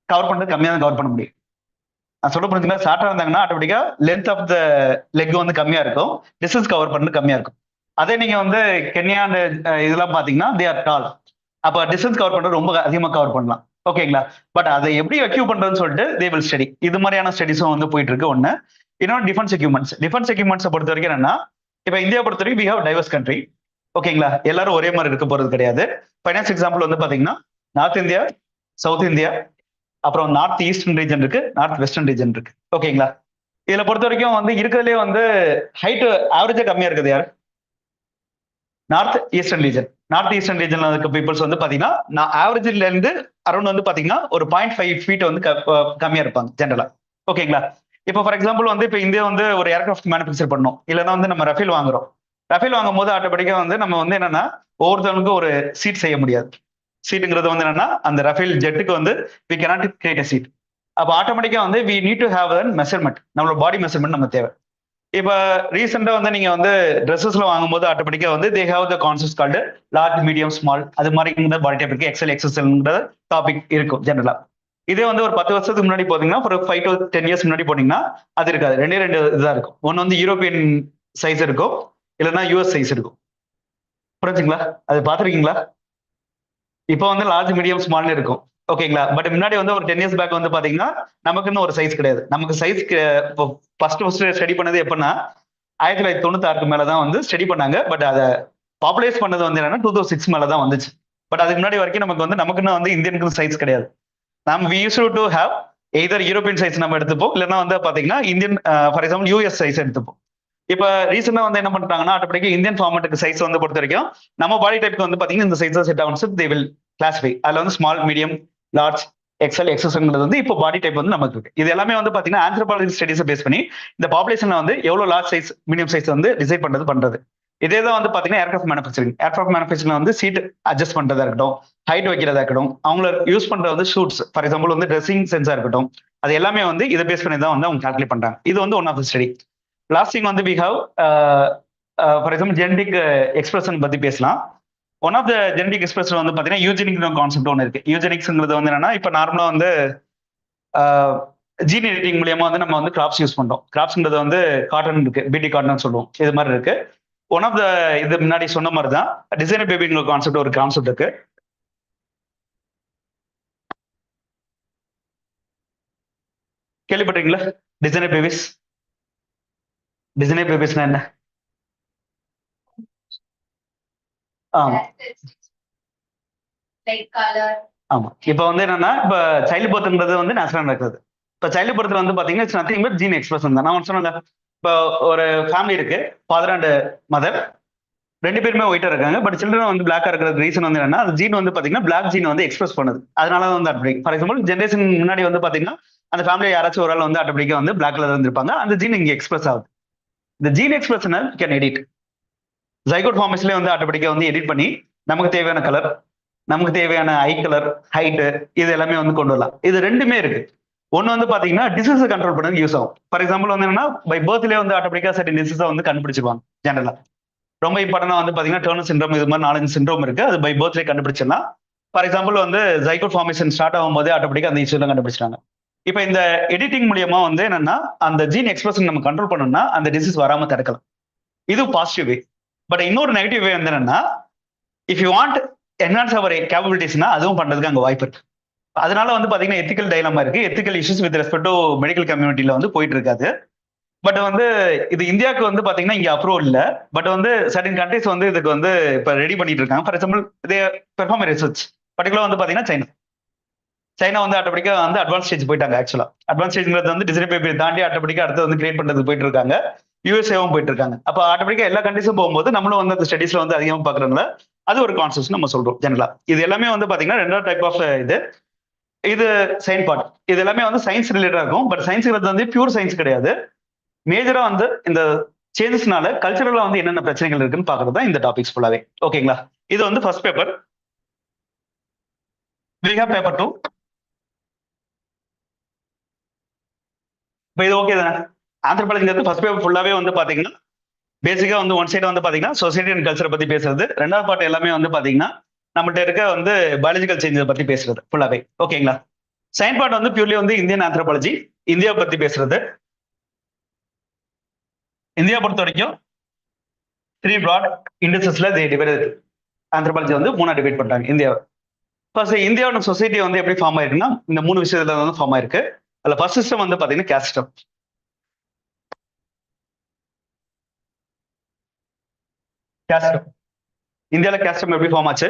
கவர் பண்ணது கம்மியாக தான் கவர் பண்ண முடியும். நான் சொல்ல புரிஞ்சுங்களா? ஷார்ட்டா இருந்தாங்கன்னா ஆட்டோமேட்டிக்கா லென்த் ஆஃப் த லெக் வந்து கம்மியா இருக்கும், டிஸ்டன்ஸ் கவர் பண்ணது கம்மியா இருக்கும். அதே நீங்க வந்து கென்யா அண்ட் இதெல்லாம் பாத்தீங்கன்னா தே ஆர் டால். அப்ப டிஸ்டன்ஸ் கவர் பண்றது ரொம்ப அதிகமா கவர் பண்ணலாம். ஓகேங்களா? பட் அதை எப்படி அக்யூவ் பண்றதுன்னு சொல்லிட்டு தே வில் ஸ்டடி. இது மாதிரியான ஸ்டடிஸும் வந்து போயிட்டு இருக்கு. ஒண்ணு இன்னொன்று டிஃபென்ஸ் எக்யூப்மெண்ட்ஸை பொறுத்த வரைக்கும் என்னன்னா, இப்ப இந்தியா பொறுத்த வரைக்கும் வி ஹவ் டைவர்ஸ் கண்ட்ரி. ஓகேங்களா? எல்லாரும் ஒரே மாதிரி இருக்க போறது கிடையாது. ஃபைனான்ஸ் எக்ஸாம்பிள் வந்து பாத்தீங்கன்னா நார்த் இந்தியா, சவுத் இந்தியா, அப்புறம் நார்த் ஈஸ்டர்ன் ரீஜன் இருக்கு, நார்த் வெஸ்டர்ன் ரீஜன் இருக்கு. ஓகேங்களா? இதுல பொறுத்த வரைக்கும் வந்து இருக்கிறதுலே வந்து ஹைட் ஆவரேஜா கம்மியா இருக்குது யாரு? நார்த் ஈஸ்டர்ன் ரீஜன்ல இருக்க பீப்புள்ஸ் வந்து பாத்தீங்கன்னா ஆவரேஜ்ல இருந்து அரௌண்ட் வந்து பாத்தீங்கன்னா ஒரு 0.5 ஃபீட் வந்து கம்மியா இருப்பாங்க ஜென்ரலா. ஓகேங்களா? இப்போ ஃபார் எக்ஸாம்பிள் வந்து இப்போ இந்தியா வந்து ஒரு ஏர்கிராஃப்ட் மேனுஃபேக்சர் பண்ணோம், இல்லைன்னா வந்து நம்ம ரஃபேல் வாங்குறோம். ரஃபேல் வாங்கும் போது ஆட்டோமேட்டிக்கா வந்து நம்ம வந்து என்னன்னா ஒவ்வொருத்தவங்களுக்கும் ஒரு சீட் செய்ய முடியாது. சீட்டுங்கிறது வந்து என்னன்னா அந்த ரஃபேல் ஜெட்டுக்கு வந்து we cannot create a seat. அப்போ ஆட்டோமேட்டிக்கா வந்து we need to have a measurement, நம்மளோட பாடி மெஷர்மெண்ட் நம்ம தேவை. இப்ப ரீசெண்டா வந்து நீங்க வந்து ட்ரெஸ்ஸஸ்ல வாங்கும்போது ஆட்டோமேட்டிக்கா வந்து they have the concept called large, medium, small, அது மாதிரி பாடி டைப் இருக்கு. எக்ஸ்எல் எக்ஸ்எஸ்எல்ங்கிற டாபிக் இருக்கும் ஜெனரலா. இதே வந்து ஒரு 10 வருஷத்துக்கு முன்னாடி போனீங்கன்னா, ஒரு 5 to 10 இயர்ஸ் முன்னாடி போனீங்கன்னா அது இருக்காது. ரெண்டு இதுதான் இருக்கும். ஒன்னு வந்து யூரோப்பியன் சைஸ் இருக்கும், இல்லைன்னா யூஎஸ் சைஸ் இருக்கும். புரிஞ்சுங்களா? அது பாத்திருக்கீங்களா? இப்போ வந்து லார்ஜ், மீடியம், ஸ்மால்னு இருக்கும். ஓகேங்களா? பட் முன்னாடி வந்து ஒரு 10 இயர்ஸ் பேக் வந்து பாத்தீங்கன்னா நமக்குன்னு ஒரு சைஸ் கிடையாது. நமக்கு சைஸ் ஃபர்ஸ்ட் ஸ்டடி பண்ணது எப்படின்னா 1996 மேலதான் வந்து ஸ்டடி பண்ணாங்க. பட் அதை பாப்புலேட் பண்ணது வந்து என்னன்னா 2006 மேலதான் வந்துச்சு. பட் அதுக்கு முன்னாடி வரைக்கும் நமக்கு வந்து நமக்குன்னு வந்து இந்தியனுக்கு சைஸ் கிடையாது. நம்ம we use to have either European size நம்ம எடுத்துப்போம், இல்லைன்னா வந்து பாத்தீங்கன்னா Indian for example US size எடுத்துப்போம். இப்ப ரீசெண்டா வந்து என்ன பண்றாங்கன்னா ஆட்டோமேட்டிக்கா இந்தியன் ஃபார்மேட்டுக்கு சைஸ் வந்து பொறுத்த வரைக்கும் நம்ம பாடி டைப்க்கு வந்து பாத்தீங்கன்னா இந்த சைஸ் செட் ஆகும். They will classify. அதுல வந்து ஸ்மால், மீடியம், லார்ஜ், எக்ஸ்எல் எக்ஸ்எஸ்ங்கிறது வந்து இப்போ பாடி டைப் வந்து நமக்கு இருக்கு. இது எல்லாமே வந்து பாத்தீங்கன்னா ஆந்த்ரோபாலஜி ஸ்டடிஸை பேஸ் பண்ணி இந்த பாப்புலேஷன்ல வந்து எவ்வளவு லார்ஜ் சைஸ், மீடியம் சைஸ் வந்து டிசைட் பண்றது. இதே தான் வந்து பாத்தீங்கன்னா ஏர்கிராஃப்ட் மேனுஃபேக்சரிங் வந்து சீட் அட்ஜஸ்ட் பண்றதா இருக்கட்டும், ஹைட் வைக்கிறதா இருக்கட்டும், அவங்கள யூஸ் பண்ற வந்து ஷூட்ஸ், ஃபார் எக்ஸாம்பிள் வந்து ட்ரெஸ்ஸிங் சென்ஸா இருக்கட்டும், அது எல்லாமே வந்து இதை பேஸ் பண்ணி தான் வந்து அவங்க கால்குலேட் பண்றாங்க. இது வந்து one of the study. Last thing வந்து we have for example genetic expression பத்தி பேசலாம். One of the genetic expression வந்து பாத்தீங்கன்னா யூஜெனிக் கான்செப்ட் ஒன்று இருக்கு. யூஜெனிக்ஸ்ங்கிறது வந்து என்னன்னா இப்ப நார்மலா வந்து ஜீன் எடிட்டிங் மூலியமா வந்து நம்ம வந்து கிராப்ஸ் யூஸ் பண்றோம். கிராப்ஸ்ங்கிறது வந்து காட்டன் இருக்கு, பிடி காட்டன் சொல்லுவோம், இது மாதிரி இருக்கு. ஒன் ஆஃப் த இது முன்னாடி சொன்ன மாதிரி தான் டிசைனர் பேபிங்கிற கான்செப்ட் ஒரு கான்செப்ட் இருக்கு. கேள்விப்பட்டீங்களா? டிசைனர் பேபிஸ்னா என்ன? ஆமா ஆமா. இப்ப வந்து என்னன்னா இப்ப சைல்டு பர்த்ங்கிறது வந்து நேச்சுரலா நடக்குது. இப்ப சைல்டு பர்த்ல வந்து பாத்தீங்கன்னா it's nothing but gene expression தான். நான் சொன்னேன் இப்போ ஒரு ஃபேமிலி இருக்கு, ஃபாதர் அண்ட் மதர், ரெண்டு பேருமே ஒயிட்டா இருக்காங்க. பட் சில்ட்ரன் வந்து பிளாக்கா இருக்கிறது ரீசன் வந்து என்னன்னா, அது ஜீன் வந்து பாத்தீங்கன்னா பிளாக் ஜீன் வந்து எக்ஸ்பிரஸ் பண்ணுது. அதனால வந்து அட்பிரிக். ஃபார் எக்ஸாம்பிள் ஜென்ரேஷன் முன்னாடி வந்து பாத்தீங்கன்னா அந்த ஃபேமிலி யாராச்சும் ஒரு ஆள் வந்து ஆட்டோமேட்டிக்கா வந்து பிளாக் கலர் இருந்திருப்பாங்க. அந்த ஜீன் இங்க எக்ஸ்பிரஸ் ஆகுது. இந்த ஜீன் எக்ஸ்பிரஷனை கேன் எடிட். ஜைகோட் ஃபார்மேஷன்லேயே வந்து ஆட்டோமேட்டிக்கா வந்து எடிட் பண்ணி நமக்கு தேவையான கலர், நமக்கு தேவையான ஐ கலர், ஹைட்டு, இது எல்லாமே வந்து கொண்டு வரலாம். இது ரெண்டுமே இருக்கு. ஒன்னு வந்து பாத்தீங்கன்னா டிசீஸ் கண்ட்ரோல் பண்ணதுக்கு யூஸ் ஆகும். ஃபார் எக்ஸாம்பிள் வந்து என்னன்னா பை பர்த்லேயே வந்து ஆட்டோமேட்டிக்கா சர்டன் டிசீஸை வந்து கண்டுபிடிச்சிருவாங்க ஜெனரலா. ரொம்ப இம்பார்ட்டன்டா வந்து பாத்தீங்கன்னா டர்னர் சிண்ட்ரோம், இது மாதிரி 4 சிண்ட்ரோம் இருக்கு. அது பை பர்த்லேயே கண்டுபிடிச்சிடலாம். ஃபார் எக்ஸாம்பிள் வந்து ஜைகோட் ஃபார்மேஷன் ஸ்டார்ட் ஆகும்போது ஆட்டோமேட்டிக்கா அந்த இஷ்யூலாம் கண்டுபிடிச்சிட்டாங்க. இப்போ இந்த எடிட்டிங் மூலியமா வந்து என்னன்னா அந்த ஜீன் எக்ஸ்பிரஷன் நம்ம கண்ட்ரோல் பண்ணணும்னா அந்த டிசீஸ் வராம தடுக்கலாம். இது பாசிட்டிவ் வே. பட் இன்னொரு நெகட்டிவ் வே வந்து என்னன்னா, if you want enhance our கேப்பபிலிட்டிஸ்னா அதுவும் பண்றதுக்கு அங்க வாய்ப்பு இருக்கு. அதனால வந்து பாத்தீங்கன்னா எத்திக்கல் டைலமா இருக்கு, ethical issues with respect to medical கம்யூனிட்டியில வந்து போயிட்டு இருக்காது. பட் வந்து இது இந்தியாவுக்கு வந்து பாத்தீங்கன்னா இங்க அப்ரூவல் இல்ல. பட் வந்து சர்டன் கண்ட்ரிஸ் வந்து இதுக்கு வந்து இப்ப ரெடி பண்ணிட்டு இருக்காங்க. ஃபார் எக்ஸாம்பிள் இதே பெர்ஃபார்ம் ரிசர்ச் பர்டிகுலர் வந்து பாத்தீங்கன்னா சைனா வந்து ஆட்டோமேட்டிக்கா வந்து அட்வான்ஸ் ஸ்டேஜ் போயிட்டாங்க. ஆக்சுவலா அட்வான்ஸ் ஸ்டேஜ்ங்கிறது வந்து டிசைன் பேப்பர் தாண்டி ஆட்டோமேட்டிக்கா அடுத்து வந்து கிரியேட் பண்றதுக்கு போயிட்டு இருக்காங்க. யூஎஸ்ஏவும் போயிட்டு இருக்காங்க. அப்ப ஆட்டோமேட்டிக்கா எல்லா கண்ட்ரிஸும் போகும்போது நம்மளும் வந்து அந்த ஸ்டடிஸ்ல வந்து அதிகமாக பாக்குறதுனால அது ஒரு கான்செப்ட் நம்ம சொல்றோம் ஜெனரலா. இது எல்லாமே வந்து பாத்தீங்கன்னா ரெண்டாவது டைப் ஆஃப் இது சயின்ஸ் பார்ட். இது எல்லாமே வந்து சயின்ஸ் ரிலேட்டடா இருக்கும். பட் சயின்ஸ்ங்கிறது வந்து பியூர் சயின்ஸ் கிடையாது. மேஜரா வந்து இந்த சேஞ்சஸ்னால கல்ச்சரலா வந்து என்னென்ன பிரச்சனைகள் இருக்குன்னு பாக்குறது தான் இந்த டாபிக்ஸ் ஃபுல்லாவே. ஓகேங்களா? இது வந்து first paper. we have paper 2. இப்போ இது ஓகே தானே? ஆந்த்ரோபாலஜிங்கிறது ஃபர்ஸ்ட் பேப்பர் ஃபுல்லாவே வந்து பாத்தீங்கன்னா பேசிக்கா வந்து ஒன் சைடு வந்து பாத்தீங்கன்னா சொசைட்டி அண்ட் கல்ச்சரை பத்தி பேசுறது. ரெண்டாவது பார்ட் எல்லாமே வந்து பாத்தீங்கன்னா நம்மகிட்ட இருக்க வந்து பயாலஜிக்கல் சேஞ்சை பத்தி பேசுறது ஃபுல்லாவே. ஓகேங்களா? சயின்ஸ் பார்ட் வந்து பியூர்லி வந்து இந்தியன் ஆந்த்ரோபாலஜி, இந்தியா பத்தி பேசுறது. இந்தியா பொறுத்த வரைக்கும் 3 broad இண்டஸ்ட்ரீஸ்ல டிவைட். ஆந்த்ரோபாலஜி வந்து 3 டிவைட் பண்றாங்க இந்தியாவை. ஃபர்ஸ்ட் இந்தியாவோட சொசைட்டி வந்து எப்படி ஃபார்ம் ஆயிருக்குன்னா இந்த 3 விஷயத்துல வந்து ஃபார்ம் ஆயிருக்கு. அதுல ஃபர்ஸ்ட் சிஸ்டம் வந்து பாத்தீங்கன்னா கேஸ்ட் சிஸ்டம். இந்தியாவில கேஸ்ட் சிஸ்டம் எப்படி ஃபார்ம் ஆச்சு?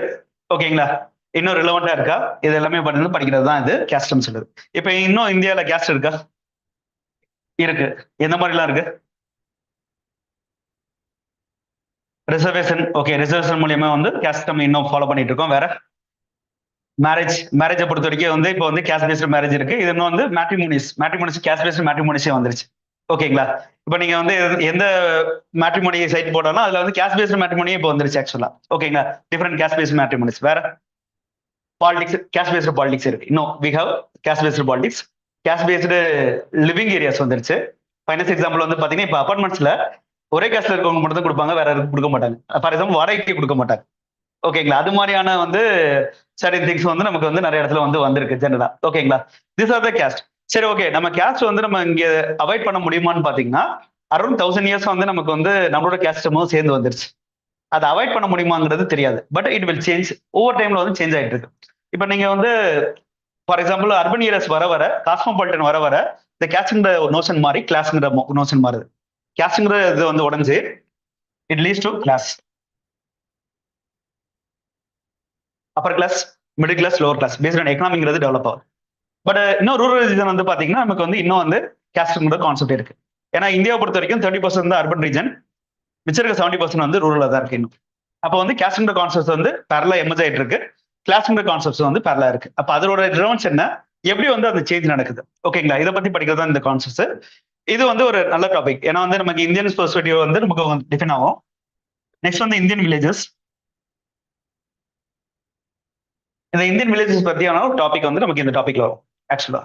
ஓகேங்களா? இன்னும் ரிலவெண்டா இருக்கா? இது எல்லாமே வந்து படிக்கிறது தான் இது கேஸ்ட் சிஸ்டம் சொல்லுது. இப்போ இன்னும் இந்தியாவில கேஸ்ட் இருக்கா? இருக்கு. எந்த மாதிரிலாம் இருக்கு? ரிசர்வேஷன். ஓகே, ரிசர்வேஷன் மூலியமா வந்து கேஸ்ட் சிஸ்டம் இன்னும் ஃபாலோ பண்ணிட்டு இருக்கோம். வேற மேரேஜை பொறுத்த வரைக்கும் வந்து இப்போ வந்து கேஸ்ட் பேஸ்டு மேரேஜ் இருக்கு. இது இன்னும் வந்து மேட்ரிமோனிஸ் கேஸ்ட் பேஸ்டு மேட்ரிமோனிஸே வந்துருச்சு. ஓகேங்களா? இப்போ நீங்க வந்து எந்த மேட்ரிமோனி சைட் போட்டாலும் அதுல வந்து கேஸ்ட் பேஸ்டு மேட்ரிமோனியே இப்போ வந்துருச்சு ஆக்சுவலா. ஓகேங்களா? Different caste based matrimonies. வேற பாலிடிக்ஸ், கேஸ்ட் பேஸ்டு பாலிடிக்ஸ் இருக்கு. இன்னும் we have caste based politics. Caste based living areas வந்துருச்சு. ஃபைனஸ் எக்ஸாம்பிள் வந்து பாத்தீங்கன்னா இப்போ அபார்ட்மெண்ட்ஸ்ல ஒரே கேஸ்ட்ல இருக்கவங்க மட்டும் தான் கொடுப்பாங்க, வேற யாருக்கும் கொடுக்க மாட்டாங்க. ஃபார் எக்ஸாம்பிள் வாடகைக்கு கொடுக்க மாட்டாங்க. ஓகேங்களா? அது மாதிரியான வந்து சர்டன் திங்ஸ் வந்து நமக்கு வந்து நிறைய இடத்துல வந்து வந்திருக்கு ஜெனரலா. ஓகேங்களா? This are the caste. சரி, ஓகே, நம்ம கேஸ்ட் வந்து நம்ம இங்க அவாய்ட் பண்ண முடியுமான்னு பாத்தீங்கன்னா அரௌண்ட் 1000 இயர்ஸ் வந்து நமக்கு வந்து நம்மளோட கேஸ்டமும் சேர்ந்து வந்துருச்சு. அதை அவாய்ட் பண்ண முடியுமாங்கிறது தெரியாது. But it will change. ஒவ்வொரு டைம்ல வந்து சேஞ்ச் ஆயிட்டு இருக்கு. இப்போ நீங்க வந்து ஃபார் எக்ஸாம்பிள் அர்பன் ஏரியாஸ் வர வர, காஸ்மோபாலிட்டன் வர வர இந்த கேஸ்ட்ங்கிற நோஷன் மாறி கிளாஸ்ங்கிற நோஷன் மாறுது. கேஸ்ட்ங்கிற இது வந்து உடஞ்சு it leads to class. Upper class, middle class, lower class based on எக்கனாமிங்கிறது டெவலப் ஆகும். பட் இன்னும் ரூரல் ரீஜன் வந்து பாத்தீங்கன்னா நமக்கு வந்து இன்னும் வந்து கேஸ்ட்ங்கிற கான்செப்ட் இருக்கு. ஏன்னா இந்தியாவை பொறுத்த வரைக்கும் 30% தான் அர்பன் ரீஜன், மிச்சம் இருக்க 70% வந்து ரூரலா தான் இருக்கு இன்னும். அப்போ வந்து கேஸ்ட்ங்கிற கான்செப்ட் வந்து பேரலா எமர்ஜ் ஆயிட்டு இருக்கு, கிளாஸ்ங்கிற கான்செப்ட் வந்து பேரலா இருக்கு. அப்ப அதோட ரிலவன்ஸ் என்ன, எப்படி வந்து அந்த சேஞ்ச் நடக்குது? ஓகேங்களா? இதை பத்தி படிக்கிறது தான் இந்த கான்செப்ட். இது வந்து ஒரு நல்ல டாபிக். ஏன்னா வந்து நமக்கு இந்தியன் பெர்ஸ்பெக்டிவ் வந்து நமக்கு டிஃபைன் ஆகும். நெக்ஸ்ட் வந்து இந்தியன் வில்லேஜஸ். இந்த இந்தியன் வில்லேஜஸ் பத்தியான டாபிக் வந்து நமக்கு இந்த டாபிக்ல வரும். ஆக்சுவலா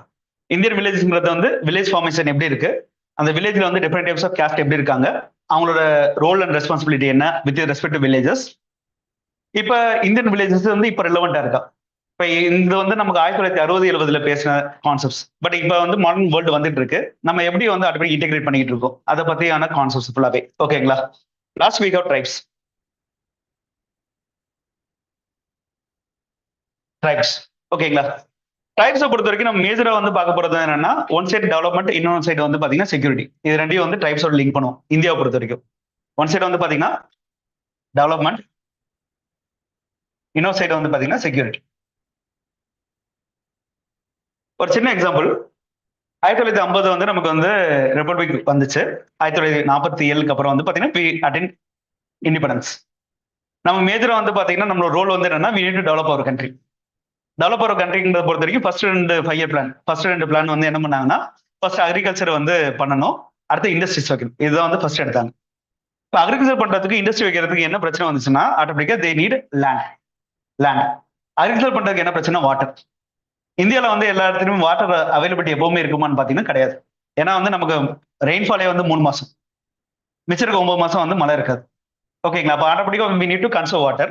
இந்தியன் வில்லேஜஸ்ங்கிறது வந்து வில்லேஜ் ஃபார்மேஷன் எப்படி இருக்கு, அந்த வில்லேஜ்ல வந்து டிஃபரெண்ட் டைப்ஸ் ஆஃப் கேஸ்ட் எப்படி இருக்காங்க, அவங்களோட ரோல் அண்ட் ரெஸ்பான்சிபிலிட்டி என்ன வித் ரெஸ்பெக்ட் டு வில்லேஜஸ். இப்ப இந்தியன் வில்லேஜஸ் வந்து இப்ப ரிலவெண்டா இருக்கா? இப்ப இது வந்து நமக்கு 1960-70 பேசின கான்செப்ட்ஸ். பட் இப்ப வந்து மாடர்ன் வேர்ல்டு வந்துட்டு இருக்கு. நம்ம எப்படி வந்து அப்படி இன்டெகிரேட் பண்ணிட்டு இருக்கோம் அதை பத்தியான கான்செப்ட்ஸ் ஃபுல்லாவே. ஓகேங்களா? Last week of tribes. ஓகேங்களா? ட்ரைப்ஸை பொறுத்த வரைக்கும் நம்ம மேஜரா வந்து பார்க்க போறது என்னன்னா ஒன் சைடு டெவலப்மெண்ட், இன்னொரு சைடு வந்து பாத்தீங்கன்னா செக்யூரிட்டி. இது ரெண்டையும் வந்து ட்ரைப்ஸோட லிங்க் பண்ணுவோம் இந்தியாவை பொறுத்த வரைக்கும். ஒன் சைடு வந்து பாத்தீங்கன்னா டெவலப்மெண்ட், இன்னொரு சைடு வந்து பாத்தீங்கன்னா செக்யூரிட்டி. ஒரு சின்ன எக்ஸாம்பிள், 1950 வந்து நமக்கு வந்து ரிப்பப்ளிக் வந்துச்சு. 1947 அப்புறம் வந்து பாத்தீங்கன்னா இண்டிபெண்டன்ஸ். நம்ம மேஜரா வந்து பாத்தீங்கன்னா நம்மளோட ரோல் வந்து என்னன்னா we need to develop our country. Develop ஆகிற கண்ட்ரிங்கிறத பொறுத்த வரைக்கும் first 2 5 year plan, first 2 plan வந்து என்ன பண்ணாங்கன்னா, ஃபர்ஸ்ட் அக்ரிகல்ச்சர் வந்து பண்ணணும், அடுத்து இண்டஸ்ட்ரீஸ் வைக்கணும். இதுதான் வந்து ஃபர்ஸ்ட் எடுத்தாங்க. இப்போ அக்ரிகல்ச்சர் பண்றதுக்கு இண்டஸ்ட்ரி வைக்கிறதுக்கு என்ன பிரச்சனை வந்துச்சுன்னா, ஆட்டோமேட்டிக்கா தே நீட் லேண்ட். அக்ரிகல்ச்சர் பண்றதுக்கு என்ன பிரச்சனை? வாட்டர். இந்தியாவில் வந்து எல்லா இடத்துலையும் வாட்டர் அவைலபிலிட்டி எப்பவுமே இருக்குமான்னு பார்த்தீங்கன்னா கிடையாது. ஏன்னா வந்து நமக்கு ரெயின்ஃபாலே வந்து 3 மாசம், மிச்சம் இருக்க 9 மாசம் வந்து மழை இருக்காது. ஓகேங்களா? அப்போ ஆட்டோமேட்டிக்கா we need to conserve water.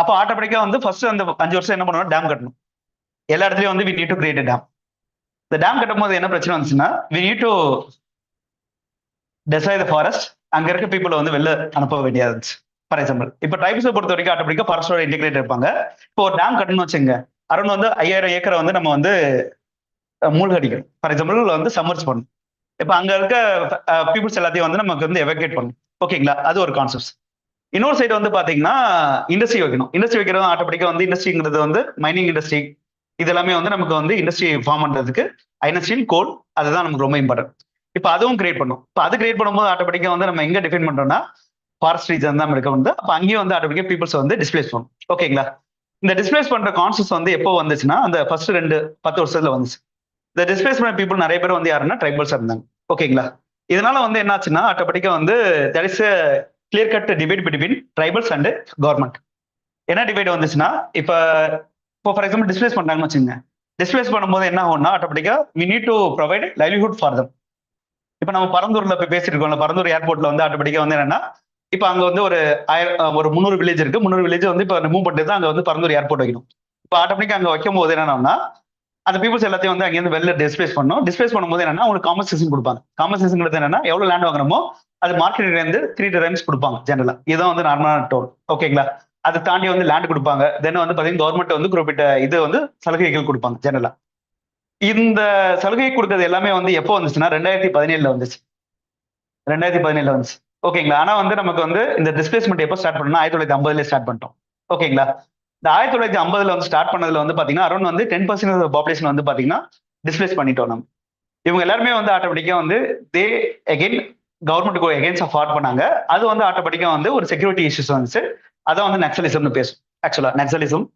அப்போ ஆட்டோமேட்டிக்கா வந்து ஃபர்ஸ்ட் அந்த 5 வருஷம் என்ன பண்ணணும்? டேம் கட்டணும். எல்லா இடத்துலயும் வந்து we need to create a dam. இந்த டேம் கட்டும் போது என்ன பிரச்சனை வந்துச்சுன்னா, we need to destroy the forest. அங்க இருக்க பீப்புளை வந்து வெளில அனுப்ப வேண்டியது இருந்துச்சு. ஃபார் எக்ஸாம்பிள் இப்போ ட்ரைப்ஸை பொறுத்த வரைக்கும் ஆட்டோமேட்டிக்கா ஃபாரஸ்டோட இன்டிகிரேட் இருப்பாங்க. இப்போ ஒரு டேம் கட்டணும்னு வச்சுங்க, அரௌண்ட் வந்து 5000 ஏக்கரை வந்து நம்ம வந்து மூழ்கடிக்கணும். ஃபார் எக்ஸாம்பிள் வந்து சம்மர்ஸ் பண்ணணும். இப்போ அங்க இருக்க பீப்புள்ஸ் எல்லாத்தையும் வந்து நமக்கு வந்து எவாக்குவேட் பண்ணணும். ஓகேங்களா? அது ஒரு கான்செப்ட். இன்னொரு சைடு வந்து பாத்தீங்கன்னா இண்டஸ்ட்ரி வைக்கணும். இண்டஸ்ட்ரி வைக்கிறது ஆட்டோமேட்டிக்கா வந்து இண்டஸ்ட்ரிங்கிறது வந்து மைனிங் இண்டஸ்ட்ரி, இது எல்லாமே வந்து நமக்கு வந்து இண்டஸ்ட்ரி ஃபார்ம் பண்றதுக்கு ஐனஸ்டீல் கோல், அதுதான் நமக்கு ரொம்ப இம்பார்ட்டன்ட். இப்போ அதுவும் கிரியேட் பண்ணும். இப்போ அது கிரியேட் பண்ணும்போது ஆட்டோமேட்டிக்கா வந்து நம்ம எங்க டிஃபைன் பண்றோம்னா ஃபாரஸ்ட் ரீஜன் தான் இருக்க வந்து, அப்போ அங்கேயும் வந்து ஆட்டோமேட்டிக்கா பீப்புள்ஸ் வந்து டிஸ்பிளேஸ் பண்ணும். ஓகேங்களா? இந்த டிஸ்பிளேஸ் பண்ற கான்செப்ட் வந்து எப்போ வந்துச்சுன்னா, அந்த ஃபர்ஸ்ட் 10 வருஷத்துல வந்துச்சு. இந்த டிஸ்பிளேஸ் பண்ண பீப்புள் நிறைய பேர் வந்து யாருன்னா ட்ரைபல்ஸ் இருந்தாங்க. ஓகேங்களா? இதனால வந்து என்னாச்சுன்னா ஆட்டோமேட்டிக்கா வந்து there is a clear cut debate between tribals and government. என்ன டிபேட் வந்துச்சுன்னா, இப்போ ஃபார் எக்ஸாம்பிள் டிஸ்பிளேஸ் பண்றாங்கன்னு வச்சுங்க, டிஸ்பிளேஸ் பண்ணும்போது என்ன ஆகும்னா ஆட்டோமேட்டிக்கா we need to provide livelihood for them. இப்போ நம்ம பரந்தூர்ல போய் பேசிட்டு இருக்கோம்ல, பரந்தூர் ஏர்போர்ட்ல வந்து ஆட்டோமேட்டிக்கா வந்து என்னன்னா, இப்போ அங்க வந்து ஒரு 300 வில்லேஜ் இருக்கு. 300 வில்லேஜ் வந்து இப்போ ரிமூவ் பண்ணிட்டு தான் அங்க வந்து பரந்தூர் ஏர்போர்ட் வைக்கணும். இப்போ ஆட்டோமேட்டிக்கா அங்க வைக்கும் போது என்னன்னா, அந்த பீப்புள்ஸ் எல்லாத்தையும் வந்து அங்கேருந்து வெளில டிஸ்பிளேஸ் பண்ணணும். டிஸ்பிளேஸ் பண்ணும்போது என்னன்னா உங்களுக்கு காம்பன்சேஷன் கொடுப்பாங்க. காம்பன்சேஷன் என்னன்னா எவ்வளவு லேண்ட் வாங்குறமோ அது மார்க்கெட்ல இருந்து 3 டைம்ஸ் கொடுப்பாங்க ஜெனரலா. இதுதான் வந்து நார்மலான டோல். ஓகேங்களா? அதை தாண்டி வந்து லேண்ட் கொடுப்பாங்க. தென் வந்து பாத்தீங்கன்னா கவர்மெண்ட் வந்து குறிப்பிட்ட இது வந்து சலுகைகள் கொடுப்பாங்க ஜெனரலா. இந்த சலுகை கொடுக்கறது எல்லாமே வந்து எப்போ வந்துச்சுன்னா 2017 வந்துச்சு. 2017 வந்துச்சு. ஓகேங்களா? ஆனா வந்து நமக்கு வந்து இந்த டிஸ்பிளேஸ்மெண்ட் எப்போ ஸ்டார்ட் பண்ணா 1950 ஸ்டார்ட் பண்ணிட்டோம். ஓகேங்களா? இந்த 1950 வந்து ஸ்டார்ட் பண்ணதுல வந்து பாத்தீங்கன்னா அரௌண்ட் வந்து 10% பாப்புலேஷன் வந்து பாத்தீங்கன்னா டிஸ்பிளேஸ் பண்ணிட்டோம் நம்ம. இவங்க எல்லாருமே வந்து ஆட்டோமேட்டிக்கா வந்து தே அகைன் கவர்மெண்ட்டுக்கு எகெயின்ஸ்டா ஃபாட் பண்ணாங்க. அது வந்து ஆட்டோமேட்டிக்கா வந்து ஒரு செக்யூரிட்டி இஷ்யூஸ் வந்துச்சு. அதான் வந்து நக்சலிசம்னு பேசும். ஆக்சுவலா நக்சலிசம்,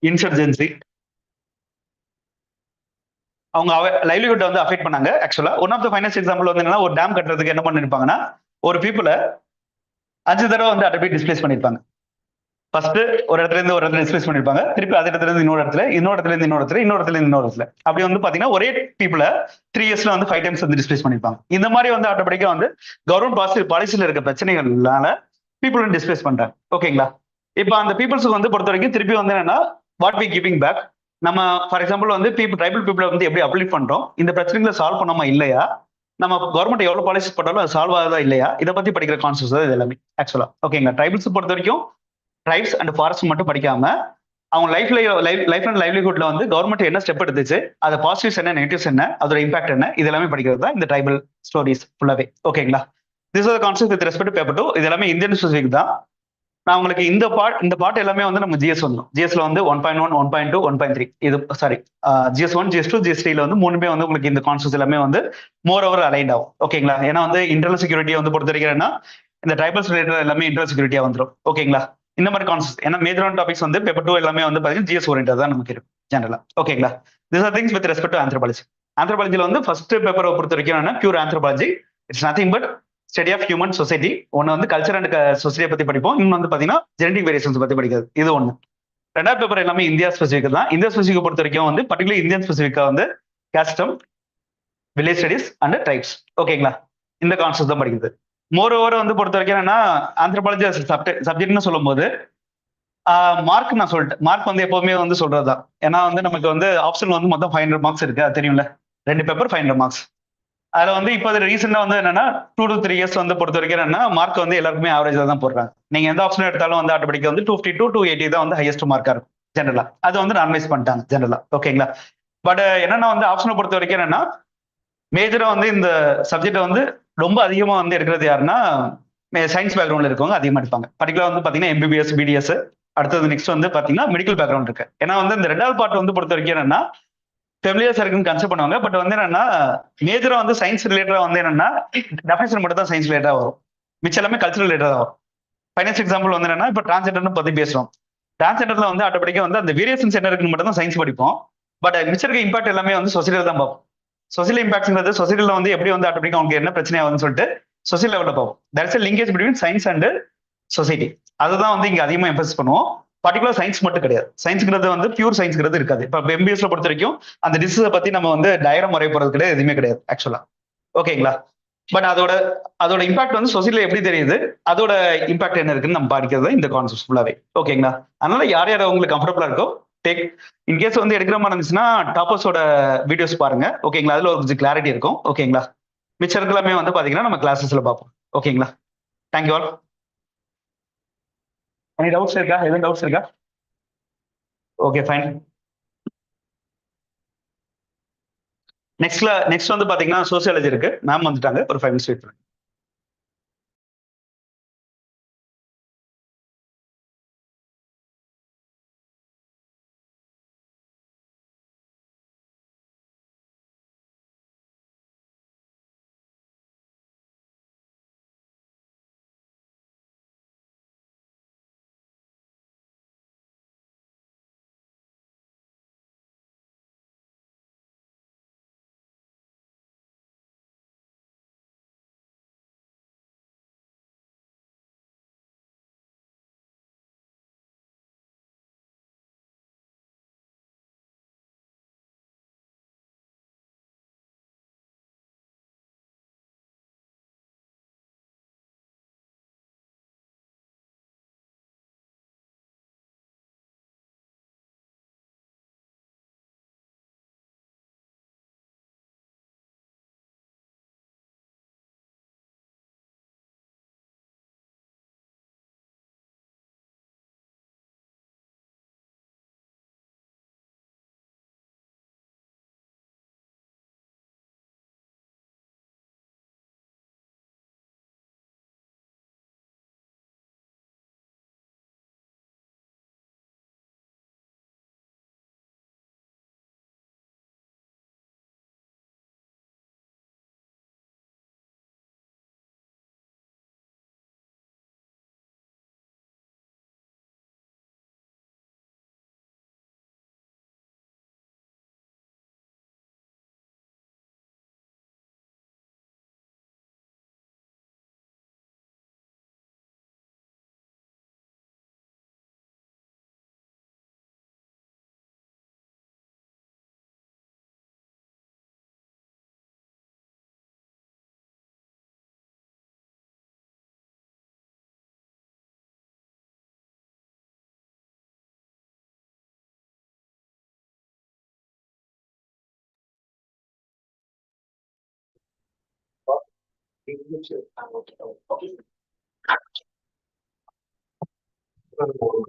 இன்சர்ஜென்சி, அவங்க லைவ்லிஹுட் வந்து அஃபெக்ட் பண்ணாங்க. ஆக்சுவலா one of the finest example வந்து என்னன்னா, ஒரு டேம் கட்டுறதுக்கு என்ன பண்ணிருப்பாங்கன்னா, ஒரு பீப்புளை 5 தடவை வந்து ஆட்டோமேட்டிக் டிஸ்பிளேஸ் பண்ணிருப்பாங்க. ஃபர்ஸ்ட் ஒரு இடத்துல இருந்து ஒரு இடத்துல டிஸ்பிளேஸ் பண்ணிருப்பாங்க, திருப்பி அதே இடத்துல இருந்து இன்னொரு இடத்துல, இன்னொரு இடத்துல இருந்து இன்னொரு இடத்துல, இன்னொரு இடத்துல இருந்து இன்னொரு இடத்துல, அப்படி வந்து பாத்தீங்கன்னா ஒரே பீப்புள 3 இயர்ஸ்ல வந்து 5 டைம்ஸ் வந்து டிஸ்பிளேஸ் பண்ணிருப்பாங்க. இந்த மாதிரி வந்து ஆட்டோமேட்டிக்கா வந்து கவர்மெண்ட் பாலிசியில இருக்க பிரச்சனைகள்னால பீப்புள் வந்து டிஸ்பிளேஸ் பண்றாங்க. ஓகேங்களா? இப்போ அந்த பீப்புள்ஸுக்கு வந்து பொறுத்த வரைக்கும் திருப்பி வந்து என்னன்னா வாட் வி கிவிங் பேக். நம்ம ஃபார் எக்ஸாம்பிள் வந்து ட்ரைபல் பீப்புளை வந்து எப்படி அப்ளிட் பண்றோம், இந்த பிரச்சனைகளை சால்வ் பண்ணாம இல்லையா, நம்ம கவர்மெண்ட் எவ்வளவு பாலிசி போட்டாலும் அது சால்வ் ஆகுதா இல்லையா, இதை பத்தி படிக்கிற கான்செப்ட்ஸ் தான் இது எல்லாமே ஆக்சுவலா. ஓகேங்களா? ட்ரைபல்ஸ் பொறுத்த வரைக்கும் ட்ரைப்ஸ் அண்ட் ஃபாரஸ்ட் மட்டும் படிக்காம அவங்க லைஃப் அண்ட் லைவ்லிஹுட்ல வந்து கவர்மெண்ட் என்ன ஸ்டெப் எடுத்துச்சு, அது பாசிட்டிவ்ஸ் என்ன, நெகட்டிவ்ஸ் என்ன, அதோட இம்பாக்ட் என்ன, இது எல்லாமே படிக்கிறது தான் இந்த ட்ரைபல் ஸ்டோரிஸ் ஃபுல்லாவே. ஓகேங்களா? This are concept with respect paper 2. இது எல்லாமே இந்தியன் ஸ்பெசிபிக் தான். நான் உங்களுக்கு இந்த பார்ட் எல்லாமே வந்து நம்ம ஜிஎஸ் வந்துடும். ஜிஎஸ்ல வந்து 1.1, 1.2, 1.3 இது சாரி GS 1, GS 2, GS 3 வந்து மூணுமே வந்து உங்களுக்கு இந்த கான்செப்ட்ஸ் எல்லாமே வந்து மோர் ஓவர் அலைன்ட் ஆகும். ஓகேங்களா? ஏன்னா வந்து இன்டர்னல் செக்யூரிட்டியை வந்து பொறுத்த வரைக்கும் இந்த ட்ரைபல்ஸ் ரிலேட்டட் எல்லாமே இன்டர்னல் செக்யூரிட்டியா வந்துடும். ஓகேங்களா? இந்த மாதிரி கான்செப்ட் ஏன்னா மேஜரான டாபிக்ஸ் வந்து பேப்பர் 2 எல்லாமே வந்து பாத்தீங்கன்னா ஜிஎஸ் ஓரியன்டா தான் நமக்கு இருக்கும் ஜெனரலா. ஓகேங்களா? This are things with respect to anthropology. ஆந்த்ரோபாலஜில வந்து ஃபர்ஸ்ட் பேப்பரை பொறுத்த வரைக்கும் pure anthropology. It's nothing but study of human society. ஒன்னு வந்து கல்ச்சர் அண்ட் சொசைட்டியை பத்தி படிப்போம், இன்னும் வந்து பாத்தீங்கன்னா ஜெனடிக் வேரியேஷன்ஸ் பத்தி படிக்கிறது. இது ஒண்ணு. ரெண்டாவது பேப்பர் எல்லாமே இந்தியா ஸ்பெசிபிக் தான். இந்தியா ஸ்பெசிபிக் பொறுத்த வரைக்கும் வந்து பர்டிகுலர் இந்தியன் ஸ்பெசிபிக்கா வந்து custom, village studies and tribes. ஓகேங்களா? இந்த கான்செப்ட் தான் படிக்கிறது. மோர் ஓவர் வந்து பொறுத்த வரைக்கும் என்னன்னா ஆந்த்ரோபாலஜி சப்ஜெக்ட்னு சொல்லும் போது மார்க் நான் சொல்லிட்டேன். மார்க் வந்து எப்பவுமே வந்து சொல்றதுதான். ஏன்னா வந்து நமக்கு வந்து ஆப்ஷன் வந்து மொத்தம் 500 மார்க்ஸ் இருக்கு, அது தெரியும்ல. 2 பேப்பர் 500 மார்க்ஸ். அதுல வந்து இப்போ ரீசெண்டா வந்து என்னன்னா 2 to 3 இயர்ஸ் வந்து பொறுத்த வரைக்கும் என்னன்னா மார்க் வந்து எல்லாருக்குமே ஆவரேஜா தான் போடுறாங்க. நீங்க எந்த ஆப்ஷன் எடுத்தாலும் வந்து ஆட்டோமேட்டிக்கா வந்து 252 to 280 தான் வந்து ஹையஸ்ட் மார்க்கா இருக்கும் ஜெனரலா. அது வந்து நார்மலைஸ் பண்ணிட்டாங்க ஜெனரலா. ஓகேங்களா? பட் என்னன்னா வந்து ஆப்ஷனை பொறுத்த வரைக்கும் என்னன்னா மேஜரா வந்து இந்த சப்ஜெக்ட் வந்து ரொம்ப அதிகமா வந்து எடுக்கிறது யாருன்னா சயின்ஸ் பேக்ரவுண்ட்ல இருக்கவங்க அதிகமா எடுப்பாங்க. பர்டிகுலர் வந்து பாத்தீங்கன்னா MBBS, BDS, அடுத்தது நெக்ஸ்ட் வந்து பாத்தீங்கன்னா மெடிக்கல் பேக்ரவுண்ட் இருக்கு. ஏன்னா வந்து இந்த ரெண்டாவது பார்ட் வந்து பொறுத்த வரைக்கும் என்னன்னா ஃபெமிலியர்ஸா இருக்குன்னு கன்சிடர் பண்ணுவாங்க. பட் வந்து என்னன்னா மேஜரா வந்து சயின்ஸ் ரிலேட்டடா வந்து என்னன்னா டெஃபினேஷன் மட்டும் தான் சயின்ஸ் ரிலேட்டடா வரும். மிச்சம் எல்லாமே கல்ச்சரல் ரிலேட்டடா வரும். ஃபைனான்ஸ் எக்ஸாம்பிள் வந்து என்னன்னா இப்போ டிரான்ஸ்ஜெண்டர்னு பத்தி பேசுறோம். டிரான்ஸ்ஜெண்டர்ல வந்து ஆட்டோமேட்டிக்கா வந்து அந்த வேரியேஷன்ஸ் என்ன இருக்குன்னு மட்டும் தான் சயின்ஸ் படிப்போம். பட் மிச்சம் இருக்க இம்பாக்ட் எல்லாமே வந்து சொசைட்டில தான் பார்ப்போம். சொசைட்டல் இம்பாக்ட்ங்கிறது சொசைட்டில வந்து எப்படி வந்து ஆட்டோமேட்டிக்கா அவங்களுக்கு என்ன பிரச்சனை ஆகுதுன்னு சொல்லிட்டு சொசைட்டி லெவலில் பார்ப்போம். That's a linkage between science and society. அதுதான் வந்து இங்க அதிகமாக எம்பசஸ் பண்ணுவோம். பர்டிகுலர் சயின்ஸ் மட்டும் கிடையாது. சயின்ஸ்ங்கிறது வந்து பியூர் சயின்ஸ்ங்கிறது இருக்காது. இப்போ எம்பிஎஸ்ல பொறுத்த வரைக்கும் அந்த டிசீஸை பத்தி நம்ம வந்து டயக்ராம் வரைய போறது கிடையாது, எதுவுமே கிடையாது ஆக்சுவலா. ஓகேங்களா? பட் அதோட இம்பாக்ட் வந்து சொசைட்டில எப்படி தெரியுது, அதோட இம்பாக்ட் என்ன இருக்குன்னு நம்ம படிக்கிறது இந்த கான்செப்ட் ஃபுல்லாவே. ஓகேங்களா? அதனால யார் யார் உங்களுக்கு கம்ஃபர்டபுளா இருக்கோ டேக். இன்கேஸ் வந்து எடுக்கிற மாதிரி இருந்துச்சுன்னா டாப்பர்ஸோட வீடியோஸ் பாருங்க. ஓகேங்களா? அதுல ஒரு கொஞ்சம் கிளாரிட்டி இருக்கும். ஓகேங்களா? மிச்சம் இருக்கலாமே வந்து பாத்தீங்கன்னா நம்ம கிளாஸஸ்ல பார்ப்போம். ஓகேங்களா? Thank you all. எனி டவுட்ஸ் இருக்கா? எதுவும் டவுட்ஸ் இருக்கா? Okay fine. நெக்ஸ்ட் வந்து பாத்தீங்கன்னா சோசியாலஜி இருக்கு. மேம் வந்துட்டாங்க, ஒரு 5 மினிட்ஸ் வெயிட் பண்ணுங்க.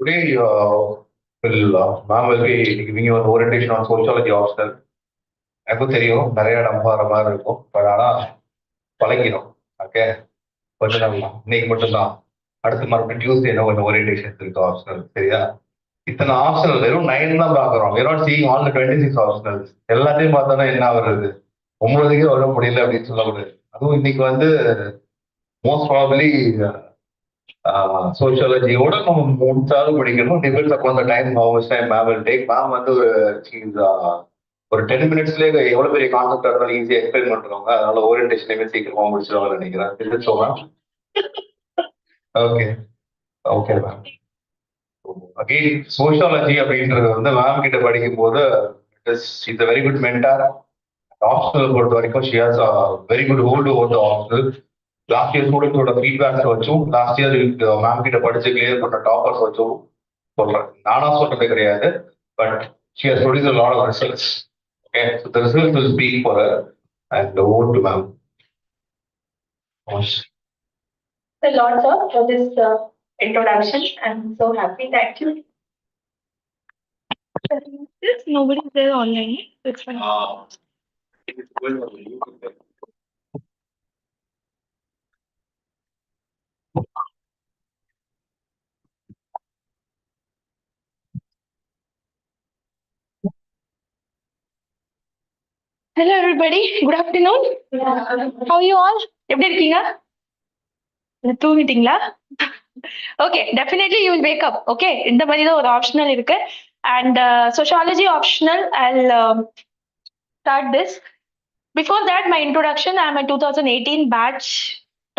Today, ma'am will be giving you an orientation on sociology optional. எனக்கும் தெரியும் நிறைய இடம் போற மாதிரி இருக்கும், பட் ஆனால் பழகிடும். ஓகே, கொஞ்சம் நாள் இன்னைக்கு மட்டும்தான். அடுத்த மறுபடியும் டியூஸ்டே என்ன கொஞ்சம் ஓரியன்டேஷன் இருக்கு ஆப்ஷனல். சரியா? இத்தனை ஆப்ஷனல் வெறும் 9 தான் பார்க்குறோம். வெறும் சீங் ஆல் த 26 ஆப்ஷனல். எல்லாத்தையும் பார்த்தோன்னா என்ன வருது, 9க்கே வர முடியல அப்படின்னு சொல்ல முடியாது. அதுவும் இன்னைக்கு வந்து மோஸ்ட் ப்ராபப்ளி சோசியாலஜியோட நம்ம முடிச்சாலும் படிக்கணும். Depends upon the time, how much time ma'am will take. Ma'am வந்து ஒரு 10 மினிட்ஸ்லேயே எவ்வளவு பெரிய கான்செப்ட் இருந்தாலும் ஈஸியாக எக்ஸ்பிளைன் பண்றவங்க. அதனால ஓரியன்டேஷனையுமே சீக்கிரமா முடிச்சிருவாங்க நினைக்கிறேன். Okay okay ma'am. Again sociology அப்படின்றது வந்து மேம் கிட்ட படிக்கும் போது it's very good mentor. Optional பொறுத்த வரைக்கும் she has a very good hold over the optional. Last year ஸ்டூடெண்ட்ஸோட ஃபீட்பேக்ஸ் வச்சும், லாஸ்ட் இயர் மேம் கிட்ட படிச்சு கிளியர் பண்ண டாப்பர்ஸ் வச்சும் சொல்றேன். நானா சொல்றது கிடையாது, but she has produced a lot of results. Okay, so the results will speak for her. And over to ma'am. A lot, sir, for this introduction. I'm so happy that you. Yes, nobody's there online. It's fine. Hello everybody, good afternoon. How are you all? எப்படி இருக்கீங்க? தூங்கிட்டீங்களா? Okay, definitely you will wake up. Okay, இந்த மாதிரி தான் ஒரு optional இருக்கு. And sociology optional, I'll start this. Before that, my introduction, I'm a 2018 batch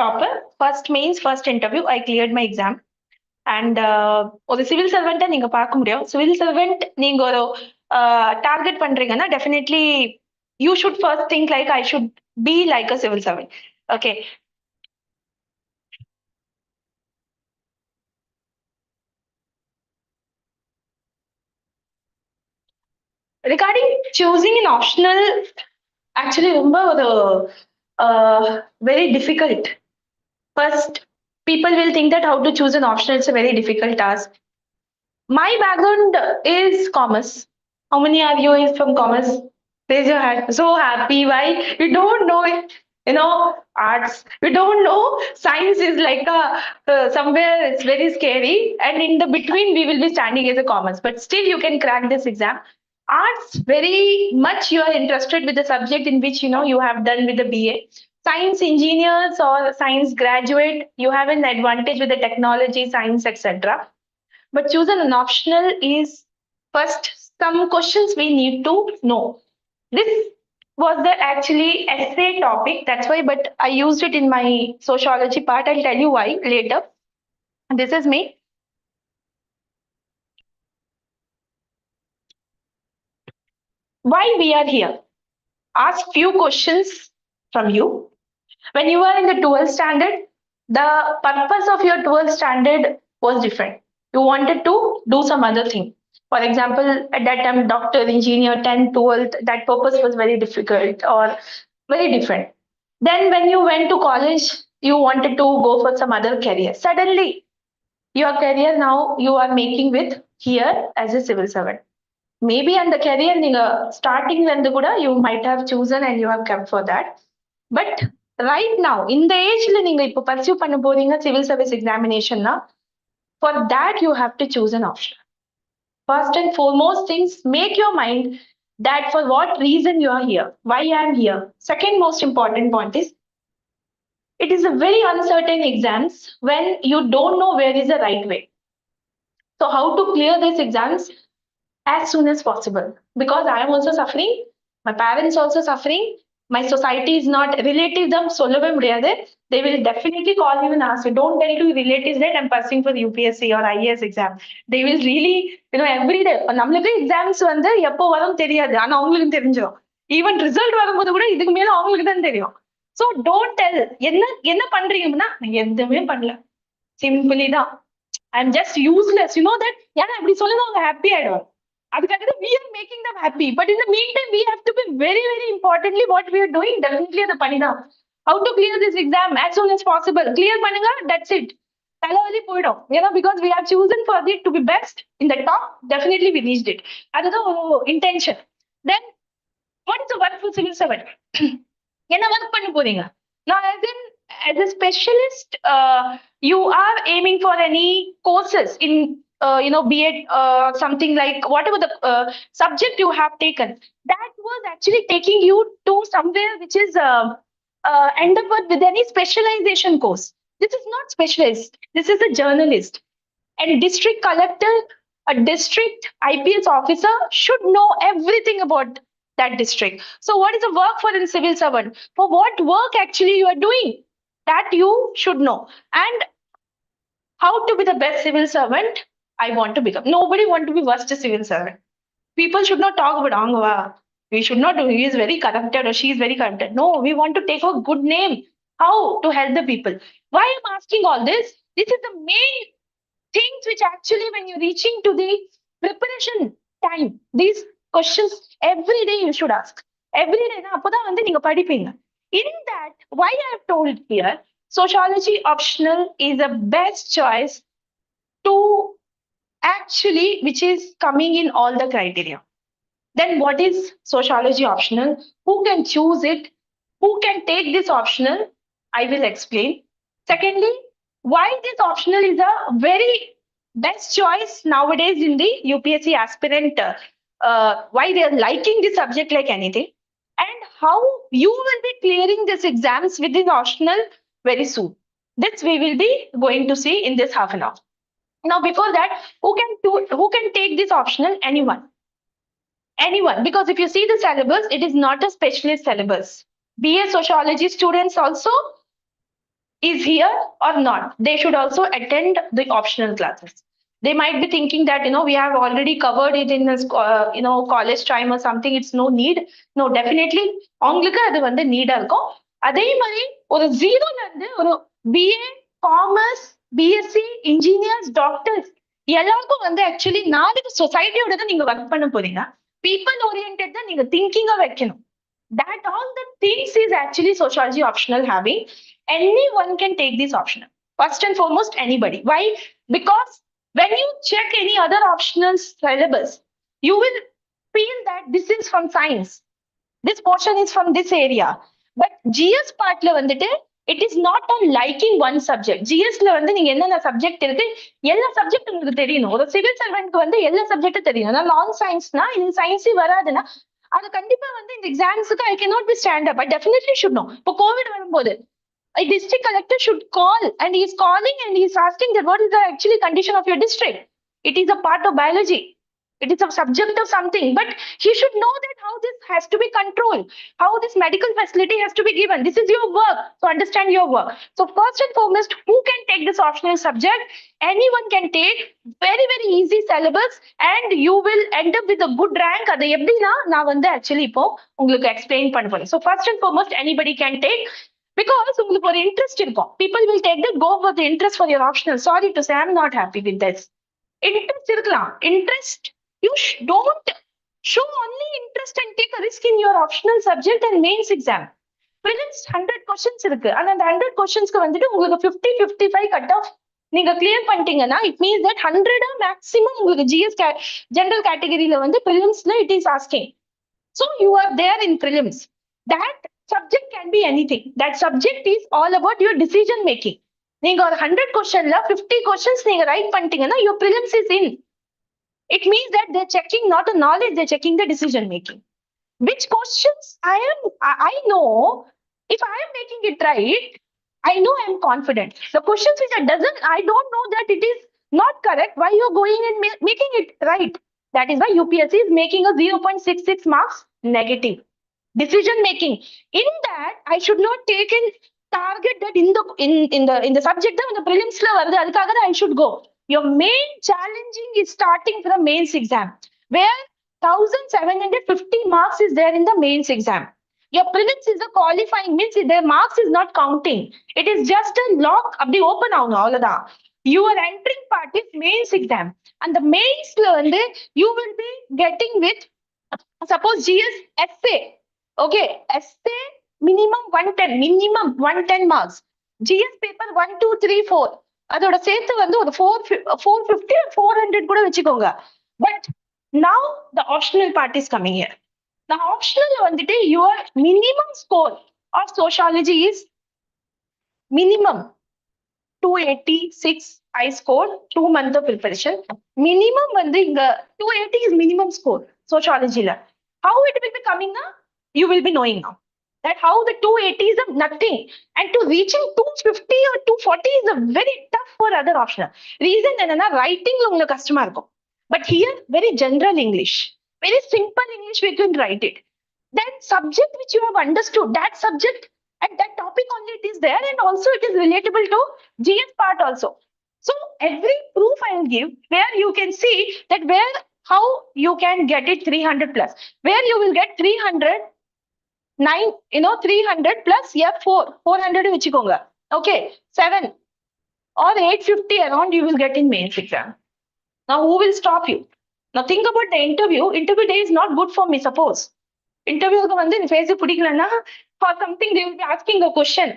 topper. First means first interview, I cleared my exam. And ஒரு civil சர்வெண்ட்டை நீங்க பார்க்க முடியும். Civil servant நீங்க ஒரு டார்கெட் பண்றீங்கன்னா definitely you should first think like I should be like a civil servant. Okay, regarding choosing an optional, actually ரொம்ப ஒரு very difficult. First, people will think that how to choose an optional is a very difficult task. My background is commerce. How many are you is from commerce? Raise your hand. So happy. Why? You don't know it. You know, arts. You don't know science is like a somewhere it's very scary. And in the between, we will be standing as a commerce. But still, you can crack this exam. Arts, very much you are interested with the subject in which you have done with the BA. Science engineers or science graduate, you have an advantage with the technology, science, etc. But choosing an optional is first some questions we need to know. This was the actually essay topic, that's why, but I used it in my sociology part. I'll tell you why later. This is me. Why we are here? Ask few questions from you. When you were in the 12th standard, the purpose of your 12th standard was different. You wanted to do some other thing. For example, at that time, doctor, engineer, 10th, 12th, that purpose was very difficult or very different. Then when you went to college, you wanted to go for some other career. Suddenly, your career now you are making with here as a civil servant. Maybe on the career, starting when the Buddha, you might have chosen and you have kept for that. But right now, in the age நீங்க இப்போ pursue பண்ண போறீங்க civil service examination, for that you have to choose an option. First and foremost things, make your mind that for what reason you are here, why I am here. Second most important point is, it is a very uncertain exams when you don't know where is the right way. So how to clear these exams as soon as possible, because I am also suffering, my parents also suffering, my society is not relative them சொல்லவே முடியாது. They will definitely call you and ask you, don't tell to relatives that I'm pursuing for the UPSC or IAS exam. They will really, every day நம்மளுக்கு exams வந்து எப்போ வரும் தெரியாது, ஆனா அவங்களுக்கு தெரிஞ்சிடும். ஈவன் ரிசல்ட் வரும்போது கூட இதுக்கு மேல அவங்களுக்கு தான் தெரியும். So don't tell. என்ன பண்றீங்கன்னா நான் எதுவுமே பண்ணல, சிம்பிளி தான், I am just useless, that. ஏன்னா இப்படி சொல்லுங்க அவங்க ஹாப்பி ஆயிடுவாங்க. we are making them happy, but in the meantime we have to be very very importantly what we are doing definitely the panida. How to clear this exam as soon as possible, clear பண்ணுங்க, that's it. தலைவலி போய்டும், because we have chosen for it to be best in the top, definitely we reached it. அதுதான் intention. Then what is the work for civil servant? என்ன work பண்ண போறீங்க? Now as a specialist, you are aiming for any courses in be it something like whatever the subject you have taken, that was actually taking you to somewhere which is end up with any specialization course. This is not specialist, this is a journalist. And district collector, a district IPS officer should know everything about that district. So what is the work for a civil servant? For what work actually you are doing, that you should know. And how to be the best civil servant I want to become. Nobody want to be worst civil servant. People should not talk about Angava. We should not do, he is very corrupted or she is very corrupted. No, we want to take a good name. How to help the people. Why I'm asking all this? This is the main things which actually when you're reaching to the preparation time, these questions every day you should ask. Every day, அப்பதான் வந்து நீங்க படிப்பீங்க. In that, why I have told here, sociology optional is the best choice to actually, which is coming in all the criteria. Then what is sociology optional? Who can choose it? Who can take this optional? I will explain. Secondly, why this optional is a very best choice nowadays in the UPSC aspirant, why they are liking this subject like anything, and how you will be clearing these exams within optional very soon. This we will be going to see in this half an hour. Now, before that, who can take this optional? Anyone, because if you see the syllabus, it is not a specialist syllabus. BA Sociology students also is here or not. They should also attend the optional classes. They might be thinking that, we have already covered it in this, college time or something. It's no need. No, definitely. உங்களுக்கு அது வந்து நீடா இருக்கும். அதே மாதிரி ஒரு ஜீரோல இருந்து ஒரு BA, commerce, BSc, engineers, doctors எல்லாருக்கும் வந்து ஆக்சுவலி நாளைக்கு சொசைட்டியோட தான் நீங்க ஒர்க் பண்ண போறீங்க. People oriented தான் நீங்க திங்கிங்கா வைக்கணும். That all the things is actually sociology optional having. Anyone can take this optional. First and foremost, anybody. Why? Because when you check any other optional syllabus, you will feel that this is from science. This portion is from this area. But GS part la vandute, it is not on liking one subject. GS la வந்து நீங்க என்னென்ன subject இருக்கு எல்லா subject உங்களுக்கு தெரியணும். ஒரு civil சர்வெண்ட்க்கு வந்து எல்லா சப்ஜெக்ட் தெரியணும். நான் லாங் சயின்ஸ்னா இது சயின்ஸே வராதுன்னா அது கண்டிப்பா வந்து இந்த எக்ஸாம்ஸ்க்கு I can not be stand up. I definitely should know. இப்போ கோவிட் வரும்போது a district collector should call and he is calling and he is asking that what is the actually condition of your district. It is a part of biology. It is a subject of something, but he should know that how this has to be controlled, how this medical facility has to be given. This is your work, so understand your work. So first and foremost, who can take this optional subject? Anyone can take. Very very easy syllabus and you will end up with a good rank. அது எப்படின்னா நான் வந்து actually இப்போ உங்களுக்கு explain பண்ண போறேன். So first and foremost, anybody can take. Because உங்களுக்கு ஒரு இன்ட்ரெஸ்ட் இருக்கும். People will take that, go for the interest for your optional. Sorry to say, I'm not happy with this. Interest இருக்கலாம். Interest, you don't show only interest and take a risk in your optional subject and mains exam. Prelims 100 questions இருக்கு. ஆனா அந்த 100 questions-க்கு வந்துட்டு உங்களுக்கு 50-55 cut off நீங்க clear பண்ணிட்டீங்கன்னா it means that 100 maximum உங்களுக்கு GS general கேட்டகரியில வந்து prelims-ல it is asking. So you are there in prelims. That subject can be anything. That subject is all about your decision making. நீங்க ஒரு 100 questionல 50 questions நீங்க right பண்ணிட்டீங்கன்னா your prelims is in. It means that they're checking not the knowledge, they're checking the decision making. Which questions I know if I am making it right, I know I am confident. The questions which I don't know that it is not correct, why you're going and making it right. That is why UPSC is making a 0.66 marks negative. Decision making. In that, I should not take in target that in the subject that the prelims la varudhu adukkaga I should go. Your main challenging is starting from mains exam, where 1750 marks is there in the mains exam. Your prelims is a qualifying, means their marks is not counting. It is just a lock abdi open avunu avladha. Your entering part is mains exam, and the mains la vande you will be getting with suppose GS essay. Okay, essay minimum 110 marks. GS paper 1, 2, 3, 4. அதோட சேர்த்து வந்து ஒரு 450 400 கூட வச்சுக்கோங்க. But now the optional part is coming here. The optional வந்துட்டு your minimum score of sociology is minimum 286. I scored 2 months of preparation. Minimum வந்து இங்க 280 is minimum score sociology-ல. How it will be coming now? You will be knowing now that how the 280 is nothing, and to reaching 250 or 240 is a very tough for other optional. Reason enna writing la unga கஷ்டமா இருக்கும். But here very general English, very simple English we can write it. That subject which you have understood, that subject and that topic only it is there, and also it is relatable to GS part also. So every proof I will give where you can see that where how you can get it 300 plus, where you will get 300 300 plus F4 400 vechikkonga. Okay, 7 or 850 around you will get in mains exam. Now who will stop you? Now think about the interview day is not good for me. Suppose interview ku vandu face pudikkalana for something they will be asking a question,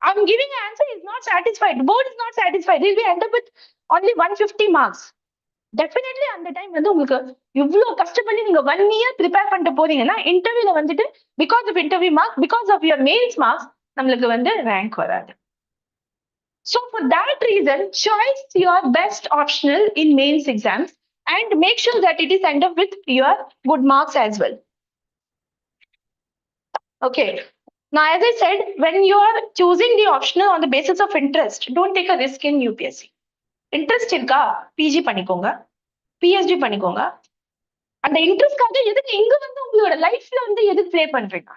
I'm giving an answer is not satisfied, board is not satisfied, they will end up with only 150 marks. Definitely அந்த time வந்து உங்களுக்கு இவ்வளவு கஷ்டப்பட்டு நீங்க 1 year prepare பண்ணிட்டு போறீங்கன்னா இன்டர்வியூல வந்துட்டு because of interview mark, because of your mains marks நம்மளுக்கு வந்து ரேங்க் வராது. So for that reason, choose your best optional in mains exams and make sure that it is end up with your good marks as well. Okay. Now, as I said, when you are choosing the optional on the basis of interest, don't take a risk in UPSC. Interest இருக்கா PG பண்ணிக்கோங்க, PhD பண்ணிக்கோங்க. அந்த இன்ட்ரெஸ்ட்காக எதுக்கு இங்க வந்து உங்களோட லைஃப்ல வந்து எதுக்கு ப்ளே பண்றீங்க?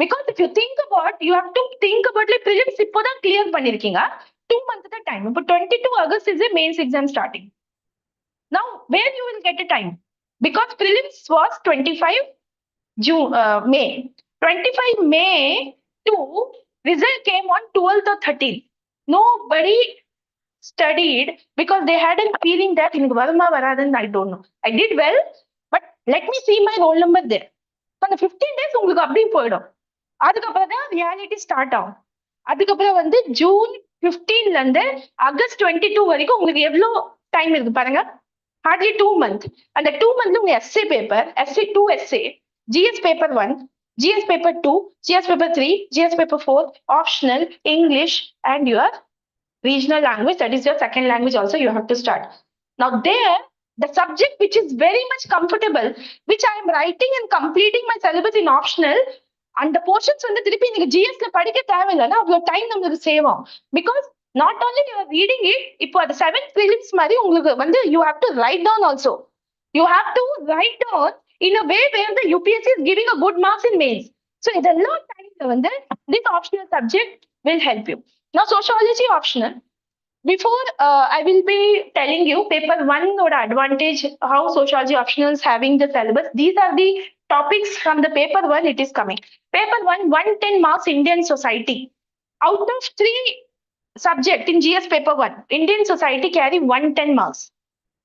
Because if you think about, you have to think about like prelims இப்போதான் கிளியர் பண்ணிருக்கீங்க. 2 months தான் டைம். இப்போ 22 August is a mains exam starting. Now, where you will get a time? Because prelims was 25 May. 25 May to result came on 12th or 13th. Nobody studied because they had a feeling that in Varma Varadan, I don't know. I did well, but let me see my roll number there. So the 15 days உங்களுக்கு அப்படியே போயிடும். அதுக்கப்புறம் தான் reality start ஆகும். அதுக்கப்புறம் வந்து June 15ல இருந்து August 22 வரைக்கும் உங்களுக்கு எவ்வளோ டைம் இருக்கு பாருங்க. Hardly 2 months. And the 2 months உங்க essay paper, essay 2 essay, GS paper 1, GS paper 2, GS paper 3, GS paper 4, optional, English, and your regional language, that is your second language also you have to start. Now there, the subject which is very much comfortable, which I am writing and completing my syllabus in optional, and the portions வந்து திருப்பி நீங்க GSல படிக்க தேவையில்லைன்னா அவ்வளவு time நம்மளுக்கு save ஆகும். Because not only you are reading it, இப்போ அது 7th prelims மாதிரி உங்களுக்கு வந்து you have to write down also. You have to write down in a way where the UPSC is giving a good marks in mains. So இதெல்லாம் டைம்ல வந்து this optional subject will help you. Now, sociology optional. Before I will be telling you paper 1 or advantage, how sociology optional is having the syllabus. These are the topics from the paper 1 it is coming. Paper 1, 110 marks Indian society. Out of 3 subject in GS paper 1, Indian society carry 110 marks.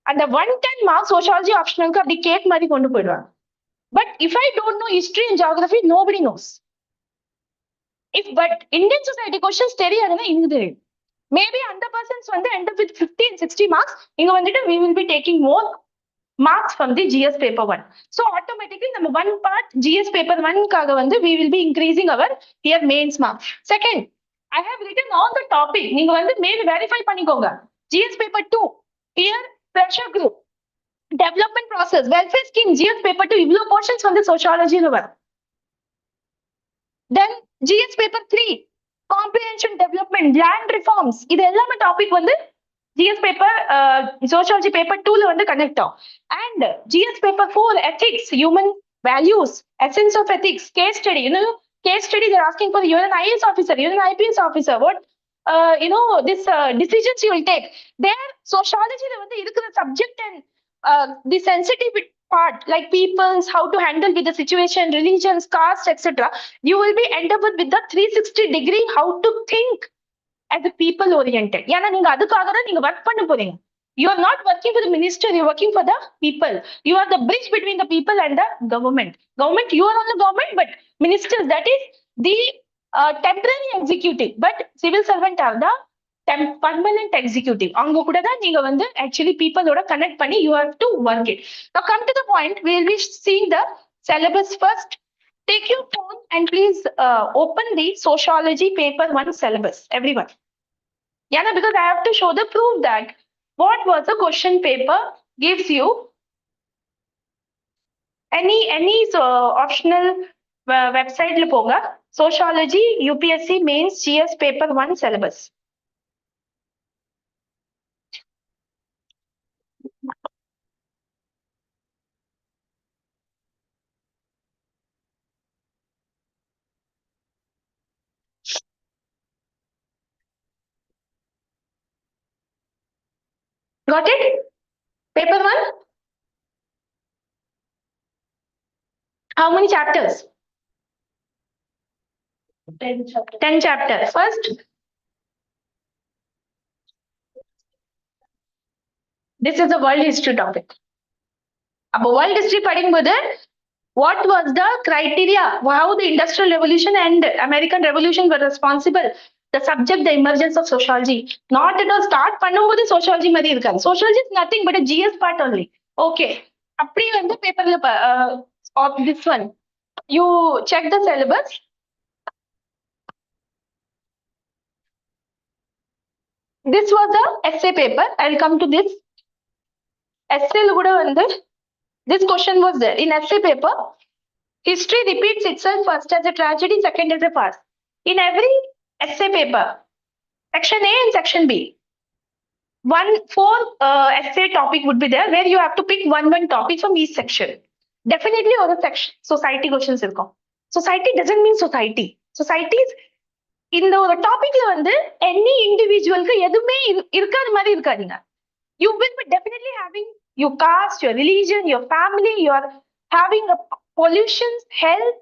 And the 110 marks sociology optional ku apdi cake mari kondu poiduvaanga. But if I don't know history and geography, nobody knows. But Indian society questions தெரியாதுன்னா இங்க தெரியும். Maybe under persons வந்து end up with 50 and 60 marks. இங்க வந்துட்டு we will be taking more marks from the GS paper 1. So automatically நம்ம one part GS paper 1 காக வந்து we will be increasing our here mains marks. Second, I have written all the topic. நீங்க வந்து maybe verify பண்ணிக்கோங்க. GS paper 2, here pressure group, development process, welfare scheme, GS paper 2 இவ்வளவு portions வந்து sociology வரும். Then GS paper 3, comprehension development, land reforms, இது எல்லாமே topic வந்து GS paper sociology paper 2ல வந்து கனெக்ட் ஆகும். And GS paper 4, ethics, human values, essence of ethics, case study. Case study they're asking for, you're an IAS officer, you're an IPS officer, what this decisions you will take. There sociology ல வந்து இருக்கிற subject and the sensitive part like people's, how to handle with the situation, religions, caste, etc. You will be end up with the 360-degree how to think as a people oriented. ஏன்னா நீங்க அதுக்காக தான் நீங்க work பண்ண போறீங்க. You are not working for the minister, you are working for the people. You are the bridge between the people and the government. Government, you are on the government, but ministers, that is the temporary executive. But civil servant are the permanent executive. அவங்க கூட தான் நீங்க வந்து actually people ஓட connect பண்ணி you have to work it. Now come to the point, we will be seeing the syllabus first. Take your phone and please open the sociology paper 1 syllabus, everyone. Yeah, because I have to show the proof that what was the question paper gives you any optional website la போங்க, sociology UPSC mains GS paper 1 syllabus. Got it? Paper 1? How many chapters? 10 chapters. First, this is a world history topic. அப்போ world history படிக்கும்போது what was the criteria, how the industrial revolution and American revolution were responsible, the subject, the emergence of sociology. Not at all start பண்ணும்போது sociology மாதிரி இருக்காது. Sociology is nothing but a GS part only. Okay, அப்படி வந்து பேப்பர்ல of this one you check the syllabus. This was the essay paper. I'll come to this. Essay கூட வந்து this question was there in essay paper. History repeats itself first as a tragedy, second as a farce. In every essay paper, section A and section B, four essay topic would be there where you have to pick one topic from each section. Definitely ஒரு section society questions இருக்கும். Society doesn't mean society. Societies இந்த ஒரு டாபிக்ல வந்து any individualக்கு எதுவுமே இருக்காத மாதிரி இருக்காதுங்க. You will be definitely having your caste, your religion, your family, your having a pollution, health,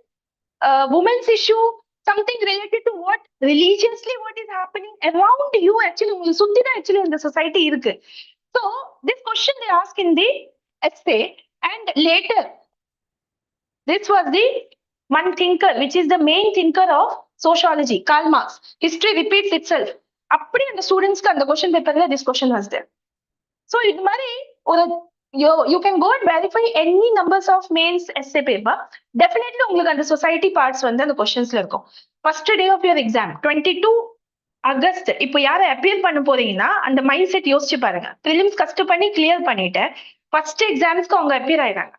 women's issue, something related to what religiously what is happening around you actually உங்களுக்கு சுத்தி தான் actually இந்த society இருக்கு. So this question they ask in the essay, and later this was the one thinker which is the main thinker of sociology, Karl Marx. History repeats itself. அப்படி அந்த ஸ்டூடெண்ட்ஸ்க்கு அந்த question பேப்பர்ல this question was there. So இது மாதிரி ஒரு you can go and verify any numbers of mains essay paper. Definitely உங்களுக்கு அந்த society parts வந்து அந்த questions-ல இருக்கும். First day of your exam 22 August. இப்போ யாரை appear பண்ண போறீங்கன்னா அந்த மைண்ட் செட் யோசிச்சு பாருங்க. prelims கஷ்டம் பண்ணி clear பண்ணிட்டு first exams-க்கு அவங்க appear ஆயிடுறாங்க.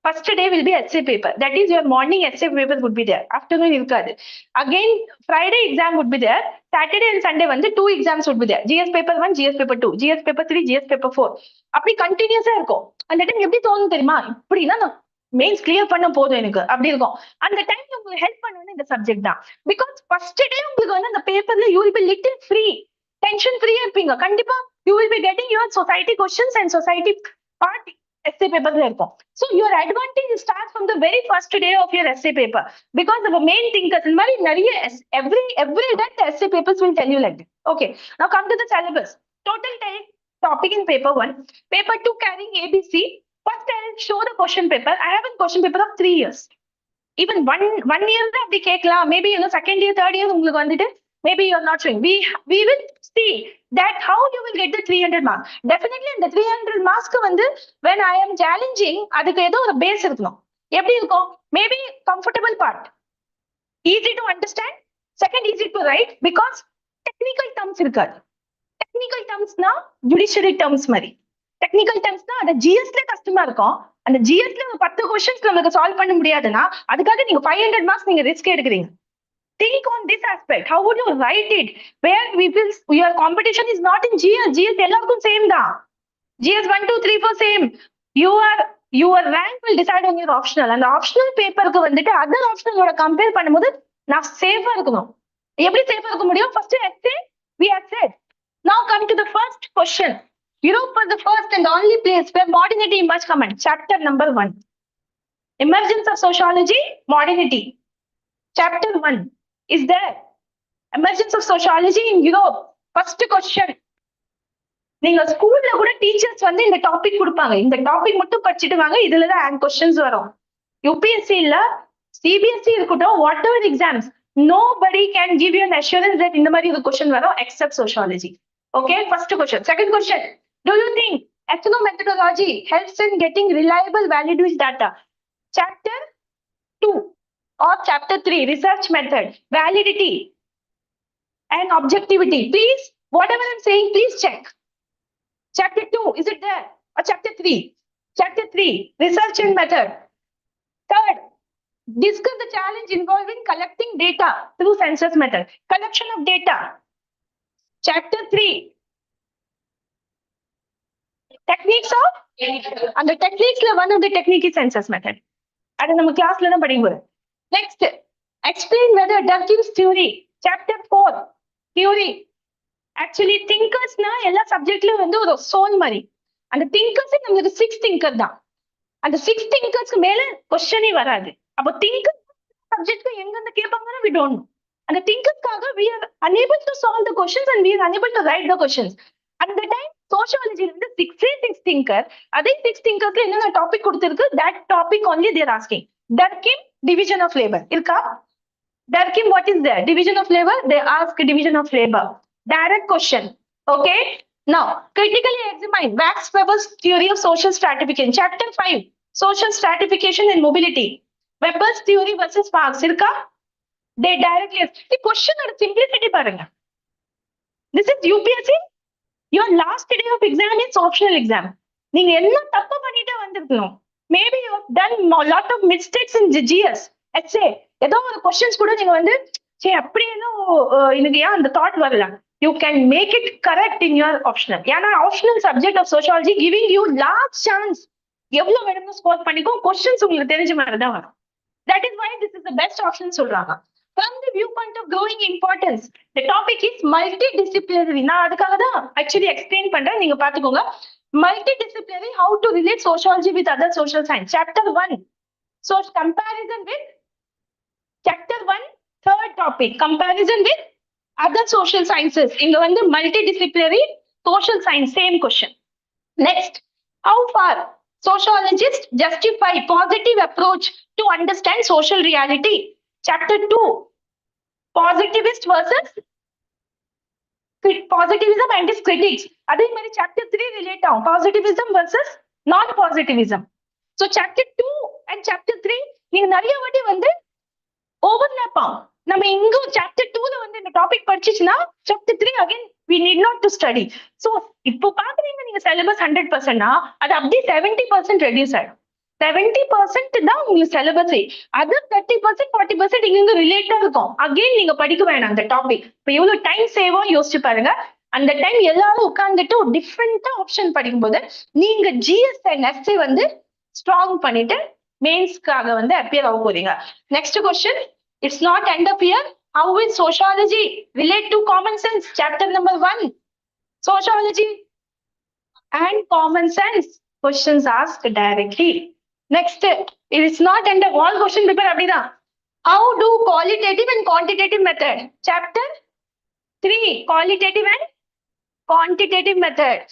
First day will be essay paper. That is your morning essay paper would be there. Afternoon irukadu. Again Friday exam would be there. Saturday and Sunday வந்து 2 exams would be there. GS paper 1, GS paper 2, GS paper 3, GS paper 4. அப்படி கண்டினியூஸா இருக்கும். அந்த time எப்படி தோணும் தெரியுமா? இப்படின்னா நான் மெயின்ஸ் கிளியர் பண்ண போதும் எனக்கு அப்படி இருக்கும். அந்த டைம்ல உங்களுக்கு ஹெல்ப் பண்ணணும் இந்த சப்ஜெக்ட் தான். பிகாஸ் ஃபர்ஸ்ட் டே உங்களுக்கு வந்து அந்த பேப்பர்ல you will be little free, tension ஃப்ரீயா இருப்பீங்க. கண்டிப்பா you will be getting your society questions and society part essay paper la irukum. So your advantage starts from the very first day of your essay paper because of a main thinkers in mari nariya every that essay papers will tell you like that. Okay, now come to the syllabus. Total topic in paper 1, paper 2 carrying ABC. First I will show the question paper. I have a question paper of 3 years. Even one year da apdi kekla, maybe you know second year third year ungalku vandite maybe you are not showing. We will see that how you will get the 300 marks. Definitely in the 300 marks வந்து when I am challenging அதுக்கு ஏதோ ஒரு base இருக்கணும். எப்படி இருக்கும்? Maybe comfortable part, easy to understand, second easy to write because technical terms இருக்காது. Technical terms na judiciary terms மாதிரி. Technical terms na அந்த GS ல கஷ்டமா இருக்கும். அந்த GS ல 10 questions நமக்கு சால்வ் பண்ண முடியாதுன்னா அதுக்காக நீங்க 500 marks நீங்க ரிஸ்க் எடுக்கிறீங்க. Think on this aspect. How would you write it? Where we will, your competition is not in GS. GS எல்லாருக்கும் same தான். GS 1, 2, 3, 4 same. Your rank will decide on your optional. And optional paperக்கு வந்துட்டு other optionalோட compare பண்ணும்போது நான் சேஃபா இருக்கணும். எப்படி சேஃபா இருக்க முடியும்? First essay we have said. Now come to the first question. Europe was the first and only place where modernity must come in. Chapter number 1. Emergence of sociology, modernity. Chapter 1. Is there emergence of sociology in Europe? First question. நீங்க ஸ்கூல்ல கூட teachers வந்து இந்த topic கொடுப்பாங்க. இந்த topic மட்டும் படிச்சுட்டு வாங்க, இதுல தான் क्वेश्चंस வரும். UPSC இல்ல CBSE இருக்கட்டும், whatever exams, nobody can give you an assurance that இந்த மாதிரி ஒரு question வரும் except sociology. Okay, first question. Second question. Do you think ethnomethodology helps in getting reliable valid data? Chapter 2. Or chapter 3, research method, validity and objectivity. Please, whatever I'm saying, please check. Chapter 2, is it there? Or chapter 3? Chapter 3, research and method. Third, discuss the challenge involving collecting data through census method. Collection of data. Chapter 3, techniques of, and the techniques, one of the technique is census method. அது நம்ம கிளாஸ்ல தான் படிக்க போறோம். Next, explain whether Durkheim's theory. Chapter 4, theory. Actually, thinkers na எல்லா சப்ஜெக்ட்லயும் வந்து ஒரு soul மாதிரி. அந்த திங்கர்ஸ் நமக்கு 6 திங்கர் தான். அந்த 6 திங்கர்ஸ்க்கு மேல क्वेश्चनே வராது. அப்போ திங்கர் சப்ஜெக்ட் எங்க இருந்து கேட்பாங்கன்னு we don't know. அந்த திங்கர்ஸ்க்காக we are unable to solve the questions and we are unable to write the questions. At the time sociology வந்து 6 thinker, அதே 6 thinkers என்னென்ன டாபிக் கொடுத்திருக்கு, that topic only they are asking. Durkheim, division of labor. Irka? Durkheim, what is there? Division of labor? They ask division of labor. Direct question. Okay? Now, critically examine Max Weber's theory of social stratification. Chapter 5, social stratification and mobility. Weber's theory versus Marx. Irka? They directly ask. The question or simplicity paranga. This is UPSC. Your last day of exam is optional exam. நீங்க என்ன தப்பு பண்ணிட்டு வந்திருக்கணும். Maybe you have done a lot of mistakes in the GS. Let's say, ஏதோ ஒரு questions கூட நீங்க வந்து சரி அப்படி எனக்கு ஏன் அந்த தாட் வரல. You can make it correct in your optional. ஏன்னா optional subject of sociology giving you large chance. எவ்வளவு வேணும்னு ஸ்கோர் பண்ணிக்கோ, கொஸ்டின்ஸ் உங்களுக்கு தெரிஞ்ச மாதிரி தான் வரும். That is why this is the best option சொல்றாங்க. From the viewpoint of growing importance, the topic is multidisciplinary. நான் அதுக்காக தான் actually explain பண்றேன், நீங்க பாத்துக்கோங்க. Multidisciplinary, how to relate sociology with other social science. Chapter 1. So comparison with Chapter 1, third topic, comparison with other social sciences. இங்க வந்து multidisciplinary social science, same question. Next, how far sociologists justify positive approach to understand social reality. Chapter 2, positivist versus positivism and its critics. அதே மாதிரி chapter 3 relate ஆகும், positivism versus non-positivism. So chapter 2 and chapter 3 நீங்க நிறைய வாட்டி வந்து overlap ஆகும். நம்ம இங்க chapter 2ல வந்து இந்த topic படிச்சிச்சுன்னா chapter 3 again we need not to study. So இப்போ பாக்குறீங்க நீங்க syllabus 100%னா அது அப்படியே 70% ரெடியூஸ் ஆயிடும். 70% தான் உங்களுக்கு சிலபஸ். அதர் 30% 40% இங்க ரிலேட்டா இருக்கும். அகைன் நீங்க படிக்க வேணாம் அந்த டாபிக். இப்போ எவ்வளவு டைம் சேவும் யோசிச்சு பாருங்க. அந்த டைம் எல்லாரும் உட்கார்ந்துட்டு டிஃப்ரெண்டா ஆப்ஷன் படிக்கும்போது நீங்க ஜிஎஸ் அண்ட் எஸ்ஏ வந்து ஸ்ட்ராங் பண்ணிட்டு மெயின்ஸ்க்காக வந்து அப்பியர் ஆக போறீங்க. Next question, it's not end up here. How will sociology relate to common sense? Chapter number 1, sociology and common sense questions asked directly. Next, it is not end up all question paper அப்படிதான். How do qualitative and quantitative method? Chapter 3, qualitative and quantitative methods.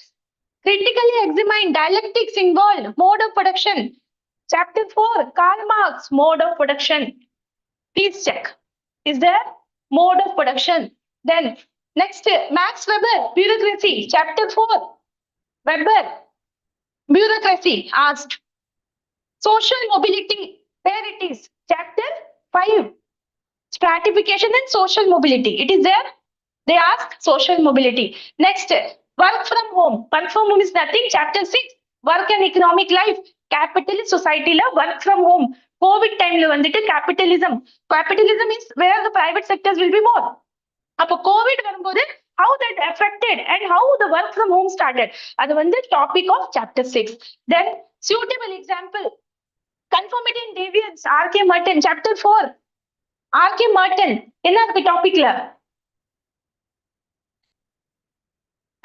Critically examine dialectics involved, mode of production. Chapter 4, Karl Marx, mode of production. Please check. Is there mode of production? Then next, Max Weber, bureaucracy. Chapter 4, Weber, bureaucracy asked. Social mobility, there it is. Chapter 5, stratification and social mobility. It is there. They ask social mobility. Next, work from home. Work from home is nothing. Chapter 6, work and economic life. Capitalist society la work from home. COVID time la vanditu capitalism. Capitalism is where the private sectors will be more. அப்போ COVID வரும்போது how that affected and how the work from home started. அது வந்து topic of chapter 6. Then suitable example, conformity and deviance, R.K. Merton. Chapter 4, R.K. Merton என்ன இருக்கு டாபிக்ல?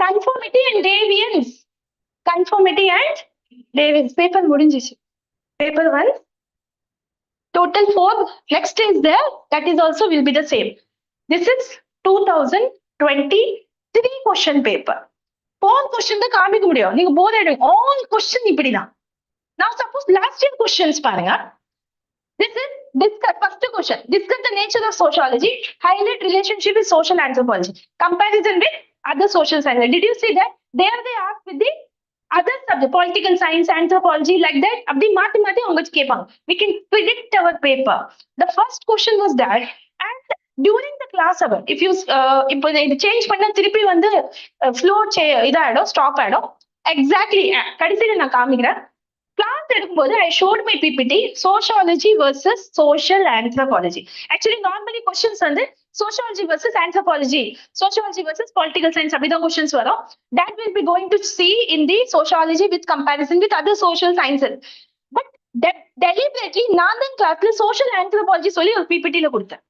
Conformity and deviance. Conformity and deviance. Paper முடிஞ்சிச்சு. Paper 1, total 4. Next is there, that is also will be the same. This is 2023 question paper. 4 question தான் காமிக்க முடியும், நீங்க போர் ஆயிடுங்க. all question இப்படிதான். Now suppose last year questions பாருங்க. This is discuss, first question, discuss the nature of sociology, highlight relationship with social anthropology, comparison with other social sciences. Did you see that? There they ask with the other subject, political science, anthropology, like that. அப்படி மாத்தி மாத்தி அவங்க கேட்பாங்க. We can predict our paper. The first question was that, and during the class hour, if you இப்போ இது change பண்ணா திருப்பி வந்து ஃப்ளோ இதாயிடும், ஸ்டாப் ஆயிடும். எக்ஸாக்ட்லி கடைசியில நான் காமிக்கிறேன். கிளாஸ் எடுக்கும்போது I showed my PPT, sociology versus social anthropology. Actually normally questions வந்து sociology versus anthropology, sociology versus political science அப்படிதான் questions வரும். That will be going to see in the sociology with comparison with other social sciences. But deliberately நான் தான் கிளாஸ்ல social anthropology சொல்லி ஒரு PPTல கொடுத்தேன்.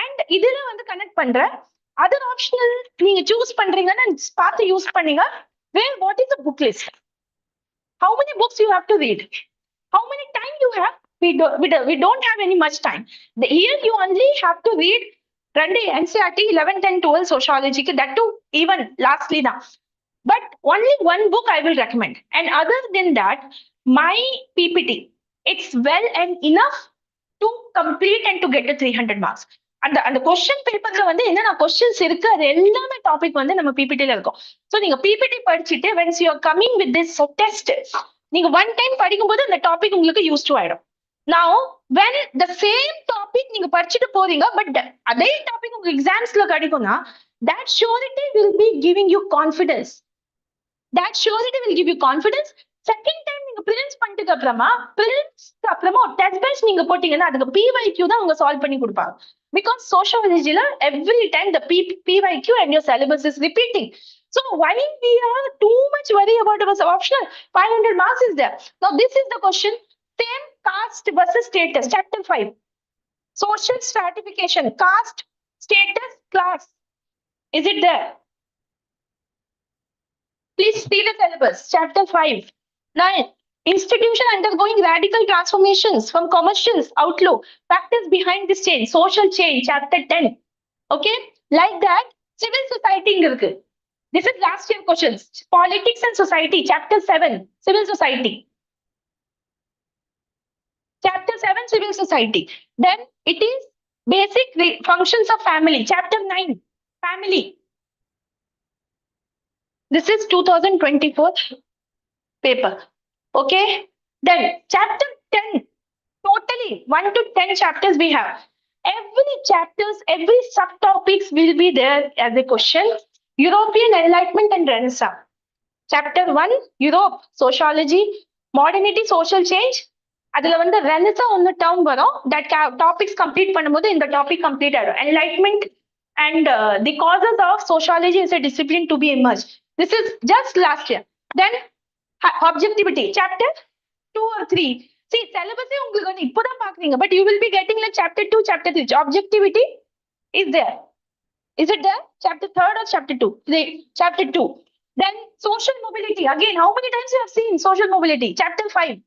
And இதுல வந்து கனெக்ட் பண்றேன். அதர் ஆப்ஷனல் நீங்க சூஸ் பண்றீங்கன்னா பார்த்து யூஸ் பண்ணீங்க. Where what is the book list? How many books you have to read? How many time you have? We don't have any much time. Here you only have to read NCERT 11, 10, 12 sociology, that too even lastly now. But only one book I will recommend. And other than that, my PPT, it's well and enough to complete and to get the 300 marks. அந்த question பேப்பர்ல வந்து என்னென்ன questions இருக்கு அது எல்லாமே topic வந்து நம்ம பிபிடில இருக்கும். சோ நீங்க பிபிடி படிச்சுட்டு when you are coming with this test, நீங்க one time படிக்கும்போது அந்த டாபிக் உங்களுக்கு யூஸ் டு ஆயிடும். Now when the same topic நீங்க படிச்சுட்டு போறீங்க பட் அதே டாபிக் உங்க எக்ஸாம்ஸ்ல கிடைக்கும்னா that surety will be giving you confidence. That surety will give you confidence. Second time நீங்க பிரிலிம்ஸ் பண்ணிட்டு அப்புறமா பிரிலிம்ஸ்க்கு அப்புறமா ஒரு டெஸ்ட் பேட்ச் நீங்க போட்டீங்கன்னா அதுக்கு PYQ தான் அவங்க சால்வ் பண்ணி கொடுப்பாங்க. Because sociology every time the PYQ and your syllabus is repeating. So why we are too much worried about our optional? 500 marks is there. Now this is the question. Same caste versus status. Chapter 5. Social stratification. Caste, status, class. Is it there? Please see the syllabus. Chapter 5. 9. Institution undergoing radical transformations from commercials, outlook, factors behind this change, social change, chapter 10. Okay, like that, civil society irukku. This is last year questions. Politics and society, chapter 7, civil society. Chapter 7, civil society. Then it is basic functions of family, chapter 9, family. This is 2024 paper. Okay, then chapter 10, totally 1 to 10 chapters we have. Every chapters, every subtopics will be there as a question. European Enlightenment and Renaissance. Chapter 1, Europe, Sociology, Modernity, Social Change. அதுல வந்து Renaissance ஒன்னு term வரும். That topics complete பண்ணும்போது இந்த topic complete ஆயிடும். Enlightenment and the causes of sociology is a discipline to be emerged. This is just last year. Then objectivity, chapter 2 or 3. See, syllabus உங்களுக்கு வந்து இப்போதான் பாக்குறீங்க, but you will be getting like chapter 2, chapter 3. Objectivity is there. Is it there? Chapter 3 or chapter 2? Chapter 2. Then social mobility. Again, how many times you have seen social mobility? Chapter 5.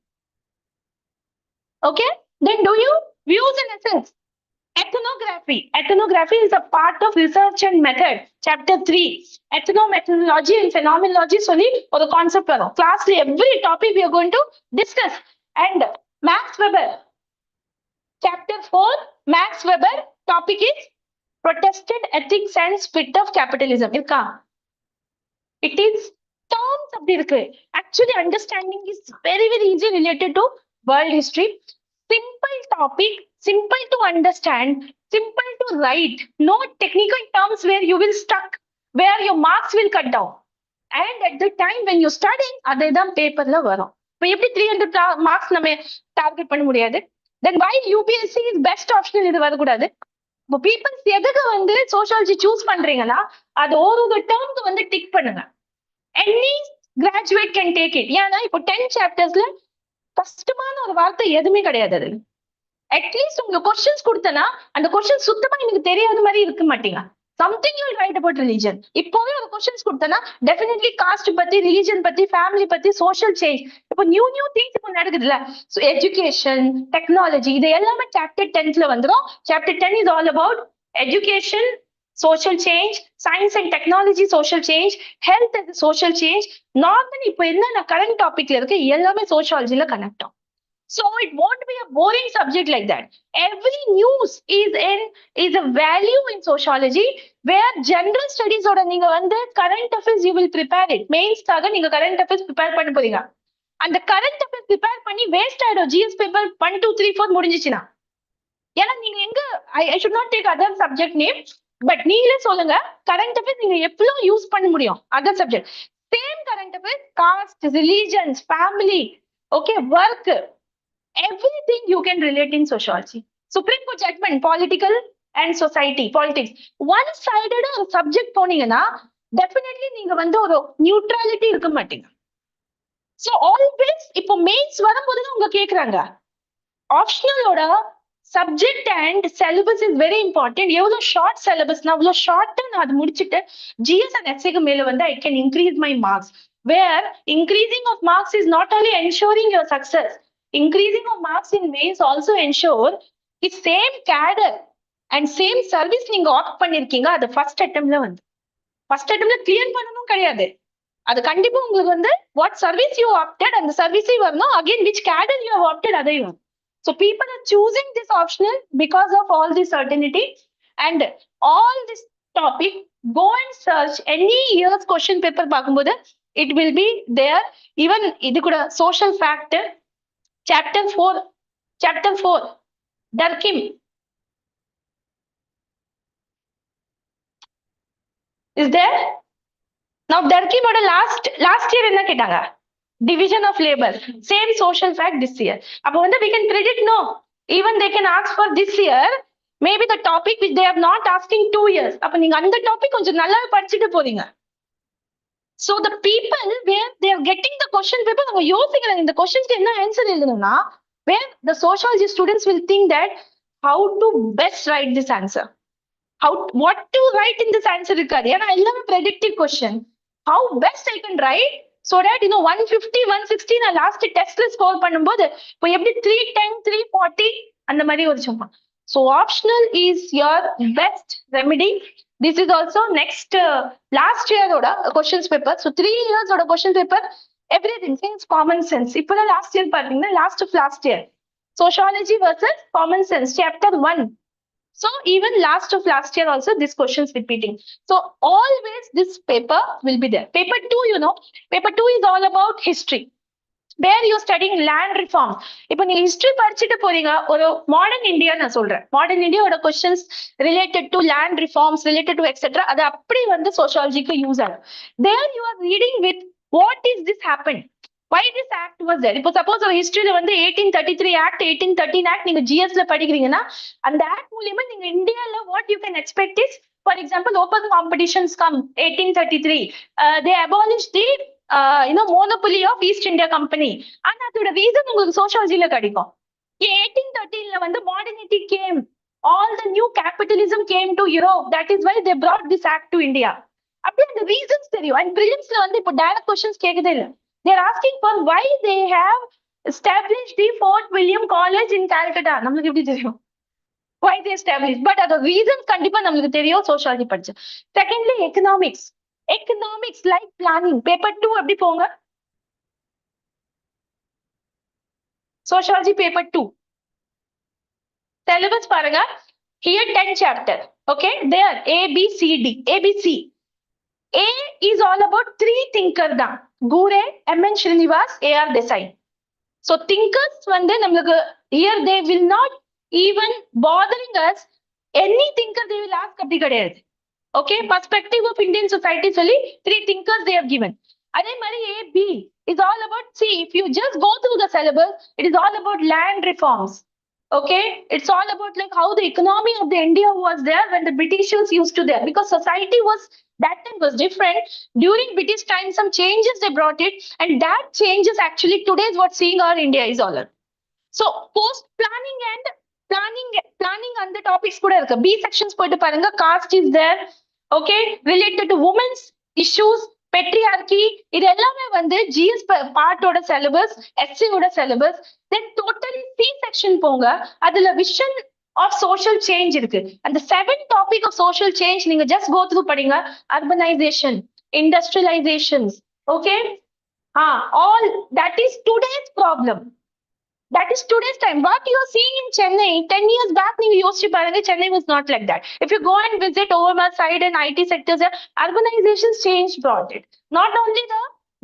Okay. Then do you views and essence? Ethnography. Ethnography is a part of research and method. Chapter 3. Ethnomethodology and phenomenology. Sorry, or the concept. Class every topic we are going to discuss. And Max Weber. Chapter 4. Max Weber. Topic is Protestant ethics and split of capitalism. It is terms of the actually understanding is very easy related to world history. Simple topic, simple to understand, simple to write. No technical terms where you will stuck, where your marks will cut down. And at the time when you studying, adedam paper la varum. இப்போ எப்படி 300 marks நம்ம target பண்ண முடியாது? Then why UPSC is best option இது வரக்கூடாது? இப்போ peoples எதுக்கு வந்து சோஷியாலஜி சூஸ் பண்றீங்கன்னா அது ஒரு டேர்ம்க்கு வந்து டிக் பண்ணுங்க. Any graduate can take it. ஏன்னா இப்போ 10 சாப்டர்ஸ்ல கஷ்டமான ஒரு வார்த்தை எதுவுமே கிடையாது. அது அட்லீஸ்ட் உங்களுக்கு கொஸ்டின்ஸ் கொடுத்தனா அந்த கொஸ்டின் சுத்தமா எனக்கு தெரியாத மாதிரி இருக்க மாட்டீங்க. Something you will write about religion. இப்போவே ஒரு கொஸ்டின்ஸ் கொடுத்தனா டெஃபினெட்லி காஸ்ட் பத்தி, ரிலிஜன் பத்தி, ஃபேமிலி பத்தி, சோஷியல் சேஞ்ச், இப்போ நியூ திங்ஸ் இப்போ நடக்குதுல்ல. ஸோ எஜுகேஷன், டெக்னாலஜி, இது எல்லாமே சாப்டர் 10ல வந்துடும். Chapter 10 is all about education, social change, science and technology, social change, health and social change. Normally இப்போ என்ன கரண்ட் டாபிக்ல இருக்கு எல்லாமே சோஷியாலஜில கனெக்ட் ஆகும். So it won't be a boring subject like that. Every news is a value in sociology, where general studies oda neenga vande current affairs you will prepare it. Mains kaga neenga current affairs prepare panna poringa. And the current affairs prepare panni waste aidum. GS paper 1 2 3 4 முடிஞ்சிச்சுனா. ஏன்னா நீங்க எங்க I should not take other subject name, but நீங்களே சொல்லுங்க current affairs நீங்க எவ்வளவு use பண்ண முடியும் other subject. Same current affairs, caste, religions, family, okay, work, everything you can relate in sociology. Supreme Court judgment, political and society, politics. One-sided ஒரு subject போனீங்கன்னா definitely நீங்க வந்து ஒரு நியூட்ரலிட்டி இருக்க மாட்டீங்க. ஸோ ஆல்வேஸ் இப்போ மெயின்ஸ் வரும்போது உங்க கேக்குறாங்க ஆப்ஷனலோட subject and syllabus is very important. எவ்வளவு ஷார்ட் சிலபஸ்னா அவ்வளோ ஷார்ட்டா நான் அது முடிச்சுட்டு GS and SAக்கு மேல வந்து I can increase my marks. Where increasing of marks is not only ensuring your success, increasing of marks in mains also ensure the same cadre and same service நீங்க opt பண்ணிருக்கீங்க அது first அட்டெம்ப்ட்ல வந்து first அட்டெம்ப்ட்ல clear பண்ணணும் கிடையாது. அது கண்டிப்பா உங்களுக்கு வந்து வாட் சர்வீஸ் யூ ஆப்டட் அந்த சர்வீஸே வரணும். Again which cadre you have opted அதையும் வரும். So people are choosing this optional because of all this certainty and all this topic. Go and search any year's question paper பார்க்கும்போது it will be there. Even இது கூட social factor chapter 4 Durkheim is there. Now Durkheim oda last year என்ன கேட்டாங்க Division of labor, same social fact this year. அப்ப வந்து we can predict, no, even they can ask for this year, maybe the topic which they are not asking 2 years. அப்ப நீங்க அந்த topic கொஞ்சம் நல்லா படிச்சுட்டு போறீங்க. So the people where they are getting the question paper, அவங்க யோசிக்கிறாங்க இந்த கொஸ்டின்ஸ்க்கு என்ன ஆன்சர் எழுதணும்னா, where the sociology students will think that how to best write this answer. What to write in this answer இருக்காது. ஏன்னா எல்லாமே predictive question. How best I can write so that 150, 160 நான் last டெஸ்ட்ல ஸ்கோர் பண்ணும்போது இப்போ எப்படி 310, 340 அந்த மாதிரி ஒரு சும்மா. So optional is your best remedy. This is also next last year ஓட questions paper. So 3 years ஓட question paper, everything is common sense. இப்போ last year பாத்தீங்கன்னா last year sociology versus common sense chapter 1. So even last of last year also this questions repeating. So always this paper will be there. Paper 2, paper 2 is all about history. Where you studying land reform. இப்போ நீங்க history படிச்சிட்டு போறீங்க, ஒரு modern India நான் சொல்றேன். Modern India ஓட questions related to land reforms, related to etc. அது அப்படி வந்து sociology-க்கு யூஸ் ஆகும். There you are reading with what is this happened. Why this act was there? இப்போ சப்போஸ் ஒரு ஹிஸ்டரியில வந்து 1833 ஆக்ட் 1813 ஆக்ட் நீங்க ஜிஎஸ்ல படிக்கிறீங்கன்னா அந்த ஆக்ட் மூலியமா நீங்க இந்தியால what you can expect is, for example open competitions come 1833, they abolished the monopoly of East India Company. ஆனா அதோட ரீசன் உங்களுக்கு சோஷியாலஜில கிடைக்கும். 1813ல வந்து modernity came, all the new capitalism came to Europe, that is why they brought this act to India. அப்படி அந்த reasons தெரியும். And பிரிலிம்ஸ்ல வந்து இப்போ டைரக்ட் क्वेश्चंस கேக்குதே இல்ல. They are asking for why they have established the Fort William College in Calcutta. நம்மளுக்கு எப்படி தெரியும் why they established, but the reasons கண்டிப்பா நம்மளுக்கு தெரியும் sociology படிச்சு. Secondly, economics like planning. Paper 2 எப்படி போங்க, sociology paper 2 syllabus பாருங்க. Here 10 chapter, okay, there A B C D, ABC. A is all about 3 thinker தான், Gure, M.N. Srinivas, A.R. Desai. So thinkers வந்து நம்மளுக்கு here they will not even bothering us, any thinker they will ask அப்படி கிடையாது. Okay, perspective of Indian society சொல்லி 3 thinkers they have given. அதே மாதிரி A, B is all about, see, if you just go through the syllabus, it is all about land reforms. Okay, it's all about like how the economy of the India was there when the Britishers used to there, because society was that time was different. During British time, some changes they brought it, and that changes actually today is what seeing our India is all. So post planning and planning and the topics கூட இருக்கு. B sections போயிட்டு பாருங்க, caste is there, okay, related to women's issues, patriarchy, இது எல்லாமே வந்து GS பார்ட்டோட syllabus, essay ஓட syllabus. Then totally C section போங்க, அதுல vision of social change இருக்கு. And the 7th topic of social change நீங்க just go through படிங்க. Urbanization, industrializations, okay, all that is today's problem. That is today's time. What you are seeing in Chennai 10 years back, நீங்க யோசிச்சு பாருங்க, Chennai was not like that. If you go and visit OMR side and IT sectors, urbanizations change brought it. Not only the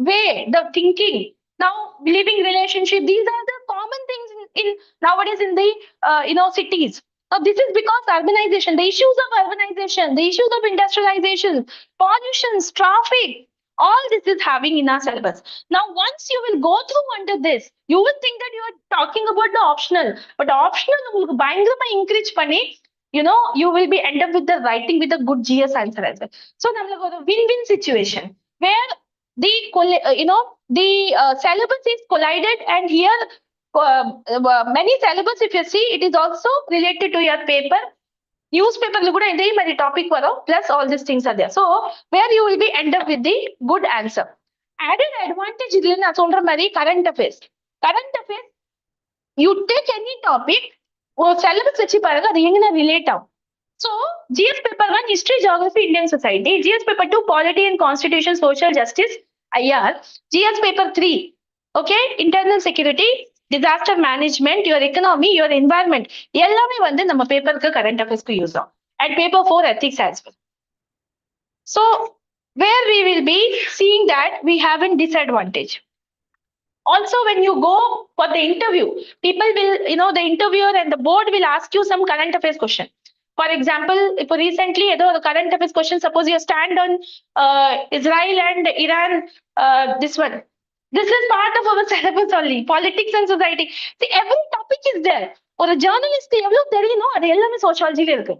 way, the thinking, now living relationship, these are the common things in nowadays in the cities. Now this is because urbanization, the issues of urbanization, the issues of industrialization, pollution, traffic, all this is having in our syllabus. Now once you will go through under this, you will think that you are talking about the optional, but optional உங்களுக்கு பயங்கரமா encourage பண்ணி, you will be end up with the writing with a good GS answer as well. So நம்மளுக்கு ஒரு win-win situation where the syllabus is collided, and here many syllabus if you see, it is also related to your paper. Newspaper கூட இதே மாதிரி topic வரும், plus all these things are there. So where you will be end up with the good answer. Added advantage இதுல நான் சொல்ற மாதிரி current affairs, you take any topic, ஒரு syllabus வச்சு பாருங்க, அது எங்க ரிலேட் ஆகும். So GS paper 1 history, geography, Indian society, GS paper 2 polity and constitution, social justice, IR, GS paper 3, okay, internal security, disaster management, your economy, your environment, எல்லாமே வந்து நம்ம பேப்பருக்கு current affairs-க்கு யூஸ் ஆகும். And paper 4 ethics as well. So where we will be seeing that we have a disadvantage. Also when you go for the interview, people will, the interviewer and the board will ask you some current affairs question. For example, if recently the current affairs question, suppose you stand on Israel and Iran, this one, This is part of our syllabus only. Politics and society. See, every topic is there. ஒரு journalist எவ்வளவு தெரியணும் அது எல்லாமே சோஷியாலஜில இருக்கு.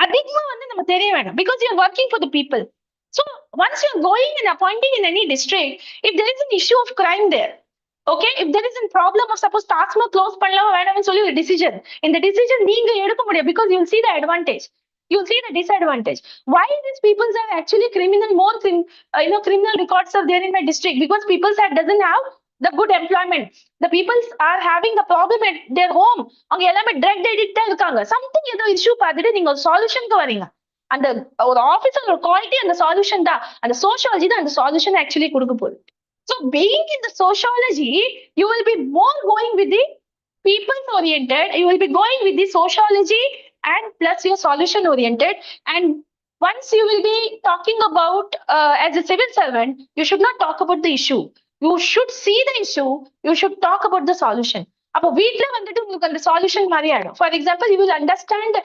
அதிகமா வந்து நம்ம தெரிய வேண்டாம் because you are working for the people. So once you are going and appointing in any district, if there is an issue of crime there, okay, if there is a problem of suppose TASMAC close பண்ணலாம் வேண்டாம்னு சொல்லி ஒரு decision, இந்த decision நீங்க எடுக்க முடியும் because you will see the advantage. You will see the disadvantage. Why these people are actually criminal, criminal records are there in my district because people doesn't have the good employment. The people are having the problem at their home. அவங்க எல்லாமே drug அடிக்டா இருக்காங்க. Something ஏதோ issue பார்த்துட்டு நீங்க ஒரு சொல்யூஷனுக்கு வரீங்க. அந்த ஒரு ஆபீஸர் ஒரு குவாலிட்டி அந்த சொல்யூஷன் தான். அந்த சோஷியாலஜி தான் அந்த சொல்யூஷன் ஆக்சுவலி கொடுக்க போகுது. So being in the sociology, you will be more going with the people oriented. You will be going with the sociology and plus your solution oriented. And once you will be talking about as a civil servant, you should not talk about the issue. You should see the issue. You should talk about the solution. அப்போ வீட்ல வந்துட்டு உங்களுக்கு அந்த solution மாதிரி ஆயிடும். For example you will understand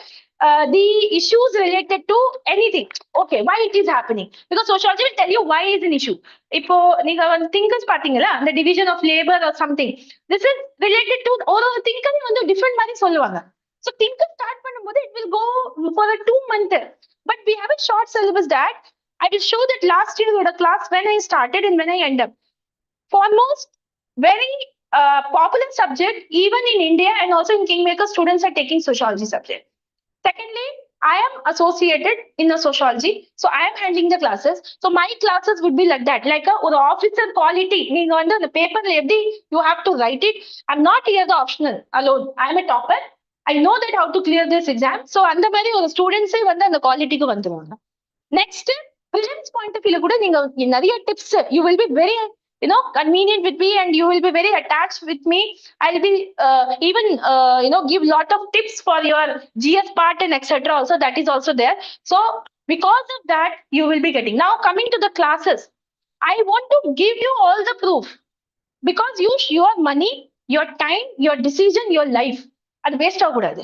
the issues related to anything. Okay, why it is happening, because sociology will tell you why is an issue. இப்போ நீங்க வந்து திங்கர்ஸ் பாத்தீங்களா, அந்த division of labour or something, this is related to ஒரு thinker வந்து different மாதிரி சொல்லுவாங்க. So thinker start பண்ணும்போது it will go for a 2 month, but we have a short syllabus that I will show that last year with a class when I started and when I end up. Foremost, very popular subject even in India and also in KingMakers, students are taking sociology subject. Secondly, I am associated in the sociology, so I am handling the classes. So my classes would be like that, like a or officer quality. நீங்க வந்து அந்த பேப்பர்ல எப்படி you have to write it. I'm not here the optional alone. I am a topper. I know that how to clear this exam. So அந்த மாதிரி ஒரு ஸ்டூடெண்ட்ஸே வந்து அந்த குவாலிட்டிக்கு வந்துருவாங்க. Next prelims point of view கூட நீங்க நிறைய tips you will be very convenient with me and you will be very attached with me. I'll be even give lot of tips for your GS part and etc. also that is also there. So because of that you will be getting. Now coming to the classes, I want to give you all the proof because your money, your time, your decision, your life அது waste ஆகக்கூடாது.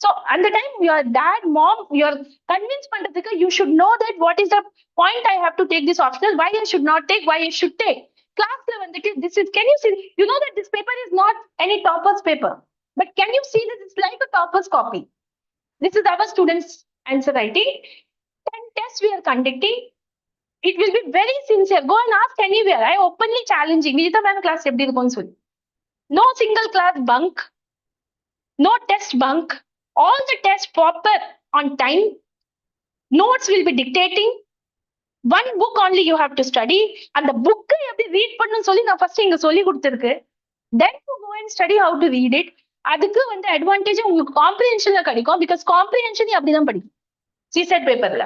So at the time your dad, mom, you're convinced பண்றதுக்கு you should know that what is the point I have to take this optional, why I should not take, why I should take. Classல வந்துட்டு this is, can you see, you know that this paper is not any topper's paper, but can you see this is like a topper's copy. This is our students answer writing. 10 tests we are conducting. It will be very sincere. Go and ask anywhere. I openly challenging. Vidita ma'am class எப்படி இருக்கும்னு சொல்லி. No single class bunk. No test bunk. All the tests proper on time. Notes will be dictating. One book only you have to study. And the book எப்படி read பண்ணணும்னு சொல்லி நான் first இங்க சொல்லி கொடுத்திருக்கு. Then to go and study how to read it. அதுக்கு வந்து advantage உங்களுக்கு காம்ப்ரிஹென்ஷன்ல கிடைக்கும் because காம்ப்ரிஹென்ஷன் அப்படிதான் படிக்கும் CSET பேப்பர்ல.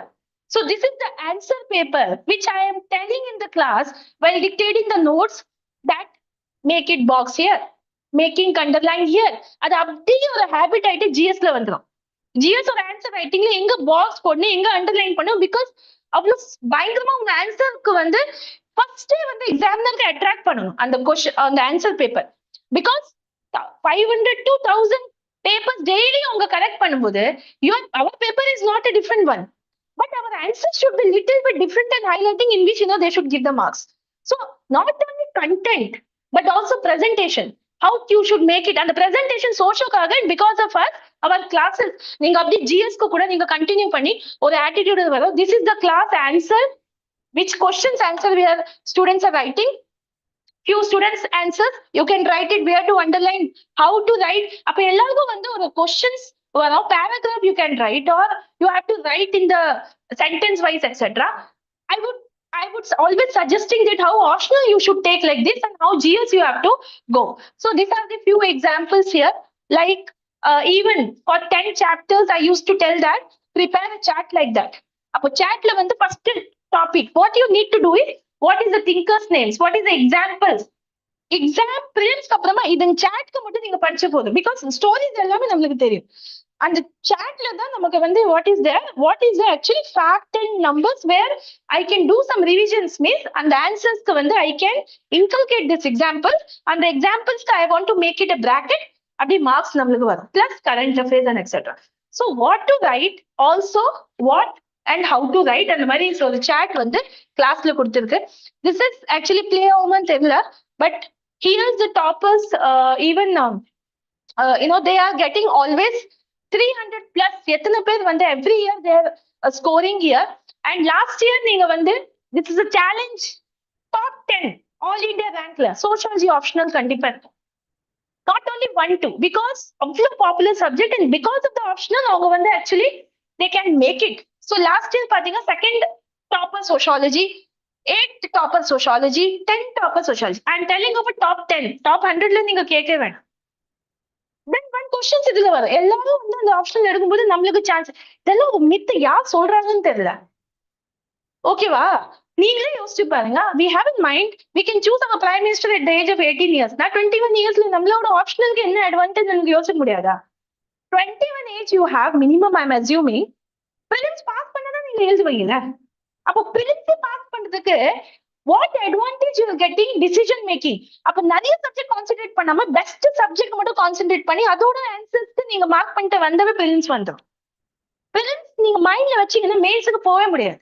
So this is the answer paper which I am telling in the class while dictating the notes that make it box here, making underline here. அது அப்படியே ஒரு ஹேபிட் ஆயிட்டு GSல வந்துடும். GS ஒரு ஆன்சர் ரைட்டிங்ல எங்க பாக்ஸ் போடணும், எங்க அண்டர்லைன் பண்ணணும், பிகாஸ் அவ்வளவு பயங்கரமா உங்க ஆன்சருக்கு வந்து ஃபர்ஸ்டே வந்து எக்ஸாமினருக்கு அட்ராக்ட் பண்ணணும் அந்த கொஸ்டின், அந்த answer paper. Because 500 to 1000 papers daily அவங்க கரெக்ட் பண்ணும்போது our paper is not a different one, but our answers should be little bit different and highlighting in which they should give the marks. So not only content but also presentation, how you should make it. And the presentation social and because of us our classes நீங்க அப்படியே GS க்கு கூட நீங்க continue பண்ணி ஒரு attitude வரும். This is the class answer, which questions answer we are students are writing. Few students answers you can write it where to underline, how to write. அப்ப எல்லாருக்கும் வந்து ஒரு questions paragraph you can write or you have to write in the sentence wise etc. I would always suggesting that how optional you should take like this and how GS you have to go. So these are the few examples here. Like even for 10 chapters I used to tell that prepare a chat like that. அப்போ chatல வந்து first topic what you need to do is what is the thinkers names, what is the examples. Exam பிரிலிம்ஸ்க்கு அப்புறமா இதன் சாட்க்கு மட்டும் நீங்க படிச்ச போதும் because stories எல்லாமே நம்மளுக்கு தெரியும். அந்த சாட்ல தான் நமக்கு வந்து what is actually fact and numbers where I can do some revisions means அந்த ஆன்சர்ஸ்க்கு வந்து I can inculcate this example. அந்த எக்ஸாம்பிள்ஸ்க்கு I want to make it a bracket, அப்படி மார்க்ஸ் நம்மளுக்கு வரும் plus current affairs and etcetera. So what to write also what and how to write அந்த மாதிரி ஒரு சாட் வந்து கிளாஸ்ல கொடுத்துருக்கு. திஸ் இஸ் ஆக்சுவலி பிளே ஆகுமான்னு தெரியல. But here's the toppers, even they are getting always 300 plus. எத்தனை பேர் வந்து every year they are scoring here. And last year நீங்க வந்து this is a challenge, top 10 all India rankல sociology optional கண்டிப்பா இருக்கும். Not only 1 2 because of the popular subject and because of the optional அவங்க வந்து actually they can make it. So last year பாத்தீங்க second topper sociology, 8th topper sociology, 10th topper sociology. I am telling over top 10, top 100ல நீங்க கேட்க வேண்டாம். Then one questions இதுல வரும். எல்லாரும் வந்து அந்த ஆப்ஷன் எடுக்கும்போது நம்மளுக்கு சான்ஸ். இதெல்லாம் ஒரு மித்து, யார் சொல்றாங்கன்னு தெரியல. ஓகேவா? நீங்களே யோசிச்சு பாருங்க. We have in mind we can choose our prime minister at the age of 18 years. நான் 21 yearsல நம்மளோட ஆப்ஷனலுக்கு என்ன அட்வான்டேஜ் எனக்கு யோசிக்க முடியாதா? 21 age you have minimum, I'm assuming prelims pass பண்ணா நீங்க எழுதுவீங்கல. அப்போ prelims பாஸ் பண்றதுக்கு what advantage you are getting? Decision making. அப்ப நிறைய சப்ஜெக்ட் கான்சென்ட்ரேட் பண்ணாம பெஸ்ட் சப்ஜெக்ட் மட்டும் கான்சென்ட்ரேட் பண்ணி அதோட ஆன்சர்ஸ்க்கு நீங்க மார்க் பண்ணிட்டு வந்தவே prelims வந்துடும். prelims நீங்க மைண்ட்ல வச்சீங்கன்னா மெயின்ஸ்க்கு போகவே முடியாது.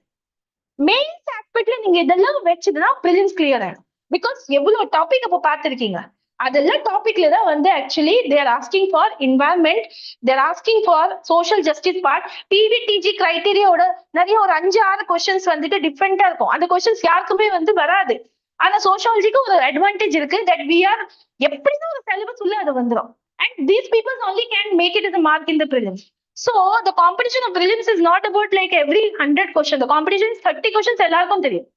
மெயின்ஸ் ஆஸ்பெக்ட்ல நீங்க இதெல்லாம் வச்சதுன்னா prelims clear ஆயிடும். பிகாஸ் எவ்வளவு டாபிக் அப்போ பார்த்திருக்கீங்க. அதெல்லாம் டாபிக்ல தான் வந்து actually they are asking for environment, they're asking for social justice part. PVTG கிரைட்டீரியாவோட நிறைய ஒரு 5-6 கொஸ்டின்ஸ் வந்துட்டு டிஃப்ரெண்டா இருக்கும். அந்த கொஸ்டின்ஸ் யாருக்குமே வந்து வராது. ஆனா சோஷியாலஜிக்கு ஒரு அட்வான்டேஜ் இருக்கு தட் வி ஆர் எப்படிதான் ஒரு சிலபஸ் உள்ள அது வந்துடும். And these peoples only can make it as a mark in the prelims. So the competition of prelims is not about like every 100 questions. The competition is 30 questions எல்லாருக்கும் தெரியும்.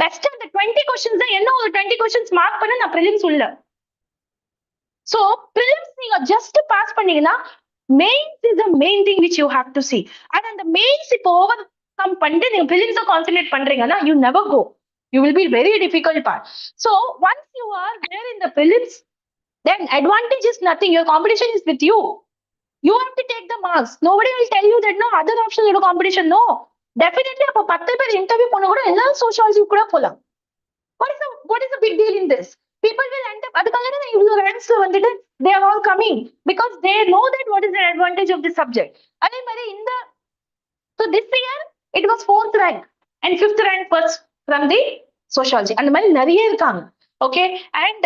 Best அந்த 20 questions தான் என்ன ஒரு 20 questions mark பண்ண நான் prelims உள்ள. So prelims நீங்க just pass பண்ணீங்கன்னா mains is the main thing which you have to see. and அந்த mains இப்போ overcome பண்ணிட்டு நீங்க prelims concentrate பண்றீங்கன்னா you never go. You will be very difficult part. So once you are there in the prelims, then advantage is nothing. Your competition is with you. You have to take the marks. Nobody will tell you that no other options in competition. No, definitely அப்ப 10 பேர் interview பண்ண கூட எல்லாரும் sociology கூட போலாம். What is the big deal in this? People will end up அதுக்காக தான் இவ்வளவு ரேங்க்ஸ்ல வந்துட்டு they are all coming because they know that what is the advantage of this subject. அதே மாதிரி இந்த so this year it was 4th rank and 5th rank was from the sociology. அந்த மாதிரி நிறைய இருக்காங்க. Okay, and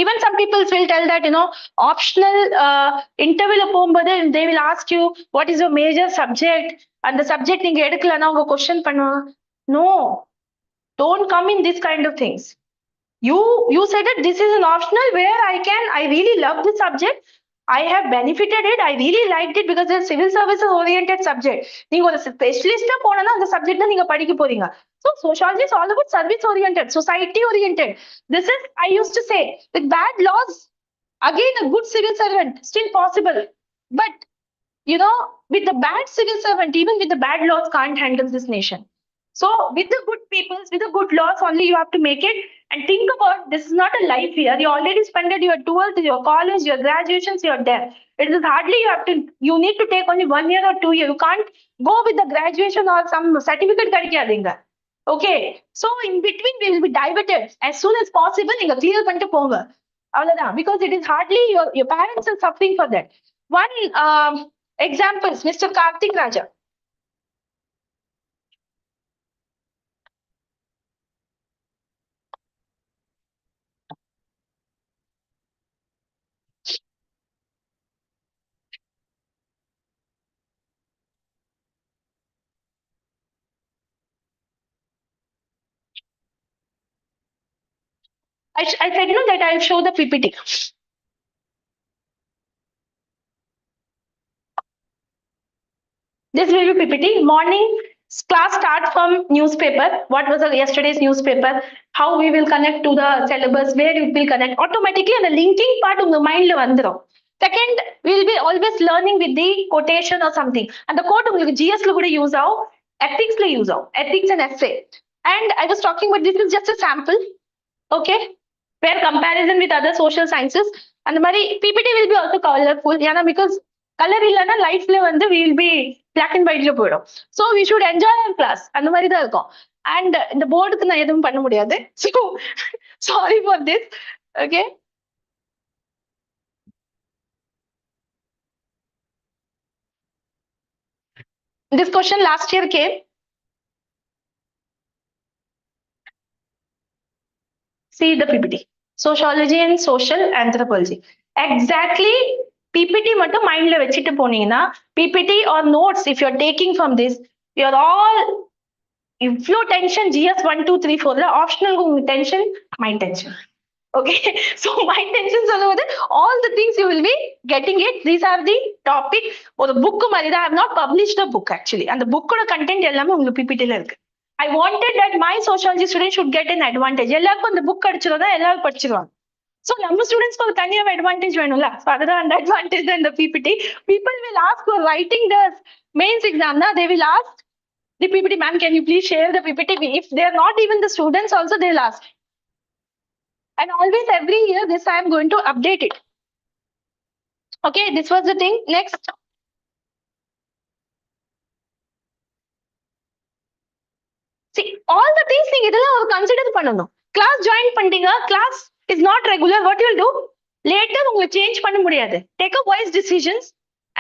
even some people will tell that optional interview போகும்போது they will ask you what is your major subject, and the subject நீங்க எடுக்கலனா உங்க question பண்ணுவாங்க. No, don't come in this kind of things. You said that this is an optional where I really love this subject, I have benefited it, I really liked it because it's civil services oriented subject. நீங்க ஒரு ஸ்பெஷலிஸ்டா போனா அந்த subject தான் நீங்க படிக்க போறீங்க. So sociology is all about service oriented, society oriented. This is, I used to say, with bad laws, again a good civil servant still possible. But with the bad civil servant, even with the bad laws, can't handle this nation. So with the good peoples, with the good laws only you have to make it. And think about, this is not a life here. You already spent your 12th, your college, your graduations, you're there. It is hardly you need to take only 1 year or 2 years. You can't go with the graduation or some certificate kadikadinga. Okay, so in between we will be diverted as soon as possible. நீங்க clear பண்ணிட்டு போங்க, அவ்வளவுதான். Because it is hardly your parents are suffering for that. One examples, Mr. Karthik Raja. I said no that I'll show the PPT. This will be PPT. Morning class starts from newspaper. What was yesterday's newspaper? How we will connect to the syllabus? Where it will connect? Automatically, and the linking part of the mind la vandrum. Second, we will be always learning with the quotation or something. And the quote உங்களுக்கு GS ல கூட use ஆகும், ethics ல use ஆகும், ethics and essay. And I was talking about, this is just a sample. Okay, where comparison with other social sciences. And the PPT will be also colorful, because color இல்லனா லைஃப்ல வந்து we will be black and white ல போய்டும். So we should enjoy our class. அந்த மாதிரி தான் இருக்கும். And இந்த போர்டுக்கு நான் எதுவும் பண்ண முடியாது. So sorry for this. Okay, This question last year came. See the PPT. Sociology and social anthropology. Exactly. PPT மட்டும் மைண்ட்ல வச்சுட்டு போனீங்கன்னா PPT or notes if you're taking from this, you're all இவ்ளோ டென்ஷன் GS 1 2 3 4ல ஆப்ஷனல் உங்க tension mind tension. Okay, so my intention சொல்லுவது all the things you will be getting it. These are the topic. ஒரு book மாதிரி தான். I have not published a book actually. அந்த bookோட content எல்லாமே உங்களுக்கு PPTல இருக்கு. I wanted that my sociology students should get an advantage. எல்லாருக்கும் அந்த book அடிச்சிருந்தா எல்லாரும் படிச்சிருவாங்க. So நம்ம ஸ்டூடெண்ட்ஸ்க்கு ஒரு தனியாக அட்வான்டேஜ் வேணும்ல. So அதுதான் அந்த advantage தான் இந்த PPT. People will ask for writing the mains exam na, they will ask the PPT, ma'am, can you please share the PPT? If they are not even the students also, they'll ask. And always every year, this I am going to update it. Okay, this was the thing. Next. See, all the things நீங்க இதெல்லாம் ஒரு consider பண்ணணும். Class join பண்ணிட்டீங்க, class is not regular, what you do? Later உங்களுக்கு change பண்ண முடியாது. Take a wise decisions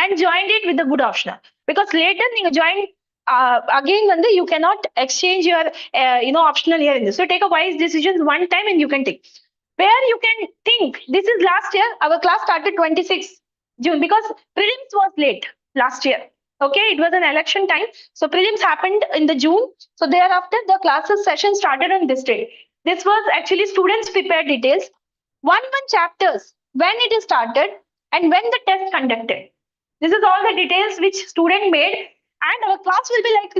and join it with good option. Because later நீங்க join again வந்து you cannot exchange your optional here in this. So take a wise decisions one time and you can take. Where you can think, this is last year, our class started 26 June because prelims was late last year. Okay, it was an election time. So prelims happened in the June. So thereafter the classes session started on this day. This was actually students prepared details. One chapters, when it is started and when the test conducted. This is all the details which student made. And our class will be like,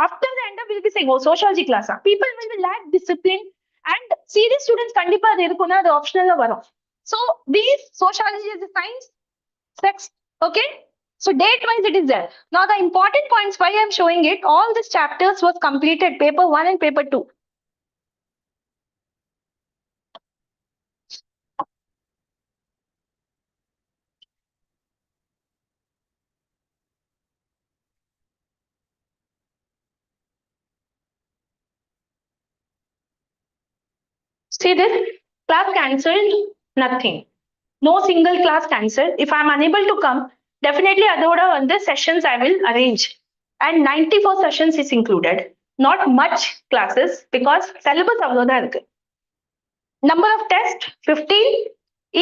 after the end of we'll be saying, oh, sociology class. People will be lack discipline and serious students kandipa adu irukona adu optional la varum. So these sociology is a science, sex, okay? So date wise it is there. Now the important points why I am showing it, all these chapters was completed, paper 1 and paper 2. See this, class cancelled, nothing. No single class cancelled. If I am unable to come, definitely adoda on the sessions I will arrange. And 94 sessions is included. Not much classes because syllabus avloda irukku. Number of tests 15.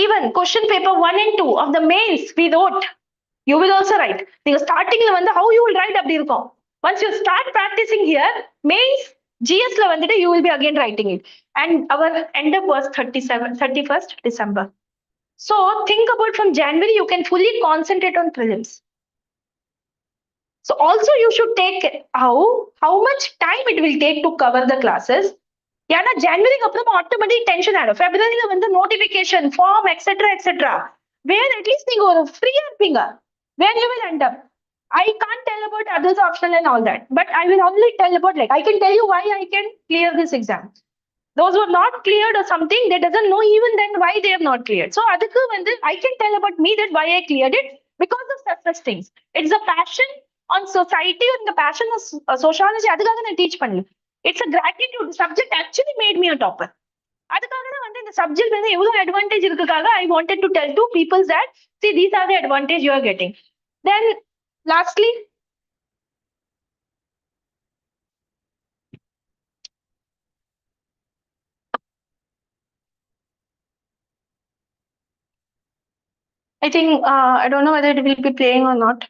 Even question paper 1 and 2 of the mains we wrote. You will also write. Because starting la how you will write அப்படி இருக்கும். Once you start practicing here, mains GS la வந்துட்டு you will be again writing it. And our end up was 31st December. So think about from January, you can fully concentrate on prelims. So also you should take how much time it will take to cover the classes. ஏன்னா ஜனவரிக்கு அப்புறம் automatic tension ஆயிடும். ஃபெப்ரவரியில வந்து notification form etcetera where at least நீங்க ஒரு ஃப்ரீயா இருப்பீங்க. Where you will end up. I can't tell about others optional and all that, but I will only tell about I can tell you why I can clear this exam. Those who are not cleared or something, they doesn't know even then why they have not cleared. So adukku vandu I can tell about me that why I cleared it because of such things. It's a passion on society and the passion of sociology. Adukkaga na teach pannala. It's a gratitude. The subject actually made me a topper. Adukkaga na vandu the subject vandu evlo advantage irukkaga I wanted to tell to people that see these are the advantage you are getting. Then lastly, I think I don't know whether it will be playing or not.